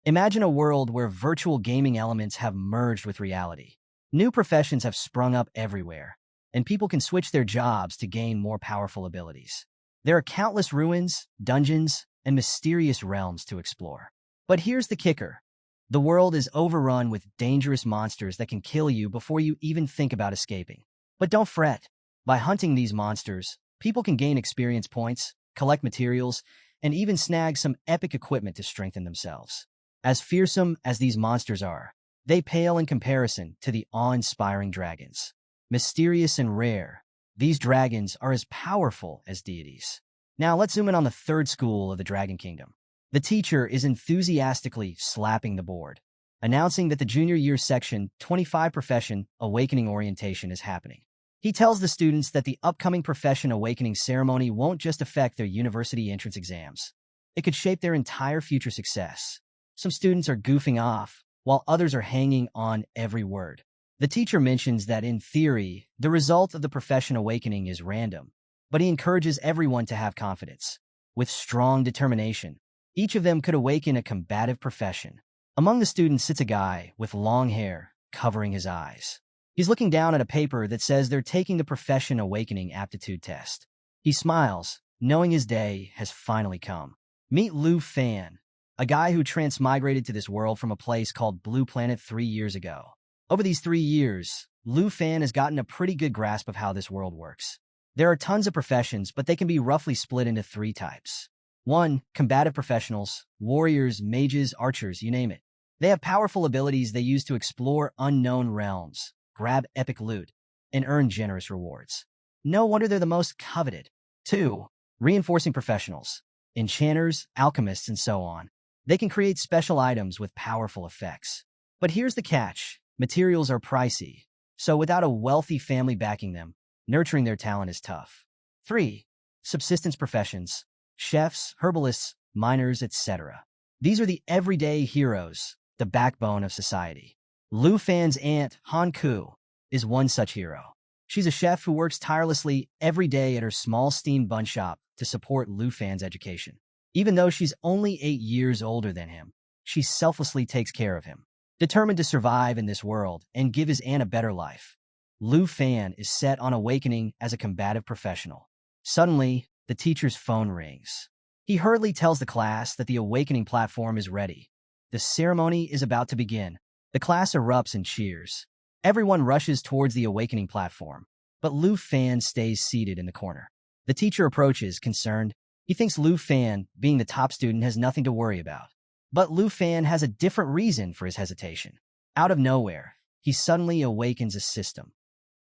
Imagine a world where virtual gaming elements have merged with reality. New professions have sprung up everywhere, and people can switch their jobs to gain more powerful abilities. There are countless ruins, dungeons, and mysterious realms to explore. But here's the kicker. The world is overrun with dangerous monsters that can kill you before you even think about escaping. But don't fret. By hunting these monsters, people can gain experience points, collect materials, and even snag some epic equipment to strengthen themselves. As fearsome as these monsters are, they pale in comparison to the awe-inspiring dragons. Mysterious and rare, these dragons are as powerful as deities. Now let's zoom in on the third school of the Dragon Kingdom. The teacher is enthusiastically slapping the board, announcing that the junior year section 25 profession awakening orientation is happening. He tells the students that the upcoming profession awakening ceremony won't just affect their university entrance exams. It could shape their entire future success. Some students are goofing off, while others are hanging on every word. The teacher mentions that in theory, the result of the profession awakening is random, but he encourages everyone to have confidence. With strong determination, each of them could awaken a combative profession. Among the students sits a guy with long hair covering his eyes. He's looking down at a paper that says they're taking the profession awakening aptitude test. He smiles, knowing his day has finally come. Meet Lu Fan, a guy who transmigrated to this world from a place called Blue Planet 3 years ago. Over these 3 years, Lu Fan has gotten a pretty good grasp of how this world works. There are tons of professions, but they can be roughly split into 3 types. 1. Combative professionals, warriors, mages, archers, you name it. They have powerful abilities they use to explore unknown realms, grab epic loot, and earn generous rewards. No wonder they're the most coveted. 2. Reinforcing professionals, enchanters, alchemists, and so on. They can create special items with powerful effects. But here's the catch. Materials are pricey, so without a wealthy family backing them, nurturing their talent is tough. 3. Subsistence professions, chefs, herbalists, miners, etc. These are the everyday heroes, the backbone of society. Lu Fan's aunt, Han Ku, is one such hero. She's a chef who works tirelessly every day at her small steam bun shop to support Lu Fan's education. Even though she's only 8 years older than him, she selflessly takes care of him. Determined to survive in this world and give his aunt a better life, Lu Fan is set on awakening as a combative professional. Suddenly, the teacher's phone rings. He hurriedly tells the class that the awakening platform is ready. The ceremony is about to begin. The class erupts in cheers. Everyone rushes towards the awakening platform, but Lu Fan stays seated in the corner. The teacher approaches, concerned. He thinks Lu Fan, being the top student, has nothing to worry about. But Lu Fan has a different reason for his hesitation. Out of nowhere, he suddenly awakens a system.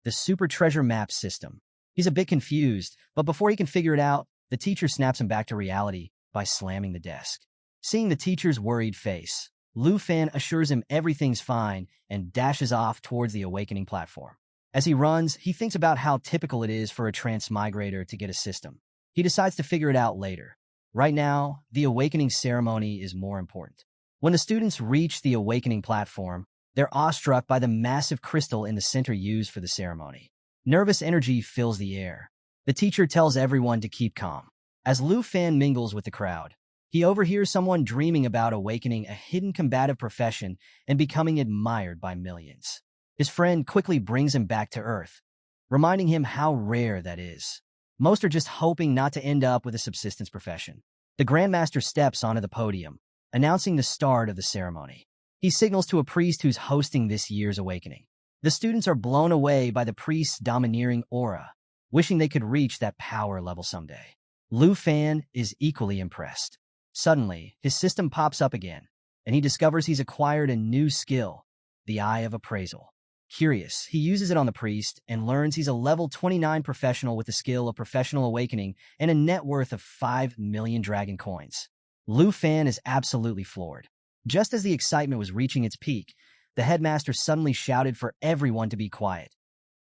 The Super Treasure Map system. He's a bit confused, but before he can figure it out, the teacher snaps him back to reality by slamming the desk. Seeing the teacher's worried face, Lu Fan assures him everything's fine and dashes off towards the awakening platform. As he runs, he thinks about how typical it is for a transmigrator to get a system. He decides to figure it out later. Right now, the awakening ceremony is more important. When the students reach the awakening platform, they're awestruck by the massive crystal in the center used for the ceremony. Nervous energy fills the air. The teacher tells everyone to keep calm. As Lu Fan mingles with the crowd, he overhears someone dreaming about awakening a hidden combative profession and becoming admired by millions. His friend quickly brings him back to Earth, reminding him how rare that is. Most are just hoping not to end up with a subsistence profession. The Grandmaster steps onto the podium, announcing the start of the ceremony. He signals to a priest who's hosting this year's awakening. The students are blown away by the priest's domineering aura, wishing they could reach that power level someday. Lu Fan is equally impressed. Suddenly, his system pops up again, and he discovers he's acquired a new skill, the Eye of Appraisal. Curious, he uses it on the priest and learns he's a level 29 professional with the skill of Professional Awakening and a net worth of 5 million dragon coins. Lu Fan is absolutely floored. Just as the excitement was reaching its peak, the headmaster suddenly shouted for everyone to be quiet.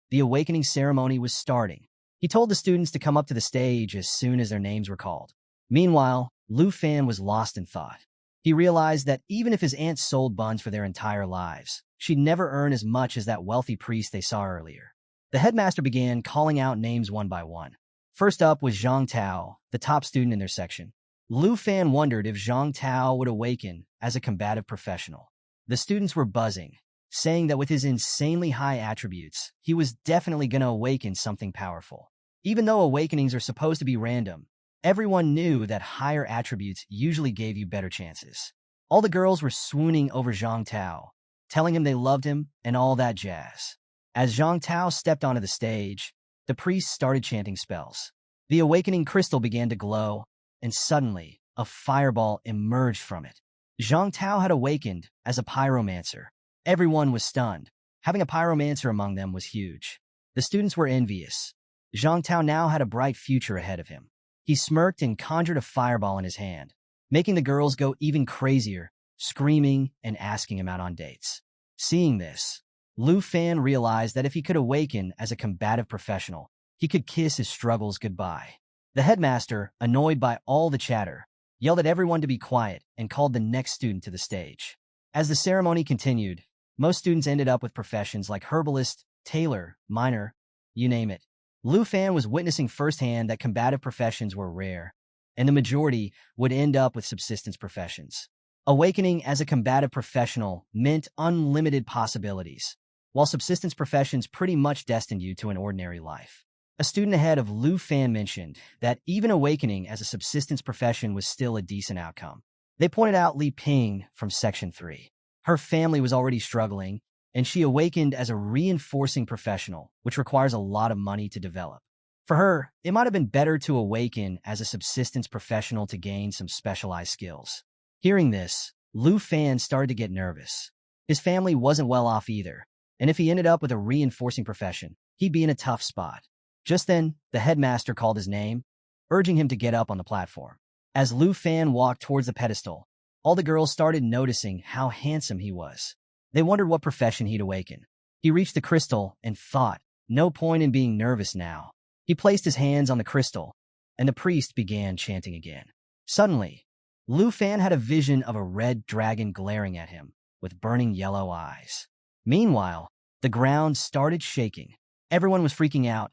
The awakening ceremony was starting. He told the students to come up to the stage as soon as their names were called. Meanwhile, Lu Fan was lost in thought. He realized that even if his aunt sold buns for their entire lives, she'd never earn as much as that wealthy priest they saw earlier. The headmaster began calling out names one by one. First up was Zhang Tao, the top student in their section. Lu Fan wondered if Zhang Tao would awaken as a combative professional. The students were buzzing, saying that with his insanely high attributes, he was definitely going to awaken something powerful. Even though awakenings are supposed to be random, everyone knew that higher attributes usually gave you better chances. All the girls were swooning over Zhang Tao, telling him they loved him and all that jazz. As Zhang Tao stepped onto the stage, the priest started chanting spells. The awakening crystal began to glow, and suddenly, a fireball emerged from it. Zhang Tao had awakened as a pyromancer. Everyone was stunned. Having a pyromancer among them was huge. The students were envious. Zhang Tao now had a bright future ahead of him. He smirked and conjured a fireball in his hand, making the girls go even crazier, screaming and asking him out on dates. Seeing this, Lu Fan realized that if he could awaken as a combative professional, he could kiss his struggles goodbye. The headmaster, annoyed by all the chatter, yelled at everyone to be quiet and called the next student to the stage. As the ceremony continued, most students ended up with professions like herbalist, tailor, miner, you name it. Lu Fan was witnessing firsthand that combative professions were rare, and the majority would end up with subsistence professions. Awakening as a combative professional meant unlimited possibilities, while subsistence professions pretty much destined you to an ordinary life. A student ahead of Lu Fan mentioned that even awakening as a subsistence profession was still a decent outcome. They pointed out Li Ping from Section 3. Her family was already struggling, and she awakened as a reinforcing professional, which requires a lot of money to develop. For her, it might have been better to awaken as a subsistence professional to gain some specialized skills. Hearing this, Lu Fan started to get nervous. His family wasn't well off either, and if he ended up with a reinforcing profession, he'd be in a tough spot. Just then, the headmaster called his name, urging him to get up on the platform. As Lu Fan walked towards the pedestal, all the girls started noticing how handsome he was. They wondered what profession he'd awaken. He reached the crystal and thought, no point in being nervous now. He placed his hands on the crystal, and the priest began chanting again. Suddenly, Lu Fan had a vision of a red dragon glaring at him, with burning yellow eyes. Meanwhile, the ground started shaking. Everyone was freaking out,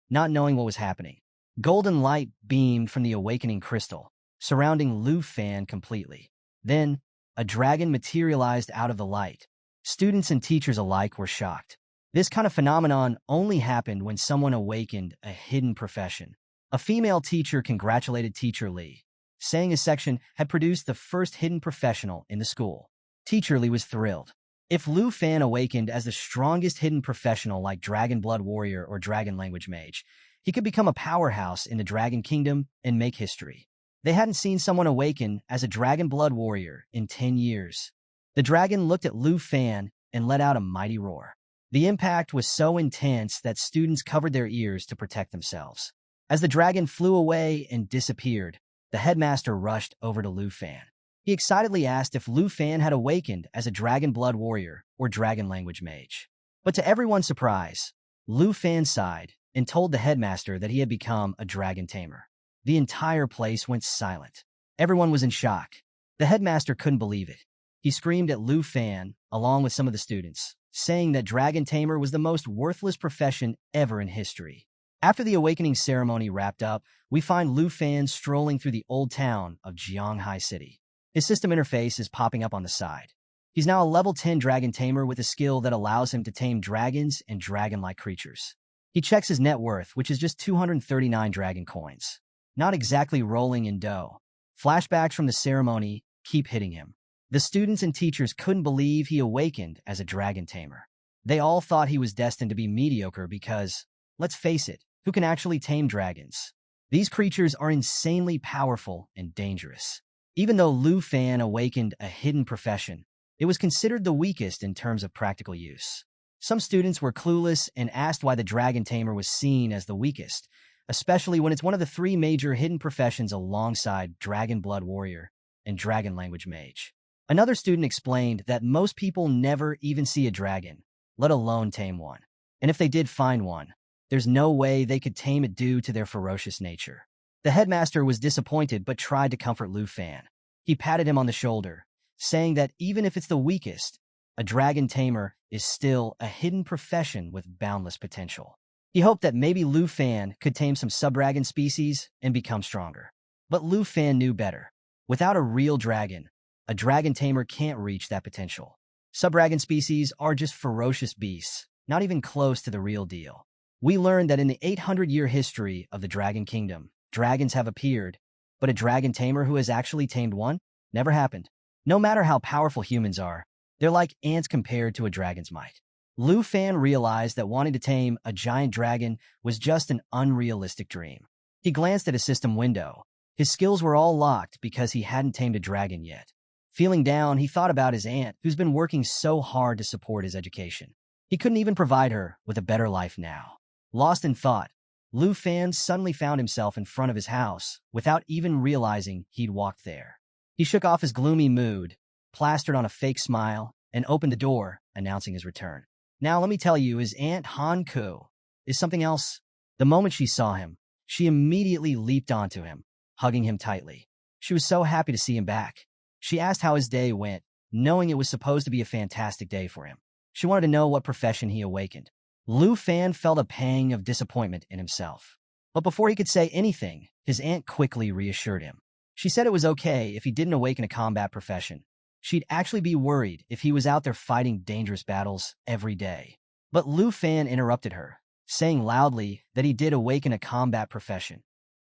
not knowing what was happening. Golden light beamed from the awakening crystal, surrounding Lu Fan completely. Then, a dragon materialized out of the light. Students and teachers alike were shocked. This kind of phenomenon only happened when someone awakened a hidden profession. A female teacher congratulated Teacher Li, saying his section had produced the first hidden professional in the school. Teacher Li was thrilled. If Lu Fan awakened as the strongest hidden professional like Dragon Blood Warrior or Dragon Language Mage, he could become a powerhouse in the Dragon Kingdom and make history. They hadn't seen someone awaken as a Dragon Blood Warrior in 10 years. The dragon looked at Lu Fan and let out a mighty roar. The impact was so intense that students covered their ears to protect themselves. As the dragon flew away and disappeared, the headmaster rushed over to Lu Fan. He excitedly asked if Lu Fan had awakened as a Dragon Blood Warrior or Dragon Language Mage. But to everyone's surprise, Lu Fan sighed and told the headmaster that he had become a Dragon Tamer. The entire place went silent. Everyone was in shock. The headmaster couldn't believe it. He screamed at Lu Fan, along with some of the students, saying that Dragon Tamer was the most worthless profession ever in history. After the awakening ceremony wrapped up, we find Lu Fan strolling through the old town of Jianghai City. His system interface is popping up on the side. He's now a level 10 Dragon Tamer with a skill that allows him to tame dragons and dragon-like creatures. He checks his net worth, which is just 239 dragon coins. Not exactly rolling in dough. Flashbacks from the ceremony keep hitting him. The students and teachers couldn't believe he awakened as a Dragon Tamer. They all thought he was destined to be mediocre because, let's face it, who can actually tame dragons? These creatures are insanely powerful and dangerous. Even though Lu Fan awakened a hidden profession, it was considered the weakest in terms of practical use. Some students were clueless and asked why the Dragon Tamer was seen as the weakest, especially when it's one of the three major hidden professions alongside Dragon Blood Warrior and Dragon Language Mage. Another student explained that most people never even see a dragon, let alone tame one. And if they did find one, there's no way they could tame it due to their ferocious nature. The headmaster was disappointed but tried to comfort Lu Fan. He patted him on the shoulder, saying that even if it's the weakest, a dragon tamer is still a hidden profession with boundless potential. He hoped that maybe Lu Fan could tame some sub-dragon species and become stronger. But Lu Fan knew better. Without a real dragon, a dragon tamer can't reach that potential. Sub-dragon species are just ferocious beasts, not even close to the real deal. We learned that in the 800-year history of the Dragon Kingdom, dragons have appeared, but a dragon tamer who has actually tamed one? Never happened. No matter how powerful humans are, they're like ants compared to a dragon's might. Lu Fan realized that wanting to tame a giant dragon was just an unrealistic dream. He glanced at his system window. His skills were all locked because he hadn't tamed a dragon yet. Feeling down, he thought about his aunt, who's been working so hard to support his education. He couldn't even provide her with a better life now. Lost in thought, Lu Fan suddenly found himself in front of his house without even realizing he'd walked there. He shook off his gloomy mood, plastered on a fake smile, and opened the door, announcing his return. Now let me tell you, his Aunt Han Ku is something else. The moment she saw him, she immediately leaped onto him, hugging him tightly. She was so happy to see him back. She asked how his day went, knowing it was supposed to be a fantastic day for him. She wanted to know what profession he awakened. Lu Fan felt a pang of disappointment in himself. But before he could say anything, his aunt quickly reassured him. She said it was okay if he didn't awaken a combat profession. She'd actually be worried if he was out there fighting dangerous battles every day. But Lu Fan interrupted her, saying loudly that he did awaken a combat profession.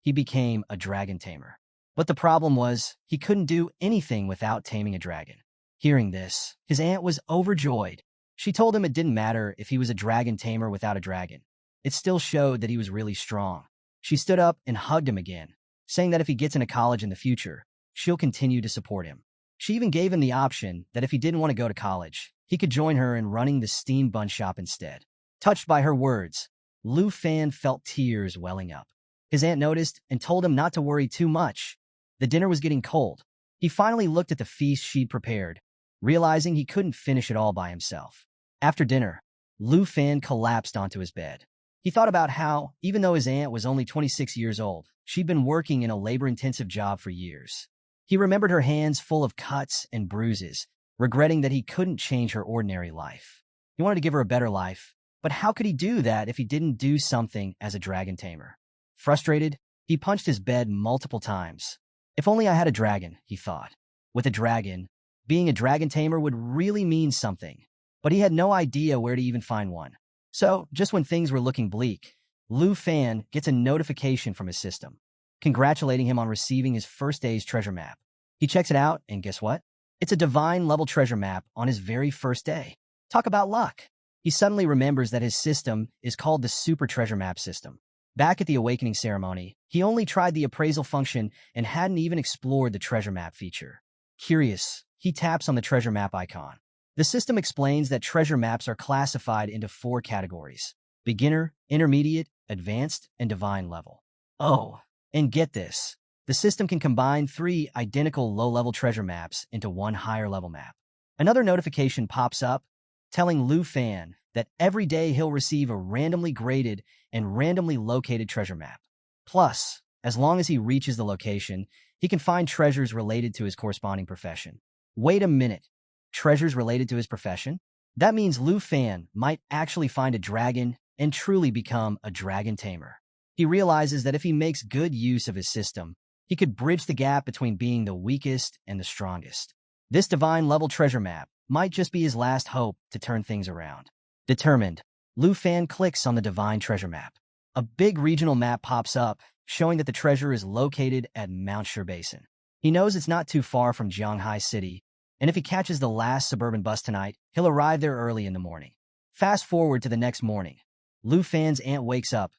He became a dragon tamer. But the problem was, he couldn't do anything without taming a dragon. Hearing this, his aunt was overjoyed. She told him it didn't matter if he was a dragon tamer without a dragon. It still showed that he was really strong. She stood up and hugged him again, saying that if he gets into college in the future, she'll continue to support him. She even gave him the option that if he didn't want to go to college, he could join her in running the steam bun shop instead. Touched by her words, Lu Fan felt tears welling up. His aunt noticed and told him not to worry too much. The dinner was getting cold. He finally looked at the feast she'd prepared, realizing he couldn't finish it all by himself. After dinner, Lu Fan collapsed onto his bed. He thought about how, even though his aunt was only 26 years old, she'd been working in a labor-intensive job for years. He remembered her hands full of cuts and bruises, regretting that he couldn't change her ordinary life. He wanted to give her a better life, but how could he do that if he didn't do something as a dragon tamer? Frustrated, he punched his bed multiple times. If only I had a dragon, he thought. With a dragon, being a dragon tamer would really mean something, but he had no idea where to even find one. So, just when things were looking bleak, Lu Fan gets a notification from his system, congratulating him on receiving his first day's treasure map. He checks it out, and guess what? It's a divine-level treasure map on his very first day. Talk about luck. He suddenly remembers that his system is called the Super Treasure Map System. Back at the awakening ceremony, he only tried the appraisal function and hadn't even explored the treasure map feature. Curious, he taps on the treasure map icon. The system explains that treasure maps are classified into 4 categories: beginner, intermediate, advanced, and divine level. Oh, and get this. The system can combine 3 identical low-level treasure maps into one higher-level map. Another notification pops up, telling Lu Fan that every day he'll receive a randomly graded and randomly located treasure map. Plus, as long as he reaches the location, he can find treasures related to his corresponding profession. Wait a minute. Treasures related to his profession? That means Lu Fan might actually find a dragon and truly become a dragon tamer. He realizes that if he makes good use of his system, he could bridge the gap between being the weakest and the strongest. This divine-level treasure map might just be his last hope to turn things around. Determined, Lu Fan clicks on the divine treasure map. A big regional map pops up, showing that the treasure is located at Mount Shur Basin. He knows it's not too far from Jianghai City, and if he catches the last suburban bus tonight, he'll arrive there early in the morning. Fast forward to the next morning. Lu Fan's aunt wakes up,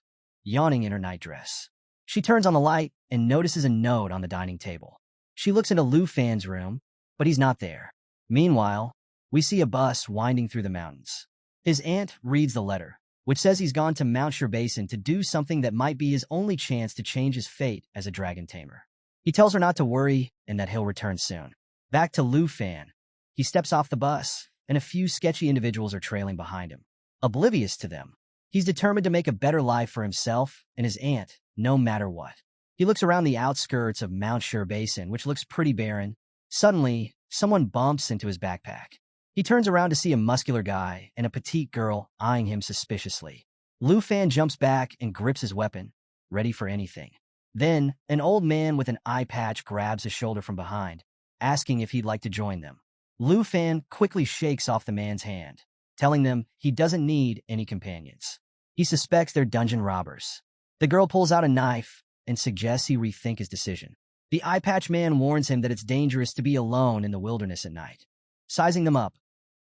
yawning in her nightdress. She turns on the light and notices a note on the dining table. She looks into Lu Fan's room, but he's not there. Meanwhile, we see a bus winding through the mountains. His aunt reads the letter, which says he's gone to Mount Shur Basin to do something that might be his only chance to change his fate as a dragon tamer. He tells her not to worry and that he'll return soon. Back to Lu Fan. He steps off the bus, and a few sketchy individuals are trailing behind him. Oblivious to them, he's determined to make a better life for himself and his aunt, no matter what. He looks around the outskirts of Mount Shur Basin, which looks pretty barren. Suddenly, someone bumps into his backpack. He turns around to see a muscular guy and a petite girl eyeing him suspiciously. Lu Fan jumps back and grips his weapon, ready for anything. Then, an old man with an eye patch grabs his shoulder from behind, asking if he'd like to join them. Lu Fan quickly shakes off the man's hand, telling them he doesn't need any companions. He suspects they're dungeon robbers. The girl pulls out a knife and suggests he rethink his decision. The eye patch man warns him that it's dangerous to be alone in the wilderness at night. Sizing them up,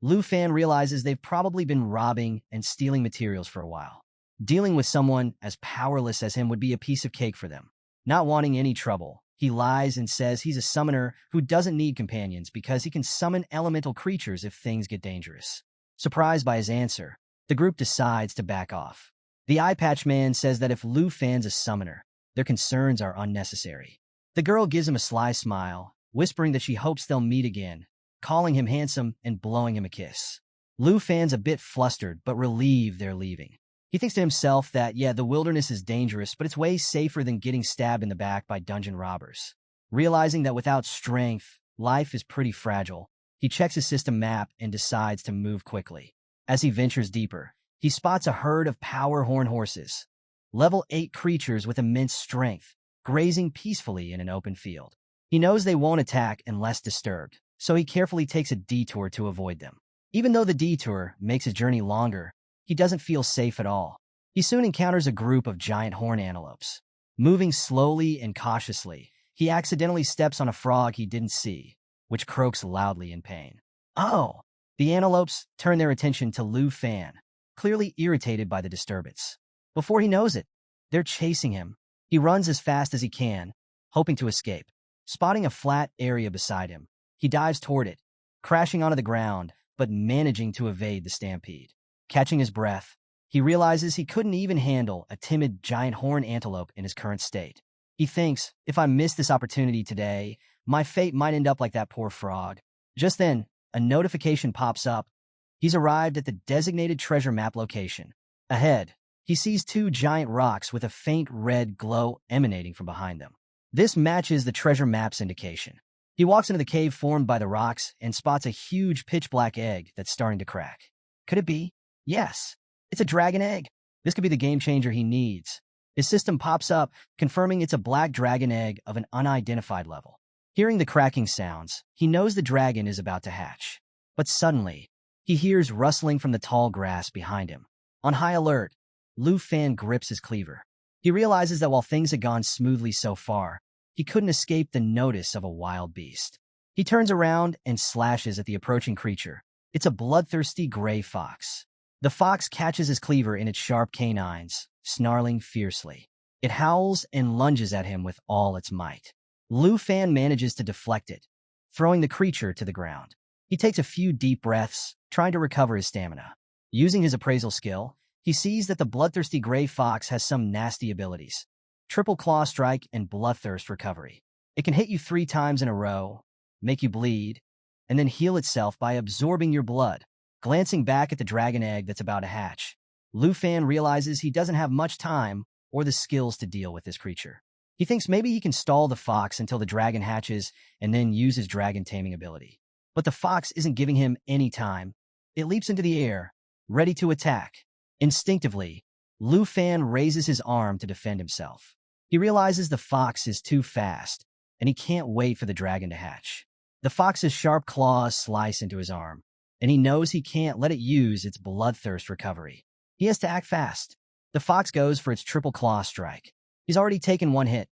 Lu Fan realizes they've probably been robbing and stealing materials for a while. Dealing with someone as powerless as him would be a piece of cake for them. Not wanting any trouble, he lies and says he's a summoner who doesn't need companions because he can summon elemental creatures if things get dangerous. Surprised by his answer, the group decides to back off. The eye patch man says that if Lu Fan's a summoner, their concerns are unnecessary. The girl gives him a sly smile, whispering that she hopes they'll meet again, calling him handsome and blowing him a kiss. Lu Fan's a bit flustered but relieved they're leaving. He thinks to himself that, yeah, the wilderness is dangerous, but it's way safer than getting stabbed in the back by dungeon robbers. Realizing that without strength, life is pretty fragile, he checks his system map and decides to move quickly. As he ventures deeper, he spots a herd of power horn horses, level 8 creatures with immense strength, grazing peacefully in an open field. He knows they won't attack unless disturbed, so he carefully takes a detour to avoid them. Even though the detour makes his journey longer, he doesn't feel safe at all. He soon encounters a group of giant horn antelopes. Moving slowly and cautiously, he accidentally steps on a frog he didn't see, which croaks loudly in pain. Oh! The antelopes turn their attention to Lu Fan, clearly irritated by the disturbance. Before he knows it, they're chasing him. He runs as fast as he can, hoping to escape. Spotting a flat area beside him, he dives toward it, crashing onto the ground, but managing to evade the stampede. Catching his breath, he realizes he couldn't even handle a timid giant horn antelope in his current state. He thinks, if I miss this opportunity today, my fate might end up like that poor frog. Just then, a notification pops up. He's arrived at the designated treasure map location. Ahead, he sees 2 giant rocks with a faint red glow emanating from behind them. This matches the treasure map's indication. He walks into the cave formed by the rocks and spots a huge pitch-black egg that's starting to crack. Could it be? Yes, it's a dragon egg. This could be the game changer he needs. His system pops up, confirming it's a black dragon egg of an unidentified level. Hearing the cracking sounds, he knows the dragon is about to hatch. But suddenly, he hears rustling from the tall grass behind him. On high alert, Lu Fan grips his cleaver. He realizes that while things had gone smoothly so far, he couldn't escape the notice of a wild beast. He turns around and slashes at the approaching creature. It's a bloodthirsty gray fox. The fox catches his cleaver in its sharp canines, snarling fiercely. It howls and lunges at him with all its might. Lu Fan manages to deflect it, throwing the creature to the ground. He takes a few deep breaths, trying to recover his stamina. Using his appraisal skill, he sees that the bloodthirsty gray fox has some nasty abilities. Triple Claw Strike and Bloodthirst Recovery. It can hit you 3 times in a row, make you bleed, and then heal itself by absorbing your blood. Glancing back at the dragon egg that's about to hatch, Lu Fan realizes he doesn't have much time or the skills to deal with this creature. He thinks maybe he can stall the fox until the dragon hatches and then use his dragon taming ability. But the fox isn't giving him any time. It leaps into the air, ready to attack. Instinctively, Lu Fan raises his arm to defend himself. He realizes the fox is too fast, and he can't wait for the dragon to hatch. The fox's sharp claws slice into his arm, and he knows he can't let it use its bloodthirst recovery. He has to act fast. The fox goes for its triple claw strike. He's already taken 1 hit.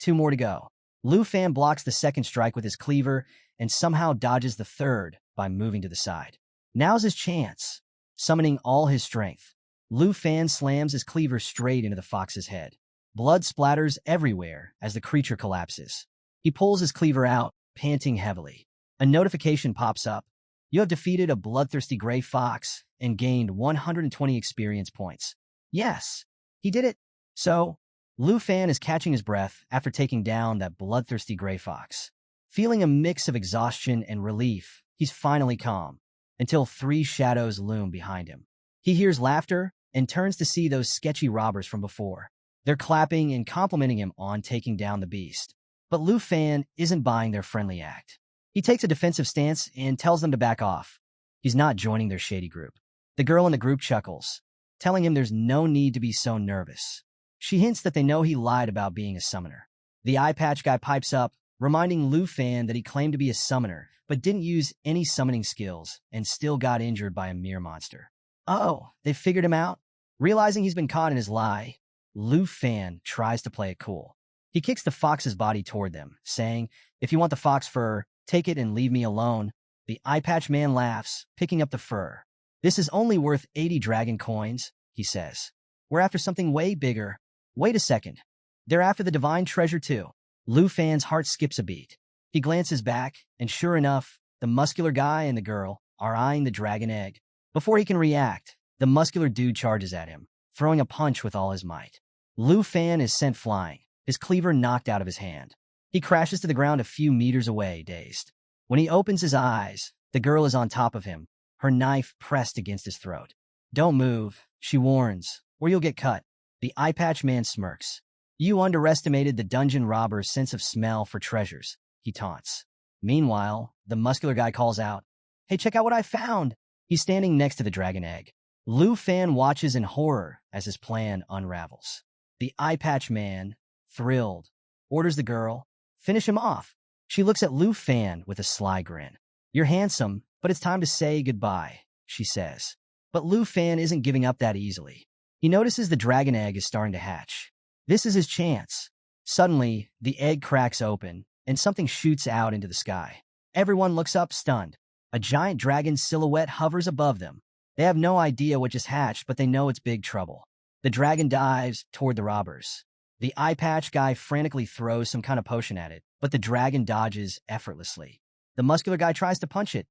2 more to go. Lu Fan blocks the second strike with his cleaver and somehow dodges the third by moving to the side. Now's his chance. Summoning all his strength, Lu Fan slams his cleaver straight into the fox's head. Blood splatters everywhere as the creature collapses. He pulls his cleaver out, panting heavily. A notification pops up. You have defeated a bloodthirsty gray fox and gained 120 experience points. Yes, he did it. So, Lu Fan is catching his breath after taking down that bloodthirsty gray fox. Feeling a mix of exhaustion and relief, he's finally calm, until 3 shadows loom behind him. He hears laughter and turns to see those sketchy robbers from before. They're clapping and complimenting him on taking down the beast. But Lu Fan isn't buying their friendly act. He takes a defensive stance and tells them to back off. He's not joining their shady group. The girl in the group chuckles, telling him there's no need to be so nervous. She hints that they know he lied about being a summoner. The eye patch guy pipes up, reminding Lu Fan that he claimed to be a summoner, but didn't use any summoning skills and still got injured by a mere monster. Oh, they figured him out? Realizing he's been caught in his lie, Lu Fan tries to play it cool. He kicks the fox's body toward them, saying, "If you want the fox fur, take it and leave me alone." The eye patch man laughs, picking up the fur. "This is only worth 80 dragon coins," he says. "We're after something way bigger." Wait a second. They're after the divine treasure too. Lu Fan's heart skips a beat. He glances back, and sure enough, the muscular guy and the girl are eyeing the dragon egg. Before he can react, the muscular dude charges at him, throwing a punch with all his might. Lu Fan is sent flying, his cleaver knocked out of his hand. He crashes to the ground a few meters away, dazed. When he opens his eyes, the girl is on top of him, her knife pressed against his throat. "Don't move," she warns, "or you'll get cut." The eye patch man smirks. "You underestimated the dungeon robber's sense of smell for treasures," he taunts. Meanwhile, the muscular guy calls out, "Hey, check out what I found!" He's standing next to the dragon egg. Lu Fan watches in horror as his plan unravels. The eye patch man, thrilled, orders the girl, "Finish him off." She looks at Lu Fan with a sly grin. "You're handsome, but it's time to say goodbye," she says. But Lu Fan isn't giving up that easily. He notices the dragon egg is starting to hatch. This is his chance. Suddenly, the egg cracks open, and something shoots out into the sky. Everyone looks up, stunned. A giant dragon silhouette hovers above them. They have no idea what just hatched, but they know it's big trouble. The dragon dives toward the robbers. The eye patch guy frantically throws some kind of potion at it, but the dragon dodges effortlessly. The muscular guy tries to punch it.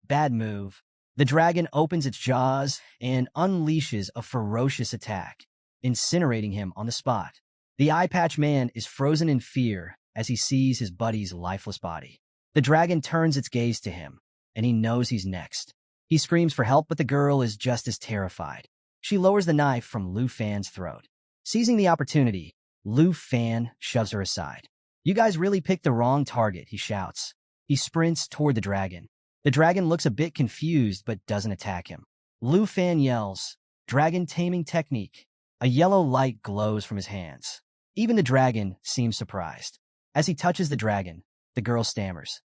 Bad move. The dragon opens its jaws and unleashes a ferocious attack, incinerating him on the spot. The eye patch man is frozen in fear as he sees his buddy's lifeless body. The dragon turns its gaze to him, and he knows he's next. He screams for help, but the girl is just as terrified. She lowers the knife from Lu Fan's throat. Seizing the opportunity, Lu Fan shoves her aside. "You guys really picked the wrong target," he shouts. He sprints toward the dragon. The dragon looks a bit confused but doesn't attack him. Lu Fan yells, "Dragon taming technique." A yellow light glows from his hands. Even the dragon seems surprised. As he touches the dragon, the girl stammers,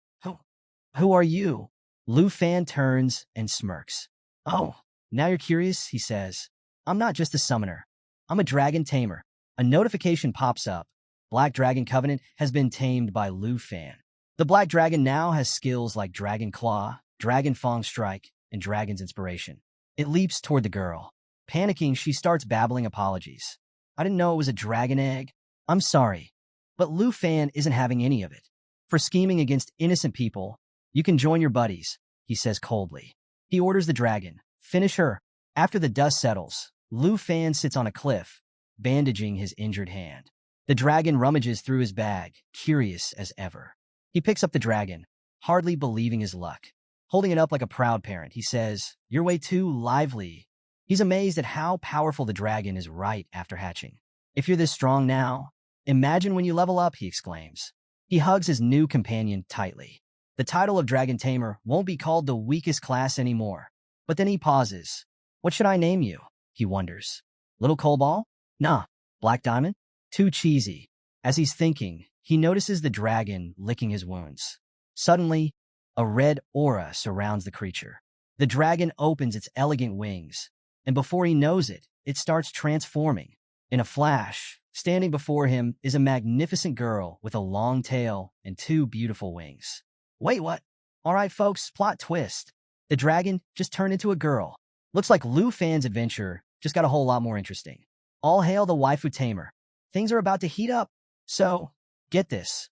Who are you?" Lu Fan turns and smirks. "Oh, now you're curious," he says. "I'm not just a summoner. I'm a dragon tamer." A notification pops up. Black Dragon Covenant has been tamed by Lu Fan. The Black Dragon now has skills like Dragon Claw, Dragon Fang Strike, and Dragon's Inspiration. It leaps toward the girl. Panicking, she starts babbling apologies. "I didn't know it was a dragon egg. I'm sorry." But Lu Fan isn't having any of it. "For scheming against innocent people, you can join your buddies," he says coldly. He orders the dragon, "Finish her." After the dust settles, Lu Fan sits on a cliff, bandaging his injured hand. The dragon rummages through his bag, curious as ever. He picks up the dragon, hardly believing his luck. Holding it up like a proud parent, he says, "You're way too lively." He's amazed at how powerful the dragon is right after hatching. "If you're this strong now, imagine when you level up," he exclaims. He hugs his new companion tightly. The title of Dragon Tamer won't be called the weakest class anymore. But then he pauses. "What should I name you?" he wonders. "Little Coalball? Nah. Black Diamond? Too cheesy." As he's thinking, he notices the dragon licking his wounds. Suddenly, a red aura surrounds the creature. The dragon opens its elegant wings, and before he knows it, it starts transforming. In a flash, standing before him is a magnificent girl with a long tail and 2 beautiful wings. Wait, what? All right, folks, plot twist. The dragon just turned into a girl. Looks like Lu Fan's adventure just got a whole lot more interesting. All hail the waifu tamer. Things are about to heat up. So, get this.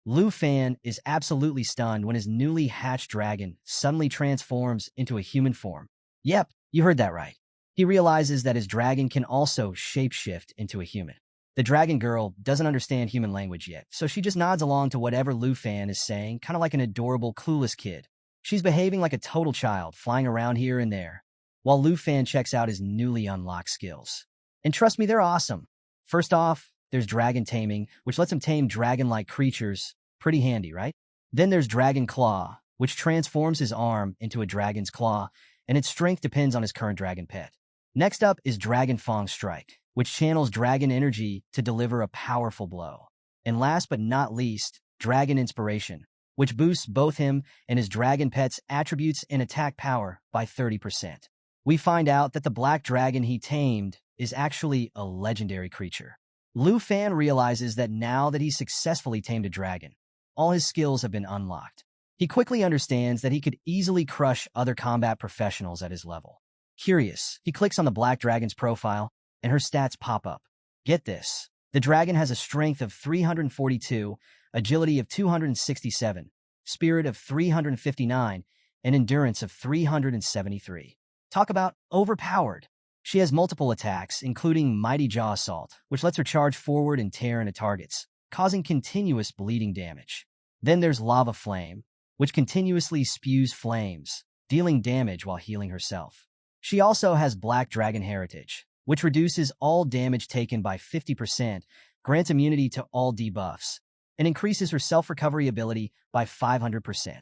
Lu Fan is absolutely stunned when his newly hatched dragon suddenly transforms into a human form. Yep, you heard that right. He realizes that his dragon can also shapeshift into a human. The dragon girl doesn't understand human language yet, so she just nods along to whatever Lu Fan is saying, kind of like an adorable, clueless kid. She's behaving like a total child, flying around here and there, while Lu Fan checks out his newly unlocked skills. And trust me, they're awesome. First off, there's dragon taming, which lets him tame dragon-like creatures. Pretty handy, right? Then there's Dragon Claw, which transforms his arm into a dragon's claw, and its strength depends on his current dragon pet. Next up is Dragon Fang Strike. which channels dragon energy to deliver a powerful blow. And last but not least, Dragon Inspiration, which boosts both him and his dragon pet's attributes and attack power by 30%. We find out that the black dragon he tamed is actually a legendary creature. Lu Fan realizes that now that he's successfully tamed a dragon, all his skills have been unlocked. He quickly understands that he could easily crush other combat professionals at his level. Curious, he clicks on the black dragon's profile, and her stats pop up. Get this. The dragon has a strength of 342, agility of 267, spirit of 359, and endurance of 373. Talk about overpowered. She has multiple attacks, including Mighty Jaw Assault, which lets her charge forward and tear into targets, causing continuous bleeding damage. Then there's Lava Flame, which continuously spews flames, dealing damage while healing herself. She also has Black Dragon Heritage, which reduces all damage taken by 50%, grants immunity to all debuffs, and increases her self-recovery ability by 500%.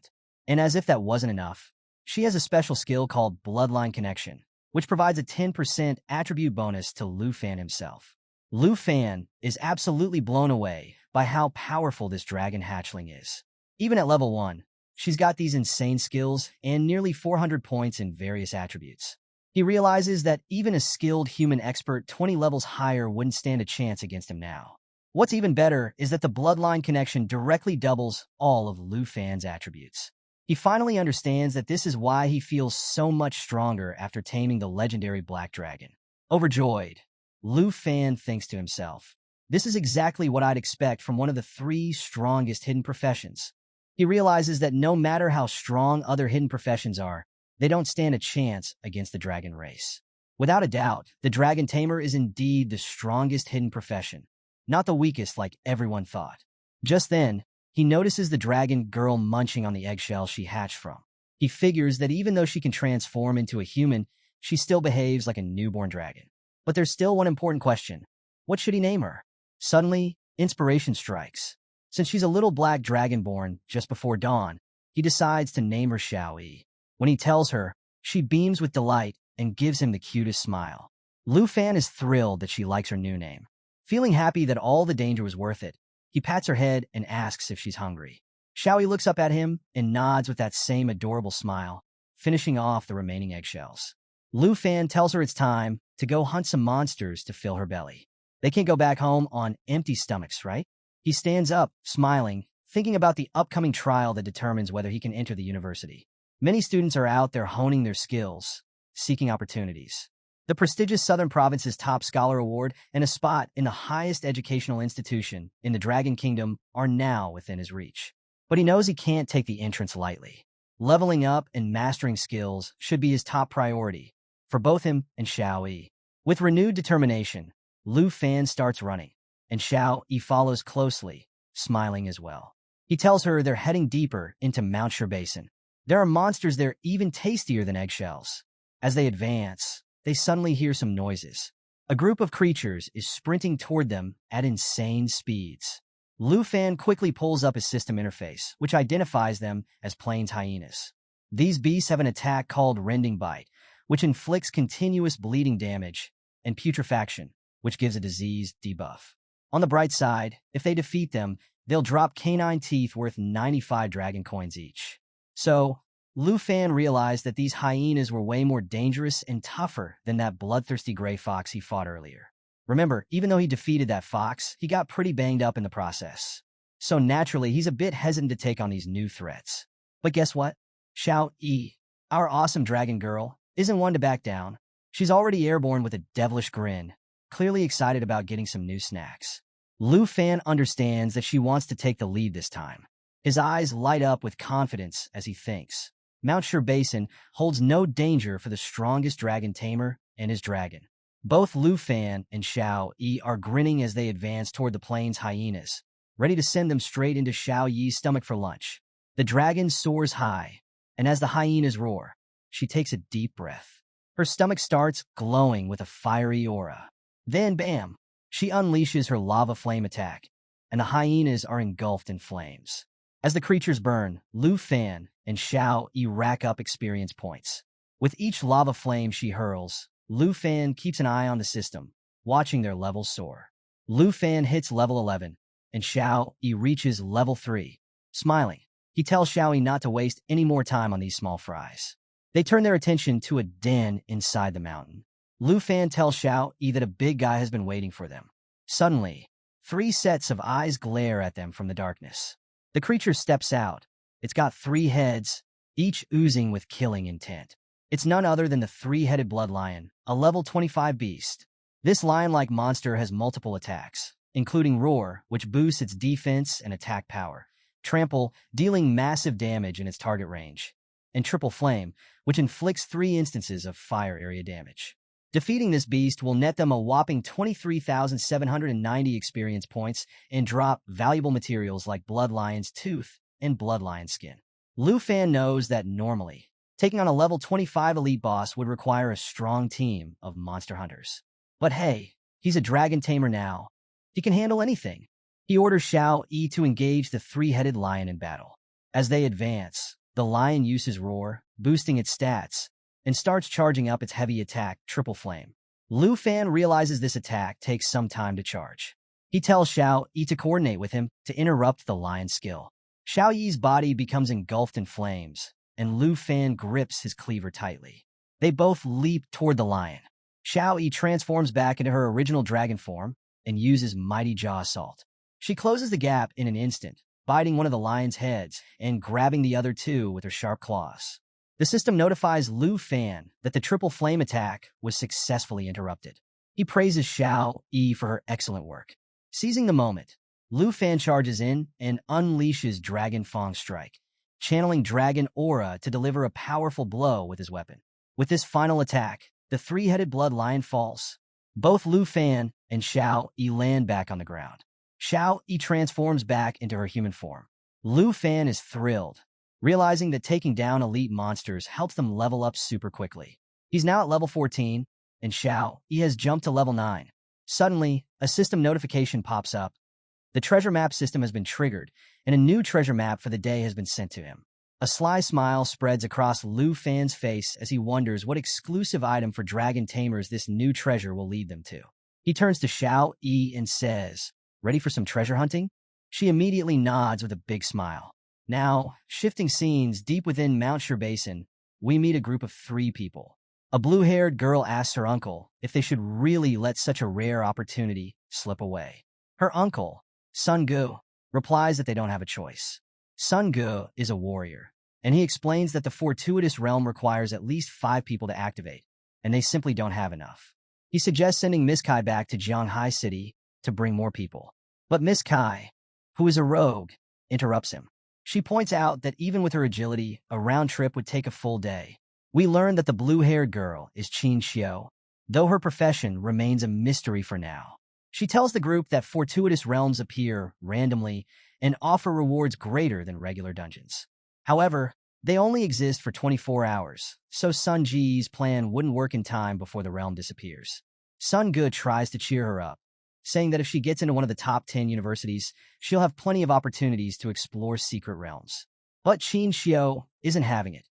And as if that wasn't enough, she has a special skill called Bloodline Connection, which provides a 10% attribute bonus to Lu Fan himself. Lu Fan is absolutely blown away by how powerful this dragon hatchling is. Even at level 1, she's got these insane skills and nearly 400 points in various attributes. He realizes that even a skilled human expert 20 levels higher wouldn't stand a chance against him now. What's even better is that the Bloodline Connection directly doubles all of Lu Fan's attributes. He finally understands that this is why he feels so much stronger after taming the legendary Black Dragon. Overjoyed, Lu Fan thinks to himself, "This is exactly what I'd expect from one of the 3 strongest hidden professions." He realizes that no matter how strong other hidden professions are, they don't stand a chance against the dragon race. Without a doubt, the Dragon Tamer is indeed the strongest hidden profession, not the weakest like everyone thought. Just then, he notices the dragon girl munching on the eggshell she hatched from. He figures that even though she can transform into a human, she still behaves like a newborn dragon. But there's still one important question. What should he name her? Suddenly, inspiration strikes. Since she's a little black dragon born just before dawn, he decides to name her Xiaoyi. When he tells her, she beams with delight and gives him the cutest smile. Lu Fan is thrilled that she likes her new name. Feeling happy that all the danger was worth it, he pats her head and asks if she's hungry. Xiaoyi looks up at him and nods with that same adorable smile, finishing off the remaining eggshells. Lu Fan tells her it's time to go hunt some monsters to fill her belly. They can't go back home on empty stomachs, right? He stands up, smiling, thinking about the upcoming trial that determines whether he can enter the university. Many students are out there honing their skills, seeking opportunities. The prestigious Southern Province's Top Scholar Award and a spot in the highest educational institution in the Dragon Kingdom are now within his reach. But he knows he can't take the entrance lightly. Leveling up and mastering skills should be his top priority for both him and Xiaoyi. With renewed determination, Lu Fan starts running, and Xiaoyi follows closely, smiling as well. He tells her they're heading deeper into Mount Shur Basin. There are monsters there even tastier than eggshells. As they advance, they suddenly hear some noises. A group of creatures is sprinting toward them at insane speeds. Lu Fan quickly pulls up his system interface, which identifies them as plains hyenas. These beasts have an attack called Rending Bite, which inflicts continuous bleeding damage, and Putrefaction, which gives a disease debuff. On the bright side, if they defeat them, they'll drop canine teeth worth 95 dragon coins each. So, Lu Fan realized that these hyenas were way more dangerous and tougher than that bloodthirsty gray fox he fought earlier. Remember, even though he defeated that fox, he got pretty banged up in the process. So naturally, he's a bit hesitant to take on these new threats. But guess what? Xiaoyi, our awesome dragon girl, isn't one to back down. She's already airborne with a devilish grin, clearly excited about getting some new snacks. Lu Fan understands that she wants to take the lead this time. His eyes light up with confidence as he thinks. Mount Shur Basin holds no danger for the strongest dragon tamer and his dragon. Both Lu Fan and Xiaoyi are grinning as they advance toward the plains hyenas, ready to send them straight into Xiaoyi's stomach for lunch. The dragon soars high, and as the hyenas roar, she takes a deep breath. Her stomach starts glowing with a fiery aura. Then, bam, she unleashes her lava flame attack, and the hyenas are engulfed in flames. As the creatures burn, Lu Fan and Xiaoyi rack up experience points. With each lava flame she hurls, Lu Fan keeps an eye on the system, watching their levels soar. Lu Fan hits level 11, and Xiao Yi reaches level 3. Smiling, he tells Xiao Yi not to waste any more time on these small fries. They turn their attention to a den inside the mountain. Lu Fan tells Xiao Yi that a big guy has been waiting for them. Suddenly, 3 sets of eyes glare at them from the darkness. The creature steps out. It's got 3 heads, each oozing with killing intent. It's none other than the 3-headed blood lion, a level 25 beast. This lion-like monster has multiple attacks, including Roar, which boosts its defense and attack power, Trample, dealing massive damage in its target range, and Triple Flame, which inflicts 3 instances of fire area damage. Defeating this beast will net them a whopping 23,790 experience points and drop valuable materials like Blood Lion's Tooth and Blood Lion Skin. Lu Fan knows that normally, taking on a level 25 elite boss would require a strong team of monster hunters. But hey, he's a dragon tamer now. He can handle anything. He orders Xiao Yi to engage the 3-headed lion in battle. As they advance, the lion uses Roar, boosting its stats, and starts charging up its heavy attack, Triple Flame. Lu Fan realizes this attack takes some time to charge. He tells Xiao Yi to coordinate with him to interrupt the lion's skill. Xiao Yi's body becomes engulfed in flames, and Lu Fan grips his cleaver tightly. They both leap toward the lion. Xiao Yi transforms back into her original dragon form and uses Mighty Jaw Assault. She closes the gap in an instant, biting one of the lion's heads and grabbing the other 2 with her sharp claws. The system notifies Lu Fan that the Triple Flame attack was successfully interrupted. He praises Xiao Yi for her excellent work. Seizing the moment, Lu Fan charges in and unleashes Dragon Fang Strike, channeling Dragon Aura to deliver a powerful blow with his weapon. With this final attack, the 3-headed blood lion falls. Both Lu Fan and Xiao Yi land back on the ground. Xiao Yi transforms back into her human form. Lu Fan is thrilled, realizing that taking down elite monsters helps them level up super quickly. He's now at level 14, and Xiao Yi has jumped to level 9. Suddenly, a system notification pops up. The treasure map system has been triggered, and a new treasure map for the day has been sent to him. A sly smile spreads across Lu Fan's face as he wonders what exclusive item for dragon tamers this new treasure will lead them to. He turns to Xiao Yi and says, "Ready for some treasure hunting?" She immediately nods with a big smile. Now, shifting scenes deep within Mount Shur Basin, we meet a group of 3 people. A blue-haired girl asks her uncle if they should really let such a rare opportunity slip away. Her uncle, Sun Gu, replies that they don't have a choice. Sun Gu is a warrior, and he explains that the fortuitous realm requires at least 5 people to activate, and they simply don't have enough. He suggests sending Miss Kai back to Jianghai City to bring more people. But Miss Kai, who is a rogue, interrupts him. She points out that even with her agility, a round trip would take a full day. We learn that the blue-haired girl is Qin Xiu, though her profession remains a mystery for now. She tells the group that fortuitous realms appear randomly and offer rewards greater than regular dungeons. However, they only exist for 24 hours, so Sun Ji's plan wouldn't work in time before the realm disappears. Sun Gu tries to cheer her up, saying that if she gets into one of the top 10 universities, she'll have plenty of opportunities to explore secret realms. But Qin Xiu isn't having it.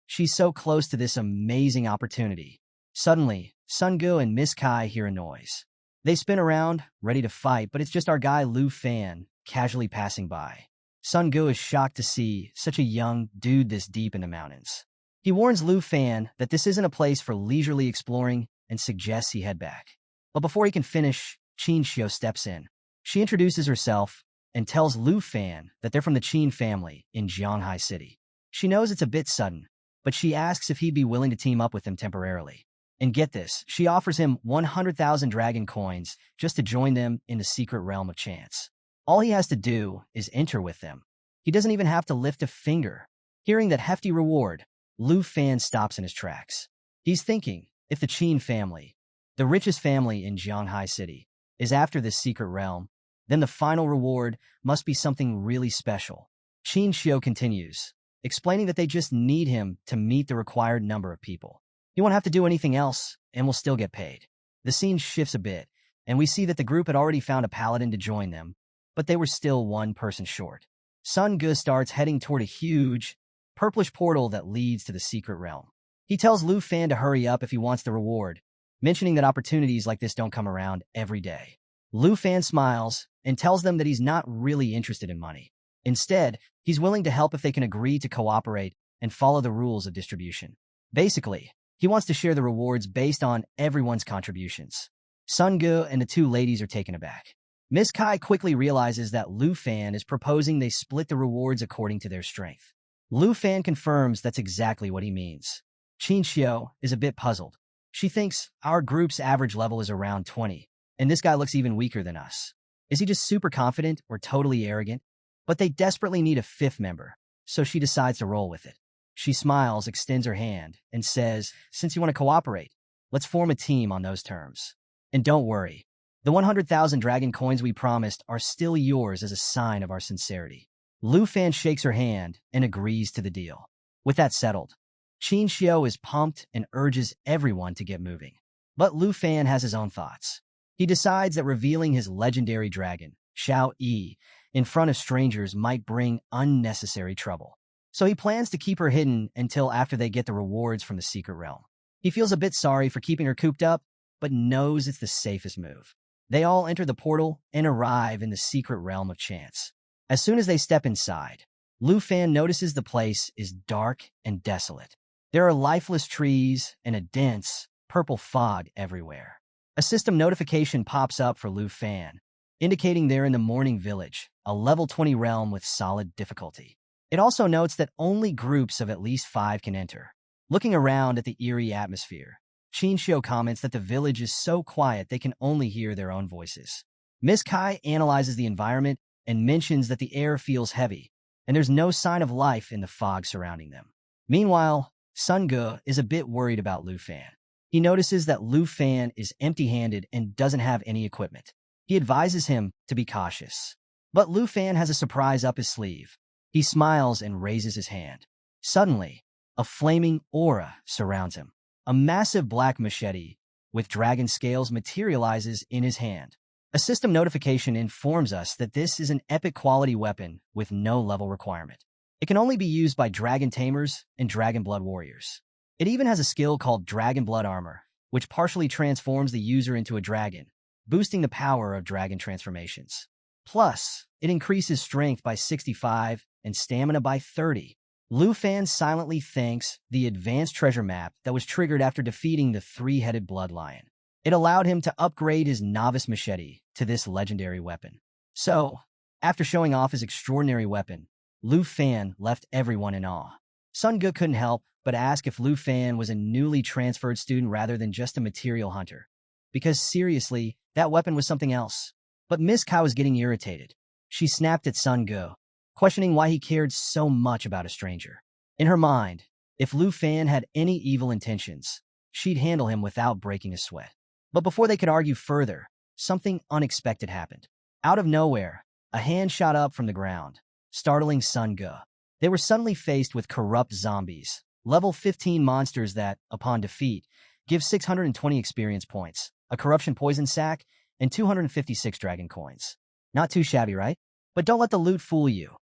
She's so close to this amazing opportunity. Suddenly, Sun Gu and Miss Kai hear a noise. They spin around, ready to fight, but it's just our guy Lu Fan, casually passing by. Sun Gu is shocked to see such a young dude this deep in the mountains. He warns Lu Fan that this isn't a place for leisurely exploring and suggests he head back. But before he can finish, Qin Xiu steps in. She introduces herself and tells Lu Fan that they're from the Qin family in Jianghai City. She knows it's a bit sudden, but she asks if he'd be willing to team up with them temporarily. And get this, she offers him 100,000 dragon coins just to join them in the secret realm of chance. All he has to do is enter with them. He doesn't even have to lift a finger. Hearing that hefty reward, Lu Fan stops in his tracks. He's thinking, if the Qin family, the richest family in Jianghai City, is after this secret realm, then the final reward must be something really special. Qin Xiu continues, explaining that they just need him to meet the required number of people. He won't have to do anything else, and will still get paid. The scene shifts a bit, and we see that the group had already found a paladin to join them, but they were still one person short. Sun Gu starts heading toward a huge, purplish portal that leads to the secret realm. He tells Lu Fan to hurry up if he wants the reward, mentioning that opportunities like this don't come around every day. Lu Fan smiles and tells them that he's not really interested in money. Instead, he's willing to help if they can agree to cooperate and follow the rules of distribution. Basically, he wants to share the rewards based on everyone's contributions. Sun Ge and the two ladies are taken aback. Miss Kai quickly realizes that Lu Fan is proposing they split the rewards according to their strength. Lu Fan confirms that's exactly what he means. Qin Xiu is a bit puzzled. She thinks our group's average level is around 20, and this guy looks even weaker than us. Is he just super confident or totally arrogant? But they desperately need a fifth member, so she decides to roll with it. She smiles, extends her hand, and says, since you want to cooperate, let's form a team on those terms. And don't worry, the 100,000 dragon coins we promised are still yours as a sign of our sincerity. Lu Fan shakes her hand and agrees to the deal. With that settled, Qin Xiu is pumped and urges everyone to get moving. But Lu Fan has his own thoughts. He decides that revealing his legendary dragon, Xiao Yi, in front of strangers might bring unnecessary trouble. So he plans to keep her hidden until after they get the rewards from the secret realm. He feels a bit sorry for keeping her cooped up, but knows it's the safest move. They all enter the portal and arrive in the secret realm of chance. As soon as they step inside, Lu Fan notices the place is dark and desolate. There are lifeless trees and a dense, purple fog everywhere. A system notification pops up for Lu Fan, indicating they're in the Morning Village, a level 20 realm with solid difficulty. It also notes that only groups of at least 5 can enter. Looking around at the eerie atmosphere, Qin Xiu comments that the village is so quiet they can only hear their own voices. Miss Kai analyzes the environment and mentions that the air feels heavy, and there's no sign of life in the fog surrounding them. Meanwhile, Sun Ge is a bit worried about Lu Fan. He notices that Lu Fan is empty-handed and doesn't have any equipment. He advises him to be cautious. But Lu Fan has a surprise up his sleeve. He smiles and raises his hand. Suddenly, a flaming aura surrounds him. A massive black machete with dragon scales materializes in his hand. A system notification informs us that this is an epic quality weapon with no level requirement. It can only be used by dragon tamers and dragon blood warriors. It even has a skill called Dragon Blood Armor, which partially transforms the user into a dragon, boosting the power of dragon transformations. Plus, it increases strength by 65 and stamina by 30. Lu Fan silently thanks the advanced treasure map that was triggered after defeating the three-headed blood lion. It allowed him to upgrade his novice machete to this legendary weapon. So, after showing off his extraordinary weapon, Lu Fan left everyone in awe. Sun Ge couldn't help but ask if Lu Fan was a newly transferred student rather than just a material hunter. Because seriously, that weapon was something else. But Miss Kai was getting irritated. She snapped at Sun Ge, questioning why he cared so much about a stranger. In her mind, if Lu Fan had any evil intentions, she'd handle him without breaking a sweat. But before they could argue further, something unexpected happened. Out of nowhere, a hand shot up from the ground, startling Sun Ge. They were suddenly faced with corrupt zombies, level 15 monsters that, upon defeat, give 620 experience points, a corruption poison sac, and 256 dragon coins. Not too shabby, right? But don't let the loot fool you.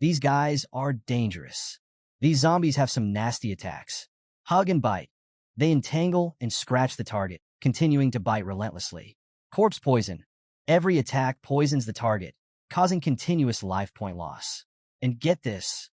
These guys are dangerous. These zombies have some nasty attacks. Hug and bite. They entangle and scratch the target, continuing to bite relentlessly. Corpse poison. Every attack poisons the target, causing continuous life point loss. And get this.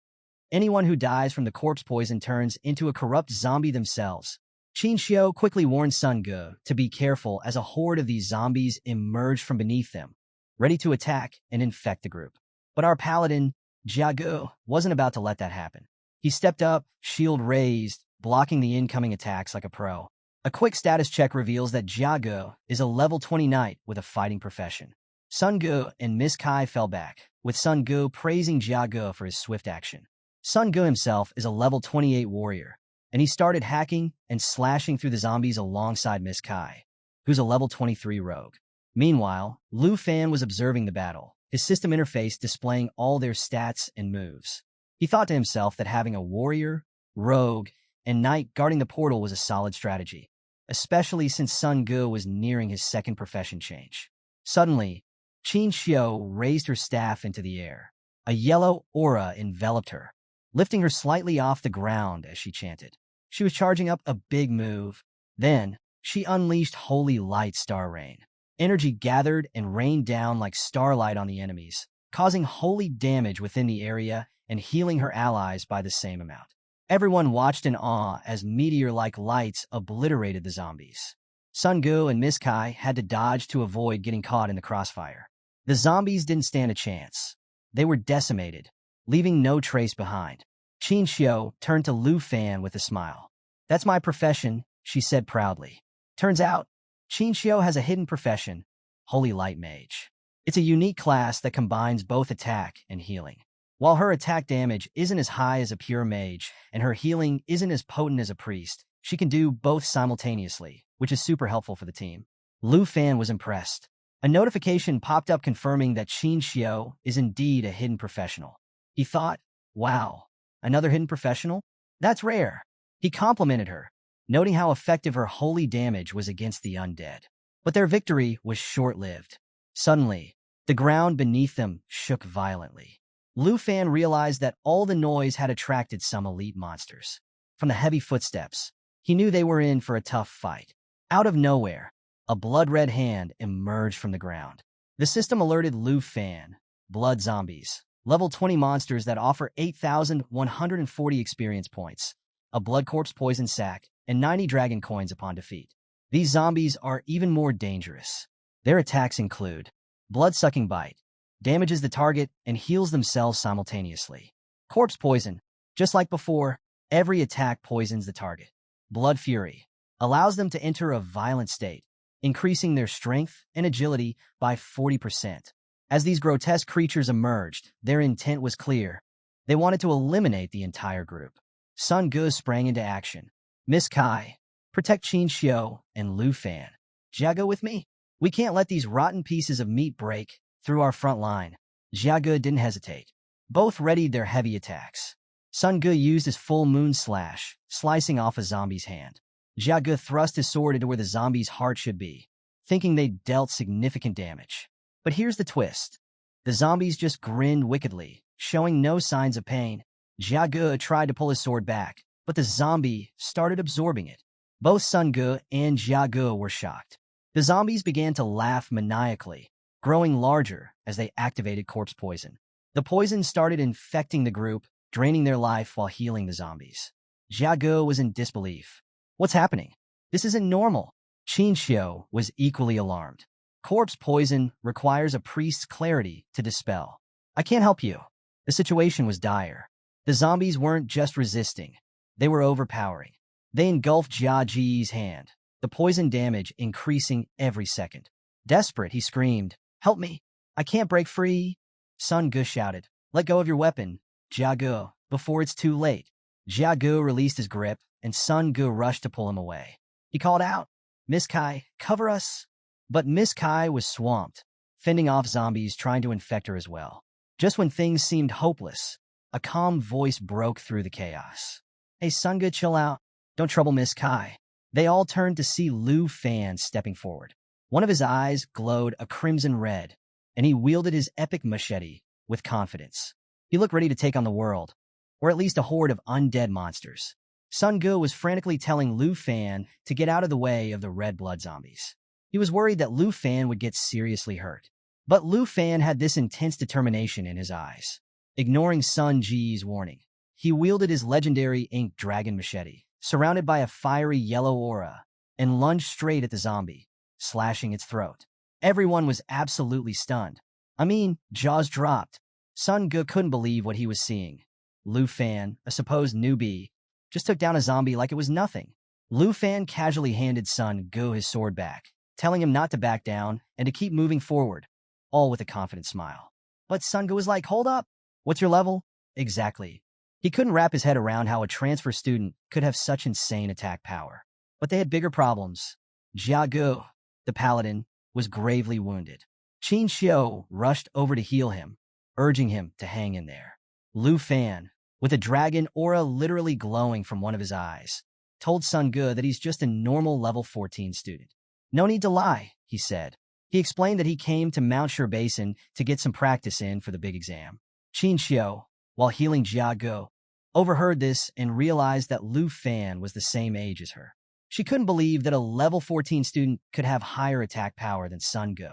Anyone who dies from the corpse poison turns into a corrupt zombie themselves. Qin Xiu quickly warns Sun Ge to be careful as a horde of these zombies emerged from beneath them, ready to attack and infect the group. But our paladin, Jia Ge, wasn't about to let that happen. He stepped up, shield raised, blocking the incoming attacks like a pro. A quick status check reveals that Jia Ge is a level 20 knight with a fighting profession. Sun Ge and Miss Kai fell back, with Sun Ge praising Jia Ge for his swift action. Sun Ge himself is a level 28 warrior, and he started hacking and slashing through the zombies alongside Miss Kai, who's a level 23 rogue. Meanwhile, Lu Fan was observing the battle, his system interface displaying all their stats and moves. He thought to himself that having a warrior, rogue, and knight guarding the portal was a solid strategy, especially since Sun Ge was nearing his second profession change. Suddenly, Qin Xiu raised her staff into the air. A yellow aura enveloped her, lifting her slightly off the ground as she chanted. She was charging up a big move. Then, She unleashed holy light star rain. Energy gathered and rained down like starlight on the enemies, causing holy damage within the area and healing her allies by the same amount. Everyone watched in awe as meteor-like lights obliterated the zombies. Sun Gu and Miss Kai had to dodge to avoid getting caught in the crossfire. The zombies didn't stand a chance. They were decimated, leaving no trace behind. Qin Xiu turned to Lu Fan with a smile. "That's my profession," she said proudly. Turns out, Qin Xiu has a hidden profession, Holy Light Mage. It's a unique class that combines both attack and healing. While her attack damage isn't as high as a pure mage, and her healing isn't as potent as a priest, she can do both simultaneously, which is super helpful for the team. Lu Fan was impressed. A notification popped up confirming that Qin Xiu is indeed a hidden professional. He thought, wow, another hidden professional? That's rare. He complimented her, noting how effective her holy damage was against the undead. But their victory was short-lived. Suddenly, the ground beneath them shook violently. Lu Fan realized that all the noise had attracted some elite monsters. From the heavy footsteps, he knew they were in for a tough fight. Out of nowhere, a blood-red hand emerged from the ground. The system alerted Lu Fan, blood zombies, level 20 monsters that offer 8,140 experience points, a blood corpse poison sac, and 90 dragon coins upon defeat. These zombies are even more dangerous. Their attacks include blood-sucking bite, damages the target and heals themselves simultaneously. Corpse poison, just like before, every attack poisons the target. Blood fury, allows them to enter a violent state, increasing their strength and agility by 40%. As these grotesque creatures emerged, their intent was clear. They wanted to eliminate the entire group. Sun Gu sprang into action. Miss Kai, protect Qin Xiu and Lu Fan. Jia go with me. We can't let these rotten pieces of meat break through our front line. Jia Ge didn't hesitate. Both readied their heavy attacks. Sun Gu used his full moon slash, slicing off a zombie's hand. Jia Ge thrust his sword into where the zombie's heart should be, thinking they'd dealt significant damage. But here's the twist. The zombies just grinned wickedly, showing no signs of pain. Jia Ge tried to pull his sword back, but the zombie started absorbing it. Both Sun Gu and Jia Ge were shocked. The zombies began to laugh maniacally, growing larger as they activated corpse poison. The poison started infecting the group, draining their life while healing the zombies. Jia Ge was in disbelief. What's happening? This isn't normal. Qin Xiu was equally alarmed. Corpse poison requires a priest's clarity to dispel. I can't help you. The situation was dire. The zombies weren't just resisting. They were overpowering. They engulfed Jia Ji's hand, the poison damage increasing every second. Desperate, he screamed, "Help me! I can't break free!" Sun Gu shouted, "Let go of your weapon, Jia Ge, before it's too late." Jia Ge released his grip, and Sun Gu rushed to pull him away. He called out, "Miss Kai, cover us!" But Miss Kai was swamped, fending off zombies trying to infect her as well. Just when things seemed hopeless, a calm voice broke through the chaos. "Hey, Sun Gu, chill out. Don't trouble Miss Kai." They all turned to see Lu Fan stepping forward. One of his eyes glowed a crimson red, and he wielded his epic machete with confidence. He looked ready to take on the world, or at least a horde of undead monsters. Sun Gu was frantically telling Lu Fan to get out of the way of the red blood zombies. He was worried that Lu Fan would get seriously hurt. But Lu Fan had this intense determination in his eyes. Ignoring Sun Ji's warning, he wielded his legendary ink dragon machete, surrounded by a fiery yellow aura, and lunged straight at the zombie, slashing its throat. Everyone was absolutely stunned. I mean, jaws dropped. Sun Gu couldn't believe what he was seeing. Lu Fan, a supposed newbie, just took down a zombie like it was nothing. Lu Fan casually handed Sun Gu his sword back, telling him not to back down and to keep moving forward, all with a confident smile. But Sun Gu was like, "Hold up. What's your level?" Exactly. He couldn't wrap his head around how a transfer student could have such insane attack power. But they had bigger problems. Jia Ge, the paladin, was gravely wounded. Qin Xiu rushed over to heal him, urging him to hang in there. Lu Fan, with a dragon aura literally glowing from one of his eyes, told Sun Gu that he's just a normal level 14 student. "No need to lie," he said. He explained that he came to Mount Shur Basin to get some practice in for the big exam. Qin Xiu, while healing Jia Ge, overheard this and realized that Lu Fan was the same age as her. She couldn't believe that a level 14 student could have higher attack power than Sun Ge,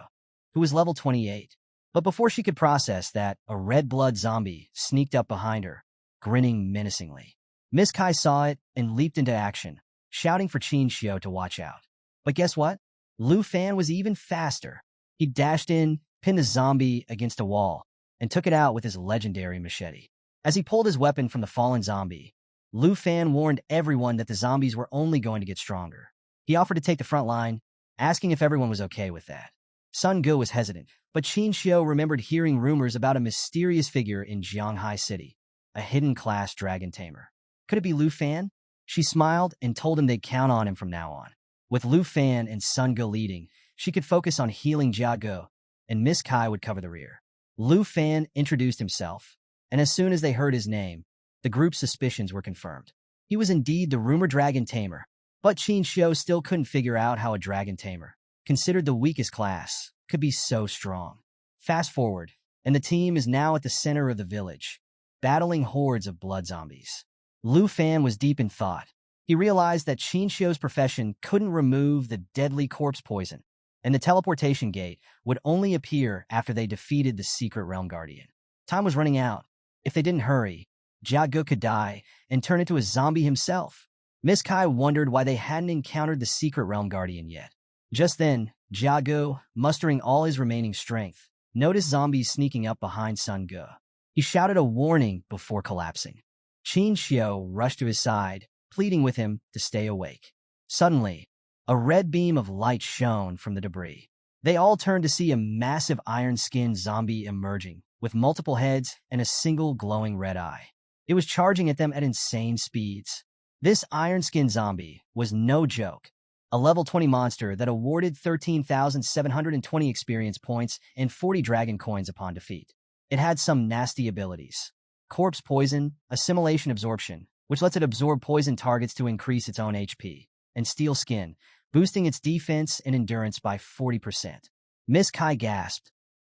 who was level 28. But before she could process that, a red blood zombie sneaked up behind her, grinning menacingly. Miss Kai saw it and leaped into action, shouting for Qin Xiao to watch out. But guess what? Lu Fan was even faster. He dashed in, pinned the zombie against a wall, and took it out with his legendary machete. As he pulled his weapon from the fallen zombie, Lu Fan warned everyone that the zombies were only going to get stronger. He offered to take the front line, asking if everyone was okay with that. Sun Ge was hesitant, but Qin Xiao remembered hearing rumors about a mysterious figure in Jianghai City, a hidden class dragon tamer. Could it be Lu Fan? She smiled and told him they'd count on him from now on. With Lu Fan and Sun Ge leading, she could focus on healing Jia Ge, and Miss Kai would cover the rear. Lu Fan introduced himself, and as soon as they heard his name, the group's suspicions were confirmed. He was indeed the rumored dragon tamer, but Qin Xiao still couldn't figure out how a dragon tamer, considered the weakest class, could be so strong. Fast forward, and the team is now at the center of the village, battling hordes of blood zombies. Lu Fan was deep in thought. He realized that Qin Xiao's profession couldn't remove the deadly corpse poison, and the teleportation gate would only appear after they defeated the secret realm guardian. Time was running out. If they didn't hurry, Jia Ge could die and turn into a zombie himself. Miss Kai wondered why they hadn't encountered the secret realm guardian yet. Just then, Jia Ge, mustering all his remaining strength, noticed zombies sneaking up behind Sun Ge. He shouted a warning before collapsing. Qin Xiao rushed to his side, pleading with him to stay awake. Suddenly, a red beam of light shone from the debris. They all turned to see a massive iron-skinned zombie emerging, with multiple heads and a single glowing red eye. It was charging at them at insane speeds. This iron-skinned zombie was no joke. A level 20 monster that awarded 13,720 experience points and 40 dragon coins upon defeat. It had some nasty abilities. Corpse poison, assimilation absorption, which lets it absorb poison targets to increase its own HP, and steel skin, boosting its defense and endurance by 40%. Miss Kai gasped.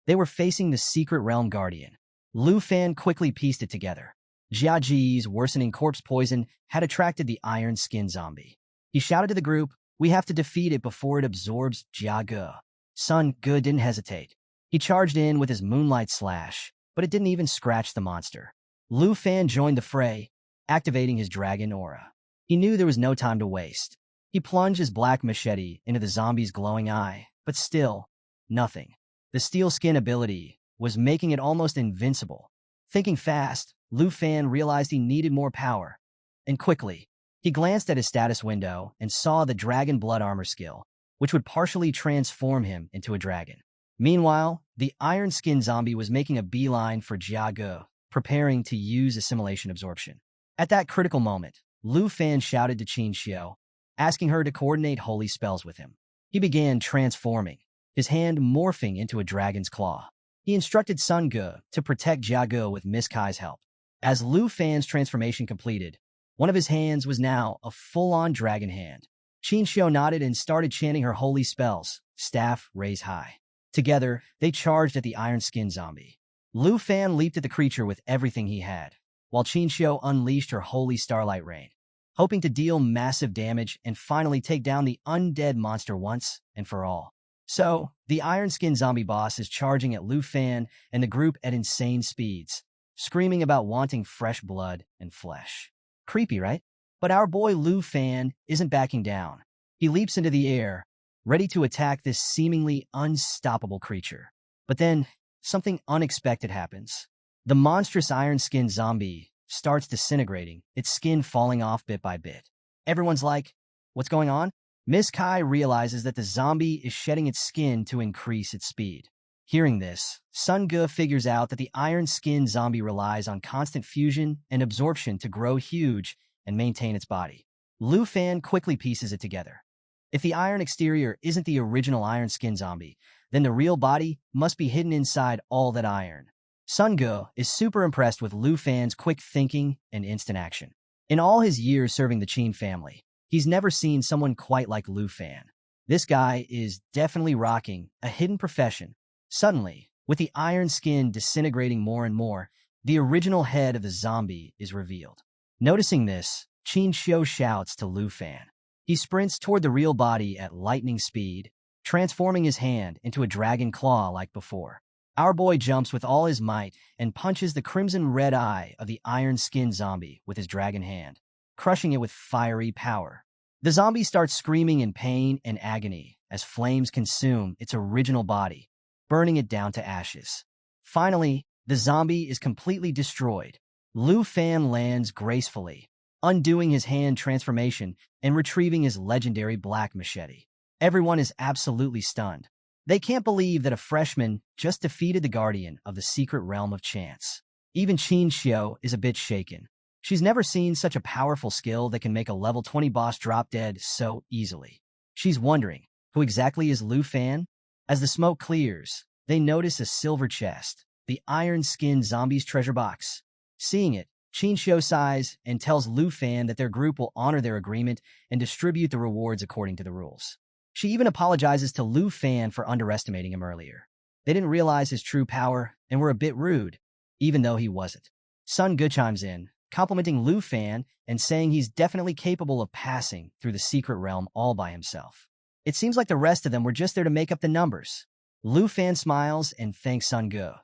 They were facing the secret realm guardian. Lu Fan quickly pieced it together. Jia Ji's worsening corpse poison had attracted the iron-skinned zombie. He shouted to the group, "We have to defeat it before it absorbs Jia Ge." Sun Ge didn't hesitate. He charged in with his moonlight slash, but it didn't even scratch the monster. Lu Fan joined the fray, activating his dragon aura. He knew there was no time to waste. He plunged his black machete into the zombie's glowing eye, but still, nothing. The steel skin ability was making it almost invincible. Thinking fast, Lu Fan realized he needed more power. And quickly, he glanced at his status window and saw the dragon blood armor skill, which would partially transform him into a dragon. Meanwhile, the iron-skinned zombie was making a beeline for Jia Ge, preparing to use assimilation absorption. At that critical moment, Lu Fan shouted to Qin Xiao, asking her to coordinate holy spells with him. He began transforming, his hand morphing into a dragon's claw. He instructed Sun Ge to protect Jia Ge with Miss Kai's help. As Lu Fan's transformation completed, one of his hands was now a full-on dragon hand. Qin Xiao nodded and started chanting her holy spells, staff raise high. Together, they charged at the iron-skinned zombie. Lu Fan leaped at the creature with everything he had, while Qin Xiao unleashed her holy starlight rain, hoping to deal massive damage and finally take down the undead monster once and for all. So, the iron-skinned zombie boss is charging at Lu Fan and the group at insane speeds, screaming about wanting fresh blood and flesh. Creepy, right? But our boy Lu Fan isn't backing down. He leaps into the air, ready to attack this seemingly unstoppable creature. But then, something unexpected happens. The monstrous iron-skinned zombie starts disintegrating, its skin falling off bit by bit. Everyone's like, "What's going on?" Miss Kai realizes that the zombie is shedding its skin to increase its speed. Hearing this, Sun Ge figures out that the iron-skinned zombie relies on constant fusion and absorption to grow huge and maintain its body. Lu Fan quickly pieces it together. If the iron exterior isn't the original iron-skinned zombie, then the real body must be hidden inside all that iron. Sun Ge is super impressed with Lu Fan's quick thinking and instant action. In all his years serving the Qin family, he's never seen someone quite like Lu Fan. This guy is definitely rocking a hidden profession. Suddenly, with the iron skin disintegrating more and more, the original head of the zombie is revealed. Noticing this, Qin Xiao shouts to Lu Fan, He sprints toward the real body at lightning speed, transforming his hand into a dragon claw like before. Our boy jumps with all his might and punches the crimson red eye of the iron-skinned zombie with his dragon hand, crushing it with fiery power. The zombie starts screaming in pain and agony as flames consume its original body, burning it down to ashes. Finally, the zombie is completely destroyed. Lu Fan lands gracefully, undoing his hand transformation and retrieving his legendary black machete. Everyone is absolutely stunned. They can't believe that a freshman just defeated the guardian of the secret realm of chance. Even Qin Xiao is a bit shaken. She's never seen such a powerful skill that can make a level 20 boss drop dead so easily. She's wondering, who exactly is Lu Fan? As the smoke clears, they notice a silver chest, the iron-skinned zombie's treasure box. Seeing it, Qin Xiao sighs and tells Lu Fan that their group will honor their agreement and distribute the rewards according to the rules. She even apologizes to Lu Fan for underestimating him earlier. They didn't realize his true power and were a bit rude, even though he wasn't. Sun Ge chimes in, complimenting Lu Fan and saying he's definitely capable of passing through the secret realm all by himself. It seems like the rest of them were just there to make up the numbers. Lu Fan smiles and thanks Sun Ge,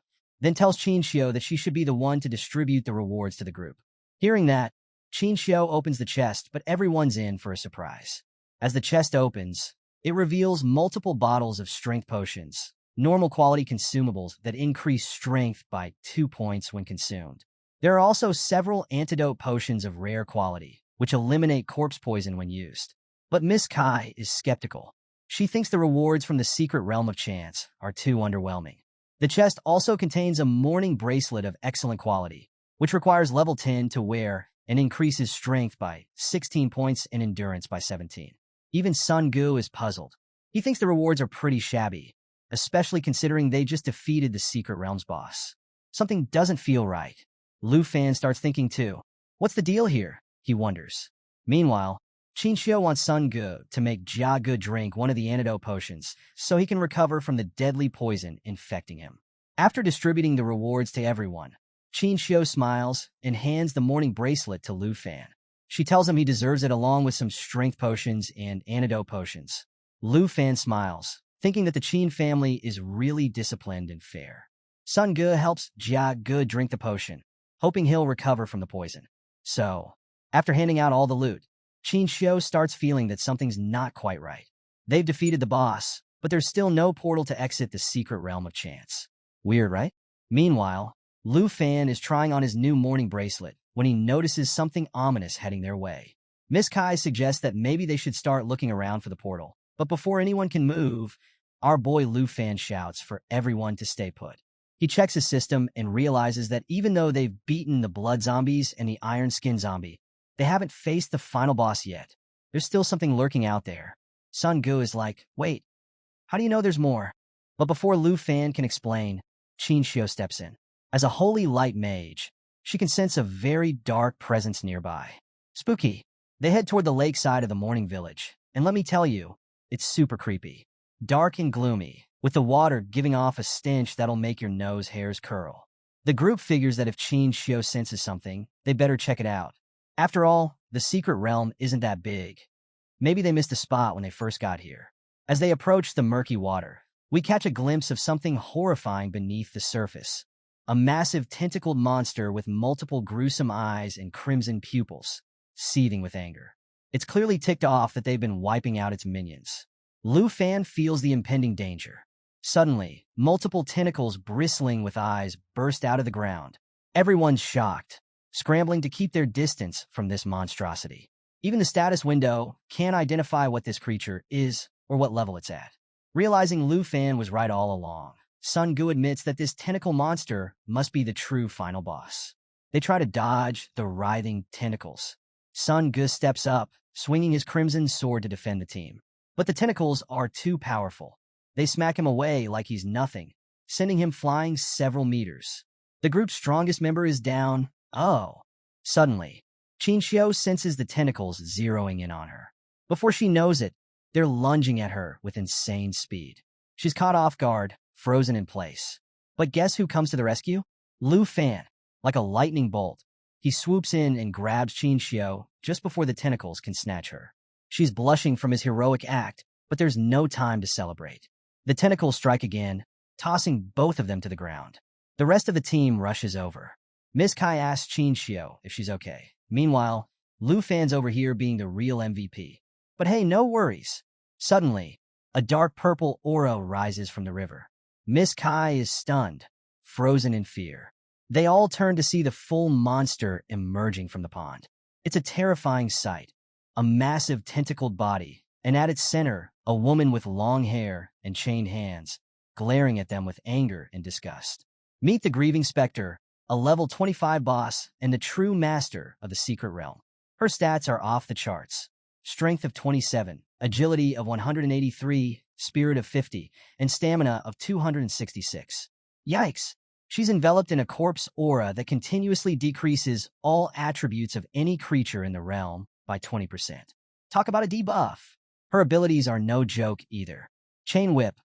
then tells Qin Xiao that she should be the one to distribute the rewards to the group. Hearing that, Qin Xiao opens the chest, but everyone's in for a surprise. As the chest opens, it reveals multiple bottles of strength potions, normal quality consumables that increase strength by 2 points when consumed. There are also several antidote potions of rare quality, which eliminate corpse poison when used. But Miss Kai is skeptical. She thinks the rewards from the secret realm of chance are too underwhelming. The chest also contains a morning bracelet of excellent quality, which requires level 10 to wear and increases strength by 16 points and endurance by 17. Even Sun Ge is puzzled. He thinks the rewards are pretty shabby, especially considering they just defeated the secret realm's boss. Something doesn't feel right. Lu Fan starts thinking too. What's the deal here? He wonders. Meanwhile, Qin Xiao wants Sun Ge to make Jia Ge drink one of the antidote potions so he can recover from the deadly poison infecting him. After distributing the rewards to everyone, Qin Xiao smiles and hands the morning bracelet to Lu Fan. She tells him he deserves it along with some strength potions and antidote potions. Lu Fan smiles, thinking that the Qin family is really disciplined and fair. Sun Ge helps Jia Ge drink the potion, hoping he'll recover from the poison. So, after handing out all the loot, Qin Xiao starts feeling that something's not quite right. They've defeated the boss, but there's still no portal to exit the secret realm of chance. Weird, right? Meanwhile, Lu Fan is trying on his new morning bracelet when he notices something ominous heading their way. Miss Kai suggests that maybe they should start looking around for the portal, but before anyone can move, our boy Lu Fan shouts for everyone to stay put. He checks his system and realizes that even though they've beaten the blood zombies and the iron skin zombie, they haven't faced the final boss yet. There's still something lurking out there. Sun Ge is like, wait, how do you know there's more? But before Lu Fan can explain, Qin Xiao steps in. As a holy light mage, she can sense a very dark presence nearby. Spooky. They head toward the lakeside of the morning village, and let me tell you, it's super creepy. Dark and gloomy, with the water giving off a stench that'll make your nose hairs curl. The group figures that if Qin Xiao senses something, they better check it out. After all, the secret realm isn't that big. Maybe they missed a spot when they first got here. As they approach the murky water, we catch a glimpse of something horrifying beneath the surface. A massive tentacled monster with multiple gruesome eyes and crimson pupils, seething with anger. It's clearly ticked off that they've been wiping out its minions. Lu Fan feels the impending danger. Suddenly, multiple tentacles bristling with eyes burst out of the ground. Everyone's shocked, scrambling to keep their distance from this monstrosity. Even the status window can't identify what this creature is or what level it's at. Realizing Lu Fan was right all along, Sun Ge admits that this tentacle monster must be the true final boss. They try to dodge the writhing tentacles. Sun Ge steps up, swinging his crimson sword to defend the team. But the tentacles are too powerful. They smack him away like he's nothing, sending him flying several meters. The group's strongest member is down. Oh. Suddenly, Qin Xiao senses the tentacles zeroing in on her. Before she knows it, they're lunging at her with insane speed. She's caught off guard, frozen in place. But guess who comes to the rescue? Lu Fan. Like a lightning bolt, he swoops in and grabs Qin Xiao just before the tentacles can snatch her. She's blushing from his heroic act, but there's no time to celebrate. The tentacles strike again, tossing both of them to the ground. The rest of the team rushes over. Miss Kai asks Qin Xiao if she's okay. Meanwhile, Lu Fan's over here being the real MVP. But hey, no worries. Suddenly, a dark purple aura rises from the river. Miss Kai is stunned, frozen in fear. They all turn to see the full monster emerging from the pond. It's a terrifying sight. A massive tentacled body, and at its center, a woman with long hair and chained hands, glaring at them with anger and disgust. Meet the Grieving Spectre, a level 25 boss and the true master of the secret realm. Her stats are off the charts. Strength of 27, agility of 183, spirit of 50, and stamina of 266. Yikes! She's enveloped in a corpse aura that continuously decreases all attributes of any creature in the realm by 20%. Talk about a debuff. Her abilities are no joke either. Chain Whip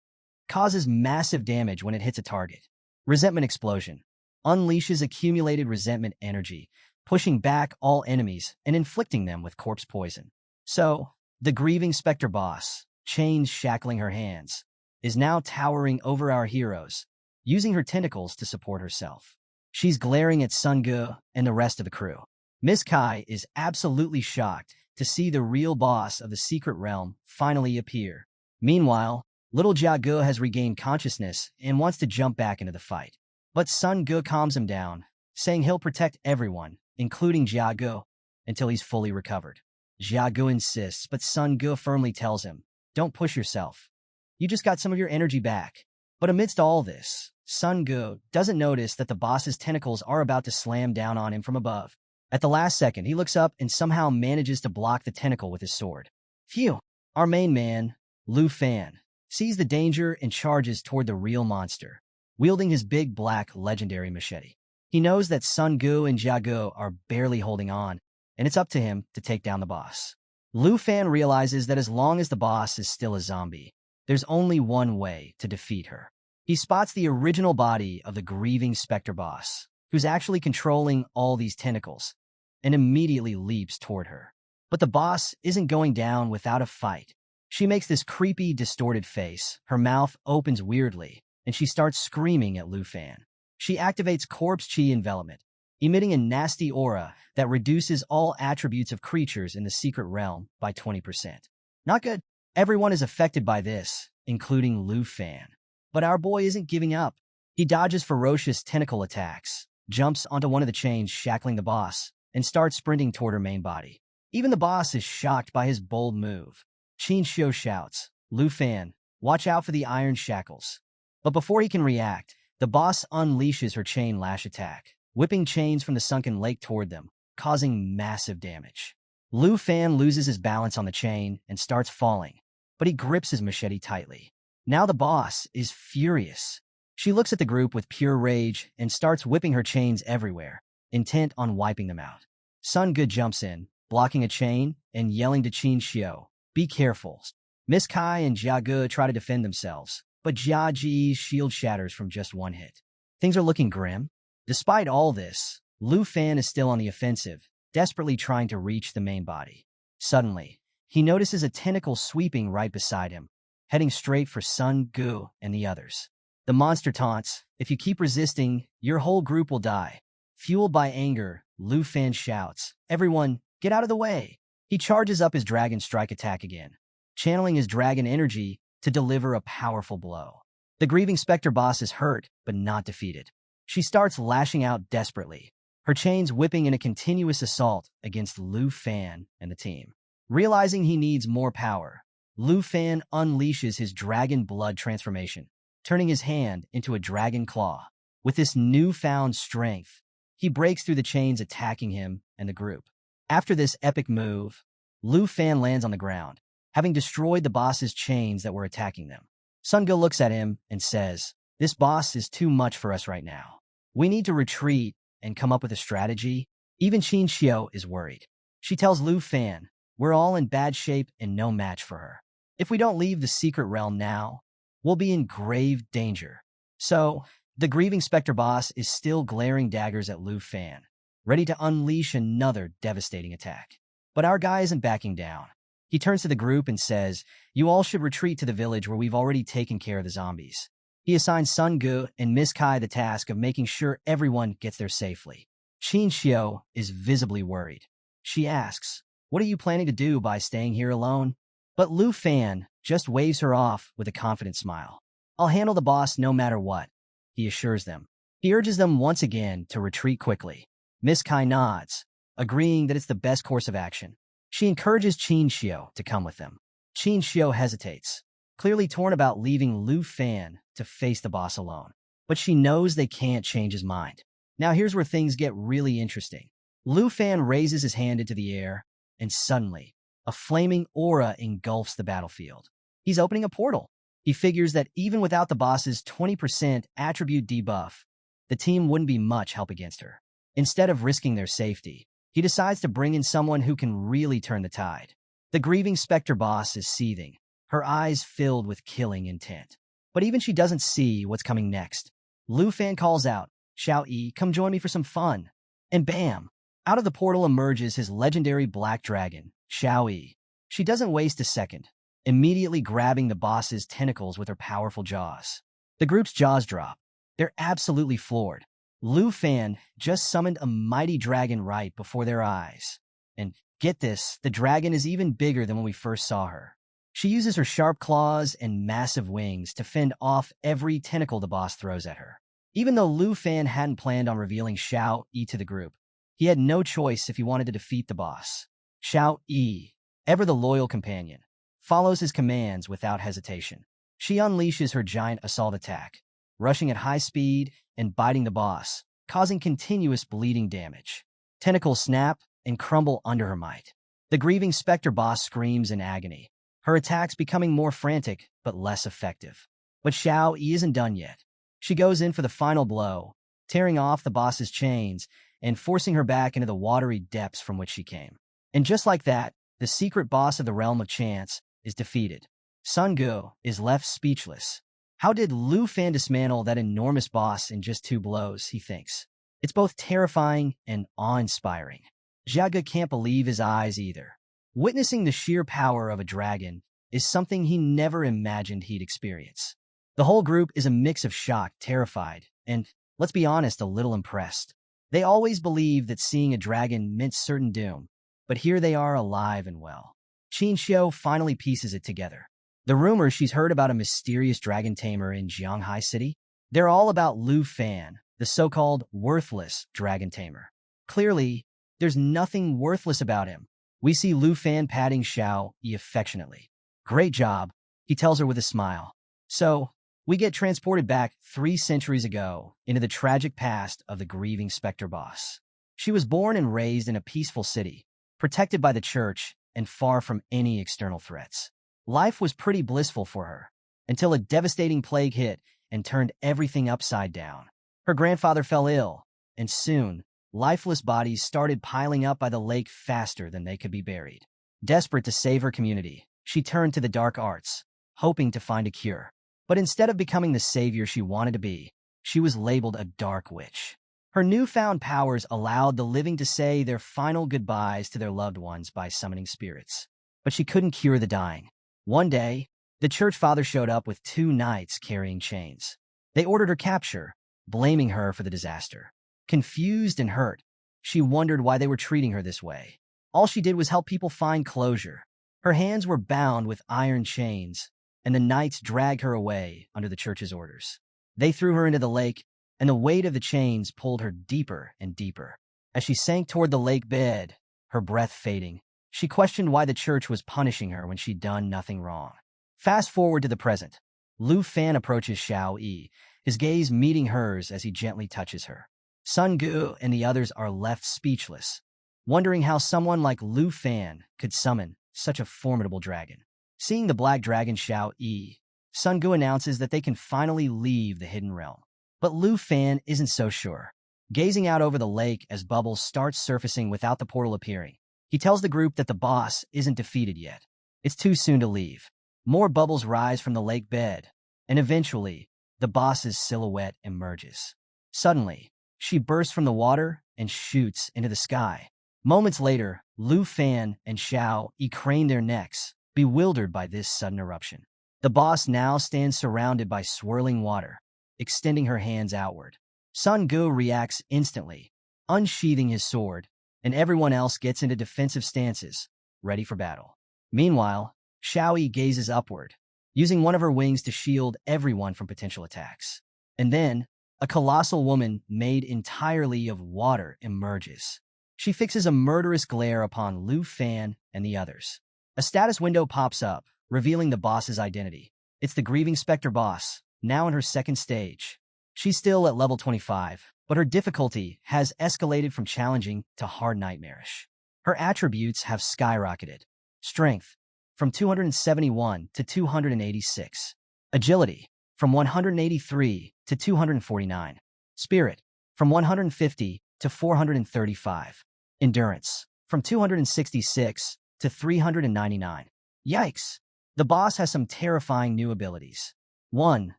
causes massive damage when it hits a target. Resentment Explosion unleashes accumulated resentment energy, pushing back all enemies and inflicting them with corpse poison. So, the Grieving Spectre boss, chains shackling her hands, is now towering over our heroes, using her tentacles to support herself. She's glaring at Sun Ge and the rest of the crew. Miss Kai is absolutely shocked to see the real boss of the secret realm finally appear. Meanwhile, little Jia Ge has regained consciousness and wants to jump back into the fight. But Sun Ge calms him down, saying he'll protect everyone, including Jia Ge, until he's fully recovered. Jia Ge insists, but Sun Ge firmly tells him, "Don't push yourself. You just got some of your energy back." But amidst all this, Sun Ge doesn't notice that the boss's tentacles are about to slam down on him from above. At the last second, he looks up and somehow manages to block the tentacle with his sword. Phew! Our main man, Lu Fan, sees the danger and charges toward the real monster, wielding his big black legendary machete. He knows that Sun Ge and Jia Ge are barely holding on, and it's up to him to take down the boss. Lu Fan realizes that as long as the boss is still a zombie, there's only one way to defeat her. He spots the original body of the Grieving Spectre boss, who's actually controlling all these tentacles, and immediately leaps toward her. But the boss isn't going down without a fight. She makes this creepy, distorted face, her mouth opens weirdly, and she starts screaming at Lu Fan. She activates Corpse Chi Envelopment, emitting a nasty aura that reduces all attributes of creatures in the secret realm by 20%. Not good. Everyone is affected by this, including Lu Fan. But our boy isn't giving up. He dodges ferocious tentacle attacks, jumps onto one of the chains shackling the boss, and starts sprinting toward her main body. Even the boss is shocked by his bold move. Qin Xiao shouts, "Lu Fan, watch out for the iron shackles." But before he can react, the boss unleashes her chain lash attack, whipping chains from the sunken lake toward them, causing massive damage. Lu Fan loses his balance on the chain and starts falling, but he grips his machete tightly. Now the boss is furious. She looks at the group with pure rage and starts whipping her chains everywhere, intent on wiping them out. Sun Ge jumps in, blocking a chain and yelling to Qin Xiao, "Be careful." Miss Kai and Jia Ge try to defend themselves, but Jia Ji's shield shatters from just one hit. Things are looking grim. Despite all this, Lu Fan is still on the offensive, desperately trying to reach the main body. Suddenly, he notices a tentacle sweeping right beside him, heading straight for Sun Ge and the others. The monster taunts, "If you keep resisting, your whole group will die." Fueled by anger, Lu Fan shouts, "Everyone, get out of the way!" He charges up his Dragon Strike attack again, channeling his dragon energy to deliver a powerful blow. The Grieving Spectre boss is hurt, but not defeated. She starts lashing out desperately, her chains whipping in a continuous assault against Lu Fan and the team. Realizing he needs more power, Lu Fan unleashes his dragon blood transformation, turning his hand into a dragon claw. With this newfound strength, he breaks through the chains attacking him and the group. After this epic move, Lu Fan lands on the ground, having destroyed the boss's chains that were attacking them. Sun Ge looks at him and says, "This boss is too much for us right now. We need to retreat and come up with a strategy." Even Qin Xiao is worried. She tells Lu Fan, "We're all in bad shape and no match for her. If we don't leave the secret realm now, we'll be in grave danger." So, the Grieving Spectre boss is still glaring daggers at Lu Fan, ready to unleash another devastating attack. But our guy isn't backing down. He turns to the group and says, "You all should retreat to the village where we've already taken care of the zombies." He assigns Sun Gu and Miss Kai the task of making sure everyone gets there safely. Qin Xiu is visibly worried. She asks, "What are you planning to do by staying here alone?" But Lu Fan just waves her off with a confident smile. "I'll handle the boss no matter what," he assures them. He urges them once again to retreat quickly. Miss Kai nods, agreeing that it's the best course of action. She encourages Qin Xiu to come with them. Qin Xiu hesitates, clearly torn about leaving Lu Fan to face the boss alone. But she knows they can't change his mind. Now here's where things get really interesting. Lu Fan raises his hand into the air, and suddenly, a flaming aura engulfs the battlefield. He's opening a portal. He figures that even without the boss's 20% attribute debuff, the team wouldn't be much help against her. Instead of risking their safety, he decides to bring in someone who can really turn the tide. The grieving Spectre boss is seething, her eyes filled with killing intent. But even she doesn't see what's coming next. Lu Fan calls out, "Xiao Yi, come join me for some fun." And bam! Out of the portal emerges his legendary black dragon, Xiao Yi. She doesn't waste a second, immediately grabbing the boss's tentacles with her powerful jaws. The group's jaws drop. They're absolutely floored. Lu Fan just summoned a mighty dragon right before their eyes. And get this, the dragon is even bigger than when we first saw her. She uses her sharp claws and massive wings to fend off every tentacle the boss throws at her. Even though Lu Fan hadn't planned on revealing Xiao Yi to the group, he had no choice if he wanted to defeat the boss. Xiao Yi, ever the loyal companion, follows his commands without hesitation. She unleashes her giant assault attack, rushing at high speed and biting the boss, causing continuous bleeding damage. Tentacles snap and crumble under her might. The grieving Spectre boss screams in agony, her attacks becoming more frantic but less effective. But Xiao Yi isn't done yet. She goes in for the final blow, tearing off the boss's chains and forcing her back into the watery depths from which she came. And just like that, the secret boss of the Realm of Chance is defeated. Sun Gu is left speechless. How did Lu Fan dismantle that enormous boss in just 2 blows, he thinks. It's both terrifying and awe-inspiring. Jiaga can't believe his eyes either. Witnessing the sheer power of a dragon is something he never imagined he'd experience. The whole group is a mix of shocked, terrified, and, let's be honest, a little impressed. They always believed that seeing a dragon meant certain doom, but here they are alive and well. Qin Xiu finally pieces it together. The rumors she's heard about a mysterious dragon tamer in Jianghai City, they're all about Lu Fan, the so-called worthless dragon tamer. Clearly, there's nothing worthless about him. We see Lu Fan patting Xiao Yi affectionately. "Great job," he tells her with a smile. So, we get transported back 3 centuries ago into the tragic past of the grieving Spectre boss. She was born and raised in a peaceful city, protected by the church and far from any external threats. Life was pretty blissful for her, until a devastating plague hit and turned everything upside down. Her grandfather fell ill, and soon, lifeless bodies started piling up by the lake faster than they could be buried. Desperate to save her community, she turned to the dark arts, hoping to find a cure. But instead of becoming the savior she wanted to be, she was labeled a dark witch. Her newfound powers allowed the living to say their final goodbyes to their loved ones by summoning spirits. But she couldn't cure the dying. One day, the church father showed up with 2 knights carrying chains. They ordered her capture, blaming her for the disaster. Confused and hurt, she wondered why they were treating her this way. All she did was help people find closure. Her hands were bound with iron chains, and the knights dragged her away under the church's orders. They threw her into the lake, and the weight of the chains pulled her deeper and deeper. As she sank toward the lake bed, her breath fading, she questioned why the church was punishing her when she'd done nothing wrong. Fast forward to the present. Lu Fan approaches Xiao Yi, his gaze meeting hers as he gently touches her. Sun Gu and the others are left speechless, wondering how someone like Lu Fan could summon such a formidable dragon. Seeing the black dragon Xiao Yi, Sun Gu announces that they can finally leave the hidden realm. But Lu Fan isn't so sure. Gazing out over the lake as bubbles start surfacing without the portal appearing, he tells the group that the boss isn't defeated yet. It's too soon to leave. More bubbles rise from the lake bed, and eventually, the boss's silhouette emerges. Suddenly, she bursts from the water and shoots into the sky. Moments later, Lu Fan and Xiao Yi crane their necks, bewildered by this sudden eruption. The boss now stands surrounded by swirling water, extending her hands outward. Sun Gu reacts instantly, unsheathing his sword, and everyone else gets into defensive stances, ready for battle. Meanwhile, Xiao Yi gazes upward, using one of her wings to shield everyone from potential attacks. And then, a colossal woman made entirely of water emerges. She fixes a murderous glare upon Lu Fan and the others. A status window pops up, revealing the boss's identity. It's the grieving specter boss, now in her second stage. She's still at level 25, but her difficulty has escalated from challenging to hard nightmarish. Her attributes have skyrocketed. Strength, from 271 to 286. Agility, from 183 to 249. Spirit, from 150 to 435. Endurance, from 266 to 399. Yikes! The boss has some terrifying new abilities. 1.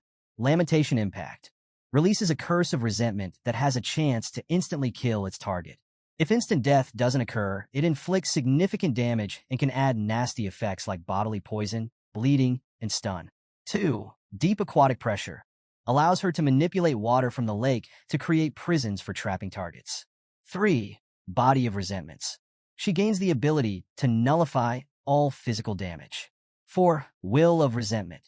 Lamentation Impact. Releases a curse of resentment that has a chance to instantly kill its target. If instant death doesn't occur, it inflicts significant damage and can add nasty effects like bodily poison, bleeding, and stun. 2. Deep Aquatic Pressure. Allows her to manipulate water from the lake to create prisons for trapping targets. 3. Body of Resentments. She gains the ability to nullify all physical damage. 4. Will of Resentment.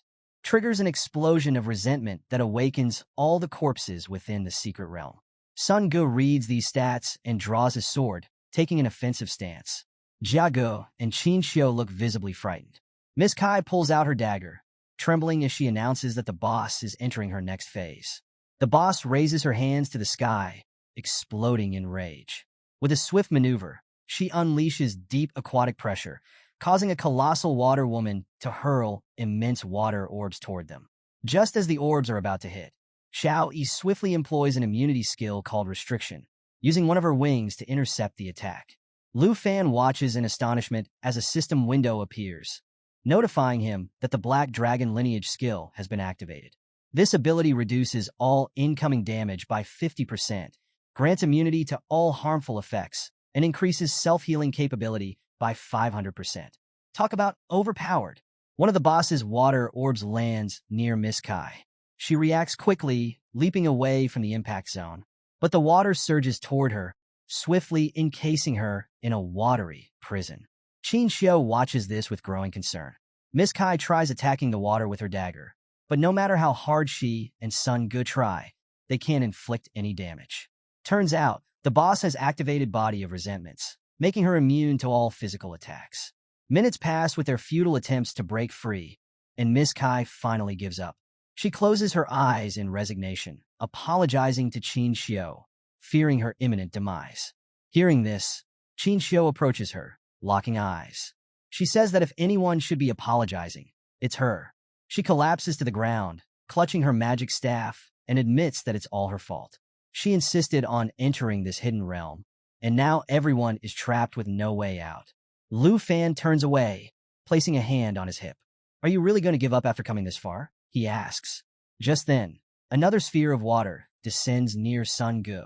Triggers an explosion of resentment that awakens all the corpses within the secret realm. Sun Gu reads these stats and draws his sword, taking an offensive stance. Jia Ge and Qin Xiu look visibly frightened. Miss Kai pulls out her dagger, trembling as she announces that the boss is entering her next phase. The boss raises her hands to the sky, exploding in rage. With a swift maneuver, she unleashes deep aquatic pressure, causing a colossal water woman to hurl immense water orbs toward them. Just as the orbs are about to hit, Xiao Yi swiftly employs an immunity skill called Restriction, using one of her wings to intercept the attack. Lu Fan watches in astonishment as a system window appears, notifying him that the Black Dragon lineage skill has been activated. This ability reduces all incoming damage by 50%, grants immunity to all harmful effects, and increases self-healing capability by 500%. Talk about overpowered. One of the boss's water orbs lands near Miss Kai. She reacts quickly, leaping away from the impact zone, but the water surges toward her, swiftly encasing her in a watery prison. Qin Xiu watches this with growing concern. Miss Kai tries attacking the water with her dagger, but no matter how hard she and Sun Gu try, they can't inflict any damage. Turns out, the boss has activated Body of Resentments, making her immune to all physical attacks. Minutes pass with their futile attempts to break free, and Miss Kai finally gives up. She closes her eyes in resignation, apologizing to Qin Xiu, fearing her imminent demise. Hearing this, Qin Xiu approaches her, locking eyes. She says that if anyone should be apologizing, it's her. She collapses to the ground, clutching her magic staff, and admits that it's all her fault. She insisted on entering this hidden realm, and now everyone is trapped with no way out. Lu Fan turns away, placing a hand on his hip. "Are you really going to give up after coming this far?" he asks. Just then, another sphere of water descends near Sun Gu,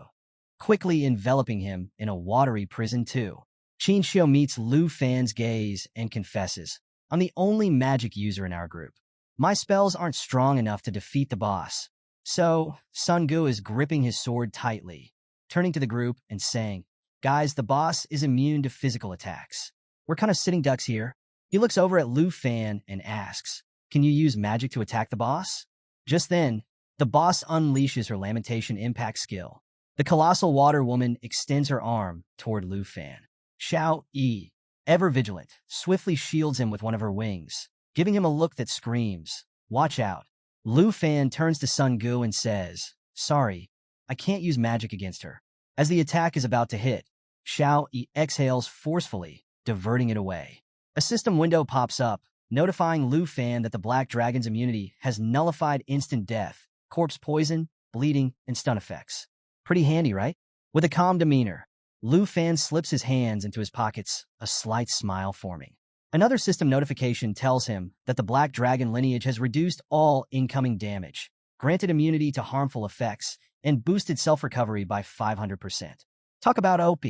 quickly enveloping him in a watery prison too. Qin Xiu meets Lu Fan's gaze and confesses, "I'm the only magic user in our group. My spells aren't strong enough to defeat the boss." So, Sun Gu is gripping his sword tightly, turning to the group and saying, "Guys, the boss is immune to physical attacks. We're kind of sitting ducks here." He looks over at Lu Fan and asks, "Can you use magic to attack the boss?" Just then, the boss unleashes her Lamentation Impact skill. The colossal water woman extends her arm toward Lu Fan. Xiao Yi, ever vigilant, swiftly shields him with one of her wings, giving him a look that screams, "Watch out." Lu Fan turns to Sun Gu and says, "Sorry, I can't use magic against her." As the attack is about to hit, Xiao Yi exhales forcefully, diverting it away. A system window pops up, notifying Lu Fan that the Black Dragon's immunity has nullified instant death, corpse poison, bleeding, and stun effects. Pretty handy, right? With a calm demeanor, Lu Fan slips his hands into his pockets, a slight smile forming. Another system notification tells him that the Black Dragon lineage has reduced all incoming damage, granted immunity to harmful effects, and boosted self-recovery by 500%. Talk about OP.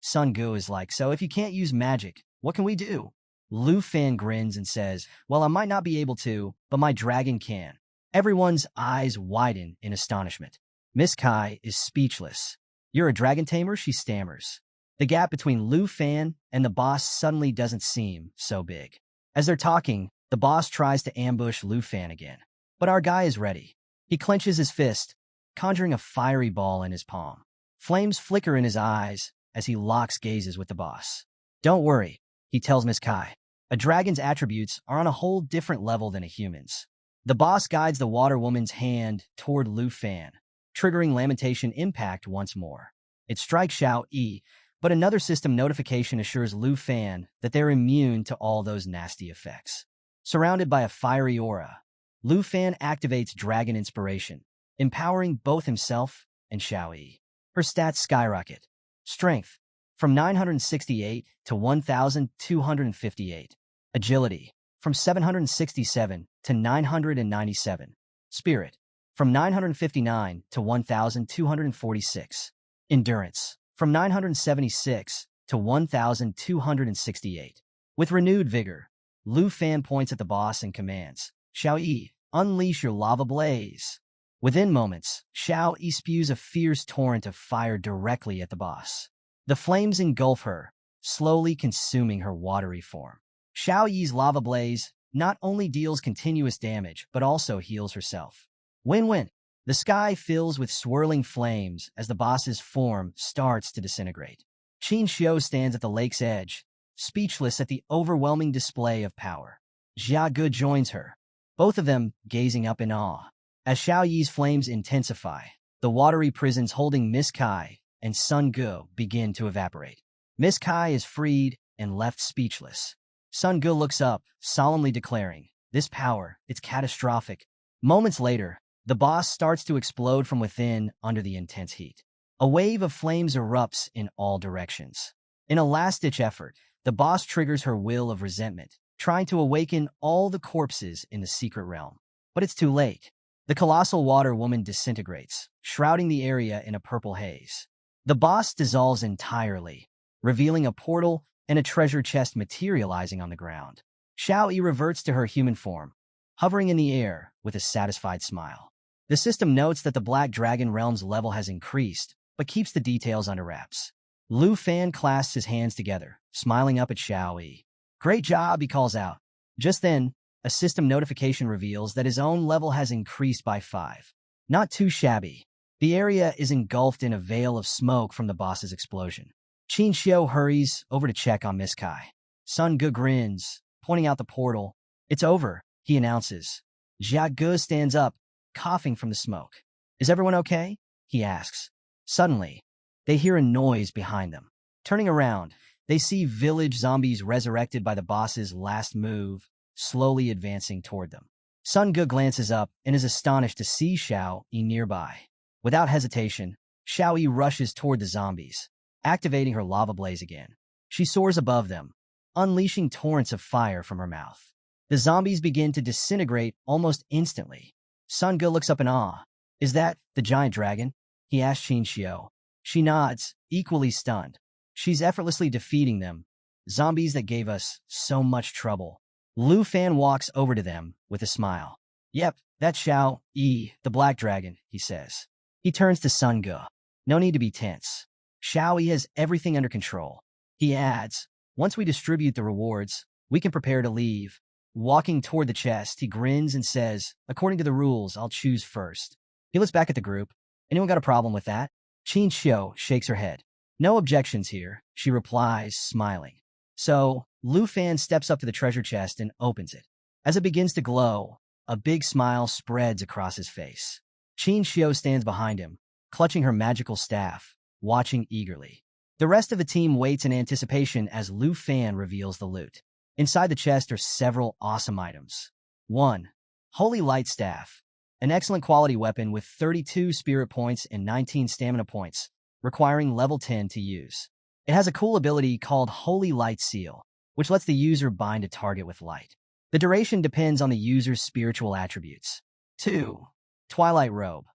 Sun Gu is like, so if you can't use magic, what can we do? Lu Fan grins and says, well, I might not be able to, but my dragon can. Everyone's eyes widen in astonishment. Miss Kai is speechless. You're a dragon tamer, she stammers. The gap between Lu Fan and the boss suddenly doesn't seem so big. As they're talking, the boss tries to ambush Lu Fan again. But our guy is ready. He clenches his fist, conjuring a fiery ball in his palm. Flames flicker in his eyes as he locks gazes with the boss. Don't worry, he tells Miss Kai. A dragon's attributes are on a whole different level than a human's. The boss guides the water woman's hand toward Lu Fan, triggering Lamentation Impact once more. It strikes Xiao Yi, but another system notification assures Lu Fan that they're immune to all those nasty effects. Surrounded by a fiery aura, Lu Fan activates Dragon Inspiration, empowering both himself and Xiao Yi. Her stats skyrocket. Strength, from 968 to 1,258. Agility, from 767 to 997. Spirit, from 959 to 1,246. Endurance, from 976 to 1,268. With renewed vigor, Lu Fan points at the boss and commands, Xiao Yi, unleash your lava blaze. Within moments, Xiao Yi spews a fierce torrent of fire directly at the boss. The flames engulf her, slowly consuming her watery form. Xiao Yi's lava blaze not only deals continuous damage, but also heals herself. Win-win. The sky fills with swirling flames as the boss's form starts to disintegrate. Qin Xiu stands at the lake's edge, speechless at the overwhelming display of power. Jia Ge joins her, both of them gazing up in awe. As Xiao Yi's flames intensify, the watery prisons holding Miss Kai and Sun Ge begin to evaporate. Miss Kai is freed and left speechless. Sun Ge looks up, solemnly declaring, this power, it's catastrophic. Moments later, the boss starts to explode from within under the intense heat. A wave of flames erupts in all directions. In a last-ditch effort, the boss triggers her will of resentment, trying to awaken all the corpses in the secret realm. But it's too late. The colossal water woman disintegrates, shrouding the area in a purple haze. The boss dissolves entirely, revealing a portal and a treasure chest materializing on the ground. Xiao Yi reverts to her human form, hovering in the air with a satisfied smile. The system notes that the Black Dragon Realm's level has increased, but keeps the details under wraps. Lu Fan clasps his hands together, smiling up at Xiao Yi. Great job, he calls out. Just then, a system notification reveals that his own level has increased by 5. Not too shabby. The area is engulfed in a veil of smoke from the boss's explosion. Qin Xiu hurries over to check on Miss Kai. Sun Ge grins, pointing out the portal. It's over, he announces. Jia Ge stands up, coughing from the smoke. Is everyone okay? He asks. Suddenly, they hear a noise behind them. Turning around, they see village zombies resurrected by the boss's last move, slowly advancing toward them. Sun Ge glances up and is astonished to see Xiao Yi nearby. Without hesitation, Xiao Yi rushes toward the zombies, activating her lava blaze again. She soars above them, unleashing torrents of fire from her mouth. The zombies begin to disintegrate almost instantly. Sun Ge looks up in awe. Is that the giant dragon? He asks Qin Xiu. She nods, equally stunned. She's effortlessly defeating them, zombies that gave us so much trouble. Lu Fan walks over to them with a smile. Yep, that's Xiao Yi, the Black Dragon, he says. He turns to Sun Ge. No need to be tense. Xiao Yi has everything under control. He adds, once we distribute the rewards, we can prepare to leave. Walking toward the chest, he grins and says, according to the rules, I'll choose first. He looks back at the group. Anyone got a problem with that? Qin Xiu shakes her head. No objections here, she replies, smiling. So, Lu Fan steps up to the treasure chest and opens it. As it begins to glow, a big smile spreads across his face. Qin Xiu stands behind him, clutching her magical staff, watching eagerly. The rest of the team waits in anticipation as Lu Fan reveals the loot. Inside the chest are several awesome items. 1. Holy Light Staff. An excellent quality weapon with 32 spirit points and 19 stamina points, requiring level 10 to use. It has a cool ability called Holy Light Seal, which lets the user bind a target with light. The duration depends on the user's spiritual attributes. 2. Twilight Robe.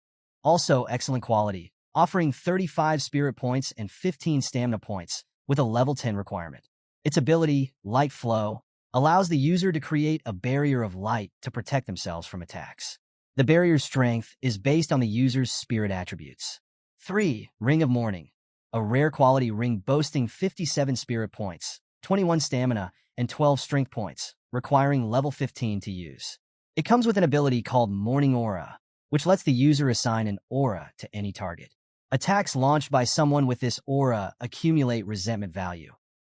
Also excellent quality, offering 35 spirit points and 15 stamina points, with a level 10 requirement. Its ability, Light Flow, allows the user to create a barrier of light to protect themselves from attacks. The barrier's strength is based on the user's spirit attributes. 3. Ring of Morning, a rare quality ring boasting 57 spirit points, 21 stamina, and 12 strength points, requiring level 15 to use. It comes with an ability called Morning Aura, which lets the user assign an aura to any target. Attacks launched by someone with this aura accumulate resentment value,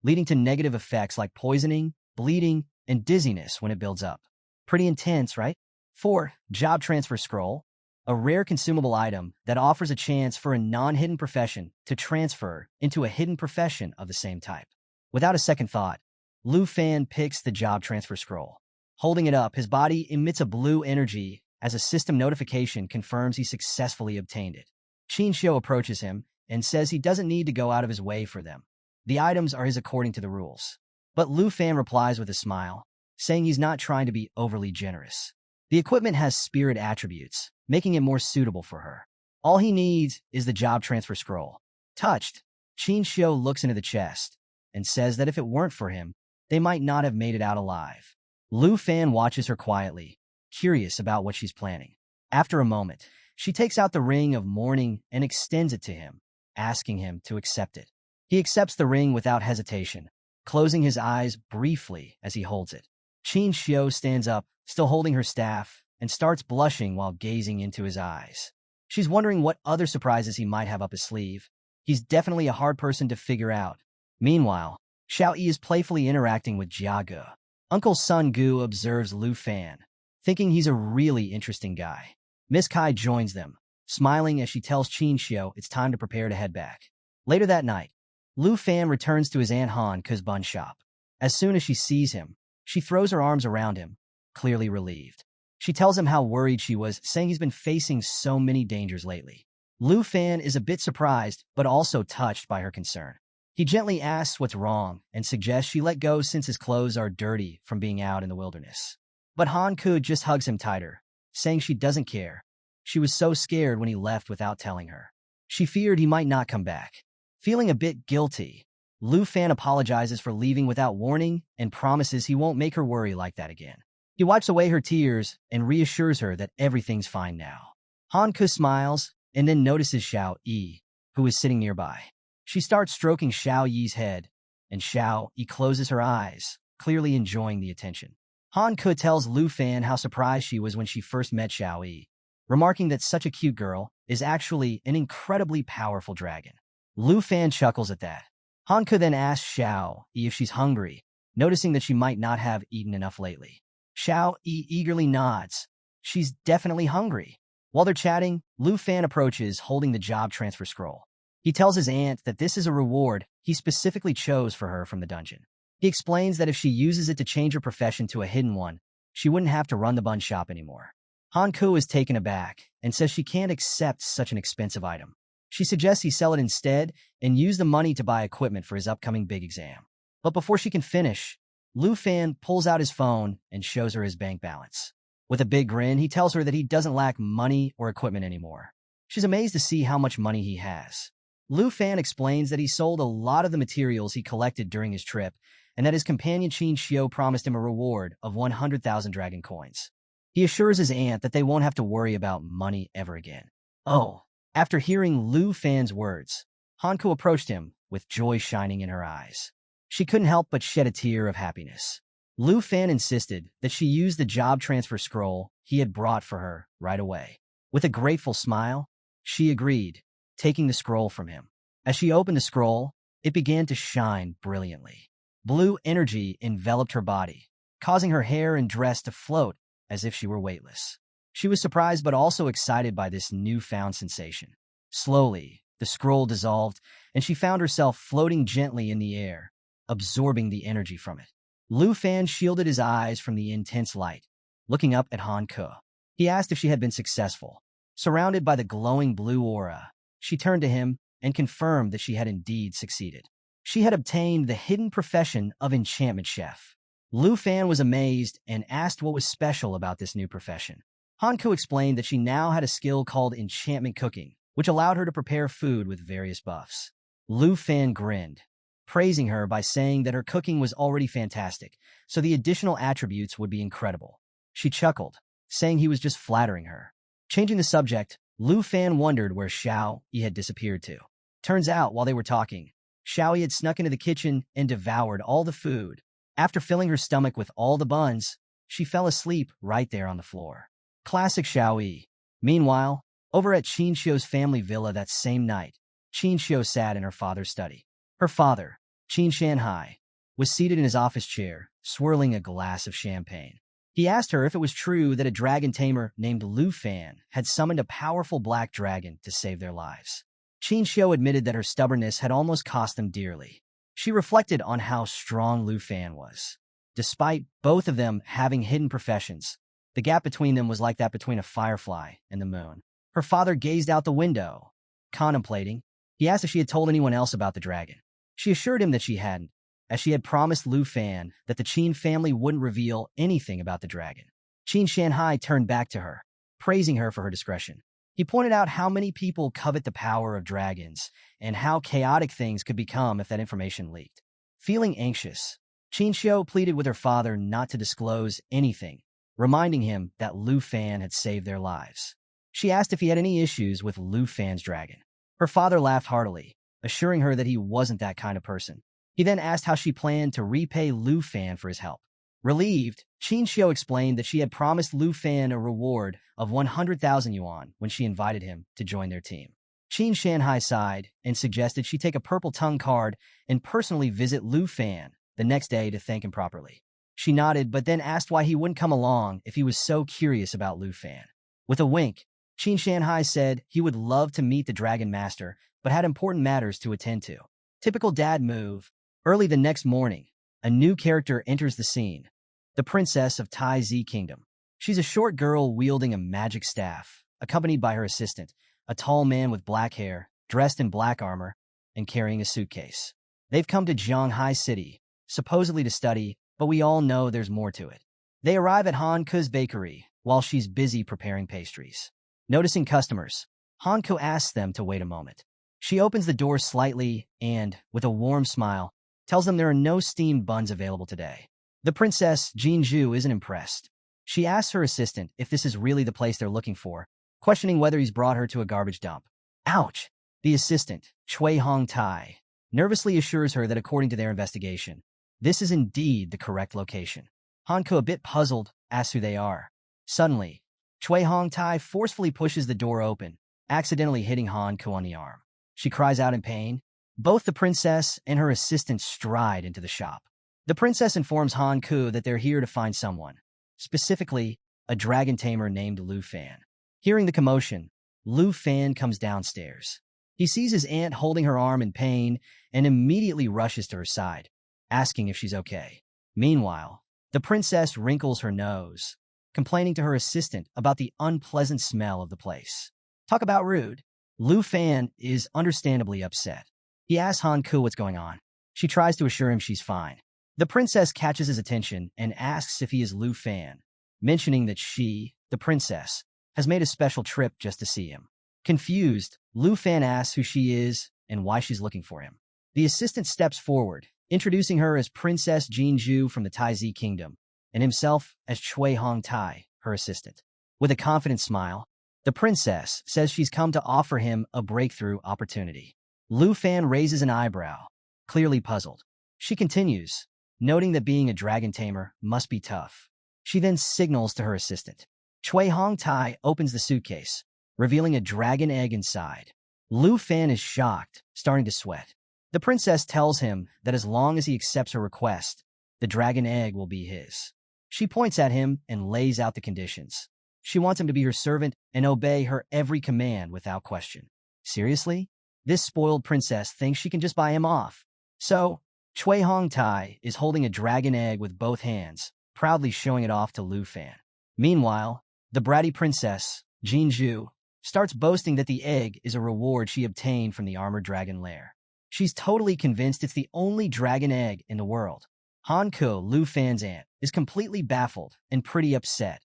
leading to negative effects like poisoning, bleeding, and dizziness when it builds up. Pretty intense, right? 4. Job Transfer Scroll, a rare consumable item that offers a chance for a non-hidden profession to transfer into a hidden profession of the same type. Without a second thought, Lu Fan picks the Job Transfer Scroll. Holding it up, his body emits a blue energy as a system notification confirms he successfully obtained it. Qin Xiu approaches him and says he doesn't need to go out of his way for them. The items are his according to the rules. But Lu Fan replies with a smile, saying he's not trying to be overly generous. The equipment has spirit attributes, making it more suitable for her. All he needs is the Job Transfer Scroll. Touched, Qin Xiu looks into the chest and says that if it weren't for him, they might not have made it out alive. Lu Fan watches her quietly, curious about what she's planning. After a moment, she takes out the Ring of Morning and extends it to him, asking him to accept it. He accepts the ring without hesitation, closing his eyes briefly as he holds it. Qin Xiu stands up, still holding her staff, and starts blushing while gazing into his eyes. She's wondering what other surprises he might have up his sleeve. He's definitely a hard person to figure out. Meanwhile, Xiao Yi is playfully interacting with Jia Ge. Uncle Sun Gu observes Lu Fan, thinking he's a really interesting guy. Miss Kai joins them, smiling as she tells Qin Xiu it's time to prepare to head back. Later that night, Lu Fan returns to his Aunt Han Ke's bun shop. As soon as she sees him, she throws her arms around him, clearly relieved. She tells him how worried she was, saying he's been facing so many dangers lately. Lu Fan is a bit surprised, but also touched by her concern. He gently asks what's wrong and suggests she let go since his clothes are dirty from being out in the wilderness. But Han Ke just hugs him tighter, saying she doesn't care. She was so scared when he left without telling her. She feared he might not come back. Feeling a bit guilty, Lu Fan apologizes for leaving without warning and promises he won't make her worry like that again. He wipes away her tears and reassures her that everything's fine now. Han Ke smiles and then notices Xiao Yi, who is sitting nearby. She starts stroking Xiao Yi's head, and Xiao Yi closes her eyes, clearly enjoying the attention. Han Ke tells Lu Fan how surprised she was when she first met Xiao Yi, remarking that such a cute girl is actually an incredibly powerful dragon. Lu Fan chuckles at that. Han Ke then asks Xiao Yi if she's hungry, noticing that she might not have eaten enough lately. Xiao Yi eagerly nods. She's definitely hungry. While they're chatting, Lu Fan approaches holding the Job Transfer Scroll. He tells his aunt that this is a reward he specifically chose for her from the dungeon. He explains that if she uses it to change her profession to a hidden one, she wouldn't have to run the bun shop anymore. Han Ke is taken aback and says she can't accept such an expensive item. She suggests he sell it instead and use the money to buy equipment for his upcoming big exam. But before she can finish, Lu Fan pulls out his phone and shows her his bank balance. With a big grin, he tells her that he doesn't lack money or equipment anymore. She's amazed to see how much money he has. Lu Fan explains that he sold a lot of the materials he collected during his trip, and that his companion Qin Xiu promised him a reward of 100,000 dragon coins. He assures his aunt that they won't have to worry about money ever again. Oh, after hearing Lu Fan's words, Han Ke approached him with joy shining in her eyes. She couldn't help but shed a tear of happiness. Lu Fan insisted that she use the Job Transfer Scroll he had brought for her right away. With a grateful smile, she agreed, taking the scroll from him. As she opened the scroll, it began to shine brilliantly. Blue energy enveloped her body, causing her hair and dress to float as if she were weightless. She was surprised but also excited by this newfound sensation. Slowly, the scroll dissolved, and she found herself floating gently in the air, absorbing the energy from it. Lu Fan shielded his eyes from the intense light, looking up at Han Ke. He asked if she had been successful. Surrounded by the glowing blue aura, she turned to him and confirmed that she had indeed succeeded. She had obtained the hidden profession of enchantment chef. Lu Fan was amazed and asked what was special about this new profession. Han Ke explained that she now had a skill called enchantment cooking, which allowed her to prepare food with various buffs. Lu Fan grinned, praising her by saying that her cooking was already fantastic, so the additional attributes would be incredible. She chuckled, saying he was just flattering her. Changing the subject, Lu Fan wondered where Xiao Yi had disappeared to. Turns out, while they were talking, Xiao Yi had snuck into the kitchen and devoured all the food. After filling her stomach with all the buns, she fell asleep right there on the floor. Classic Xiao Yi. Meanwhile, over at Qin Xiu's family villa that same night, Qin Xiu sat in her father's study. Her father, Qin Shanhai, was seated in his office chair, swirling a glass of champagne. He asked her if it was true that a dragon tamer named Lu Fan had summoned a powerful black dragon to save their lives. Qin Xiu admitted that her stubbornness had almost cost them dearly. She reflected on how strong Lu Fan was. Despite both of them having hidden professions, the gap between them was like that between a firefly and the moon. Her father gazed out the window, contemplating. He asked if she had told anyone else about the dragon. She assured him that she hadn't, as she had promised Lu Fan that the Qin family wouldn't reveal anything about the dragon. Qin Shanhai turned back to her, praising her for her discretion. He pointed out how many people covet the power of dragons and how chaotic things could become if that information leaked. Feeling anxious, Qin Xiu pleaded with her father not to disclose anything, reminding him that Lu Fan had saved their lives. She asked if he had any issues with Lu Fan's dragon. Her father laughed heartily, assuring her that he wasn't that kind of person. He then asked how she planned to repay Lu Fan for his help. Relieved, Qin Xiu explained that she had promised Lu Fan a reward of 100,000 yuan when she invited him to join their team. Qin Shanhai sighed and suggested she take a purple tongue card and personally visit Lu Fan the next day to thank him properly. She nodded, but then asked why he wouldn't come along if he was so curious about Lu Fan. With a wink, Qin Shanhai said he would love to meet the Dragon Master, but had important matters to attend to. Typical dad move. Early the next morning, a new character enters the scene, the princess of Taizi Kingdom. She's a short girl wielding a magic staff, accompanied by her assistant, a tall man with black hair, dressed in black armor, and carrying a suitcase. They've come to Zhanghai City, supposedly to study, but we all know there's more to it. They arrive at Hanku's bakery while she's busy preparing pastries. Noticing customers, Hanku asks them to wait a moment. She opens the door slightly and, with a warm smile, tells them there are no steamed buns available today. The princess, Jinju, isn't impressed. She asks her assistant if this is really the place they're looking for, questioning whether he's brought her to a garbage dump. Ouch! The assistant, Cui Hong Tai, nervously assures her that according to their investigation, this is indeed the correct location. Hanku, a bit puzzled, asks who they are. Suddenly, Cui Hong Tai forcefully pushes the door open, accidentally hitting Hanku on the arm. She cries out in pain. Both the princess and her assistant stride into the shop. The princess informs Hanku that they're here to find someone, specifically a dragon tamer named Lu Fan. Hearing the commotion, Lu Fan comes downstairs. He sees his aunt holding her arm in pain and immediately rushes to her side, asking if she's okay. Meanwhile, the princess wrinkles her nose, complaining to her assistant about the unpleasant smell of the place. Talk about rude. Lu Fan is understandably upset. He asks Hanku what's going on. She tries to assure him she's fine. The princess catches his attention and asks if he is Lu Fan, mentioning that she, the princess, has made a special trip just to see him. Confused, Lu Fan asks who she is and why she's looking for him. The assistant steps forward, introducing her as Princess Jinju from the Taizi Kingdom, and himself as Cui Hong Tai, her assistant. With a confident smile, the princess says she's come to offer him a breakthrough opportunity. Lu Fan raises an eyebrow, clearly puzzled. She continues, noting that being a dragon tamer must be tough. She then signals to her assistant. Cui Hong Tai opens the suitcase, revealing a dragon egg inside. Lu Fan is shocked, starting to sweat. The princess tells him that as long as he accepts her request, the dragon egg will be his. She points at him and lays out the conditions. She wants him to be her servant and obey her every command without question. Seriously? This spoiled princess thinks she can just buy him off. So, Cui Hong Tai is holding a dragon egg with both hands, proudly showing it off to Lu Fan. Meanwhile, the bratty princess, Jinju, starts boasting that the egg is a reward she obtained from the armored dragon lair. She's totally convinced it's the only dragon egg in the world. Hanku, Lu Fan's aunt, is completely baffled and pretty upset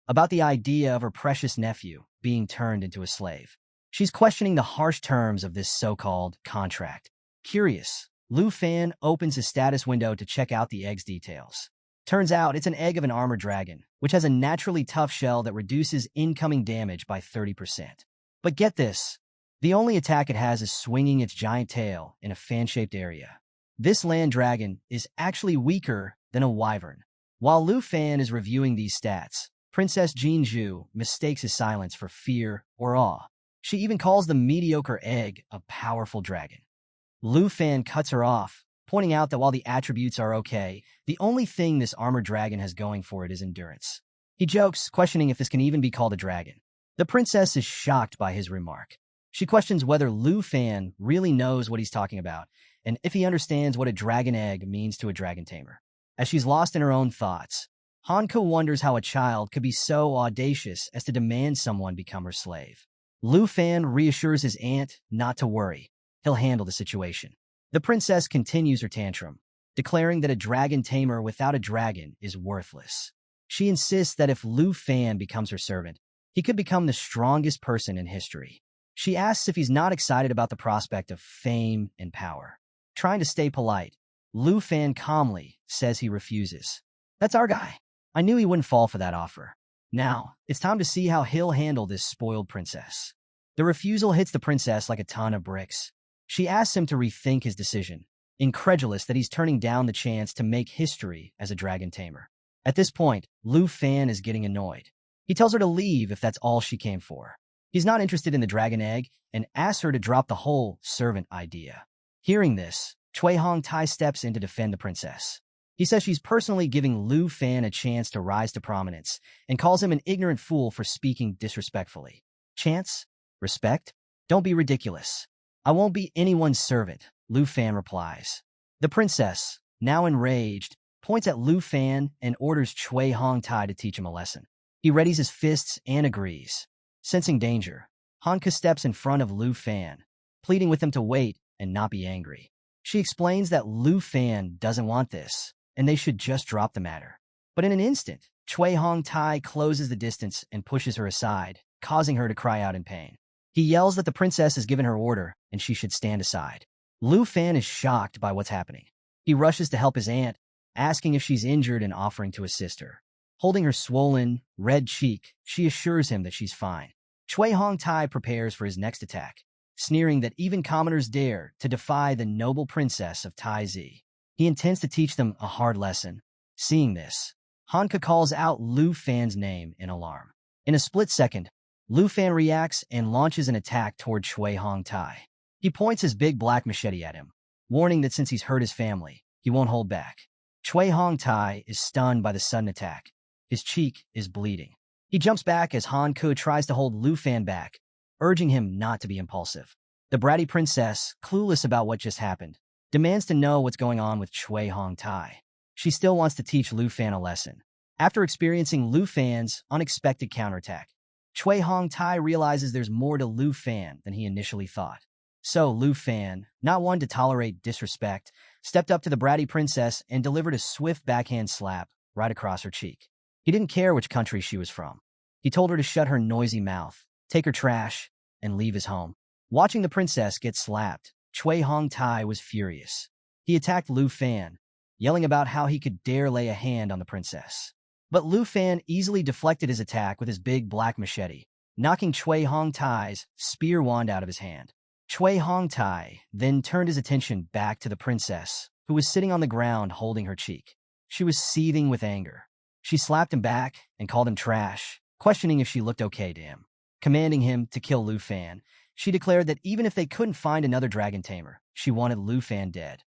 about the idea of her precious nephew being turned into a slave. She's questioning the harsh terms of this so-called contract. Curious, Lu Fan opens his status window to check out the egg's details. Turns out it's an egg of an armored dragon, which has a naturally tough shell that reduces incoming damage by 30%. But get this, the only attack it has is swinging its giant tail in a fan-shaped area. This land dragon is actually weaker than a wyvern. While Lu Fan is reviewing these stats, Princess Jinju mistakes his silence for fear or awe. She even calls the mediocre egg a powerful dragon. Lu Fan cuts her off, pointing out that while the attributes are okay, the only thing this armored dragon has going for it is endurance. He jokes, questioning if this can even be called a dragon. The princess is shocked by his remark. She questions whether Lu Fan really knows what he's talking about, and if he understands what a dragon egg means to a dragon tamer. As she's lost in her own thoughts, Hanko wonders how a child could be so audacious as to demand someone become her slave. Lu Fan reassures his aunt not to worry. He'll handle the situation. The princess continues her tantrum, declaring that a dragon tamer without a dragon is worthless. She insists that if Lu Fan becomes her servant, he could become the strongest person in history. She asks if he's not excited about the prospect of fame and power. Trying to stay polite, Lu Fan calmly says he refuses. That's our guy. I knew he wouldn't fall for that offer. Now, it's time to see how he'll handle this spoiled princess. The refusal hits the princess like a ton of bricks. She asks him to rethink his decision, incredulous that he's turning down the chance to make history as a dragon tamer. At this point, Lu Fan is getting annoyed. He tells her to leave if that's all she came for. He's not interested in the dragon egg and asks her to drop the whole servant idea. Hearing this, Cui Hong Tai steps in to defend the princess. He says she's personally giving Lu Fan a chance to rise to prominence and calls him an ignorant fool for speaking disrespectfully. Chance? Respect? Don't be ridiculous. I won't be anyone's servant, Lu Fan replies. The princess, now enraged, points at Lu Fan and orders Cui Hong Tai to teach him a lesson. He readies his fists and agrees. Sensing danger, Hanka steps in front of Lu Fan, pleading with him to wait and not be angry. She explains that Lu Fan doesn't want this, and they should just drop the matter. But in an instant, Cui Hong Tai closes the distance and pushes her aside, causing her to cry out in pain. He yells that the princess has given her order and she should stand aside. Lu Fan is shocked by what's happening. He rushes to help his aunt, asking if she's injured and offering to assist her. Holding her swollen, red cheek, she assures him that she's fine. Cui Hong Tai prepares for his next attack, sneering that even commoners dare to defy the noble princess of Taizi. He intends to teach them a hard lesson. Seeing this, Hanka calls out Lu Fan's name in alarm. In a split second, Lu Fan reacts and launches an attack toward Cui Hong Tai. He points his big black machete at him, warning that since he's hurt his family, he won't hold back. Cui Hong Tai is stunned by the sudden attack. His cheek is bleeding. He jumps back as Han Ku tries to hold Lu Fan back, urging him not to be impulsive. The bratty princess, clueless about what just happened, demands to know what's going on with Cui Hong Tai. She still wants to teach Lu Fan a lesson. After experiencing Lu Fan's unexpected counterattack, Cui Hong Tai realizes there's more to Lu Fan than he initially thought. So Lu Fan, not one to tolerate disrespect, stepped up to the bratty princess and delivered a swift backhand slap right across her cheek. He didn't care which country she was from. He told her to shut her noisy mouth, take her trash, and leave his home. Watching the princess get slapped, Cui Hong Tai was furious. He attacked Lu Fan, yelling about how he could dare lay a hand on the princess. But Lu Fan easily deflected his attack with his big black machete, knocking Cui Hong Tai's spear wand out of his hand. Cui Hong Tai then turned his attention back to the princess, who was sitting on the ground holding her cheek. She was seething with anger. She slapped him back and called him trash, questioning if she looked okay to him. Commanding him to kill Lu Fan, she declared that even if they couldn't find another dragon tamer, she wanted Lu Fan dead.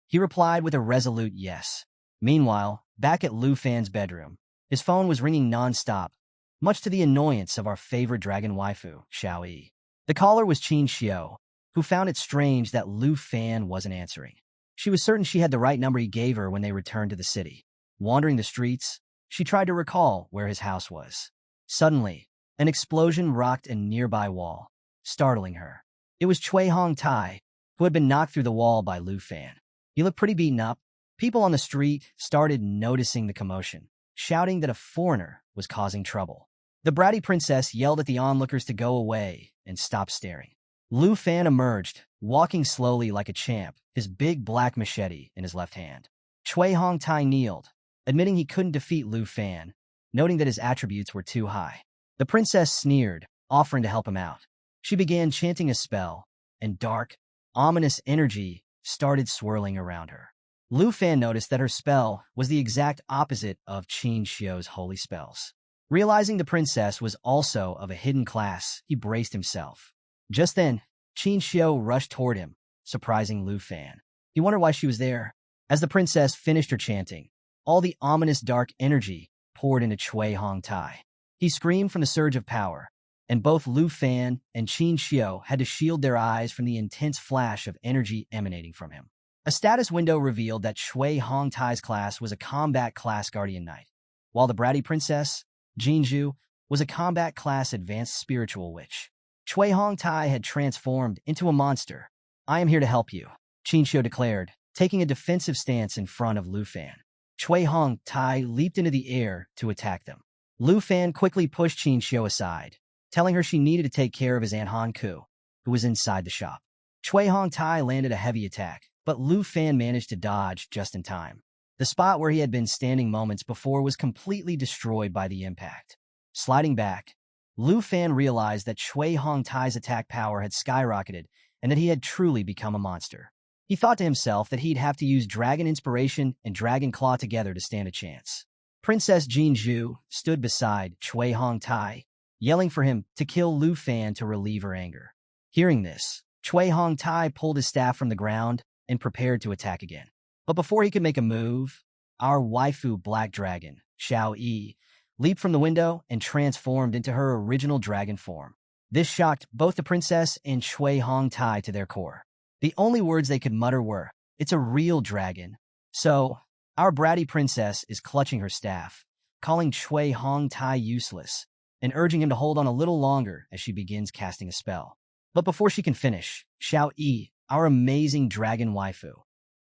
He replied with a resolute yes. Meanwhile, back at Lu Fan's bedroom, his phone was ringing non-stop, much to the annoyance of our favorite dragon waifu, Xiao Yi. The caller was Qin Xiao, who found it strange that Lu Fan wasn't answering. She was certain she had the right number he gave her when they returned to the city. Wandering the streets, she tried to recall where his house was. Suddenly, an explosion rocked a nearby wall, startling her. It was Cui Hong Tai, who had been knocked through the wall by Lu Fan. He looked pretty beaten up. People on the street started noticing the commotion, shouting that a foreigner was causing trouble. The bratty princess yelled at the onlookers to go away and stop staring. Lu Fan emerged, walking slowly like a champ, his big black machete in his left hand. Chui Hongtai kneeled, admitting he couldn't defeat Lu Fan, noting that his attributes were too high. The princess sneered, offering to help him out. She began chanting a spell, and dark, ominous energy started swirling around her. Lu Fan noticed that her spell was the exact opposite of Qin Xiu's holy spells. Realizing the princess was also of a hidden class, he braced himself. Just then, Qin Xiu rushed toward him, surprising Lu Fan. He wondered why she was there. As the princess finished her chanting, all the ominous dark energy poured into Chui Hongtai. He screamed from the surge of power, and both Lu Fan and Qin Xiu had to shield their eyes from the intense flash of energy emanating from him. A status window revealed that Chui Hongtai's class was a combat class guardian knight, while the bratty princess, Jinju, was a combat class advanced spiritual witch. Chui Hongtai had transformed into a monster. I am here to help you, Qin Xiu declared, taking a defensive stance in front of Lu Fan. Chui Hongtai leaped into the air to attack them. Lu Fan quickly pushed Qin Xiu aside, telling her she needed to take care of his Aunt Han Ku, who was inside the shop. Chui Hongtai landed a heavy attack, but Lu Fan managed to dodge just in time. The spot where he had been standing moments before was completely destroyed by the impact. Sliding back, Lu Fan realized that Chui Hongtai's attack power had skyrocketed and that he had truly become a monster. He thought to himself that he'd have to use Dragon Inspiration and Dragon Claw together to stand a chance. Princess Jinju stood beside Chui Hongtai, yelling for him to kill Lu Fan to relieve her anger. Hearing this, Chui Hongtai pulled his staff from the ground and prepared to attack again. But before he could make a move, our waifu Black Dragon, Xiao Yi, leaped from the window and transformed into her original dragon form. This shocked both the princess and Chui Hongtai to their core. The only words they could mutter were, "It's a real dragon." So, our bratty princess is clutching her staff, calling Chui Hongtai useless, and urging him to hold on a little longer as she begins casting a spell. But before she can finish, Xiao Yi, our amazing dragon waifu,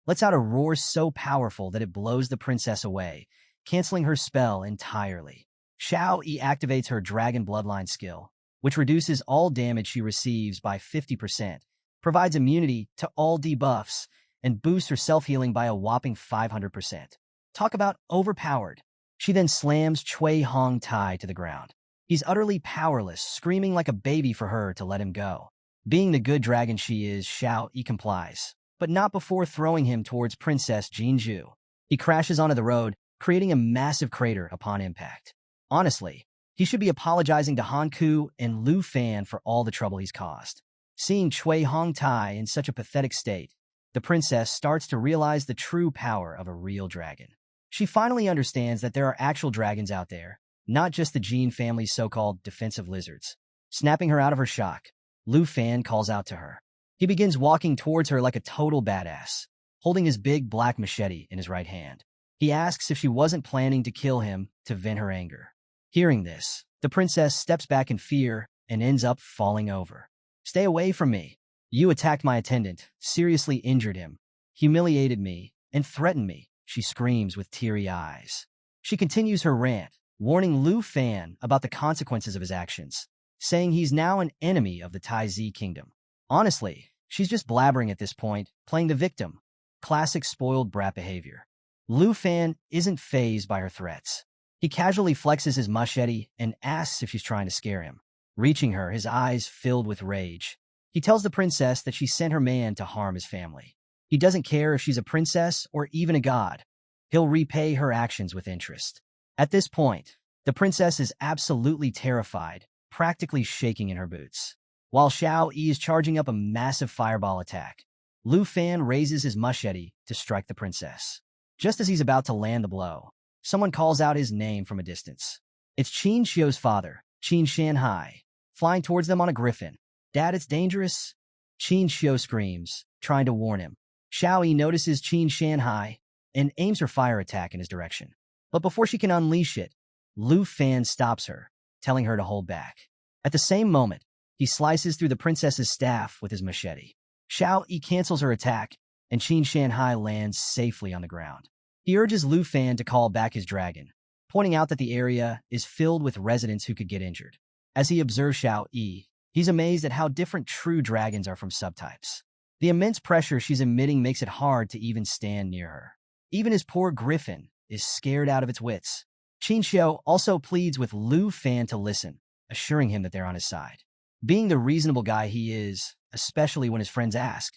lets out a roar so powerful that it blows the princess away, canceling her spell entirely. Xiao Yi activates her dragon bloodline skill, which reduces all damage she receives by 50%, provides immunity to all debuffs, and boosts her self-healing by a whopping 500%. Talk about overpowered. She then slams Chui Hongtai to the ground. He's utterly powerless, screaming like a baby for her to let him go. Being the good dragon she is, Xiao Yi complies, but not before throwing him towards Princess Jinju. He crashes onto the road, creating a massive crater upon impact. Honestly, he should be apologizing to Han Ku and Lu Fan for all the trouble he's caused. Seeing Chui Hongtai in such a pathetic state, the princess starts to realize the true power of a real dragon. She finally understands that there are actual dragons out there, not just the Jin family's so-called defensive lizards. Snapping her out of her shock, Lu Fan calls out to her. He begins walking towards her like a total badass, holding his big black machete in his right hand. He asks if she wasn't planning to kill him to vent her anger. Hearing this, the princess steps back in fear and ends up falling over. "Stay away from me. You attacked my attendant, seriously injured him, humiliated me, and threatened me," she screams with teary eyes. She continues her rant, warning Lu Fan about the consequences of his actions, saying he's now an enemy of the Taizi kingdom. Honestly, she's just blabbering at this point, playing the victim. Classic spoiled brat behavior. Lu Fan isn't fazed by her threats. He casually flexes his machete and asks if she's trying to scare him. Reaching her, his eyes filled with rage, he tells the princess that she sent her man to harm his family. He doesn't care if she's a princess or even a god. He'll repay her actions with interest. At this point, the princess is absolutely terrified, practically shaking in her boots. While Xiao Yi is charging up a massive fireball attack, Lu Fan raises his machete to strike the princess. Just as he's about to land the blow, someone calls out his name from a distance. It's Qin Xiu's father, Qin Shanhai, flying towards them on a griffin. "Dad, it's dangerous," Qin Xiu screams, trying to warn him. Xiao Yi notices Qin Shanhai and aims her fire attack in his direction. But before she can unleash it, Lu Fan stops her, telling her to hold back. At the same moment, he slices through the princess's staff with his machete. Xiao Yi cancels her attack, and Qin Shanhai lands safely on the ground. He urges Lu Fan to call back his dragon, pointing out that the area is filled with residents who could get injured. As he observes Xiao Yi, he's amazed at how different true dragons are from subtypes. The immense pressure she's emitting makes it hard to even stand near her. Even his poor griffin is scared out of its wits. Qin Xiu also pleads with Lu Fan to listen, assuring him that they're on his side. Being the reasonable guy he is, especially when his friends ask,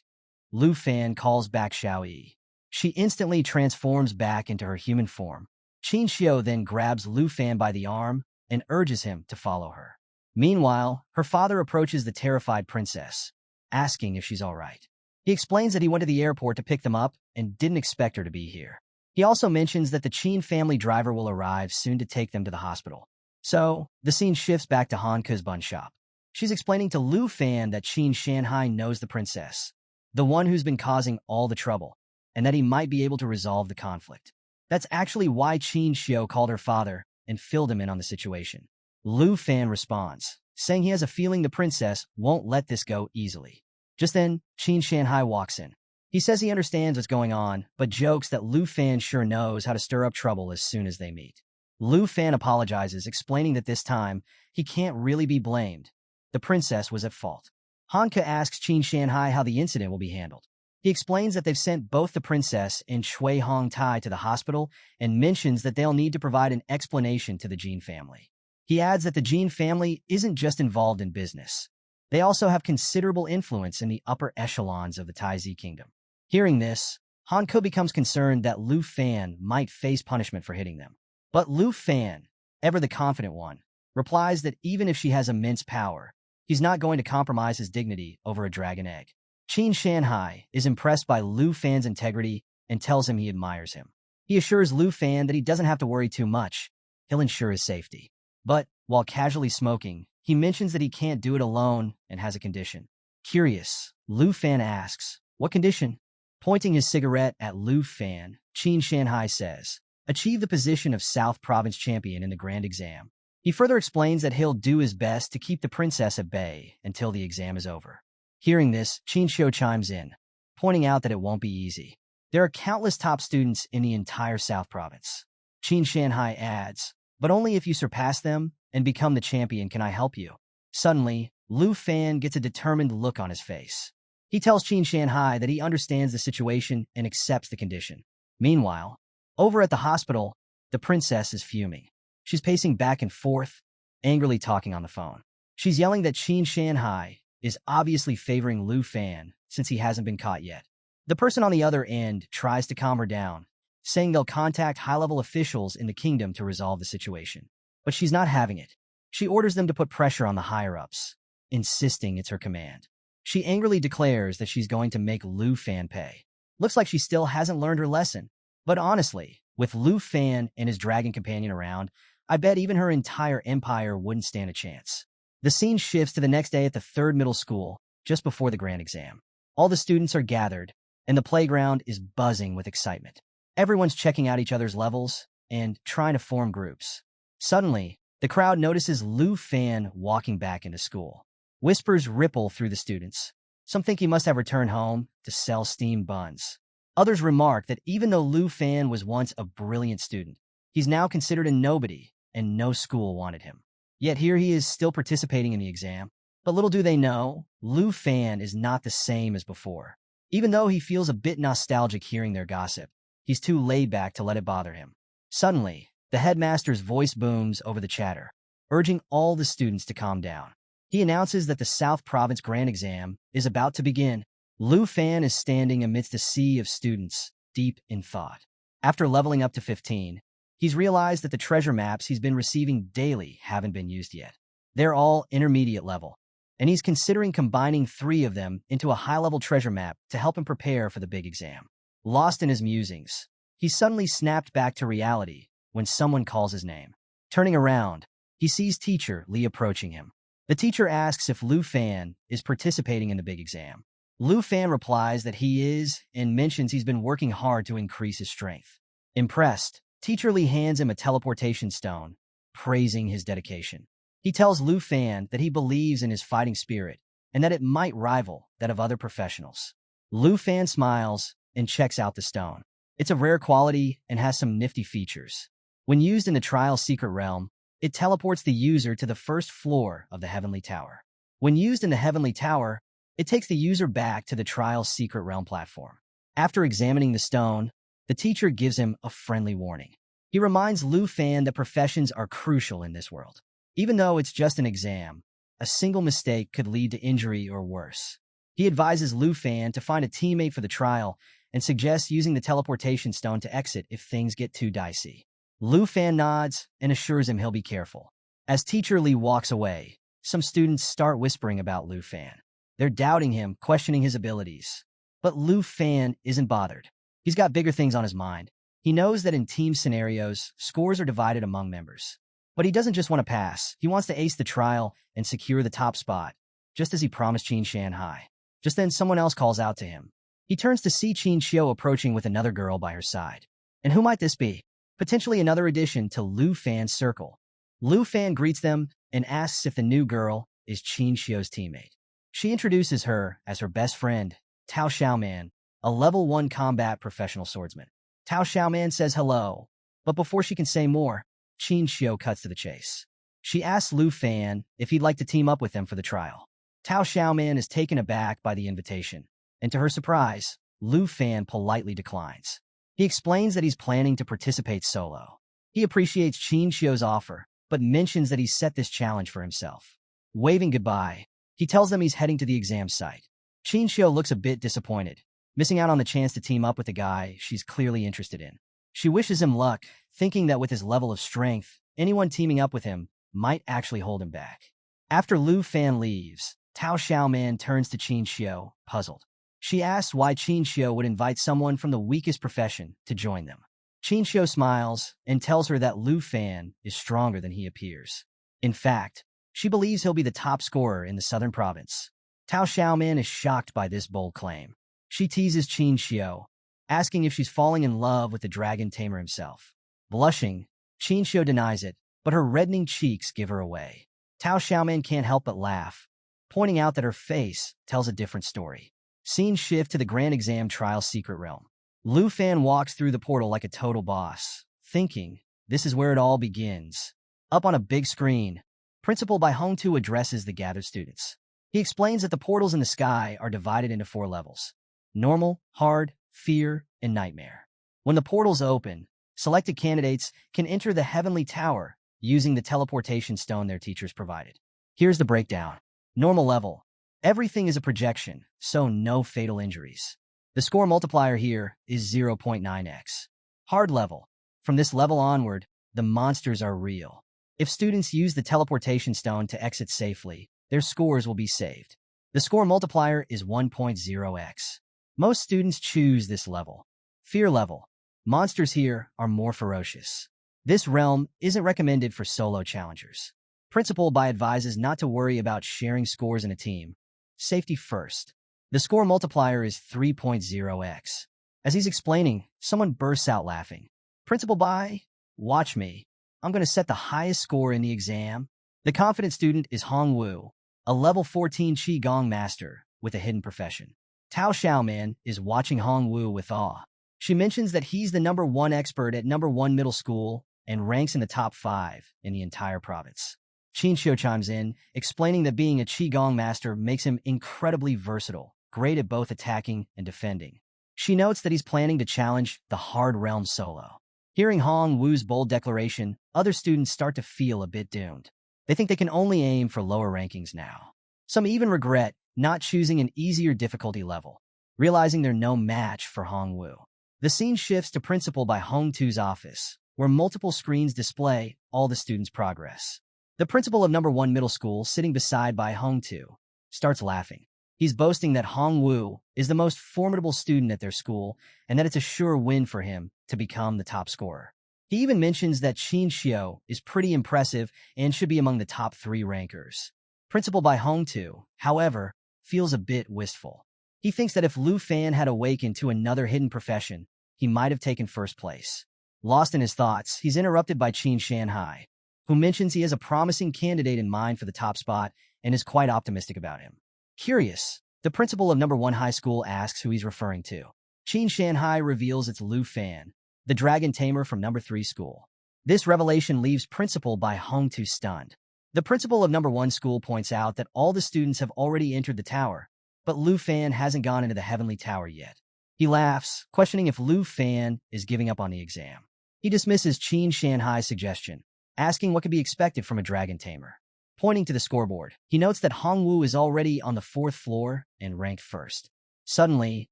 Lu Fan calls back Xiao Yi. She instantly transforms back into her human form. Qin Xiu then grabs Lu Fan by the arm and urges him to follow her. Meanwhile, her father approaches the terrified princess, asking if she's all right. He explains that he went to the airport to pick them up and didn't expect her to be here. He also mentions that the Qin family driver will arrive soon to take them to the hospital. So, the scene shifts back to Hanke's bun shop. She's explaining to Lu Fan that Qin Shanhai knows the princess, the one who's been causing all the trouble, and that he might be able to resolve the conflict. That's actually why Qin Xiu called her father and filled him in on the situation. Lu Fan responds, saying he has a feeling the princess won't let this go easily. Just then, Qin Shanhai walks in. He says he understands what's going on, but jokes that Lu Fan sure knows how to stir up trouble as soon as they meet. Lu Fan apologizes, explaining that this time, he can't really be blamed. The princess was at fault. Hanke asks Qin Shanhai how the incident will be handled. He explains that they've sent both the princess and Shui Hong Tai to the hospital and mentions that they'll need to provide an explanation to the Jin family. He adds that the Jin family isn't just involved in business. They also have considerable influence in the upper echelons of the Taizi kingdom. Hearing this, Hanke becomes concerned that Lu Fan might face punishment for hitting them. But Lu Fan, ever the confident one, replies that even if she has immense power, he's not going to compromise his dignity over a dragon egg. Qin Shanhai is impressed by Lu Fan's integrity and tells him he admires him. He assures Lu Fan that he doesn't have to worry too much. He'll ensure his safety. But, while casually smoking, he mentions that he can't do it alone and has a condition. Curious, Lu Fan asks, "What condition?" Pointing his cigarette at Lu Fan, Qin Shanhai says, "Achieve the position of South Province champion in the grand exam." He further explains that he'll do his best to keep the princess at bay until the exam is over. Hearing this, Qin Xiu chimes in, pointing out that it won't be easy. There are countless top students in the entire South Province. Qin Shanhai adds, "But only if you surpass them and become the champion can I help you." Suddenly, Lu Fan gets a determined look on his face. He tells Qin Shanhai that he understands the situation and accepts the condition. Meanwhile, over at the hospital, the princess is fuming. She's pacing back and forth, angrily talking on the phone. She's yelling that Qin Shanhai is obviously favoring Lu Fan since he hasn't been caught yet. The person on the other end tries to calm her down, saying they'll contact high-level officials in the kingdom to resolve the situation. But she's not having it. She orders them to put pressure on the higher-ups, insisting it's her command. She angrily declares that she's going to make Lu Fan pay. Looks like she still hasn't learned her lesson. But honestly, with Lu Fan and his dragon companion around, I bet even her entire empire wouldn't stand a chance. The scene shifts to the next day at the 3rd middle school, just before the grand exam. All the students are gathered, and the playground is buzzing with excitement. Everyone's checking out each other's levels and trying to form groups. Suddenly, the crowd notices Lu Fan walking back into school. Whispers ripple through the students. Some think he must have returned home to sell steamed buns. Others remark that even though Lu Fan was once a brilliant student, he's now considered a nobody, and no school wanted him. Yet here he is still participating in the exam. But little do they know, Lu Fan is not the same as before. Even though he feels a bit nostalgic hearing their gossip, he's too laid back to let it bother him. Suddenly, the headmaster's voice booms over the chatter, urging all the students to calm down. He announces that the South Province Grand Exam is about to begin. Lu Fan is standing amidst a sea of students, deep in thought. After leveling up to 15, he's realized that the treasure maps he's been receiving daily haven't been used yet. They're all intermediate level, and he's considering combining 3 of them into a high-level treasure map to help him prepare for the big exam. Lost in his musings, he suddenly snapped back to reality when someone calls his name. Turning around, he sees teacher Li approaching him. The teacher asks if Lu Fan is participating in the big exam. Lu Fan replies that he is and mentions he's been working hard to increase his strength. Impressed, Teacher Li hands him a teleportation stone, praising his dedication. He tells Lu Fan that he believes in his fighting spirit and that it might rival that of other professionals. Lu Fan smiles and checks out the stone. It's of rare quality and has some nifty features. When used in the Trial Secret Realm, it teleports the user to the 1st floor of the Heavenly Tower. When used in the Heavenly Tower, It takes the user back to the trial's secret realm platform. After examining the stone, the teacher gives him a friendly warning. He reminds Lu Fan that professions are crucial in this world. Even though it's just an exam, a single mistake could lead to injury or worse. He advises Lu Fan to find a teammate for the trial and suggests using the teleportation stone to exit if things get too dicey. Lu Fan nods and assures him he'll be careful. As Teacher Lee walks away, some students start whispering about Lu Fan. They're doubting him, questioning his abilities. But Lu Fan isn't bothered. He's got bigger things on his mind. He knows that in team scenarios, scores are divided among members. But he doesn't just want to pass. He wants to ace the trial and secure the top spot, just as he promised Qin Shanhai. Just then, someone else calls out to him. He turns to see Qin Xiu approaching with another girl by her side. And who might this be? Potentially another addition to Lu Fan's circle. Lu Fan greets them and asks if the new girl is Qin Xiu's teammate. She introduces her as her best friend, Tao Xiaoman, a level 1 combat professional swordsman. Tao Xiaoman says hello, but before she can say more, Qin Xiu cuts to the chase. She asks Lu Fan if he'd like to team up with them for the trial. Tao Xiaoman is taken aback by the invitation, and to her surprise, Lu Fan politely declines. He explains that he's planning to participate solo. He appreciates Qin Xiu's offer, but mentions that he's set this challenge for himself. Waving goodbye, he tells them he's heading to the exam site. Qin Xiu looks a bit disappointed, missing out on the chance to team up with a guy she's clearly interested in. She wishes him luck, thinking that with his level of strength, anyone teaming up with him might actually hold him back. After Lu Fan leaves, Tao Xiaoman turns to Qin Xiu, puzzled. She asks why Qin Xiu would invite someone from the weakest profession to join them. Qin Xiu smiles and tells her that Lu Fan is stronger than he appears. In fact, she believes he'll be the top scorer in the southern province. Tao Xiaoman is shocked by this bold claim. She teases Qin Xiu, asking if she's falling in love with the dragon Tamer himself. Blushing, Qin Xiu denies it, but her reddening cheeks give her away. Tao Xiaoman can't help but laugh, pointing out that her face tells a different story. Scene shift to the grand exam trial secret realm. Lu Fan walks through the portal like a total boss, thinking this is where it all begins. Up on a big screen, Principal Bai Hongtu addresses the gathered students. He explains that the portals in the sky are divided into 4 levels: normal, hard, fear, and nightmare. When the portals open, selected candidates can enter the heavenly tower using the teleportation stone their teachers provided. Here's the breakdown. Normal level. Everything is a projection, so no fatal injuries. The score multiplier here is 0.9x. Hard level. From this level onward, the monsters are real. If students use the teleportation stone to exit safely, their scores will be saved. The score multiplier is 1.0x. Most students choose this level. Fear level. Monsters here are more ferocious. This realm isn't recommended for solo challengers. Principal Bai advises not to worry about sharing scores in a team. Safety first. The score multiplier is 3.0x. As he's explaining, someone bursts out laughing. Principal Bai, watch me. I'm going to set the highest score in the exam. The confident student is Hong Wu, a level 14 Qigong master with a hidden profession. Tao Xiaoman is watching Hong Wu with awe. She mentions that he's the #1 expert at #1 middle school and ranks in the top 5 in the entire province. Qin Xiu chimes in, explaining that being a Qigong master makes him incredibly versatile, great at both attacking and defending. She notes that he's planning to challenge the hard realm solo. Hearing Hong Wu's bold declaration, other students start to feel a bit doomed. They think they can only aim for lower rankings now. Some even regret not choosing an easier difficulty level, realizing they're no match for Hong Wu. The scene shifts to Principal Bai Hongtu's office, where multiple screens display all the students' progress. The principal of #1 middle school, sitting beside Bai Hongtu, starts laughing. He's boasting that Hong Wu is the most formidable student at their school and that it's a sure win for him to become the top scorer. He even mentions that Qin Xiu is pretty impressive and should be among the top 3 rankers. Principal Bai Hongtu, however, feels a bit wistful. He thinks that if Lu Fan had awakened to another hidden profession, he might have taken first place. Lost in his thoughts, he's interrupted by Qin Shanhai, who mentions he has a promising candidate in mind for the top spot and is quite optimistic about him. Curious, the principal of #1 high school asks who he's referring to. Qin Shanhai reveals it's Lu Fan, the dragon tamer from #3 school. This revelation leaves Principal Bai Hongtu stunned. The principal of #1 school points out that all the students have already entered the tower, but Lu Fan hasn't gone into the heavenly tower yet. He laughs, questioning if Lu Fan is giving up on the exam. He dismisses Qin Shanhai's suggestion, asking what could be expected from a dragon tamer. Pointing to the scoreboard, he notes that Hongwu is already on the 4th floor and ranked first. Suddenly,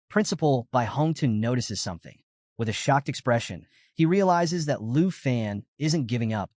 Principal Bai Hongtun notices something. With a shocked expression, he realizes that Lu Fan isn't giving up.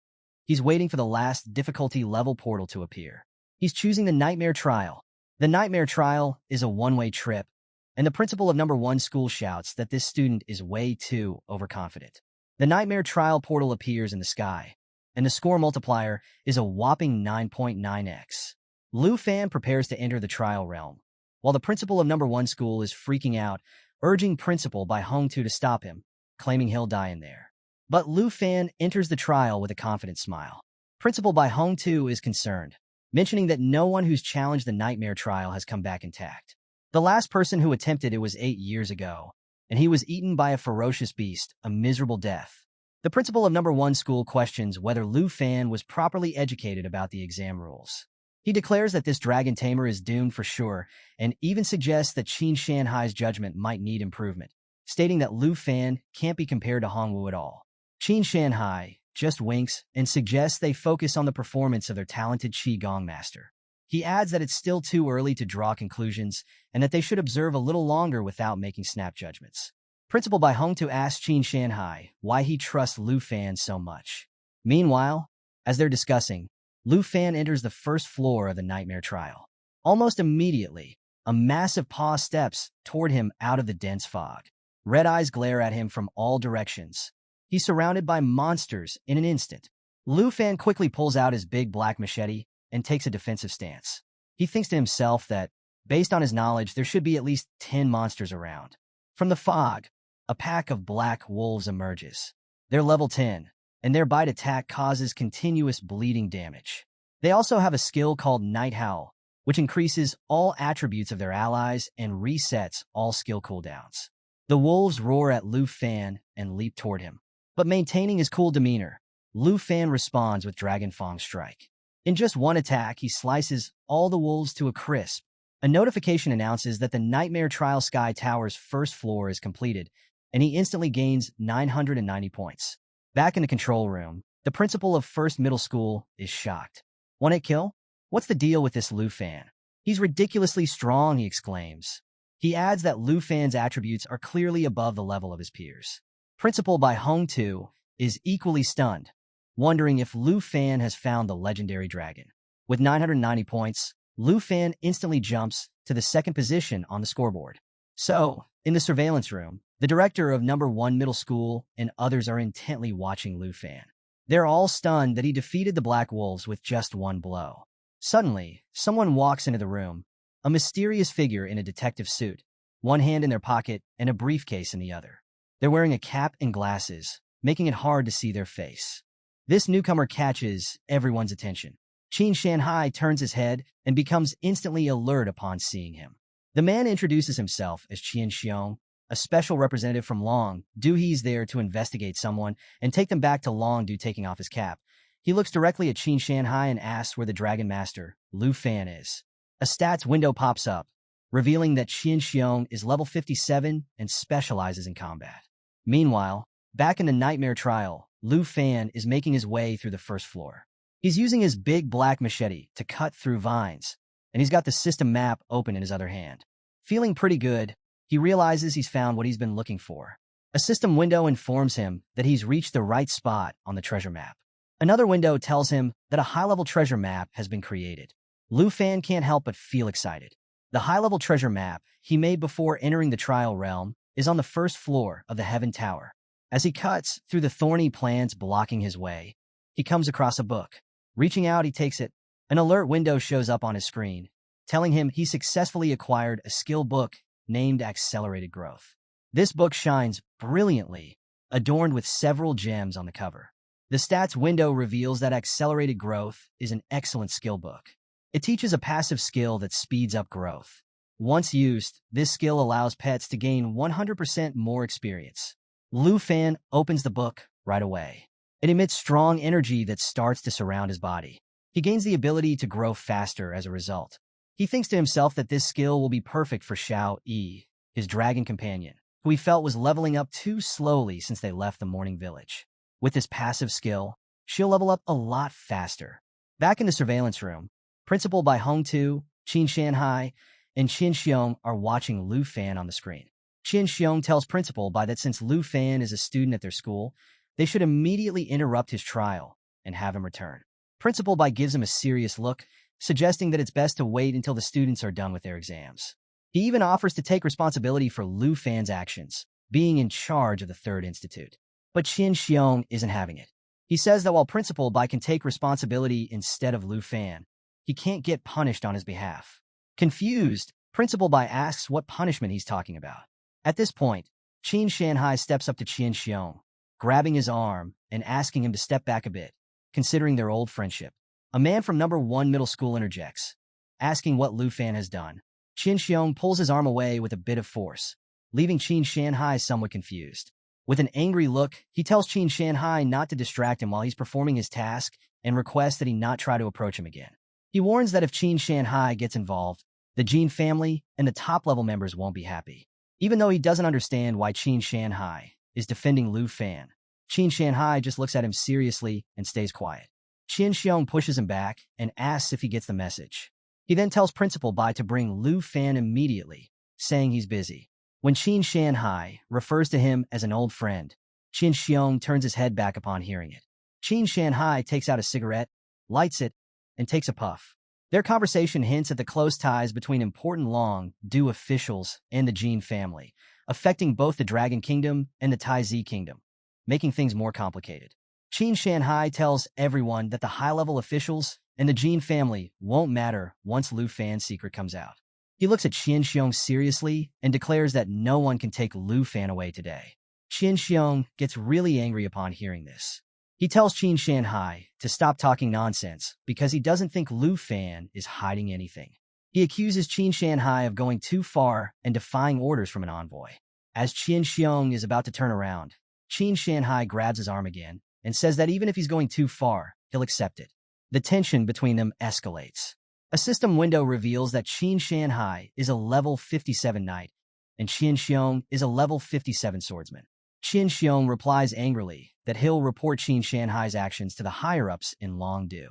He's waiting for the last difficulty level portal to appear. He's choosing the Nightmare Trial. The Nightmare Trial is a one-way trip, and the principal of number 1 school shouts that this student is way too overconfident. The Nightmare Trial portal appears in the sky, and the score multiplier is a whopping 9.9x. Lu Fan prepares to enter the trial realm, while the principal of number 1 school is freaking out, urging Principal Bai Hongtu to stop him, claiming he'll die in there. But Lu Fan enters the trial with a confident smile. Principal Bai Hongtu is concerned, mentioning that no one who's challenged the Nightmare Trial has come back intact. The last person who attempted it was 8 years ago, and he was eaten by a ferocious beast, a miserable death. The principal of number 1 school questions whether Lu Fan was properly educated about the exam rules. He declares that this dragon tamer is doomed for sure, and even suggests that Qin Shanhai's judgment might need improvement, stating that Lu Fan can't be compared to Hongwu at all. Qin Shanhai just winks and suggests they focus on the performance of their talented Qigong master. He adds that it's still too early to draw conclusions and that they should observe a little longer without making snap judgments. Principal Bai Hongtu asks Qin Shanhai why he trusts Lu Fan so much. Meanwhile, as they're discussing, Lu Fan enters the 1st floor of the Nightmare Trial. Almost immediately, a massive paw steps toward him out of the dense fog. Red eyes glare at him from all directions. He's surrounded by monsters in an instant. Lu Fan quickly pulls out his big black machete and takes a defensive stance. He thinks to himself that, based on his knowledge, there should be at least 10 monsters around. From the fog, a pack of black wolves emerges. They're level 10, and their bite attack causes continuous bleeding damage. They also have a skill called Night Howl, which increases all attributes of their allies and resets all skill cooldowns. The wolves roar at Lu Fan and leap toward him. But maintaining his cool demeanor, Lu Fan responds with Dragon Fang Strike. In just one attack, he slices all the wolves to a crisp. A notification announces that the Nightmare Trial Sky Tower's 1st floor is completed, and he instantly gains 990 points. Back in the control room, the principal of 1st Middle School is shocked. One-hit kill? What's the deal with this Lu Fan? He's ridiculously strong, he exclaims. He adds that Lu Fan's attributes are clearly above the level of his peers. Principal Bai Hongtu is equally stunned, wondering if Lu Fan has found the legendary dragon. With 990 points, Lu Fan instantly jumps to the 2nd position on the scoreboard. So, in the surveillance room, the director of number 1 middle school and others are intently watching Lu Fan. They're all stunned that he defeated the Black Wolves with just one blow. Suddenly, someone walks into the room, a mysterious figure in a detective suit, one hand in their pocket and a briefcase in the other. They're wearing a cap and glasses, making it hard to see their face. This newcomer catches everyone's attention. Qin Shanhai turns his head and becomes instantly alert upon seeing him. The man introduces himself as Qian Xiong, a special representative from Long Du. He's there to investigate someone and take them back to Long Du, taking off his cap. He looks directly at Qin Shanhai and asks where the Dragon Master, Lu Fan, is. A stats window pops up, revealing that Qian Xiong is level 57 and specializes in combat. Meanwhile, back in the Nightmare Trial, Lu Fan is making his way through the 1st floor. He's using his big black machete to cut through vines, and he's got the system map open in his other hand. Feeling pretty good, he realizes he's found what he's been looking for. A system window informs him that he's reached the right spot on the treasure map. Another window tells him that a high-level treasure map has been created. Lu Fan can't help but feel excited. The high-level treasure map he made before entering the trial realm is on the 1st floor of the Heaven Tower. As he cuts through the thorny plants blocking his way, he comes across a book. Reaching out, he takes it. An alert window shows up on his screen, telling him he successfully acquired a skill book named Accelerated Growth. This book shines brilliantly, adorned with several gems on the cover. The stats window reveals that Accelerated Growth is an excellent skill book. It teaches a passive skill that speeds up growth. Once used, this skill allows pets to gain 100% more experience. Lu Fan opens the book right away. It emits strong energy that starts to surround his body. He gains the ability to grow faster as a result. He thinks to himself that this skill will be perfect for Xiao Yi, his dragon companion, who he felt was leveling up too slowly since they left the morning village. With this passive skill, she'll level up a lot faster. Back in the surveillance room, Principal Bai Hongtu, Qin Shanhai, and Qin Xiong are watching Lu Fan on the screen. Qin Xiong tells Principal Bai that since Lu Fan is a student at their school, they should immediately interrupt his trial and have him return. Principal Bai gives him a serious look, suggesting that it's best to wait until the students are done with their exams. He even offers to take responsibility for Lu Fan's actions, being in charge of the Third Institute. But Qin Xiong isn't having it. He says that while Principal Bai can take responsibility instead of Lu Fan, he can't get punished on his behalf. Confused, Principal Bai asks what punishment he's talking about. At this point, Qin Shanhai steps up to Qin Xiong, grabbing his arm and asking him to step back a bit, considering their old friendship. A man from number 1 middle school interjects, asking what Lu Fan has done. Qin Xiong pulls his arm away with a bit of force, leaving Qin Shanhai somewhat confused. With an angry look, he tells Qin Shanhai not to distract him while he's performing his task and requests that he not try to approach him again. He warns that if Qin Shanhai gets involved, the Jin family and the top-level members won't be happy. Even though he doesn't understand why Qin Shanhai is defending Lu Fan, Qin Shanhai just looks at him seriously and stays quiet. Qin Xiong pushes him back and asks if he gets the message. He then tells Principal Bai to bring Lu Fan immediately, saying he's busy. When Qin Shanhai refers to him as an old friend, Qin Xiong turns his head back upon hearing it. Qin Shanhai takes out a cigarette, lights it, and takes a puff. Their conversation hints at the close ties between important long-due officials and the Jin family, affecting both the Dragon Kingdom and the Taizi Kingdom, making things more complicated. Qin Shanhai tells everyone that the high-level officials and the Jin family won't matter once Lu Fan's secret comes out. He looks at Qin Xiong seriously and declares that no one can take Lu Fan away today. Qin Xiong gets really angry upon hearing this. He tells Qin Shanhai to stop talking nonsense because he doesn't think Lu Fan is hiding anything. He accuses Qin Shanhai of going too far and defying orders from an envoy. As Qin Xiong is about to turn around, Qin Shanhai grabs his arm again and says that even if he's going too far, he'll accept it. The tension between them escalates. A system window reveals that Qin Shanhai is a level 57 knight, and Qin Xiong is a level 57 swordsman. Qin Xiong replies angrily that he'll report Qin Shanhai's actions to the higher-ups in Longdu.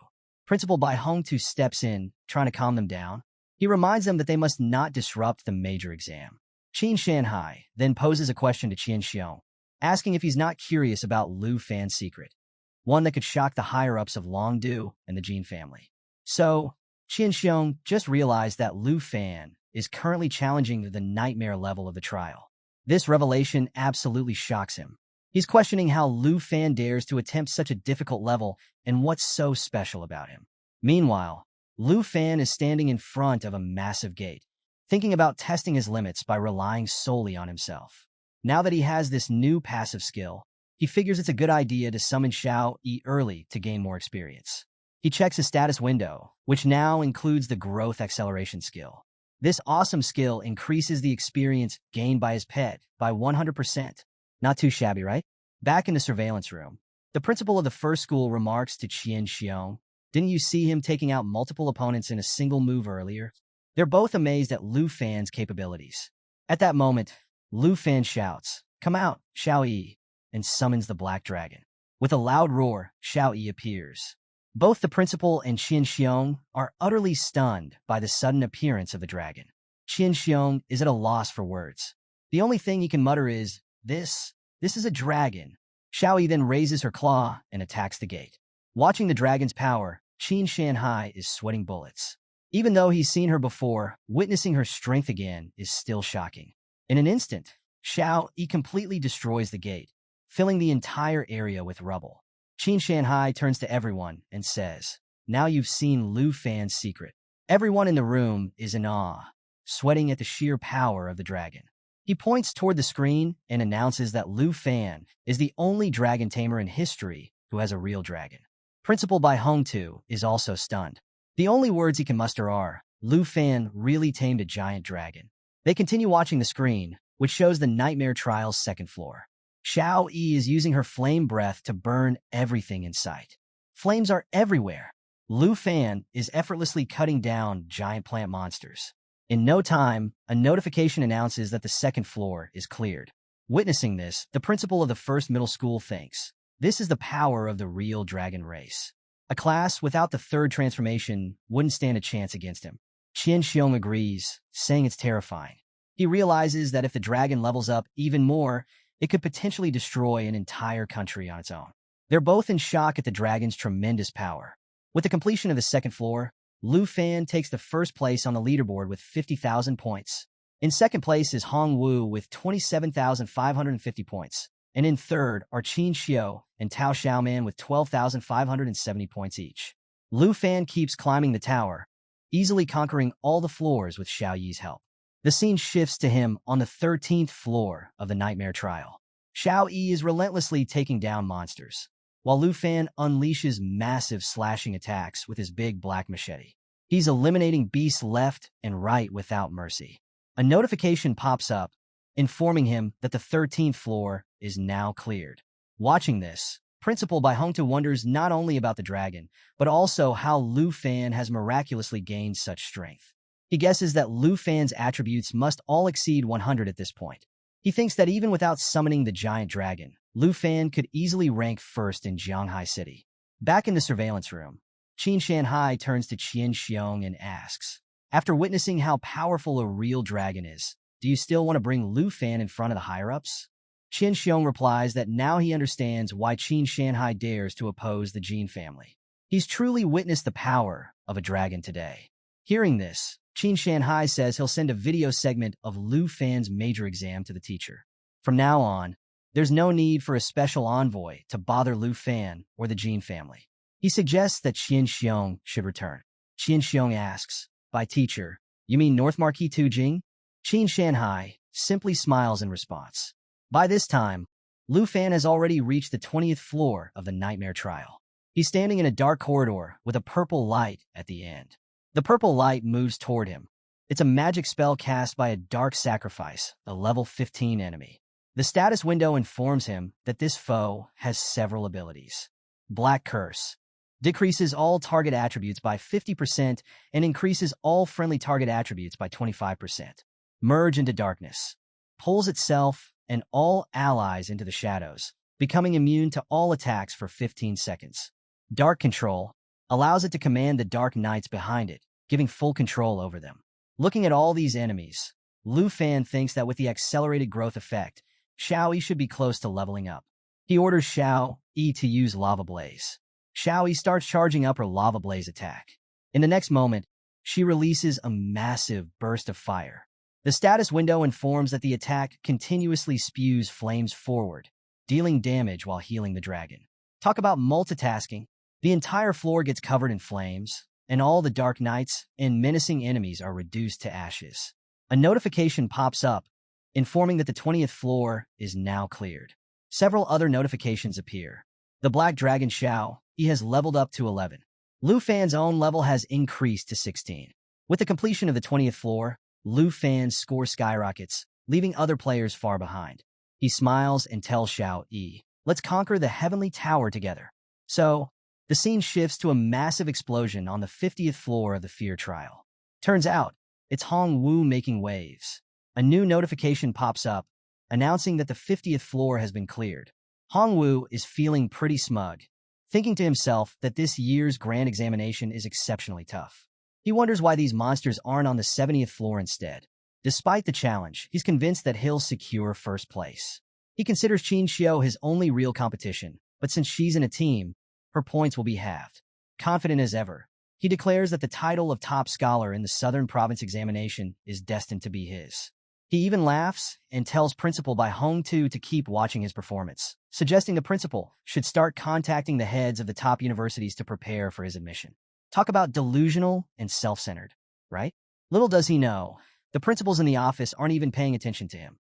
Principal Bai Hongtu steps in, trying to calm them down. He reminds them that they must not disrupt the major exam. Qin Shanhai then poses a question to Qin Xiong, asking if he's not curious about Lu Fan's secret, one that could shock the higher-ups of Longdu and the Jin family. So, Qin Xiong just realized that Lu Fan is currently challenging the nightmare level of the trial. This revelation absolutely shocks him. He's questioning how Lu Fan dares to attempt such a difficult level and what's so special about him. Meanwhile, Lu Fan is standing in front of a massive gate, thinking about testing his limits by relying solely on himself. Now that he has this new passive skill, he figures it's a good idea to summon Xiao Yi early to gain more experience. He checks his status window, which now includes the growth acceleration skill. This awesome skill increases the experience gained by his pet by 100%. Not too shabby, right? Back in the surveillance room, the principal of the first school remarks to Qin Xiong, "Didn't you see him taking out multiple opponents in a single move earlier?" They're both amazed at Lu Fan's capabilities. At that moment, Lu Fan shouts, "Come out, Xiao Yi," and summons the Black Dragon. With a loud roar, Xiao Yi appears. Both the principal and Qin Xiong are utterly stunned by the sudden appearance of the dragon. Qin Xiong is at a loss for words. The only thing he can mutter is, This is a dragon." Xiao Yi then raises her claw and attacks the gate. Watching the dragon's power, Qin Shanhai is sweating bullets. Even though he's seen her before, witnessing her strength again is still shocking. In an instant, Xiao Yi completely destroys the gate, filling the entire area with rubble. Qin Shanhai turns to everyone and says, "Now you've seen Lu Fan's secret." Everyone in the room is in awe, sweating at the sheer power of the dragon. He points toward the screen and announces that Lu Fan is the only dragon tamer in history who has a real dragon. Principal Bai Hongtu is also stunned. The only words he can muster are, "Lu Fan really tamed a giant dragon." They continue watching the screen, which shows the Nightmare Trial's second floor. Xiao Yi is using her flame breath to burn everything in sight. Flames are everywhere. Lu Fan is effortlessly cutting down giant plant monsters. In no time, a notification announces that the second floor is cleared. Witnessing this, the principal of the first middle school thinks, this is the power of the real dragon race. A class without the third transformation wouldn't stand a chance against him. Qian Xiong agrees, saying it's terrifying. He realizes that if the dragon levels up even more, it could potentially destroy an entire country on its own. They're both in shock at the dragon's tremendous power. With the completion of the second floor, Lu Fan takes the first place on the leaderboard with 50,000 points. In second place is Hong Wu with 27,550 points. And in third are Qin Xiao and Tao Xiaoman with 12,570 points each. Lu Fan keeps climbing the tower, easily conquering all the floors with Xiao Yi's help. The scene shifts to him on the 13th floor of the Nightmare Trial. Xiao Yi is relentlessly taking down monsters, while Lu Fan unleashes massive slashing attacks with his big black machete. He's eliminating beasts left and right without mercy. A notification pops up, informing him that the 13th floor is now cleared. Watching this, Principal Bai Hongtu wonders not only about the dragon, but also how Lu Fan has miraculously gained such strength. He guesses that Lu Fan's attributes must all exceed 100 at this point. He thinks that even without summoning the giant dragon, Lu Fan could easily rank first in Jianghai City. Back in the surveillance room, Qin Shanhai turns to Qian Xiong and asks, after witnessing how powerful a real dragon is, do you still want to bring Lu Fan in front of the higher-ups? Qin Xiong replies that now he understands why Qin Shanhai dares to oppose the Jin family. He's truly witnessed the power of a dragon today. Hearing this, Qin Shanhai says he'll send a video segment of Lu Fan's major exam to the teacher. From now on, there's no need for a special envoy to bother Lu Fan or the Jin family. He suggests that Qin Xiong should return. Qin Xiong asks, by teacher, you mean North Marquis Tu Jing? Qin Shanhai simply smiles in response. By this time, Lu Fan has already reached the 20th floor of the Nightmare Trial. He's standing in a dark corridor with a purple light at the end. The purple light moves toward him. It's a magic spell cast by a dark sacrifice, a level 15 enemy. The status window informs him that this foe has several abilities. Black Curse decreases all target attributes by 50% and increases all friendly target attributes by 25%. Merge into Darkness pulls itself and all allies into the shadows, becoming immune to all attacks for 15 seconds. Dark Control allows it to command the Dark Knights behind it, giving full control over them. Looking at all these enemies, Lu Fan thinks that with the accelerated growth effect, Xiao Yi should be close to leveling up. He orders Xiao Yi to use Lava Blaze. Xiao Yi starts charging up her Lava Blaze attack. In the next moment, she releases a massive burst of fire. The status window informs that the attack continuously spews flames forward, dealing damage while healing the dragon. Talk about multitasking. The entire floor gets covered in flames, and all the Dark Knights and menacing enemies are reduced to ashes. A notification pops up, informing that the 20th floor is now cleared. Several other notifications appear. The Black Dragon Xiao Yi has leveled up to 11. Lu Fan's own level has increased to 16. With the completion of the 20th floor, Lu Fan's score skyrockets, leaving other players far behind. He smiles and tells Xiao Yi, let's conquer the Heavenly Tower together. So, the scene shifts to a massive explosion on the 50th floor of the Fear Trial. Turns out, it's Hong Wu making waves. A new notification pops up, announcing that the 50th floor has been cleared. Hong Wu is feeling pretty smug, thinking to himself that this year's grand examination is exceptionally tough. He wonders why these monsters aren't on the 70th floor instead. Despite the challenge, he's convinced that he'll secure first place. He considers Qin Xiao his only real competition, but since she's in a team, her points will be halved. Confident as ever, he declares that the title of top scholar in the Southern Province examination is destined to be his. He even laughs and tells Principal Bai Hongtu to keep watching his performance, suggesting the principal should start contacting the heads of the top universities to prepare for his admission. Talk about delusional and self-centered, right? Little does he know, the principals in the office aren't even paying attention to him.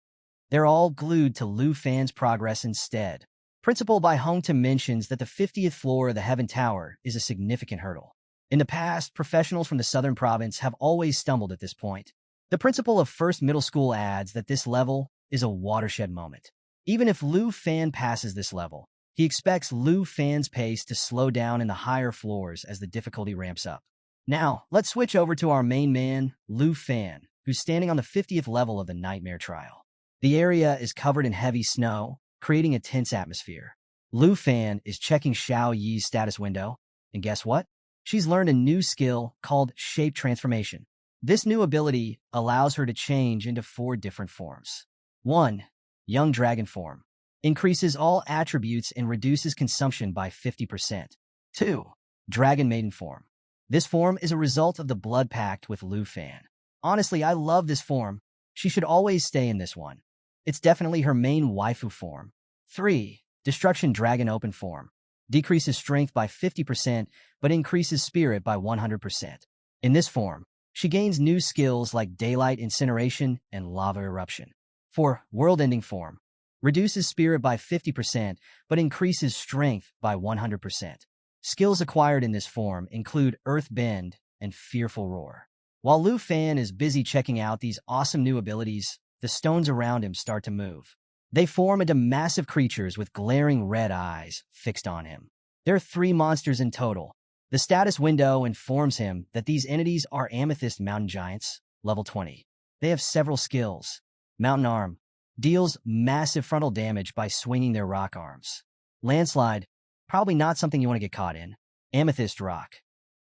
They're all glued to Lu Fan's progress instead. Principal Bai Hongtu mentions that the 50th floor of the Heaven Tower is a significant hurdle. In the past, professionals from the Southern Province have always stumbled at this point. The principal of First Middle School adds that this level is a watershed moment. Even if Lu Fan passes this level, He expects Lu Fan's pace to slow down in the higher floors as the difficulty ramps up. Now, let's switch over to our main man, Lu Fan, who's standing on the 50th level of the Nightmare Trial. The area is covered in heavy snow, creating a tense atmosphere. Lu Fan is checking Xiao Yi's status window, and guess what? She's learned a new skill called Shape Transformation. This new ability allows her to change into 4 different forms. 1. Young Dragon Form. Increases all attributes and reduces consumption by 50%. 2. Dragon Maiden Form. This form is a result of the blood pact with Lu Fan. Honestly, I love this form. She should always stay in this one. It's definitely her main waifu form. 3. Destruction Dragon Open Form. Decreases strength by 50%, but increases spirit by 100%. In this form, she gains new skills like Daylight Incineration and Lava Eruption. 4. World-Ending Form. Reduces spirit by 50%, but increases strength by 100%. Skills acquired in this form include Earth Bend and Fearful Roar. While Lu Fan is busy checking out these awesome new abilities, the stones around him start to move. They form into massive creatures with glaring red eyes fixed on him. There are 3 monsters in total. The status window informs him that these entities are Amethyst Mountain Giants, level 20. They have several skills. Mountain Arm. Deals massive frontal damage by swinging their rock arms. Landslide. Probably not something you want to get caught in. Amethyst Rock.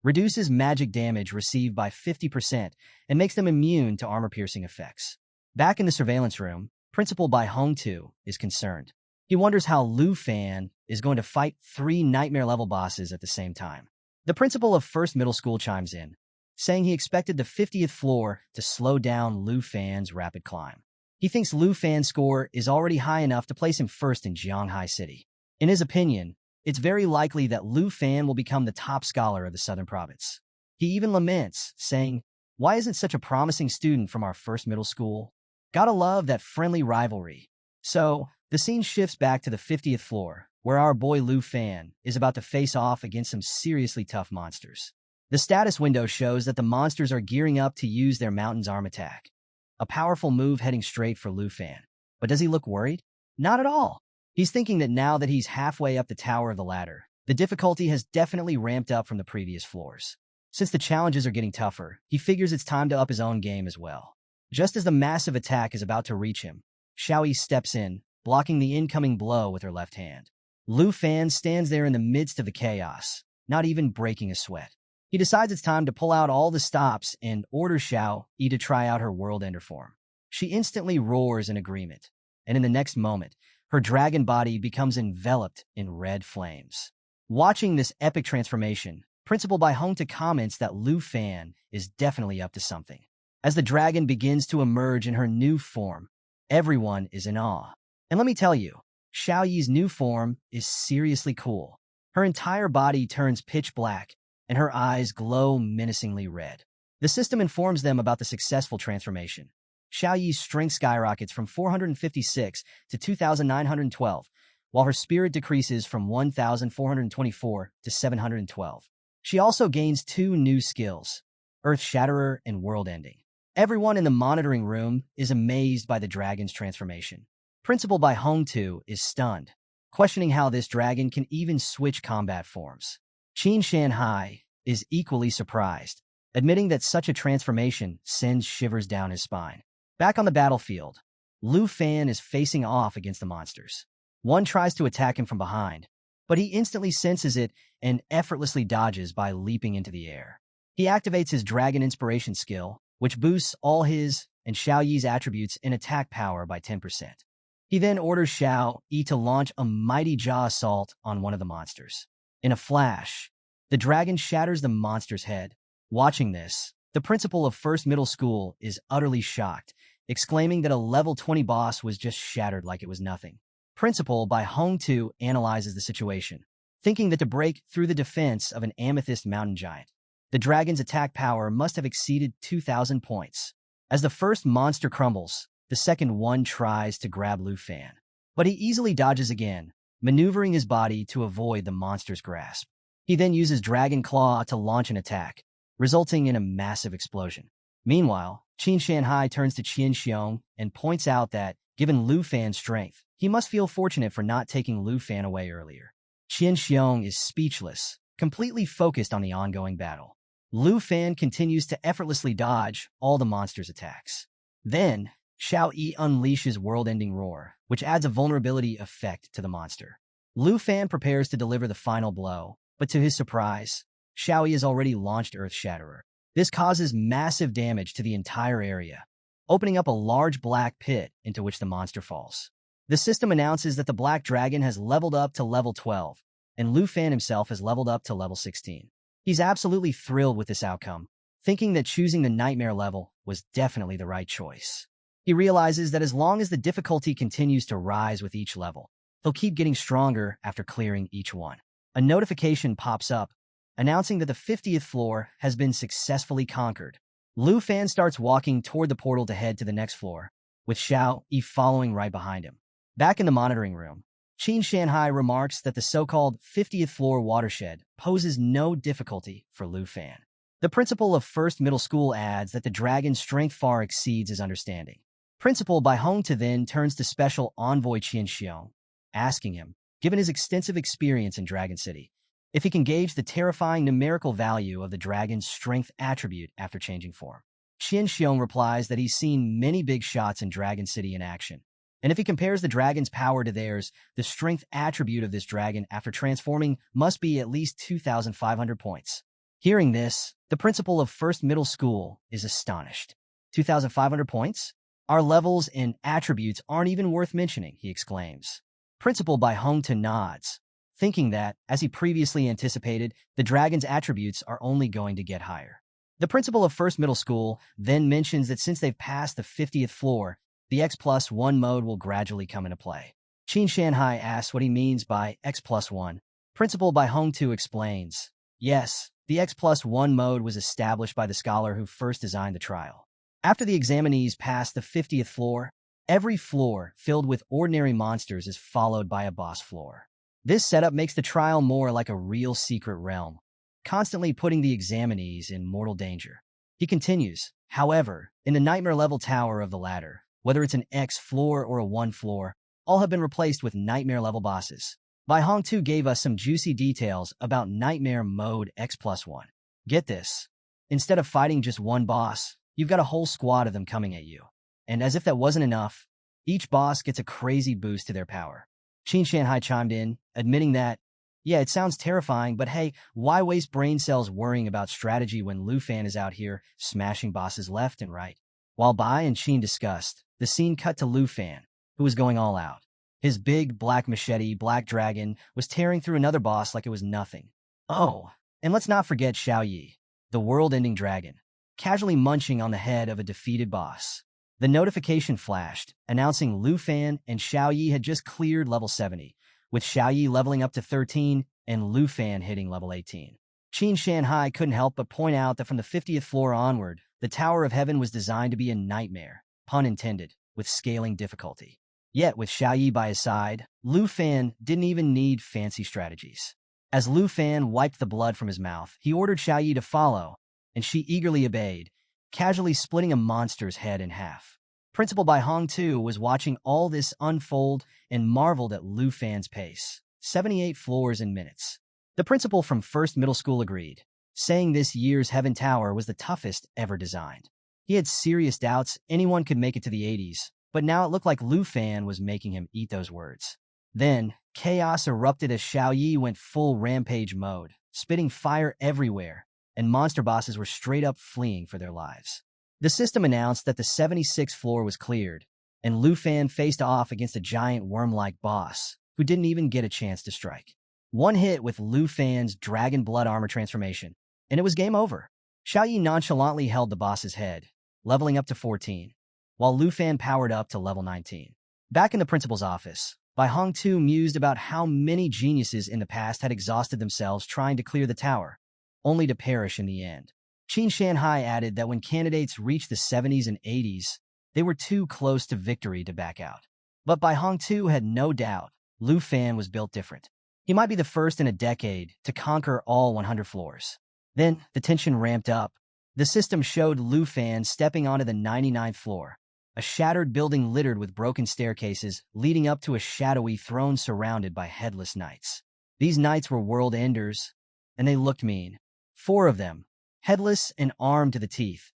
Reduces magic damage received by 50% and makes them immune to armor-piercing effects. Back in the surveillance room, Principal Bai Hong-tu is concerned. He wonders how Lu Fan is going to fight 3 nightmare-level bosses at the same time. The principal of First Middle School chimes in, saying he expected the 50th floor to slow down Lu Fan's rapid climb. He thinks Lu Fan's score is already high enough to place him first in Jianghai City. In his opinion, it's very likely that Lu Fan will become the top scholar of the Southern Province. He even laments, saying, "Why isn't such a promising student from our first middle school?" Gotta love that friendly rivalry. So, the scene shifts back to the 50th floor, where our boy Lu Fan is about to face off against some seriously tough monsters. The status window shows that the monsters are gearing up to use their Mountain's Arm attack. A powerful move heading straight for Lu Fan. But does he look worried? Not at all. He's thinking that now that he's halfway up the tower of the ladder, the difficulty has definitely ramped up from the previous floors. Since the challenges are getting tougher, he figures it's time to up his own game as well. Just as the massive attack is about to reach him, Xiaoyi steps in, blocking the incoming blow with her left hand. Lu Fan stands there in the midst of the chaos, not even breaking a sweat. He decides it's time to pull out all the stops and orders Xiaoyi to try out her World Ender form. She instantly roars in agreement, and in the next moment, her dragon body becomes enveloped in red flames. Watching this epic transformation, Principal Bai Hong-tu comments that Lu Fan is definitely up to something. As the dragon begins to emerge in her new form, everyone is in awe. And let me tell you, Xiaoyi's new form is seriously cool. Her entire body turns pitch black, and her eyes glow menacingly red. The system informs them about the successful transformation. Xiaoyi's strength skyrockets from 456 to 2,912, while her spirit decreases from 1,424 to 712. She also gains 2 new skills, Earth Shatterer and World Ending. Everyone in the monitoring room is amazed by the dragon's transformation. Principal Bai Hong-tu is stunned, questioning how this dragon can even switch combat forms. Qin Shanhai is equally surprised, admitting that such a transformation sends shivers down his spine. Back on the battlefield, Lu Fan is facing off against the monsters. One tries to attack him from behind, but he instantly senses it and effortlessly dodges by leaping into the air. He activates his Dragon Inspiration skill, which boosts all his and Xiaoyi's attributes in attack power by 10%. He then orders Xiaoyi to launch a mighty jaw assault on one of the monsters. In a flash, the dragon shatters the monster's head. Watching this, the principal of First Middle School is utterly shocked, exclaiming that a level 20 boss was just shattered like it was nothing. Principal Bai Hong-tu analyzes the situation, thinking that to break through the defense of an Amethyst Mountain Giant, the dragon's attack power must have exceeded 2,000 points. As the first monster crumbles, the second one tries to grab Lu Fan, but he easily dodges again, maneuvering his body to avoid the monster's grasp. He then uses Dragon Claw to launch an attack, resulting in a massive explosion. Meanwhile, Qin Shanhai turns to Qian Xiong and points out that, given Lu Fan's strength, He must feel fortunate for not taking Lu Fan away earlier. Qian Xiong is speechless, completely focused on the ongoing battle. Lu Fan continues to effortlessly dodge all the monster's attacks. Then, Xiao Yi unleashes world-ending roar, which adds a vulnerability effect to the monster. Lu Fan prepares to deliver the final blow, but to his surprise, Xiao Yi has already launched Earth Shatterer. This causes massive damage to the entire area, opening up a large black pit into which the monster falls. The system announces that the Black Dragon has leveled up to level 12, and Lu Fan himself has leveled up to level 16. He's absolutely thrilled with this outcome, thinking that choosing the Nightmare level was definitely the right choice. He realizes that as long as the difficulty continues to rise with each level, he'll keep getting stronger after clearing each one. A notification pops up, announcing that the 50th floor has been successfully conquered. Lu Fan starts walking toward the portal to head to the next floor, with Xiao Yi following right behind him. Back in the monitoring room, Qin Shanhai remarks that the so-called 50th floor watershed poses no difficulty for Lu Fan. The principal of First Middle School adds that the dragon's strength far exceeds his understanding. Principal Bai Hongtu then turns to Special Envoy Qian Xiong, asking him, given his extensive experience in Dragon City, if he can gauge the terrifying numerical value of the dragon's strength attribute after changing form. Qian Xiong replies that he's seen many big shots in Dragon City in action, and if he compares the dragon's power to theirs, the strength attribute of this dragon after transforming must be at least 2,500 points. Hearing this, the principal of First Middle School is astonished. 2,500 points? Our levels and attributes aren't even worth mentioning, he exclaims. Principal Bai Hongtu nods, thinking that, as he previously anticipated, the dragon's attributes are only going to get higher. The principal of First Middle School then mentions that since they've passed the 50th floor, the X+1 mode will gradually come into play. Qin Shanhai asks what he means by X+1. Principal Bai Hongtu explains, yes, the X+1 mode was established by the scholar who first designed the trial. After the examinees pass the 50th floor, every floor filled with ordinary monsters is followed by a boss floor. This setup makes the trial more like a real secret realm, constantly putting the examinees in mortal danger. He continues, however, in the Nightmare level tower of the ladder, whether it's an X floor or a 1 floor, all have been replaced with Nightmare level bosses. Bai Hongtu gave us some juicy details about Nightmare mode X+1. Get this. Instead of fighting just one boss, you've got a whole squad of them coming at you. And as if that wasn't enough, each boss gets a crazy boost to their power. Qin Shanhai chimed in, admitting that, yeah, it sounds terrifying, but hey, why waste brain cells worrying about strategy when Lu Fan is out here smashing bosses left and right? While Bai and Qin discussed, the scene cut to Lu Fan, who was going all out. His big, black machete, Black Dragon, was tearing through another boss like it was nothing. Oh, and let's not forget Xiao Yi, the world-ending dragon, casually munching on the head of a defeated boss. The notification flashed, announcing Lu Fan and Xiao Yi had just cleared level 70, with Xiao Yi leveling up to 13 and Lu Fan hitting level 18. Qin Shanhai couldn't help but point out that from the 50th floor onward, the Tower of Heaven was designed to be a nightmare, pun intended, with scaling difficulty. Yet, with Xiao Yi by his side, Lu Fan didn't even need fancy strategies. As Lu Fan wiped the blood from his mouth, he ordered Xiao Yi to follow, and she eagerly obeyed, casually splitting a monster's head in half. Principal Bai Hongtu was watching all this unfold and marveled at Lu Fan's pace. 78 floors in minutes. The principal from First Middle School agreed, saying this year's Heaven Tower was the toughest ever designed. He had serious doubts anyone could make it to the 80s, but now it looked like Lu Fan was making him eat those words. Then, chaos erupted as Xiao Yi went full rampage mode, spitting fire everywhere, and monster bosses were straight up fleeing for their lives. The system announced that the 76th floor was cleared, and Lu Fan faced off against a giant worm-like boss, who didn't even get a chance to strike. One hit with Lu Fan's dragon blood armor transformation, and it was game over. Xiao Yi nonchalantly held the boss's head, leveling up to 14, while Lu Fan powered up to level 19. Back in the principal's office, Bai Hongtu mused about how many geniuses in the past had exhausted themselves trying to clear the tower, only to perish in the end. Qin Shanhai added that when candidates reached the 70s and 80s, they were too close to victory to back out. But Bai Hongtu had no doubt Lu Fan was built different. He might be the first in a decade to conquer all 100 floors. Then, the tension ramped up. The system showed Lu Fan stepping onto the 99th floor, a shattered building littered with broken staircases leading up to a shadowy throne surrounded by headless knights. These knights were world enders, and they looked mean. 4 of them, headless and armed to the teeth,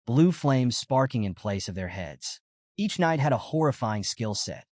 blue flames sparking in place of their heads. Each knight had a horrifying skill set.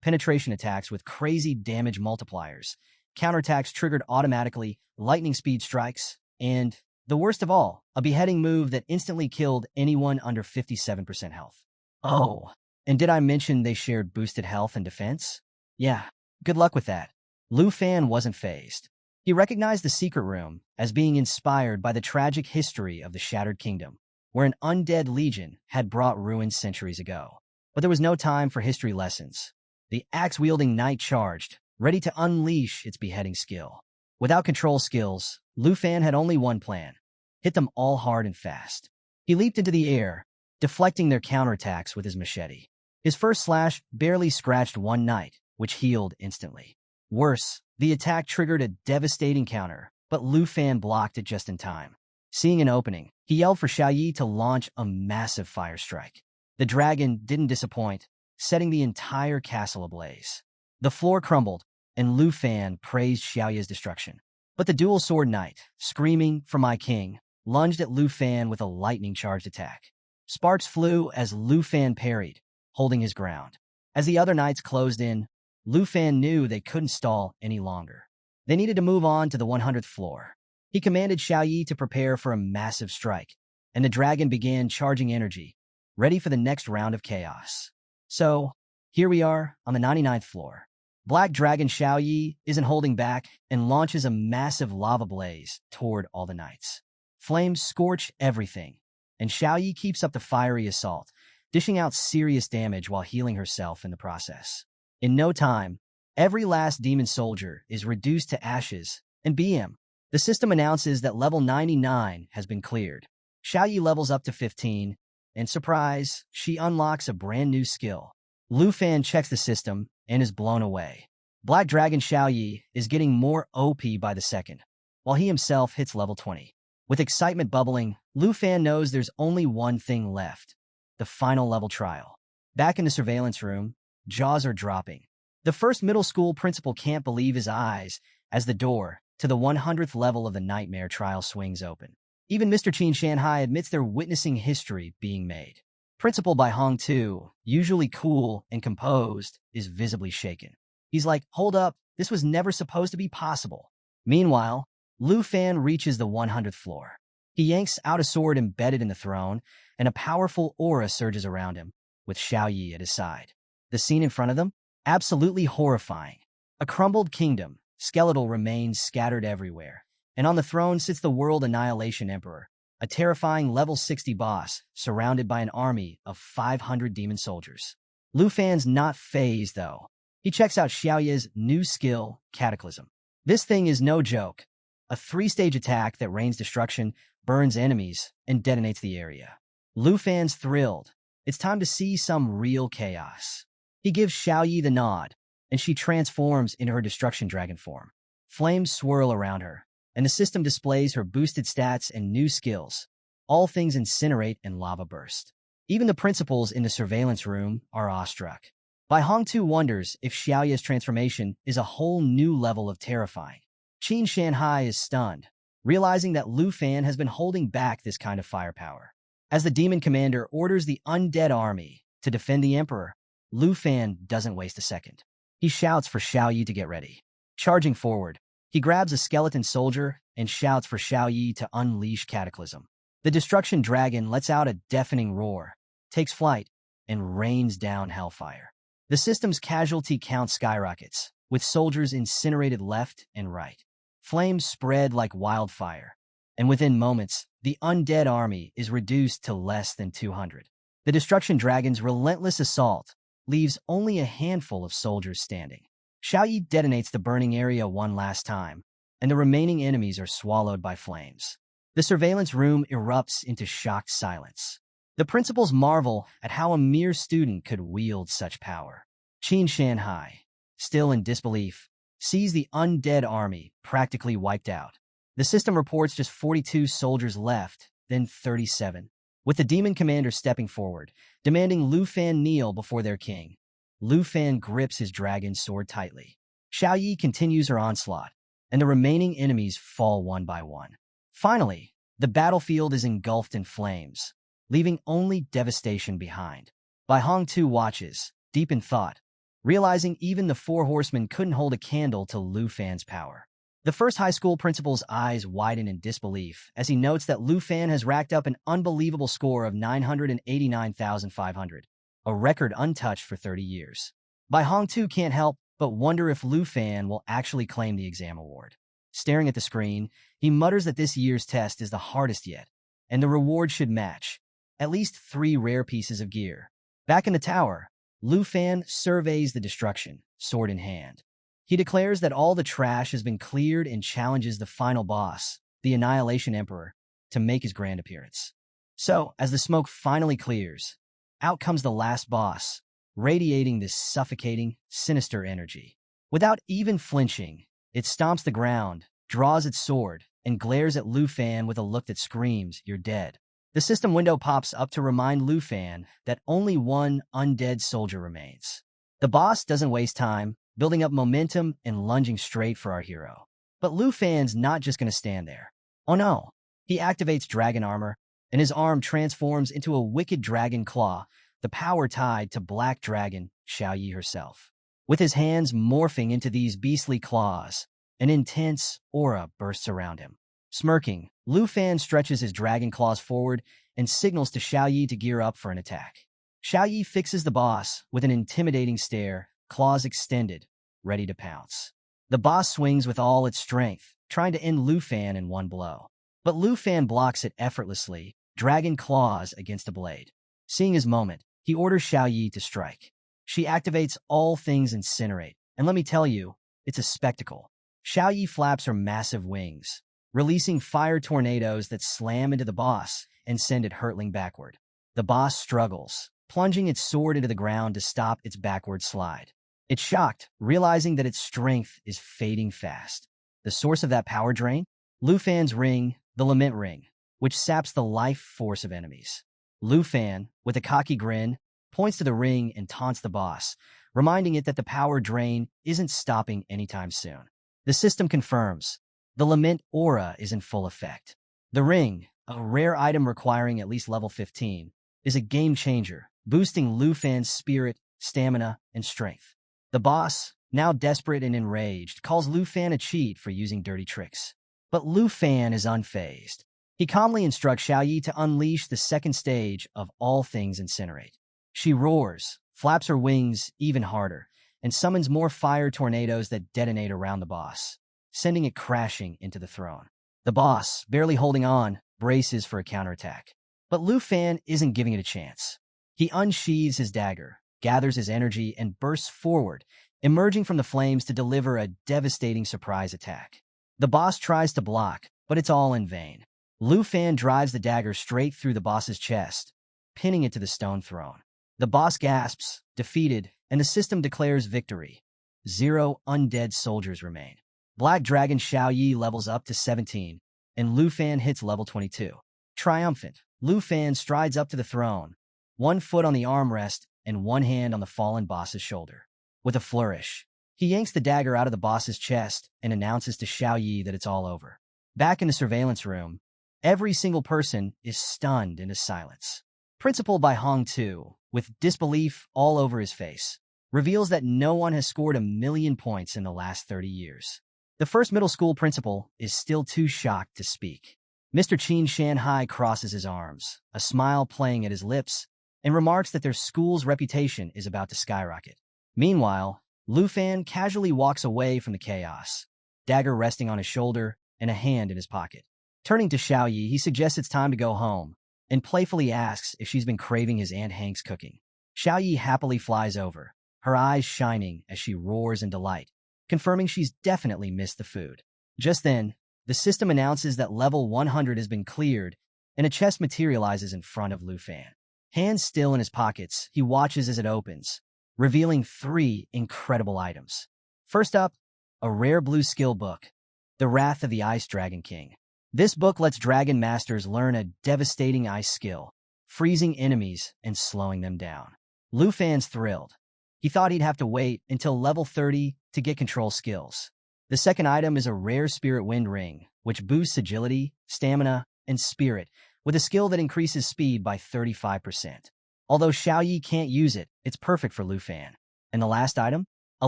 Penetration attacks with crazy damage multipliers, counterattacks triggered automatically, lightning speed strikes, and, the worst of all, a beheading move that instantly killed anyone under 57% health. Oh, and did I mention they shared boosted health and defense? Yeah, good luck with that. Lu Fan wasn't fazed. He recognized the secret room as being inspired by the tragic history of the Shattered Kingdom, where an undead legion had brought ruin centuries ago. But there was no time for history lessons. The axe-wielding knight charged, ready to unleash its beheading skill. Without control skills, Lu Fan had only one plan: hit them all hard and fast. He leaped into the air, deflecting their counterattacks with his machete. His first slash barely scratched one knight, which healed instantly. Worse, the attack triggered a devastating counter, but Lu Fan blocked it just in time. Seeing an opening, he yelled for Xiao Yi to launch a massive fire strike. The dragon didn't disappoint, setting the entire castle ablaze. The floor crumbled, and Lu Fan praised Xiao Yi's destruction. But the dual sword knight, screaming for my king, lunged at Lu Fan with a lightning-charged attack. Sparks flew as Lu Fan parried, holding his ground. As the other knights closed in, Lu Fan knew they couldn't stall any longer. They needed to move on to the 100th floor. He commanded Xiao Yi to prepare for a massive strike, and the dragon began charging energy, ready for the next round of chaos. So, here we are on the 99th floor. Black Dragon Xiao Yi isn't holding back and launches a massive lava blaze toward all the knights. Flames scorch everything, and Xiao Yi keeps up the fiery assault, dishing out serious damage while healing herself in the process. In no time, every last demon soldier is reduced to ashes, and BM. The system announces that level 99 has been cleared. Xiao Yi levels up to 15, and surprise, she unlocks a brand new skill. Lu Fan checks the system and is blown away. Black Dragon Xiao Yi is getting more OP by the second, while he himself hits level 20. With excitement bubbling, Lu Fan knows there's only one thing left: the final level trial. Back in the surveillance room, jaws are dropping. The first middle school principal can't believe his eyes as the door to the 100th level of the nightmare trial swings open. Even Mr. Qin Shanhai admits they're witnessing history being made. Principal Bai Hong too, usually cool and composed, is visibly shaken. He's like, hold up, this was never supposed to be possible. Meanwhile, Lu Fan reaches the 100th floor. He yanks out a sword embedded in the throne, and a powerful aura surges around him, with Xiao Yi at his side. The scene in front of them? Absolutely horrifying. A crumbled kingdom, skeletal remains scattered everywhere, and on the throne sits the World Annihilation Emperor, a terrifying level 60 boss surrounded by an army of 500 demon soldiers. Lu Fan's not fazed, though. He checks out Xiao Yi's new skill, Cataclysm. This thing is no joke. A 3-stage attack that rains destruction, burns enemies, and detonates the area. Lu Fan's thrilled. It's time to see some real chaos. He gives Xiao Yi the nod, and she transforms into her destruction dragon form. Flames swirl around her, and the system displays her boosted stats and new skills. All things incinerate and lava burst. Even the principals in the surveillance room are awestruck. Bai Hong too wonders if Xiao Yi's transformation is a whole new level of terrifying. Qin Shanhai is stunned, realizing that Lu Fan has been holding back this kind of firepower. As the demon commander orders the undead army to defend the emperor, Lu Fan doesn't waste a second. He shouts for Xiao Yi to get ready. Charging forward, he grabs a skeleton soldier and shouts for Xiao Yi to unleash Cataclysm. The destruction dragon lets out a deafening roar, takes flight, and rains down hellfire. The system's casualty count skyrockets, with soldiers incinerated left and right. Flames spread like wildfire, and within moments, the undead army is reduced to less than 200. The destruction dragon's relentless assault leaves only a handful of soldiers standing. Xiao Yi detonates the burning area one last time, and the remaining enemies are swallowed by flames. The surveillance room erupts into shocked silence. The principals marvel at how a mere student could wield such power. Qin Shanhai, still in disbelief, sees the undead army practically wiped out. The system reports just 42 soldiers left, then 37. with the demon commander stepping forward, demanding Lu Fan kneel before their king. Lu Fan grips his dragon sword tightly. Xiao Yi continues her onslaught, and the remaining enemies fall one by one. Finally, the battlefield is engulfed in flames, leaving only devastation behind. Bai Hong too watches, deep in thought, realizing even the four horsemen couldn't hold a candle to Lu Fan's power. The first high school principal's eyes widen in disbelief as he notes that Lu Fan has racked up an unbelievable score of 989,500, a record untouched for 30 years. Bai Hong too can't help but wonder if Lu Fan will actually claim the exam award. Staring at the screen, he mutters that this year's test is the hardest yet, and the reward should match at least 3 rare pieces of gear. Back in the tower, Lu Fan surveys the destruction, sword in hand. He declares that all the trash has been cleared and challenges the final boss, the Annihilation Emperor, to make his grand appearance. So, as the smoke finally clears, out comes the last boss, radiating this suffocating, sinister energy. Without even flinching, it stomps the ground, draws its sword, and glares at Lu Fan with a look that screams, "You're dead." The system window pops up to remind Lu Fan that only one undead soldier remains. The boss doesn't waste time, building up momentum and lunging straight for our hero. But Lu Fan's not just going to stand there. Oh no. He activates dragon armor, and his arm transforms into a wicked dragon claw, the power tied to Black Dragon Xiao Yi herself. With his hands morphing into these beastly claws, an intense aura bursts around him. Smirking, Lu Fan stretches his dragon claws forward and signals to Xiao Yi to gear up for an attack. Xiao Yi fixes the boss with an intimidating stare, claws extended, ready to pounce. The boss swings with all its strength, trying to end Lu Fan in one blow. But Lu Fan blocks it effortlessly, dragon claws against a blade. Seeing his moment, he orders Xiao Yi to strike. She activates all things incinerate, and let me tell you, it's a spectacle. Xiao Yi flaps her massive wings, releasing fire tornadoes that slam into the boss and send it hurtling backward. The boss struggles, plunging its sword into the ground to stop its backward slide. It's shocked, realizing that its strength is fading fast. The source of that power drain? Lu Fan's ring, the Lament Ring, which saps the life force of enemies. Lu Fan, with a cocky grin, points to the ring and taunts the boss, reminding it that the power drain isn't stopping anytime soon. The system confirms. The Lament aura is in full effect. The ring, a rare item requiring at least level 15, is a game changer, boosting Lu Fan's spirit, stamina, and strength. The boss, now desperate and enraged, calls Lu Fan a cheat for using dirty tricks. But Lu Fan is unfazed. He calmly instructs Xiao Yi to unleash the second stage of all things incinerate. She roars, flaps her wings even harder, and summons more fire tornadoes that detonate around the boss, sending it crashing into the throne. The boss, barely holding on, braces for a counterattack. But Lu Fan isn't giving it a chance. He unsheathes his dagger, gathers his energy, and bursts forward, emerging from the flames to deliver a devastating surprise attack. The boss tries to block, but it's all in vain. Lu Fan drives the dagger straight through the boss's chest, pinning it to the stone throne. The boss gasps, defeated, and the system declares victory. 0 undead soldiers remain. Black Dragon Xiao Yi levels up to 17, and Lu Fan hits level 22. Triumphant, Lu Fan strides up to the throne, 1 foot on the armrest and 1 hand on the fallen boss's shoulder. With a flourish, he yanks the dagger out of the boss's chest and announces to Xiao Yi that it's all over. Back in the surveillance room, every single person is stunned into silence. Principal Bai Hong too, with disbelief all over his face, reveals that no one has scored 1,000,000 points in the last 30 years. The first middle school principal is still too shocked to speak. Mr. Qin Shanhai crosses his arms, a smile playing at his lips, and remarks that their school's reputation is about to skyrocket. Meanwhile, Lu Fan casually walks away from the chaos, dagger resting on his shoulder and a hand in his pocket. Turning to Xiao Yi, he suggests it's time to go home, and playfully asks if she's been craving his Aunt Hank's cooking. Xiao Yi happily flies over, her eyes shining as she roars in delight, confirming she's definitely missed the food. Just then, the system announces that level 100 has been cleared, and a chest materializes in front of Lu Fan. Hands still in his pockets, he watches as it opens, revealing 3 incredible items. First up, a rare blue skill book, The Wrath of the Ice Dragon King. This book lets dragon masters learn a devastating ice skill, freezing enemies and slowing them down. Lu Fan's thrilled. He thought he'd have to wait until level 30 to get control skills. The second item is a rare Spirit Wind Ring, which boosts agility, stamina, and spirit, with a skill that increases speed by 35%. Although Xiaoyi can't use it, it's perfect for Lu Fan. And the last item? A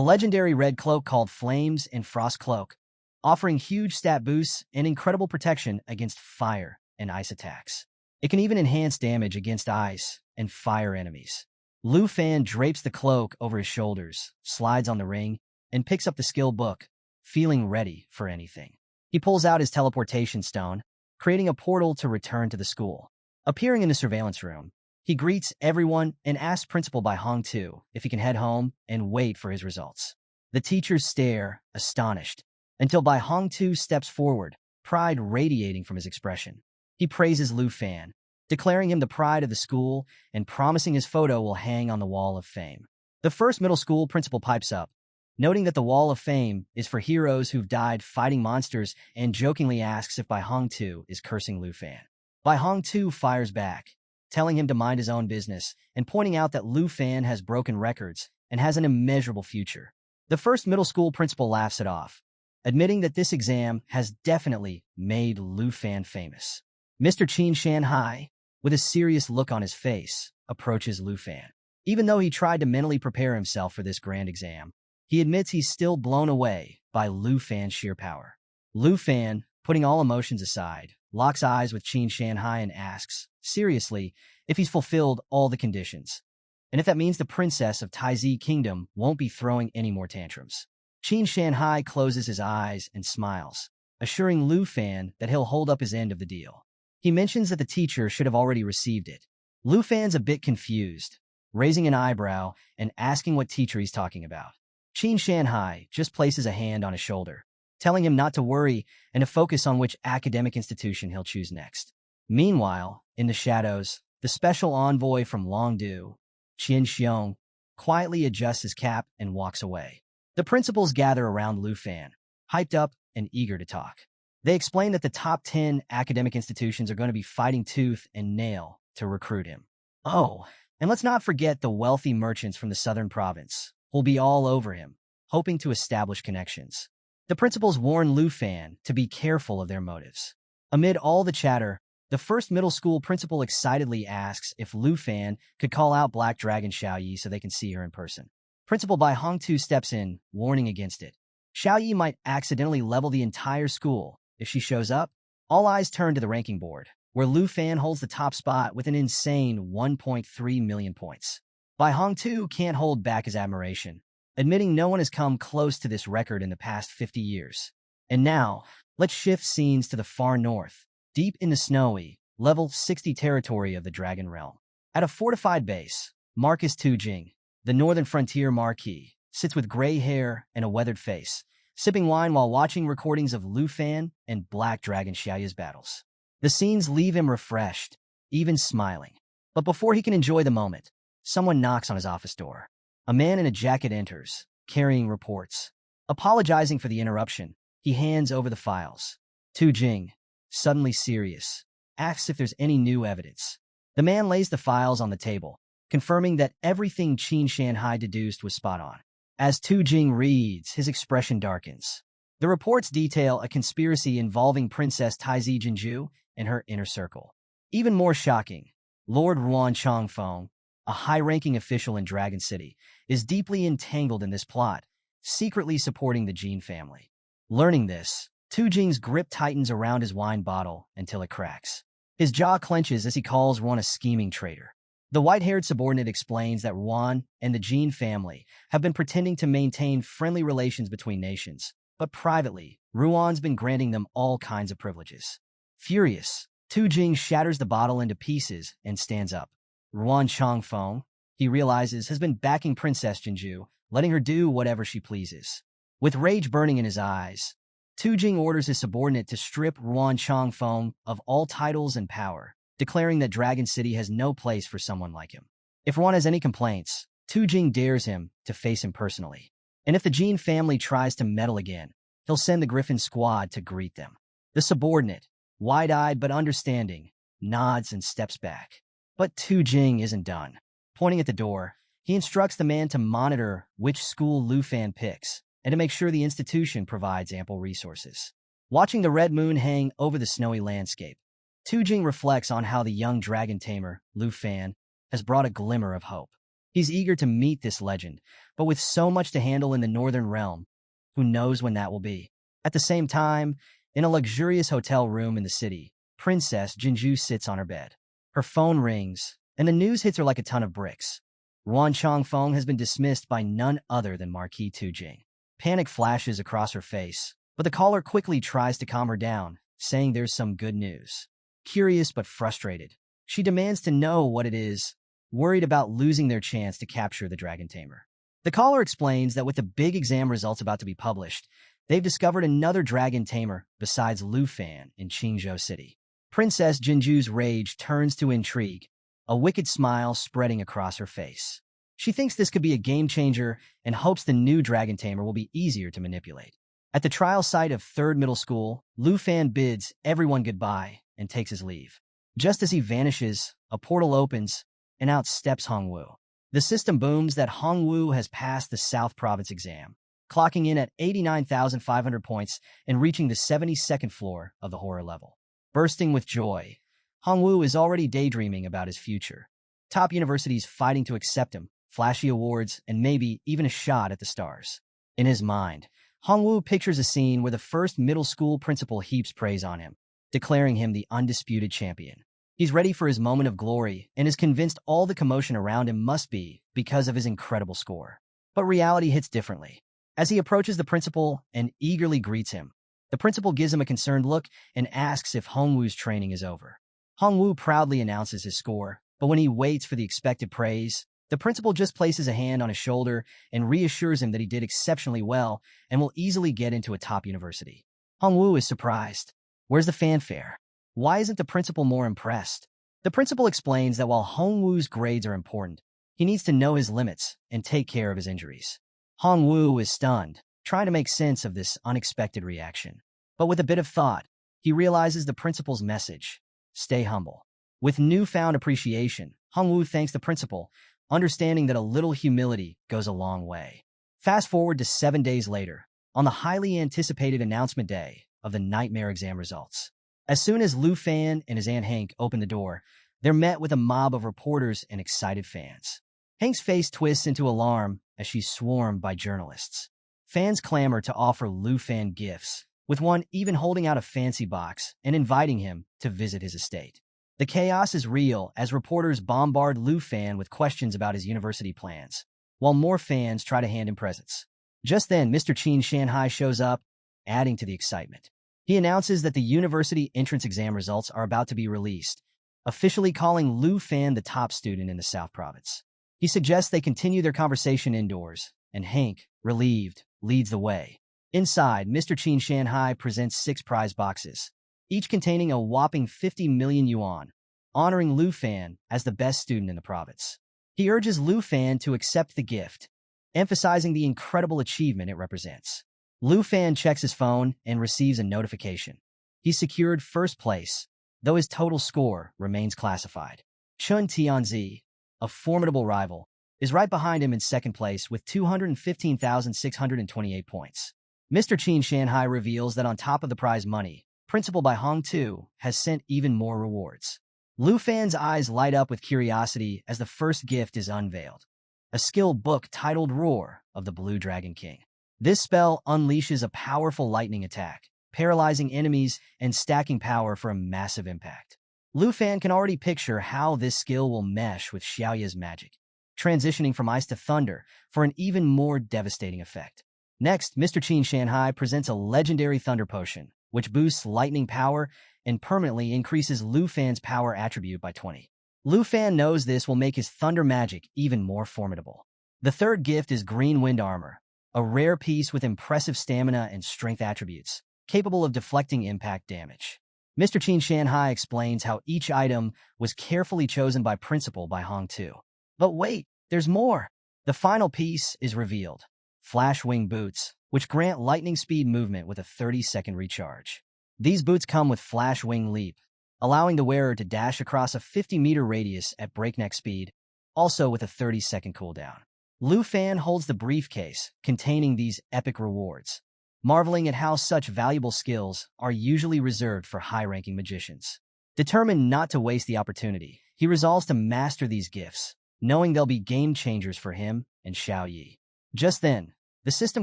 legendary red cloak called Flames and Frost Cloak, offering huge stat boosts and incredible protection against fire and ice attacks. It can even enhance damage against ice and fire enemies. Lu Fan drapes the cloak over his shoulders, slides on the ring, and picks up the skill book, feeling ready for anything. He pulls out his teleportation stone, creating a portal to return to the school. Appearing in the surveillance room, he greets everyone and asks Principal Bai Hongtu if he can head home and wait for his results. The teachers stare, astonished, until Bai Hongtu steps forward, pride radiating from his expression. He praises Lu Fan, declaring him the pride of the school and promising his photo will hang on the Wall of Fame. The first middle school principal pipes up, noting that the Wall of Fame is for heroes who've died fighting monsters, and jokingly asks if Bai Hongtu is cursing Lu Fan. Bai Hongtu fires back, telling him to mind his own business and pointing out that Lu Fan has broken records and has an immeasurable future. The first middle school principal laughs it off, admitting that this exam has definitely made Lu Fan famous. Mr. Qin Shanhai, with a serious look on his face, approaches Lu Fan. Even though he tried to mentally prepare himself for this grand exam, he admits he's still blown away by Lu Fan's sheer power. Lu Fan, putting all emotions aside, locks eyes with Qin Shanhai and asks, seriously, if he's fulfilled all the conditions, and if that means the princess of Taizi Kingdom won't be throwing any more tantrums. Qin Shanhai closes his eyes and smiles, assuring Lu Fan that he'll hold up his end of the deal. He mentions that the teacher should have already received it. Lu Fan's a bit confused, raising an eyebrow and asking what teacher he's talking about. Qin Shanhai just places a hand on his shoulder, telling him not to worry and to focus on which academic institution he'll choose next. Meanwhile, in the shadows, the special envoy from Longdu, Qian Xiong, quietly adjusts his cap and walks away. The principals gather around Lu Fan, hyped up and eager to talk. They explain that the top 10 academic institutions are going to be fighting tooth and nail to recruit him. Oh, and let's not forget the wealthy merchants from the southern province who'll be all over him, hoping to establish connections. The principals warn Lu Fan to be careful of their motives. Amid all the chatter, the first middle school principal excitedly asks if Lu Fan could call out Black Dragon Xiaoyi so they can see her in person. Principal Bai Hongtu steps in, warning against it. Xiaoyi might accidentally level the entire school if she shows up. All eyes turn to the ranking board, where Lu Fan holds the top spot with an insane 1.3 million points. Bai Hongtu can't hold back his admiration, admitting no one has come close to this record in the past 50 years. And now, let's shift scenes to the far north, deep in the snowy, level 60 territory of the Dragon Realm. At a fortified base, Marcus Tujing, the northern frontier marquis, sits with gray hair and a weathered face, sipping wine while watching recordings of Lu Fan and Black Dragon Xiaoyi's battles. The scenes leave him refreshed, even smiling. But before he can enjoy the moment, someone knocks on his office door. A man in a jacket enters, carrying reports. Apologizing for the interruption, he hands over the files. Tu Jing, suddenly serious, asks if there's any new evidence. The man lays the files on the table, confirming that everything Qin Shanhai deduced was spot on. As Tu Jing reads, his expression darkens. The reports detail a conspiracy involving Princess Taizi Jinju and her inner circle. Even more shocking, Lord Ruan Chongfeng, a high-ranking official in Dragon City, is deeply entangled in this plot, secretly supporting the Jin family. Learning this, Tu Jing's grip tightens around his wine bottle until it cracks. His jaw clenches as he calls Ruan a scheming traitor. The white-haired subordinate explains that Ruan and the Jin family have been pretending to maintain friendly relations between nations, but privately, Ruan's been granting them all kinds of privileges. Furious, Tu Jing shatters the bottle into pieces and stands up. Ruan Chongfeng, he realizes, has been backing Princess Jinju, letting her do whatever she pleases. With rage burning in his eyes, Tu Jing orders his subordinate to strip Ruan Chongfeng of all titles and power, declaring that Dragon City has no place for someone like him. If Ruan has any complaints, Tu Jing dares him to face him personally. And if the Jin family tries to meddle again, he'll send the Griffin squad to greet them. The subordinate, wide-eyed but understanding, nods and steps back. But Tu Jing isn't done. Pointing at the door, he instructs the man to monitor which school Lu Fan picks and to make sure the institution provides ample resources. Watching the red moon hang over the snowy landscape, Tu Jing reflects on how the young dragon tamer, Lu Fan, has brought a glimmer of hope. He's eager to meet this legend, but with so much to handle in the Northern Realm, who knows when that will be. At the same time, in a luxurious hotel room in the city, Princess Jinju sits on her bed. Her phone rings, and the news hits her like a ton of bricks. Ruan Chongfeng has been dismissed by none other than Marquis Tu Jing. Panic flashes across her face, but the caller quickly tries to calm her down, saying there's some good news. Curious but frustrated, she demands to know what it is, worried about losing their chance to capture the dragon tamer. The caller explains that with the big exam results about to be published, they've discovered another dragon tamer besides Lu Fan in Qingzhou City. Princess Jinju's rage turns to intrigue, a wicked smile spreading across her face. She thinks this could be a game changer and hopes the new dragon tamer will be easier to manipulate. At the trial site of 3rd Middle School, Lu Fan bids everyone goodbye and takes his leave. Just as he vanishes, a portal opens, and out steps Hongwu. The system booms that Hongwu has passed the South Province exam, clocking in at 89,500 points and reaching the 72nd floor of the horror level. Bursting with joy, Hongwu is already daydreaming about his future. Top universities fighting to accept him, flashy awards, and maybe even a shot at the stars. In his mind, Hongwu pictures a scene where the first middle school principal heaps praise on him, declaring him the undisputed champion. He's ready for his moment of glory and is convinced all the commotion around him must be because of his incredible score. But reality hits differently. As he approaches the principal and eagerly greets him, the principal gives him a concerned look and asks if Hongwu's training is over. Hongwu proudly announces his score, but when he waits for the expected praise, the principal just places a hand on his shoulder and reassures him that he did exceptionally well and will easily get into a top university. Hongwu is surprised. Where's the fanfare? Why isn't the principal more impressed? The principal explains that while Hongwu's grades are important, he needs to know his limits and take care of his injuries. Hongwu is stunned, trying to make sense of this unexpected reaction. But with a bit of thought, he realizes the principal's message: stay humble. With newfound appreciation, Hongwu thanks the principal, understanding that a little humility goes a long way. Fast forward to 7 days later, on the highly anticipated announcement day of the nightmare exam results. As soon as Lu Fan and his Aunt Hank open the door, they're met with a mob of reporters and excited fans. Hank's face twists into alarm as she's swarmed by journalists. Fans clamor to offer Lu Fan gifts, with one even holding out a fancy box and inviting him to visit his estate. The chaos is real as reporters bombard Lu Fan with questions about his university plans, while more fans try to hand him presents. Just then, Mr. Qin Shanhai shows up, adding to the excitement. He announces that the university entrance exam results are about to be released, officially calling Lu Fan the top student in the South Province. He suggests they continue their conversation indoors, and Hank, relieved, leads the way. Inside, Mr. Qin Shanhai presents 6 prize boxes, each containing a whopping 50 million yuan, honoring Lu Fan as the best student in the province. He urges Lu Fan to accept the gift, emphasizing the incredible achievement it represents. Lu Fan checks his phone and receives a notification. He's secured first place, though his total score remains classified. Chun Tianzi, a formidable rival, is right behind him in second place with 215,628 points. Mr. Qin Shanhai reveals that on top of the prize money, Principal by Hong Tu has sent even more rewards. Lu Fan's eyes light up with curiosity as the first gift is unveiled: a skill book titled Roar of the Blue Dragon King. This spell unleashes a powerful lightning attack, paralyzing enemies and stacking power for a massive impact. Lu Fan can already picture how this skill will mesh with Xiaoya's magic, transitioning from ice to thunder for an even more devastating effect. Next, Mr. Qin Shanhai presents a legendary thunder potion, which boosts lightning power and permanently increases Lu Fan's power attribute by 20. Lu Fan knows this will make his thunder magic even more formidable. The third gift is Green Wind Armor, a rare piece with impressive stamina and strength attributes, capable of deflecting impact damage. Mr. Qin Shanhai explains how each item was carefully chosen by Principal by Hong Tu. But wait, there's more! The final piece is revealed: Flash Wing Boots, which grant lightning speed movement with a 30-second recharge. These boots come with Flash Wing Leap, allowing the wearer to dash across a 50-meter radius at breakneck speed, also with a 30-second cooldown. Lu Fan holds the briefcase containing these epic rewards, marveling at how such valuable skills are usually reserved for high-ranking magicians. Determined not to waste the opportunity, he resolves to master these gifts, knowing they'll be game-changers for him and Xiao Yi. Just then, the system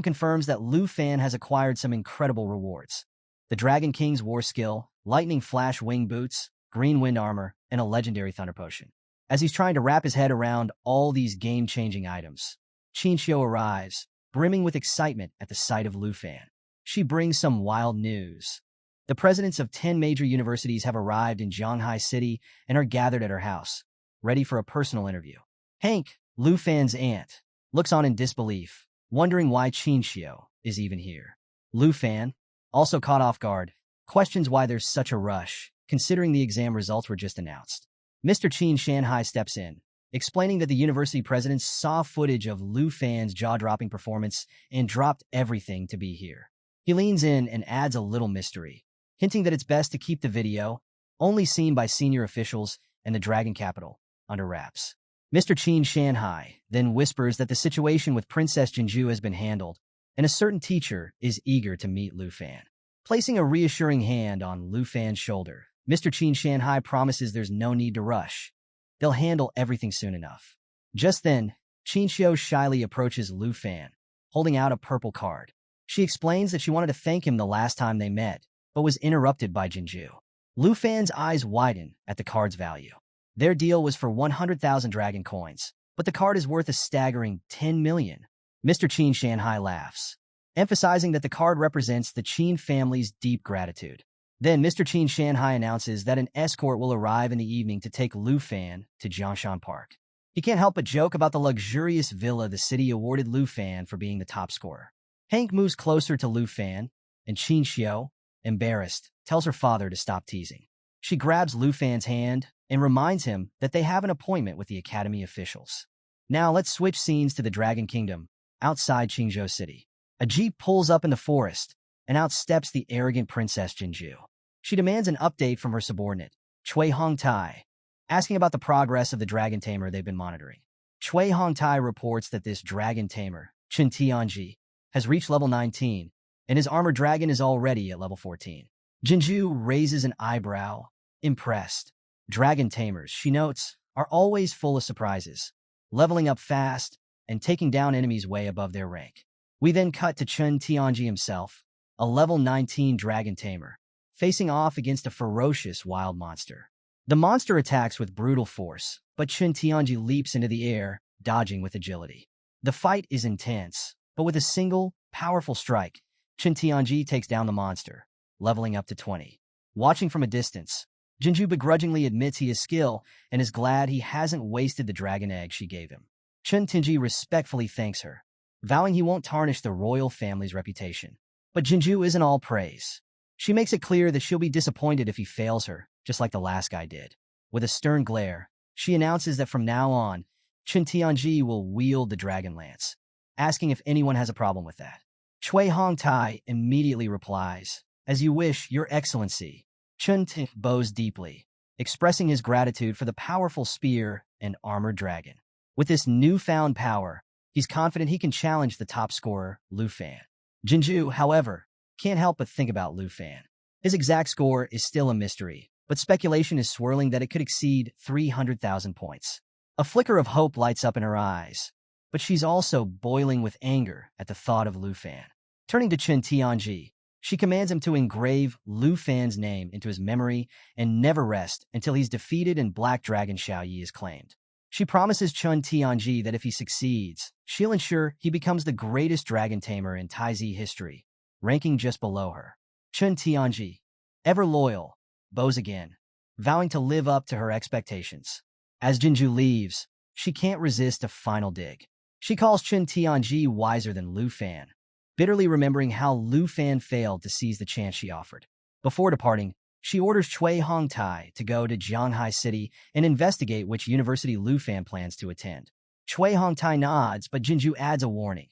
confirms that Lu Fan has acquired some incredible rewards. The Dragon King's War Skill, Lightning Flash Wing Boots, Green Wind Armor, and a Legendary Thunder Potion. As he's trying to wrap his head around all these game-changing items, Qinxiu arrives, brimming with excitement at the sight of Lu Fan. She brings some wild news. The presidents of 10 major universities have arrived in Zhanghai City and are gathered at her house, ready for a personal interview. Hank, Lu Fan's aunt, looks on in disbelief, wondering why Qinxiu is even here. Lu Fan, also caught off guard, questions why there's such a rush, considering the exam results were just announced. Mr. Qin Shanhai steps in, explaining that the university presidents saw footage of Lu Fan's jaw-dropping performance and dropped everything to be here. He leans in and adds a little mystery, hinting that it's best to keep the video, only seen by senior officials and the Dragon Capital, under wraps. Mr. Qin Shanhai then whispers that the situation with Princess Jinju has been handled, and a certain teacher is eager to meet Lu Fan. Placing a reassuring hand on Lu Fan's shoulder, Mr. Qin Shanhai promises there's no need to rush. They'll handle everything soon enough. Just then, Qinxiu shyly approaches Lu Fan, holding out a purple card. She explains that she wanted to thank him the last time they met, but was interrupted by Jinju. Lu Fan's eyes widen at the card's value. Their deal was for 100,000 dragon coins, but the card is worth a staggering 10 million. Mr. Qin Shanhai laughs, emphasizing that the card represents the Qin family's deep gratitude. Then Mr. Qin Shanhai announces that an escort will arrive in the evening to take Lu Fan to Jiangshan Park. He can't help but joke about the luxurious villa the city awarded Lu Fan for being the top scorer. Hank moves closer to Lu Fan, and Qinxiu, embarrassed, tells her father to stop teasing. She grabs Lu Fan's hand and reminds him that they have an appointment with the academy officials. Now let's switch scenes to the Dragon Kingdom, outside Qingzhou City. A jeep pulls up in the forest, and out steps the arrogant Princess Jinju. She demands an update from her subordinate, Cui Hongtai, asking about the progress of the dragon tamer they've been monitoring. Cui Hongtai reports that this dragon tamer, Chen Tianji, has reached level 19, and his armored dragon is already at level 14. Jinju raises an eyebrow, impressed. Dragon tamers, she notes, are always full of surprises, leveling up fast and taking down enemies way above their rank. We then cut to Chen Tianji himself, a level 19 dragon tamer, facing off against a ferocious wild monster. The monster attacks with brutal force, but Chen Tianji leaps into the air, dodging with agility. The fight is intense, but with a single, powerful strike, Chen Tianji takes down the monster, leveling up to 20. Watching from a distance, Jinju begrudgingly admits he has skill and is glad he hasn't wasted the dragon egg she gave him. Chen Tianji respectfully thanks her, vowing he won't tarnish the royal family's reputation. But Jinju isn't all praise. She makes it clear that she'll be disappointed if he fails her, just like the last guy did. With a stern glare, she announces that from now on, Chen Tianji will wield the dragon lance, asking if anyone has a problem with that. Cui Hongtai immediately replies, "As you wish, Your Excellency." Chen Ti bows deeply, expressing his gratitude for the powerful spear and armored dragon. With this newfound power, he's confident he can challenge the top scorer, Lu Fan. Jinju, however, can't help but think about Lu Fan. His exact score is still a mystery, but speculation is swirling that it could exceed 300,000 points. A flicker of hope lights up in her eyes, but she's also boiling with anger at the thought of Lu Fan. Turning to Chen Tianji, she commands him to engrave Lu Fan's name into his memory and never rest until he's defeated and Black Dragon Xiao Yi is claimed. She promises Chen Tianji that if he succeeds, she'll ensure he becomes the greatest dragon tamer in Taizi history, ranking just below her. Chen Tianji, ever loyal, bows again, vowing to live up to her expectations. As Jinju leaves, she can't resist a final dig. She calls Chen Tianji wiser than Lu Fan, bitterly remembering how Lu Fan failed to seize the chance she offered. Before departing, she orders Cui Hongtai to go to Zhanghai City and investigate which university Lu Fan plans to attend. Cui Hongtai nods, but Jinju adds a warning.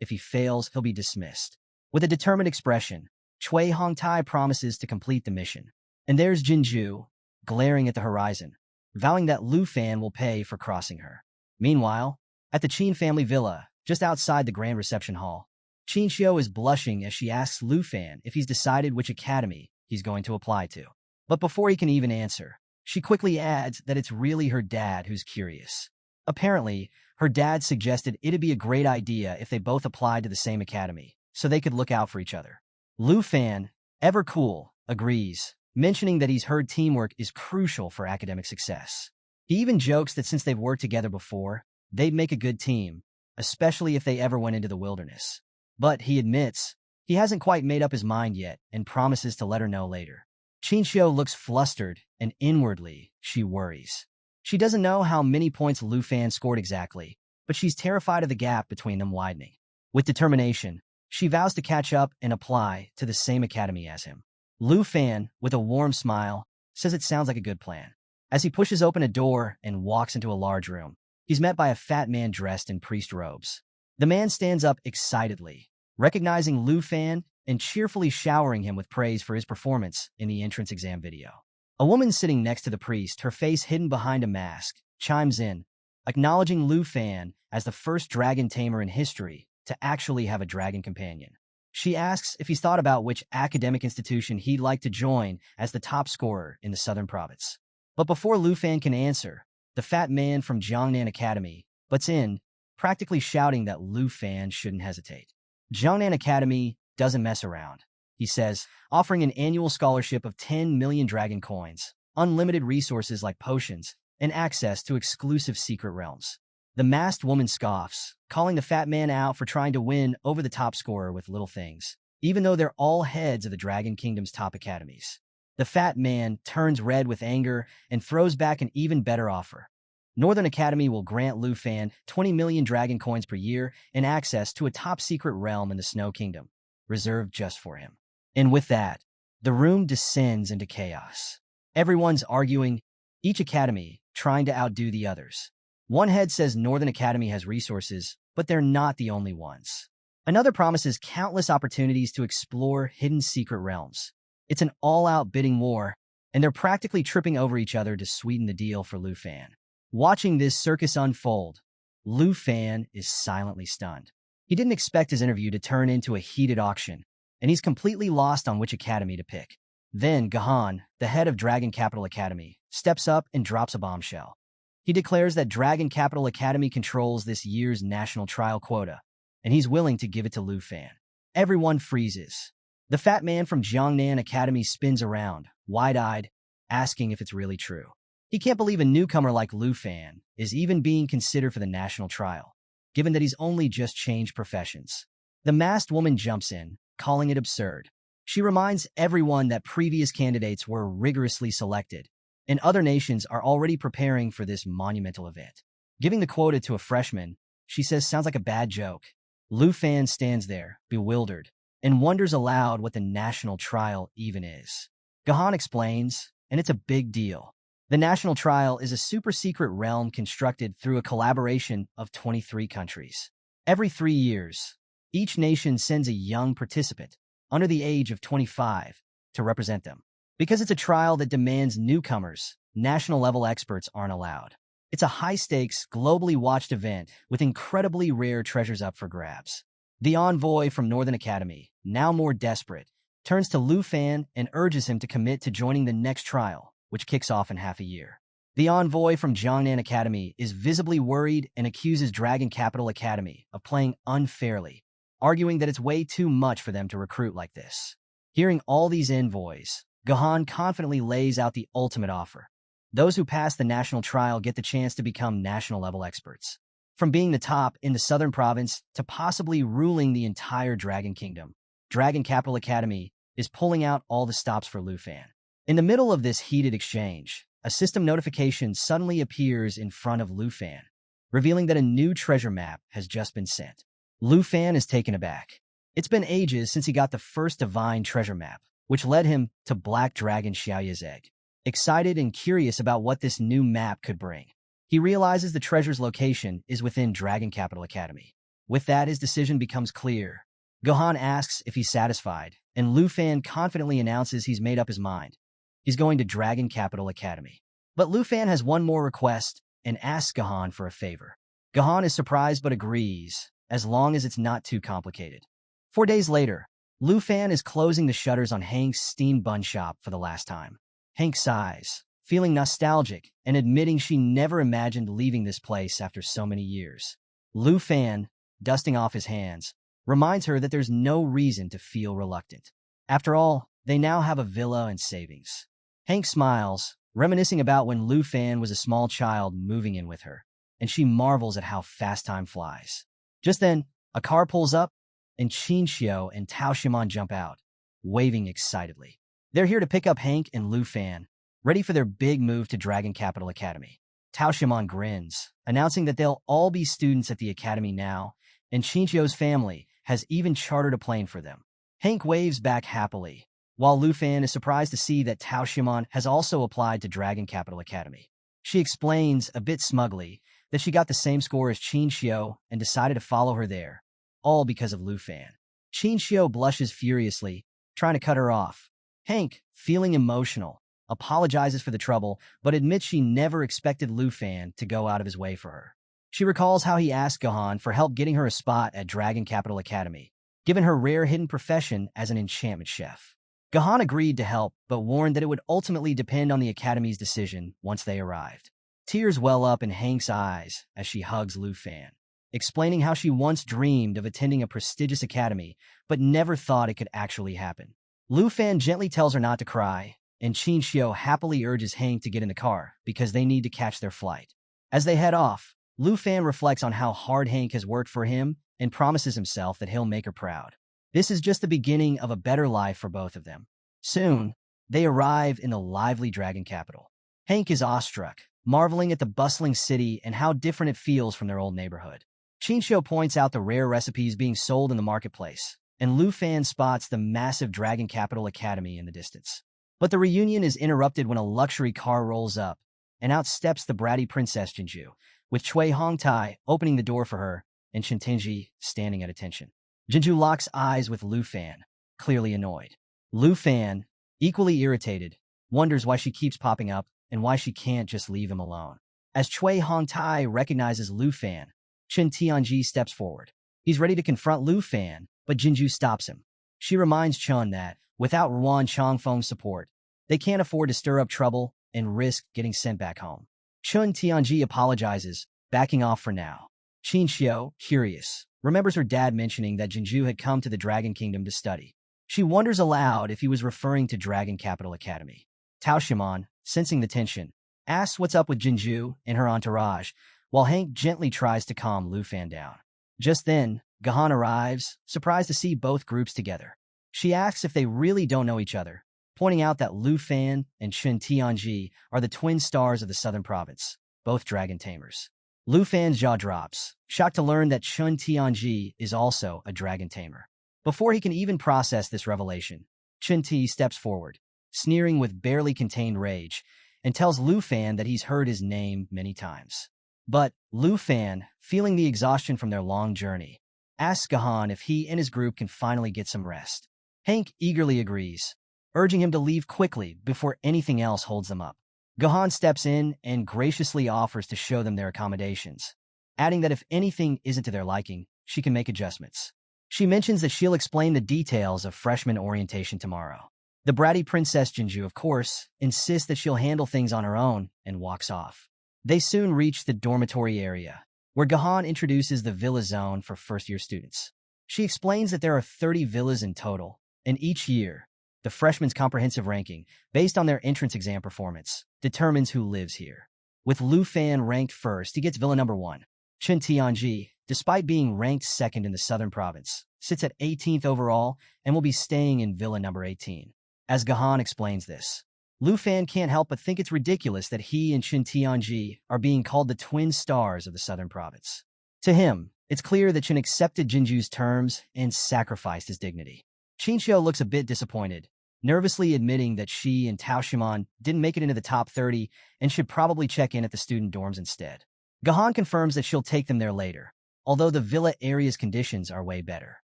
If he fails, he'll be dismissed. With a determined expression, Cui Hongtai promises to complete the mission. And there's Jinju, glaring at the horizon, vowing that Lu Fan will pay for crossing her. Meanwhile, at the Qin family villa, just outside the grand reception hall, Qin Xiu is blushing as she asks Lu Fan if he's decided which academy he's going to apply to. But before he can even answer, she quickly adds that it's really her dad who's curious. Apparently, her dad suggested it'd be a great idea if they both applied to the same academy, so they could look out for each other. Lu Fan, ever cool, agrees, mentioning that he's heard teamwork is crucial for academic success. He even jokes that since they've worked together before, they'd make a good team, especially if they ever went into the wilderness. But he admits he hasn't quite made up his mind yet and promises to let her know later. Qin Xiu looks flustered, and inwardly, she worries. She doesn't know how many points Lu Fan scored exactly, but she's terrified of the gap between them widening. With determination, she vows to catch up and apply to the same academy as him. Lu Fan, with a warm smile, says it sounds like a good plan. As he pushes open a door and walks into a large room, he's met by a fat man dressed in priest robes. The man stands up excitedly, recognizing Lu Fan and cheerfully showering him with praise for his performance in the entrance exam video. A woman sitting next to the priest, her face hidden behind a mask, chimes in, acknowledging Lu Fan as the first dragon tamer in history to actually have a dragon companion. She asks if he's thought about which academic institution he'd like to join as the top scorer in the southern province. But before Lu Fan can answer, the fat man from Jiangnan Academy butts in, practically shouting that Lu Fan shouldn't hesitate. Jiangnan Academy doesn't mess around, he says, offering an annual scholarship of 10 million dragon coins, unlimited resources like potions, and access to exclusive secret realms. The masked woman scoffs, calling the fat man out for trying to win over the top scorer with little things, even though they're all heads of the Dragon Kingdom's top academies. The fat man turns red with anger and throws back an even better offer. Northern Academy will grant Lu Fan 20 million dragon coins per year and access to a top-secret realm in the Snow Kingdom, reserved just for him. And with that, the room descends into chaos. Everyone's arguing, each academy trying to outdo the others. One head says Northern Academy has resources, but they're not the only ones. Another promises countless opportunities to explore hidden secret realms. It's an all-out bidding war, and they're practically tripping over each other to sweeten the deal for Lu Fan. Watching this circus unfold, Lu Fan is silently stunned. He didn't expect his interview to turn into a heated auction, and he's completely lost on which academy to pick. Then Gahan, the head of Dragon Capital Academy, steps up and drops a bombshell. He declares that Dragon Capital Academy controls this year's national trial quota, and he's willing to give it to Lu Fan. Everyone freezes. The fat man from Jiangnan Academy spins around, wide-eyed, asking if it's really true. He can't believe a newcomer like Lu Fan is even being considered for the national trial, given that he's only just changed professions. The masked woman jumps in, calling it absurd. She reminds everyone that previous candidates were rigorously selected, and other nations are already preparing for this monumental event. Giving the quota to a freshman, she says sounds like a bad joke. Lu Fan stands there, bewildered, and wonders aloud what the national trial even is. Gahan explains, and it's a big deal. The national trial is a super-secret realm constructed through a collaboration of 23 countries. Every 3 years, each nation sends a young participant, under the age of 25, to represent them. Because it's a trial that demands newcomers, national-level experts aren't allowed. It's a high-stakes, globally watched event with incredibly rare treasures up for grabs. The envoy from Northern Academy, now more desperate, turns to Lu Fan and urges him to commit to joining the next trial, which kicks off in half a year. The envoy from Jiangnan Academy is visibly worried and accuses Dragon Capital Academy of playing unfairly, arguing that it's way too much for them to recruit like this. Hearing all these envoys, Gahan confidently lays out the ultimate offer. Those who pass the national trial get the chance to become national-level experts. From being the top in the southern province to possibly ruling the entire Dragon Kingdom, Dragon Capital Academy is pulling out all the stops for Lu Fan. In the middle of this heated exchange, a system notification suddenly appears in front of Lu Fan, revealing that a new treasure map has just been sent. Lu Fan is taken aback. It's been ages since he got the first divine treasure map, which led him to Black Dragon Xiaoya's egg. Excited and curious about what this new map could bring, he realizes the treasure's location is within Dragon Capital Academy. With that, his decision becomes clear. Gohan asks if he's satisfied, and Lu Fan confidently announces he's made up his mind. He's going to Dragon Capital Academy. But Lu Fan has one more request and asks Gahan for a favor. Gahan is surprised but agrees, as long as it's not too complicated. 4 days later, Lu Fan is closing the shutters on Hank's steamed bun shop for the last time. Hank sighs, feeling nostalgic and admitting she never imagined leaving this place after so many years. Lu Fan, dusting off his hands, reminds her that there's no reason to feel reluctant. After all, they now have a villa and savings. Hank smiles, reminiscing about when Lu Fan was a small child moving in with her, and she marvels at how fast time flies. Just then, a car pulls up, and Qin Xiu and Tao Shimon jump out, waving excitedly. They're here to pick up Hank and Lu Fan, ready for their big move to Dragon Capital Academy. Tao Shimon grins, announcing that they'll all be students at the academy now, and Qin Xiu's family has even chartered a plane for them. Hank waves back happily, while Lu Fan is surprised to see that Tao Shimon has also applied to Dragon Capital Academy. She explains, a bit smugly, that she got the same score as Qin Xiu and decided to follow her there, all because of Lu Fan. Qin Xiu blushes furiously, trying to cut her off. Hank, feeling emotional, apologizes for the trouble, but admits she never expected Lu Fan to go out of his way for her. She recalls how he asked Gahan for help getting her a spot at Dragon Capital Academy, given her rare hidden profession as an enchantment chef. Gahan agreed to help, but warned that it would ultimately depend on the Academy's decision once they arrived. Tears well up in Hank's eyes as she hugs Lu Fan, explaining how she once dreamed of attending a prestigious academy, but never thought it could actually happen. Lu Fan gently tells her not to cry, and Qin Xiu happily urges Hank to get in the car because they need to catch their flight. As they head off, Lu Fan reflects on how hard Hank has worked for him and promises himself that he'll make her proud. This is just the beginning of a better life for both of them. Soon, they arrive in the lively Dragon Capital. Hank is awestruck, marveling at the bustling city and how different it feels from their old neighborhood. Qin Xiu points out the rare recipes being sold in the marketplace, and Lu Fan spots the massive Dragon Capital Academy in the distance. But the reunion is interrupted when a luxury car rolls up, and out steps the bratty Princess Jinju, with Cui Hongtai opening the door for her and Chen Tenji standing at attention. Jinju locks eyes with Lu Fan, clearly annoyed. Lu Fan, equally irritated, wonders why she keeps popping up and why she can't just leave him alone. As Cui Hongtai recognizes Lu Fan, Chen Tianji steps forward. He's ready to confront Lu Fan, but Jinju stops him. She reminds Chun that, without Ruan Changfeng's support, they can't afford to stir up trouble and risk getting sent back home. Chun Tianji apologizes, backing off for now. Qin Xiu, curious, remembers her dad mentioning that Jinju had come to the Dragon Kingdom to study. She wonders aloud if he was referring to Dragon Capital Academy. Tao Shimon, sensing the tension, asks what's up with Jinju and her entourage, while Hank gently tries to calm Lu Fan down. Just then, Gahan arrives, surprised to see both groups together. She asks if they really don't know each other, pointing out that Lu Fan and Chen Tianji are the twin stars of the southern province, both dragon tamers. Lu Fan's jaw drops, shocked to learn that Chen Tianji is also a dragon tamer. Before he can even process this revelation, Chen Ti steps forward, sneering with barely contained rage, and tells Lu Fan that he's heard his name many times. But Lu Fan, feeling the exhaustion from their long journey, asks Gahan if he and his group can finally get some rest. Hank eagerly agrees, urging him to leave quickly before anything else holds them up. Gahan steps in and graciously offers to show them their accommodations, adding that if anything isn't to their liking, she can make adjustments. She mentions that she'll explain the details of freshman orientation tomorrow. The bratty Princess Jinju, of course, insists that she'll handle things on her own and walks off. They soon reach the dormitory area, where Gahan introduces the villa zone for first-year students. She explains that there are 30 villas in total, and each year, the freshmen's comprehensive ranking, based on their entrance exam performance, determines who lives here. With Lu Fan ranked first, he gets villa number 1. Chen Tianji, despite being ranked second in the southern province, sits at 18th overall and will be staying in villa number 18. As Gahan explains this, Lu Fan can't help but think it's ridiculous that he and Chen Tianji are being called the twin stars of the southern province. To him, it's clear that Chen accepted Jinju's terms and sacrificed his dignity. Qin Xiu looks a bit disappointed, nervously admitting that she and Tao Shimon didn't make it into the top 30 and should probably check in at the student dorms instead. Gahan confirms that she'll take them there later, although the villa area's conditions are way better.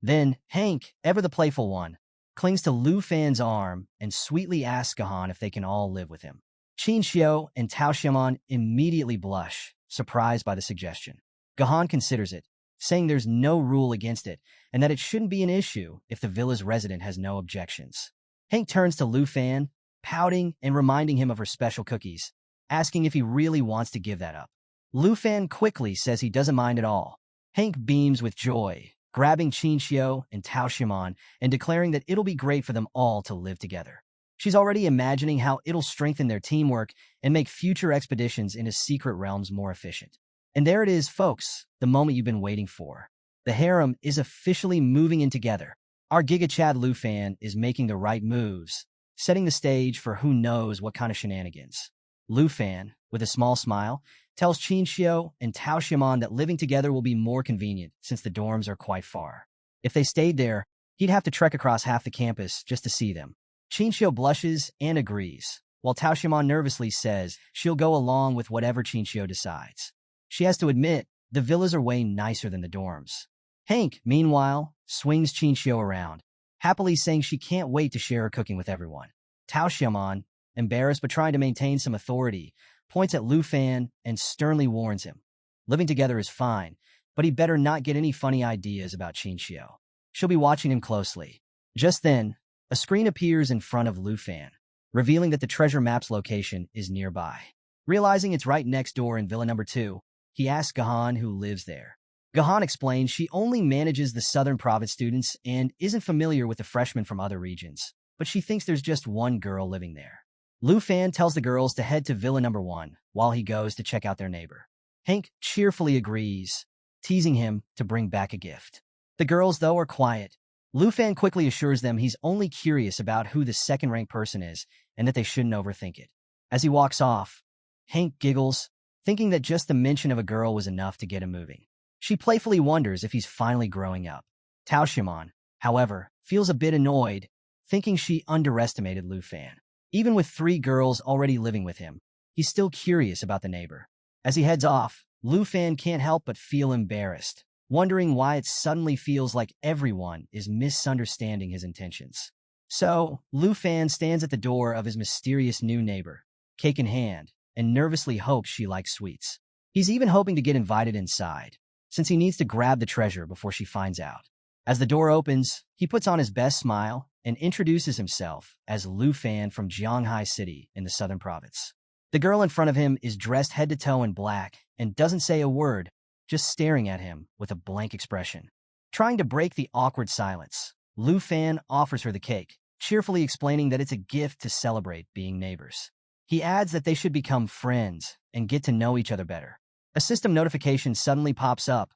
Then, Hank, ever the playful one, clings to Lu Fan's arm and sweetly asks Gahan if they can all live with him. Qin Xiao and Tao Xiaomon immediately blush, surprised by the suggestion. Gahan considers it, saying there's no rule against it and that it shouldn't be an issue if the villa's resident has no objections. Hank turns to Lu Fan, pouting and reminding him of her special cookies, asking if he really wants to give that up. Lu Fan quickly says he doesn't mind at all. Hank beams with joy, grabbing Qin Xiao and Tao Xiaomon and declaring that it'll be great for them all to live together. She's already imagining how it'll strengthen their teamwork and make future expeditions into secret realms more efficient. And there it is, folks, the moment you've been waiting for. The harem is officially moving in together. Our Giga Chad Lu Fan is making the right moves, setting the stage for who knows what kind of shenanigans. Lu Fan, with a small smile, tells Qin Xiao and Tao Xiaomon that living together will be more convenient since the dorms are quite far. If they stayed there, he'd have to trek across half the campus just to see them. Qin Xiao blushes and agrees, while Tao Xiaomon nervously says she'll go along with whatever Qin Xiao decides. She has to admit, the villas are way nicer than the dorms. Hank, meanwhile, swings Qin Xiao around, happily saying she can't wait to share her cooking with everyone. Tao Xiaomon, embarrassed but trying to maintain some authority, points at Lu Fan and sternly warns him. Living together is fine, but he better not get any funny ideas about Qin Xiao. She'll be watching him closely. Just then, a screen appears in front of Lu Fan, revealing that the treasure map's location is nearby. Realizing it's right next door in Villa Number 2, he asks Gahan who lives there. Gahan explains she only manages the Southern Province students and isn't familiar with the freshmen from other regions, but she thinks there's just one girl living there. Lu Fan tells the girls to head to Villa Number 1 while he goes to check out their neighbor. Hank cheerfully agrees, teasing him to bring back a gift. The girls, though, are quiet. Lu Fan quickly assures them he's only curious about who the second-ranked person is and that they shouldn't overthink it. As he walks off, Hank giggles, thinking that just the mention of a girl was enough to get him moving. She playfully wonders if he's finally growing up. Tao Xiaomon, however, feels a bit annoyed, thinking she underestimated Lu Fan. Even with 3 girls already living with him, he's still curious about the neighbor. As he heads off, Lu Fan can't help but feel embarrassed, wondering why it suddenly feels like everyone is misunderstanding his intentions. So, Lu Fan stands at the door of his mysterious new neighbor, cake in hand, and nervously hopes she likes sweets. He's even hoping to get invited inside, since he needs to grab the treasure before she finds out. As the door opens, he puts on his best smile and introduces himself as Lu Fan from Jianghai City in the Southern Province. The girl in front of him is dressed head to toe in black and doesn't say a word, just staring at him with a blank expression. Trying to break the awkward silence, Lu Fan offers her the cake, cheerfully explaining that it's a gift to celebrate being neighbors. He adds that they should become friends and get to know each other better. A system notification suddenly pops up,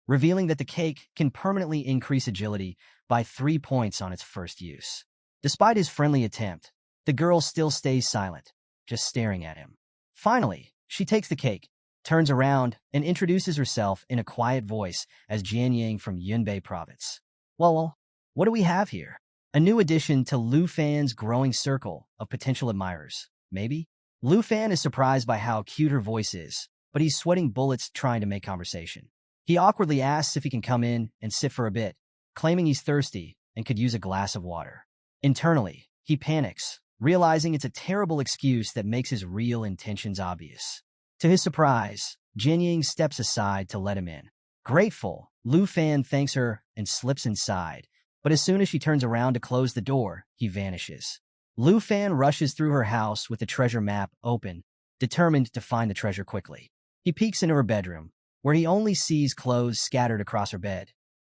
revealing that the cake can permanently increase agility by 3 points on its first use. Despite his friendly attempt, the girl still stays silent, just staring at him. Finally, she takes the cake, turns around, and introduces herself in a quiet voice as Jian Yang from Yunbei Province. Well, what do we have here? A new addition to Lu Fan's growing circle of potential admirers, maybe? Lu Fan is surprised by how cute her voice is, but he's sweating bullets trying to make conversation. He awkwardly asks if he can come in and sit for a bit, claiming he's thirsty and could use a glass of water. Internally, he panics, realizing it's a terrible excuse that makes his real intentions obvious. To his surprise, Jian Yang steps aside to let him in. Grateful, Lu Fan thanks her and slips inside, but as soon as she turns around to close the door, he vanishes. Lu Fan rushes through her house with the treasure map open, determined to find the treasure quickly. He peeks into her bedroom, where he only sees clothes scattered across her bed.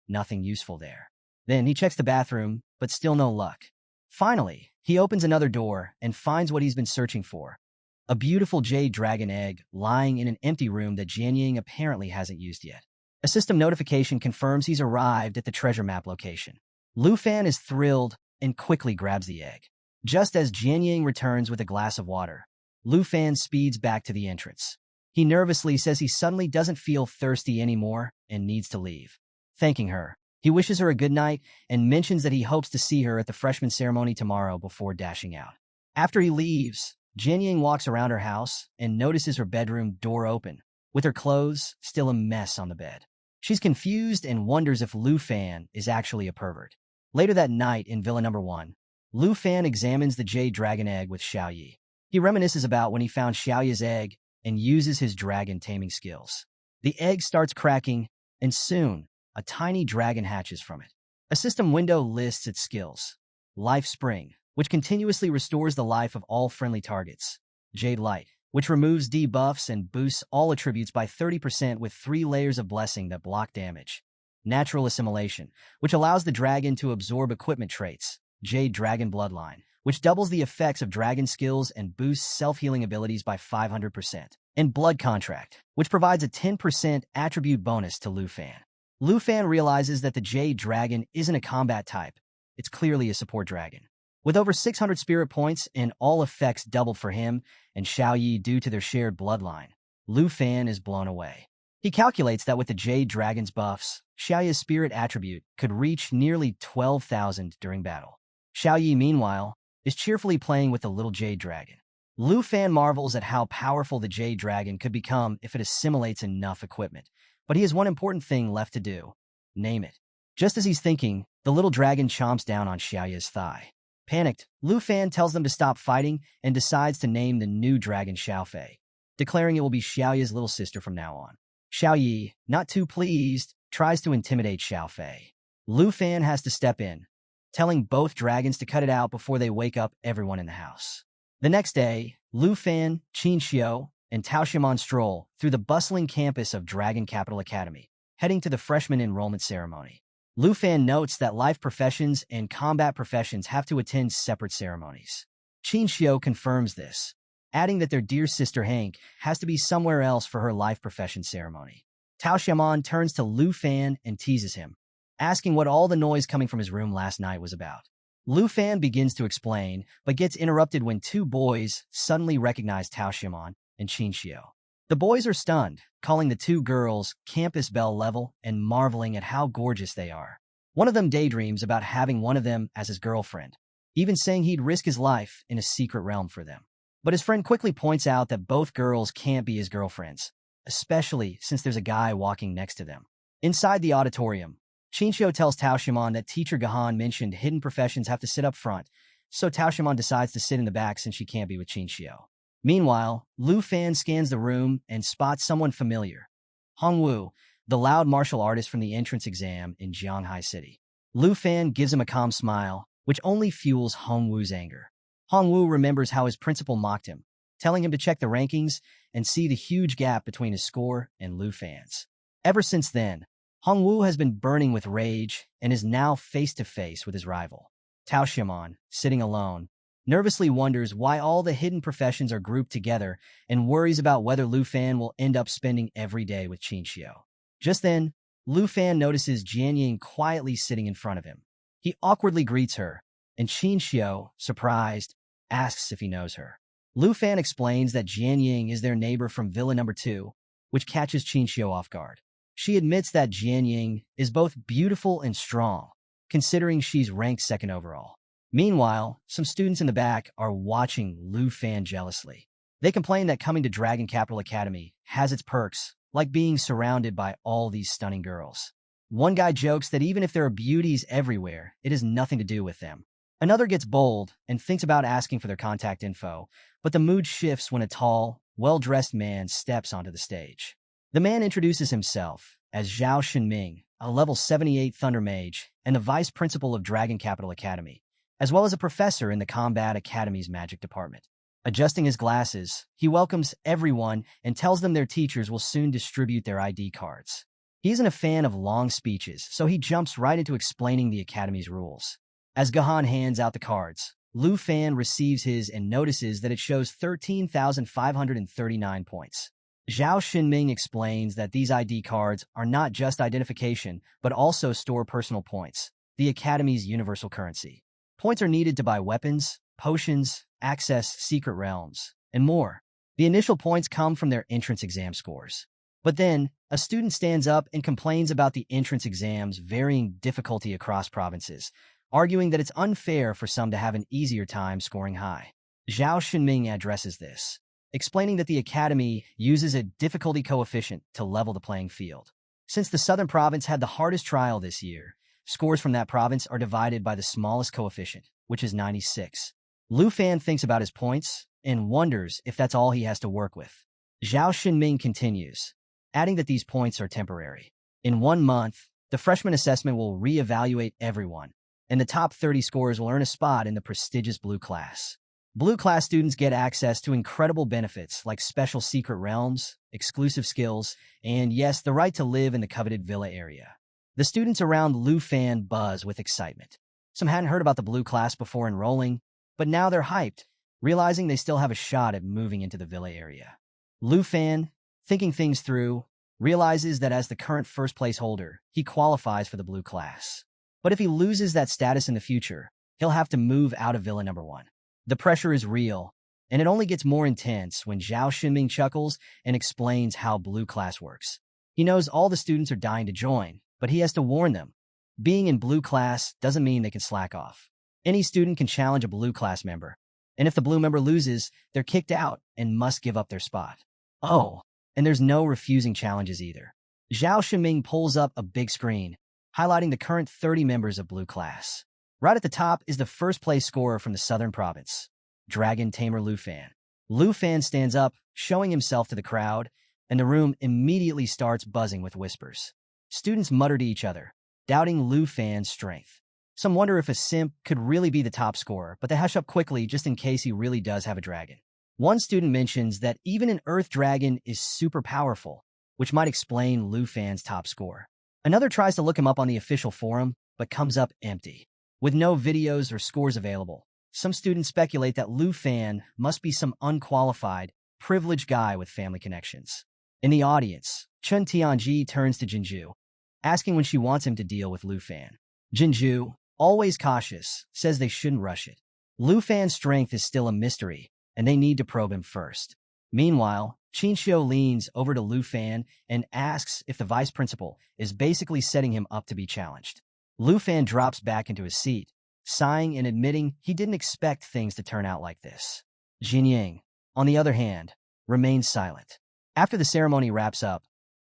Nothing useful there. Then he checks the bathroom, but still no luck. Finally, he opens another door and finds what he's been searching for. A beautiful jade dragon egg lying in an empty room that Jian Yang apparently hasn't used yet. A system notification confirms he's arrived at the treasure map location. Lu Fan is thrilled and quickly grabs the egg. Just as Jian Yang returns with a glass of water, Lu Fan speeds back to the entrance. He nervously says he suddenly doesn't feel thirsty anymore and needs to leave. Thanking her, he wishes her a good night and mentions that he hopes to see her at the freshman ceremony tomorrow before dashing out. After he leaves, Jian Yang walks around her house and notices her bedroom door open, with her clothes still a mess on the bed. She's confused and wonders if Lu Fan is actually a pervert. Later that night in Villa Number 1, Lu Fan examines the Jade Dragon egg with Xiao Yi. He reminisces about when he found Xiao Yi's egg and uses his dragon taming skills. The egg starts cracking, and soon, a tiny dragon hatches from it. A system window lists its skills. Life Spring, which continuously restores the life of all friendly targets. Jade Light, which removes debuffs and boosts all attributes by 30% with 3 layers of blessing that block damage. Natural Assimilation, which allows the dragon to absorb equipment traits. Jade Dragon Bloodline, which doubles the effects of dragon skills and boosts self-healing abilities by 500%. And Blood Contract, which provides a 10% attribute bonus to Lu Fan. Lu Fan realizes that the Jade Dragon isn't a combat type. It's clearly a support dragon. With over 600 spirit points and all effects doubled for him and Xiao Yi due to their shared bloodline, Lu Fan is blown away. He calculates that with the Jade Dragon's buffs, Xiao Yi's spirit attribute could reach nearly 12,000 during battle. Xiao Yi, meanwhile, is cheerfully playing with the little Jade Dragon. Lu Fan marvels at how powerful the Jade Dragon could become if it assimilates enough equipment. But he has one important thing left to do. Name it. Just as he's thinking, the little dragon chomps down on Xiao Yi's thigh. Panicked, Lu Fan tells them to stop fighting and decides to name the new dragon Xiao Fei, declaring it will be Xiao Yi's little sister from now on. Xiao Yi, not too pleased, tries to intimidate Xiao Fei. Lu Fan has to step in, telling both dragons to cut it out before they wake up everyone in the house. The next day, Lu Fan, Qin Xiu, and Tao Xiaomon stroll through the bustling campus of Dragon Capital Academy, heading to the freshman enrollment ceremony. Lu Fan notes that life professions and combat professions have to attend separate ceremonies. Qin Xiu confirms this, adding that their dear sister Hank has to be somewhere else for her life profession ceremony. Tao Xiaomon turns to Lu Fan and teases him, asking what all the noise coming from his room last night was about. Lu Fan begins to explain, but gets interrupted when 2 boys suddenly recognize Tao Xiaomon and Qin Xiu. The boys are stunned, calling the 2 girls campus belle level and marveling at how gorgeous they are. One of them daydreams about having one of them as his girlfriend, even saying he'd risk his life in a secret realm for them. But his friend quickly points out that both girls can't be his girlfriends, especially since there's a guy walking next to them. Inside the auditorium, Qin Xiu tells Tao Xiaomon that teacher Gahan mentioned hidden professions have to sit up front, so Tao Xiaomon decides to sit in the back since she can't be with Qin Xiu. Meanwhile, Lu Fan scans the room and spots someone familiar. Hongwu, the loud martial artist from the entrance exam in Jianghai City. Lu Fan gives him a calm smile, which only fuels Hongwu's anger. Hongwu remembers how his principal mocked him, telling him to check the rankings and see the huge gap between his score and Lu Fan's. Ever since then, Hongwu has been burning with rage and is now face-to-face with his rival. Tao Xiaomon, sitting alone, nervously wonders why all the hidden professions are grouped together and worries about whether Lu Fan will end up spending every day with Qin Xiu. Just then, Lu Fan notices Jian Ying quietly sitting in front of him. He awkwardly greets her, and Qin Xiu, surprised, asks if he knows her. Lu Fan explains that Jian Ying is their neighbor from Villa Number 2, which catches Qin Xiu off guard. She admits that Jian Ying is both beautiful and strong, considering she's ranked 2nd overall. Meanwhile, some students in the back are watching Lu Fan jealously. They complain that coming to Dragon Capital Academy has its perks, like being surrounded by all these stunning girls. One guy jokes that even if there are beauties everywhere, it has nothing to do with them. Another gets bold and thinks about asking for their contact info, but the mood shifts when a tall, well-dressed man steps onto the stage. The man introduces himself as Zhao Shenming, a level 78 Thunder Mage and the vice principal of Dragon Capital Academy, as well as a professor in the Combat Academy's magic department. Adjusting his glasses, he welcomes everyone and tells them their teachers will soon distribute their ID cards. He isn't a fan of long speeches, so he jumps right into explaining the Academy's rules. As Gahan hands out the cards, Lu Fan receives his and notices that it shows 13,539 points. Zhao Shenming explains that these ID cards are not just identification, but also store personal points, the Academy's universal currency. Points are needed to buy weapons, potions, access secret realms, and more. The initial points come from their entrance exam scores. But then, a student stands up and complains about the entrance exam's varying difficulty across provinces, arguing that it's unfair for some to have an easier time scoring high. Zhao Shenming addresses this, explaining that the Academy uses a difficulty coefficient to level the playing field. Since the Southern Province had the hardest trial this year, Scores from that province are divided by the smallest coefficient, which is 96. Lu Fan thinks about his points and wonders if that's all he has to work with. Zhao Xinming continues, adding that these points are temporary. In 1 month, the freshman assessment will re-evaluate everyone, and the top 30 scorers will earn a spot in the prestigious Blue class. Blue class students get access to incredible benefits like special secret realms, exclusive skills, and yes, the right to live in the coveted villa area. The students around Lu Fan buzz with excitement. Some hadn't heard about the Blue class before enrolling, but now they're hyped, realizing they still have a shot at moving into the villa area. Lu Fan, thinking things through, realizes that as the current first-place holder, he qualifies for the Blue class. But if he loses that status in the future, he'll have to move out of Villa number 1. The pressure is real, and it only gets more intense when Zhao Xinming chuckles and explains how Blue class works. He knows all the students are dying to join, but he has to warn them. Being in Blue class doesn't mean they can slack off. Any student can challenge a Blue class member, and if the Blue member loses, they're kicked out and must give up their spot. Oh, and there's no refusing challenges either. Zhao Xinming pulls up a big screen, highlighting the current 30 members of Blue class. Right at the top is the first-place scorer from the southern province, Dragon Tamer Lu Fan. Lu Fan stands up, showing himself to the crowd, and the room immediately starts buzzing with whispers. Students mutter to each other, doubting Lu Fan's strength. Some wonder if a simp could really be the top scorer, but they hush up quickly just in case he really does have a dragon. One student mentions that even an Earth dragon is super powerful, which might explain Lu Fan's top score. Another tries to look him up on the official forum, but comes up empty. With no videos or scores available, some students speculate that Lu Fan must be some unqualified, privileged guy with family connections. In the audience, Chun Tianji turns to Jinju, asking when she wants him to deal with Lu Fan. Jinju, always cautious, says they shouldn't rush it. Lu Fan's strength is still a mystery, and they need to probe him first. Meanwhile, Qinxiu leans over to Lu Fan and asks if the vice principal is basically setting him up to be challenged. Lu Fan drops back into his seat, sighing and admitting he didn't expect things to turn out like this. Jin Ying, on the other hand, remains silent. After the ceremony wraps up,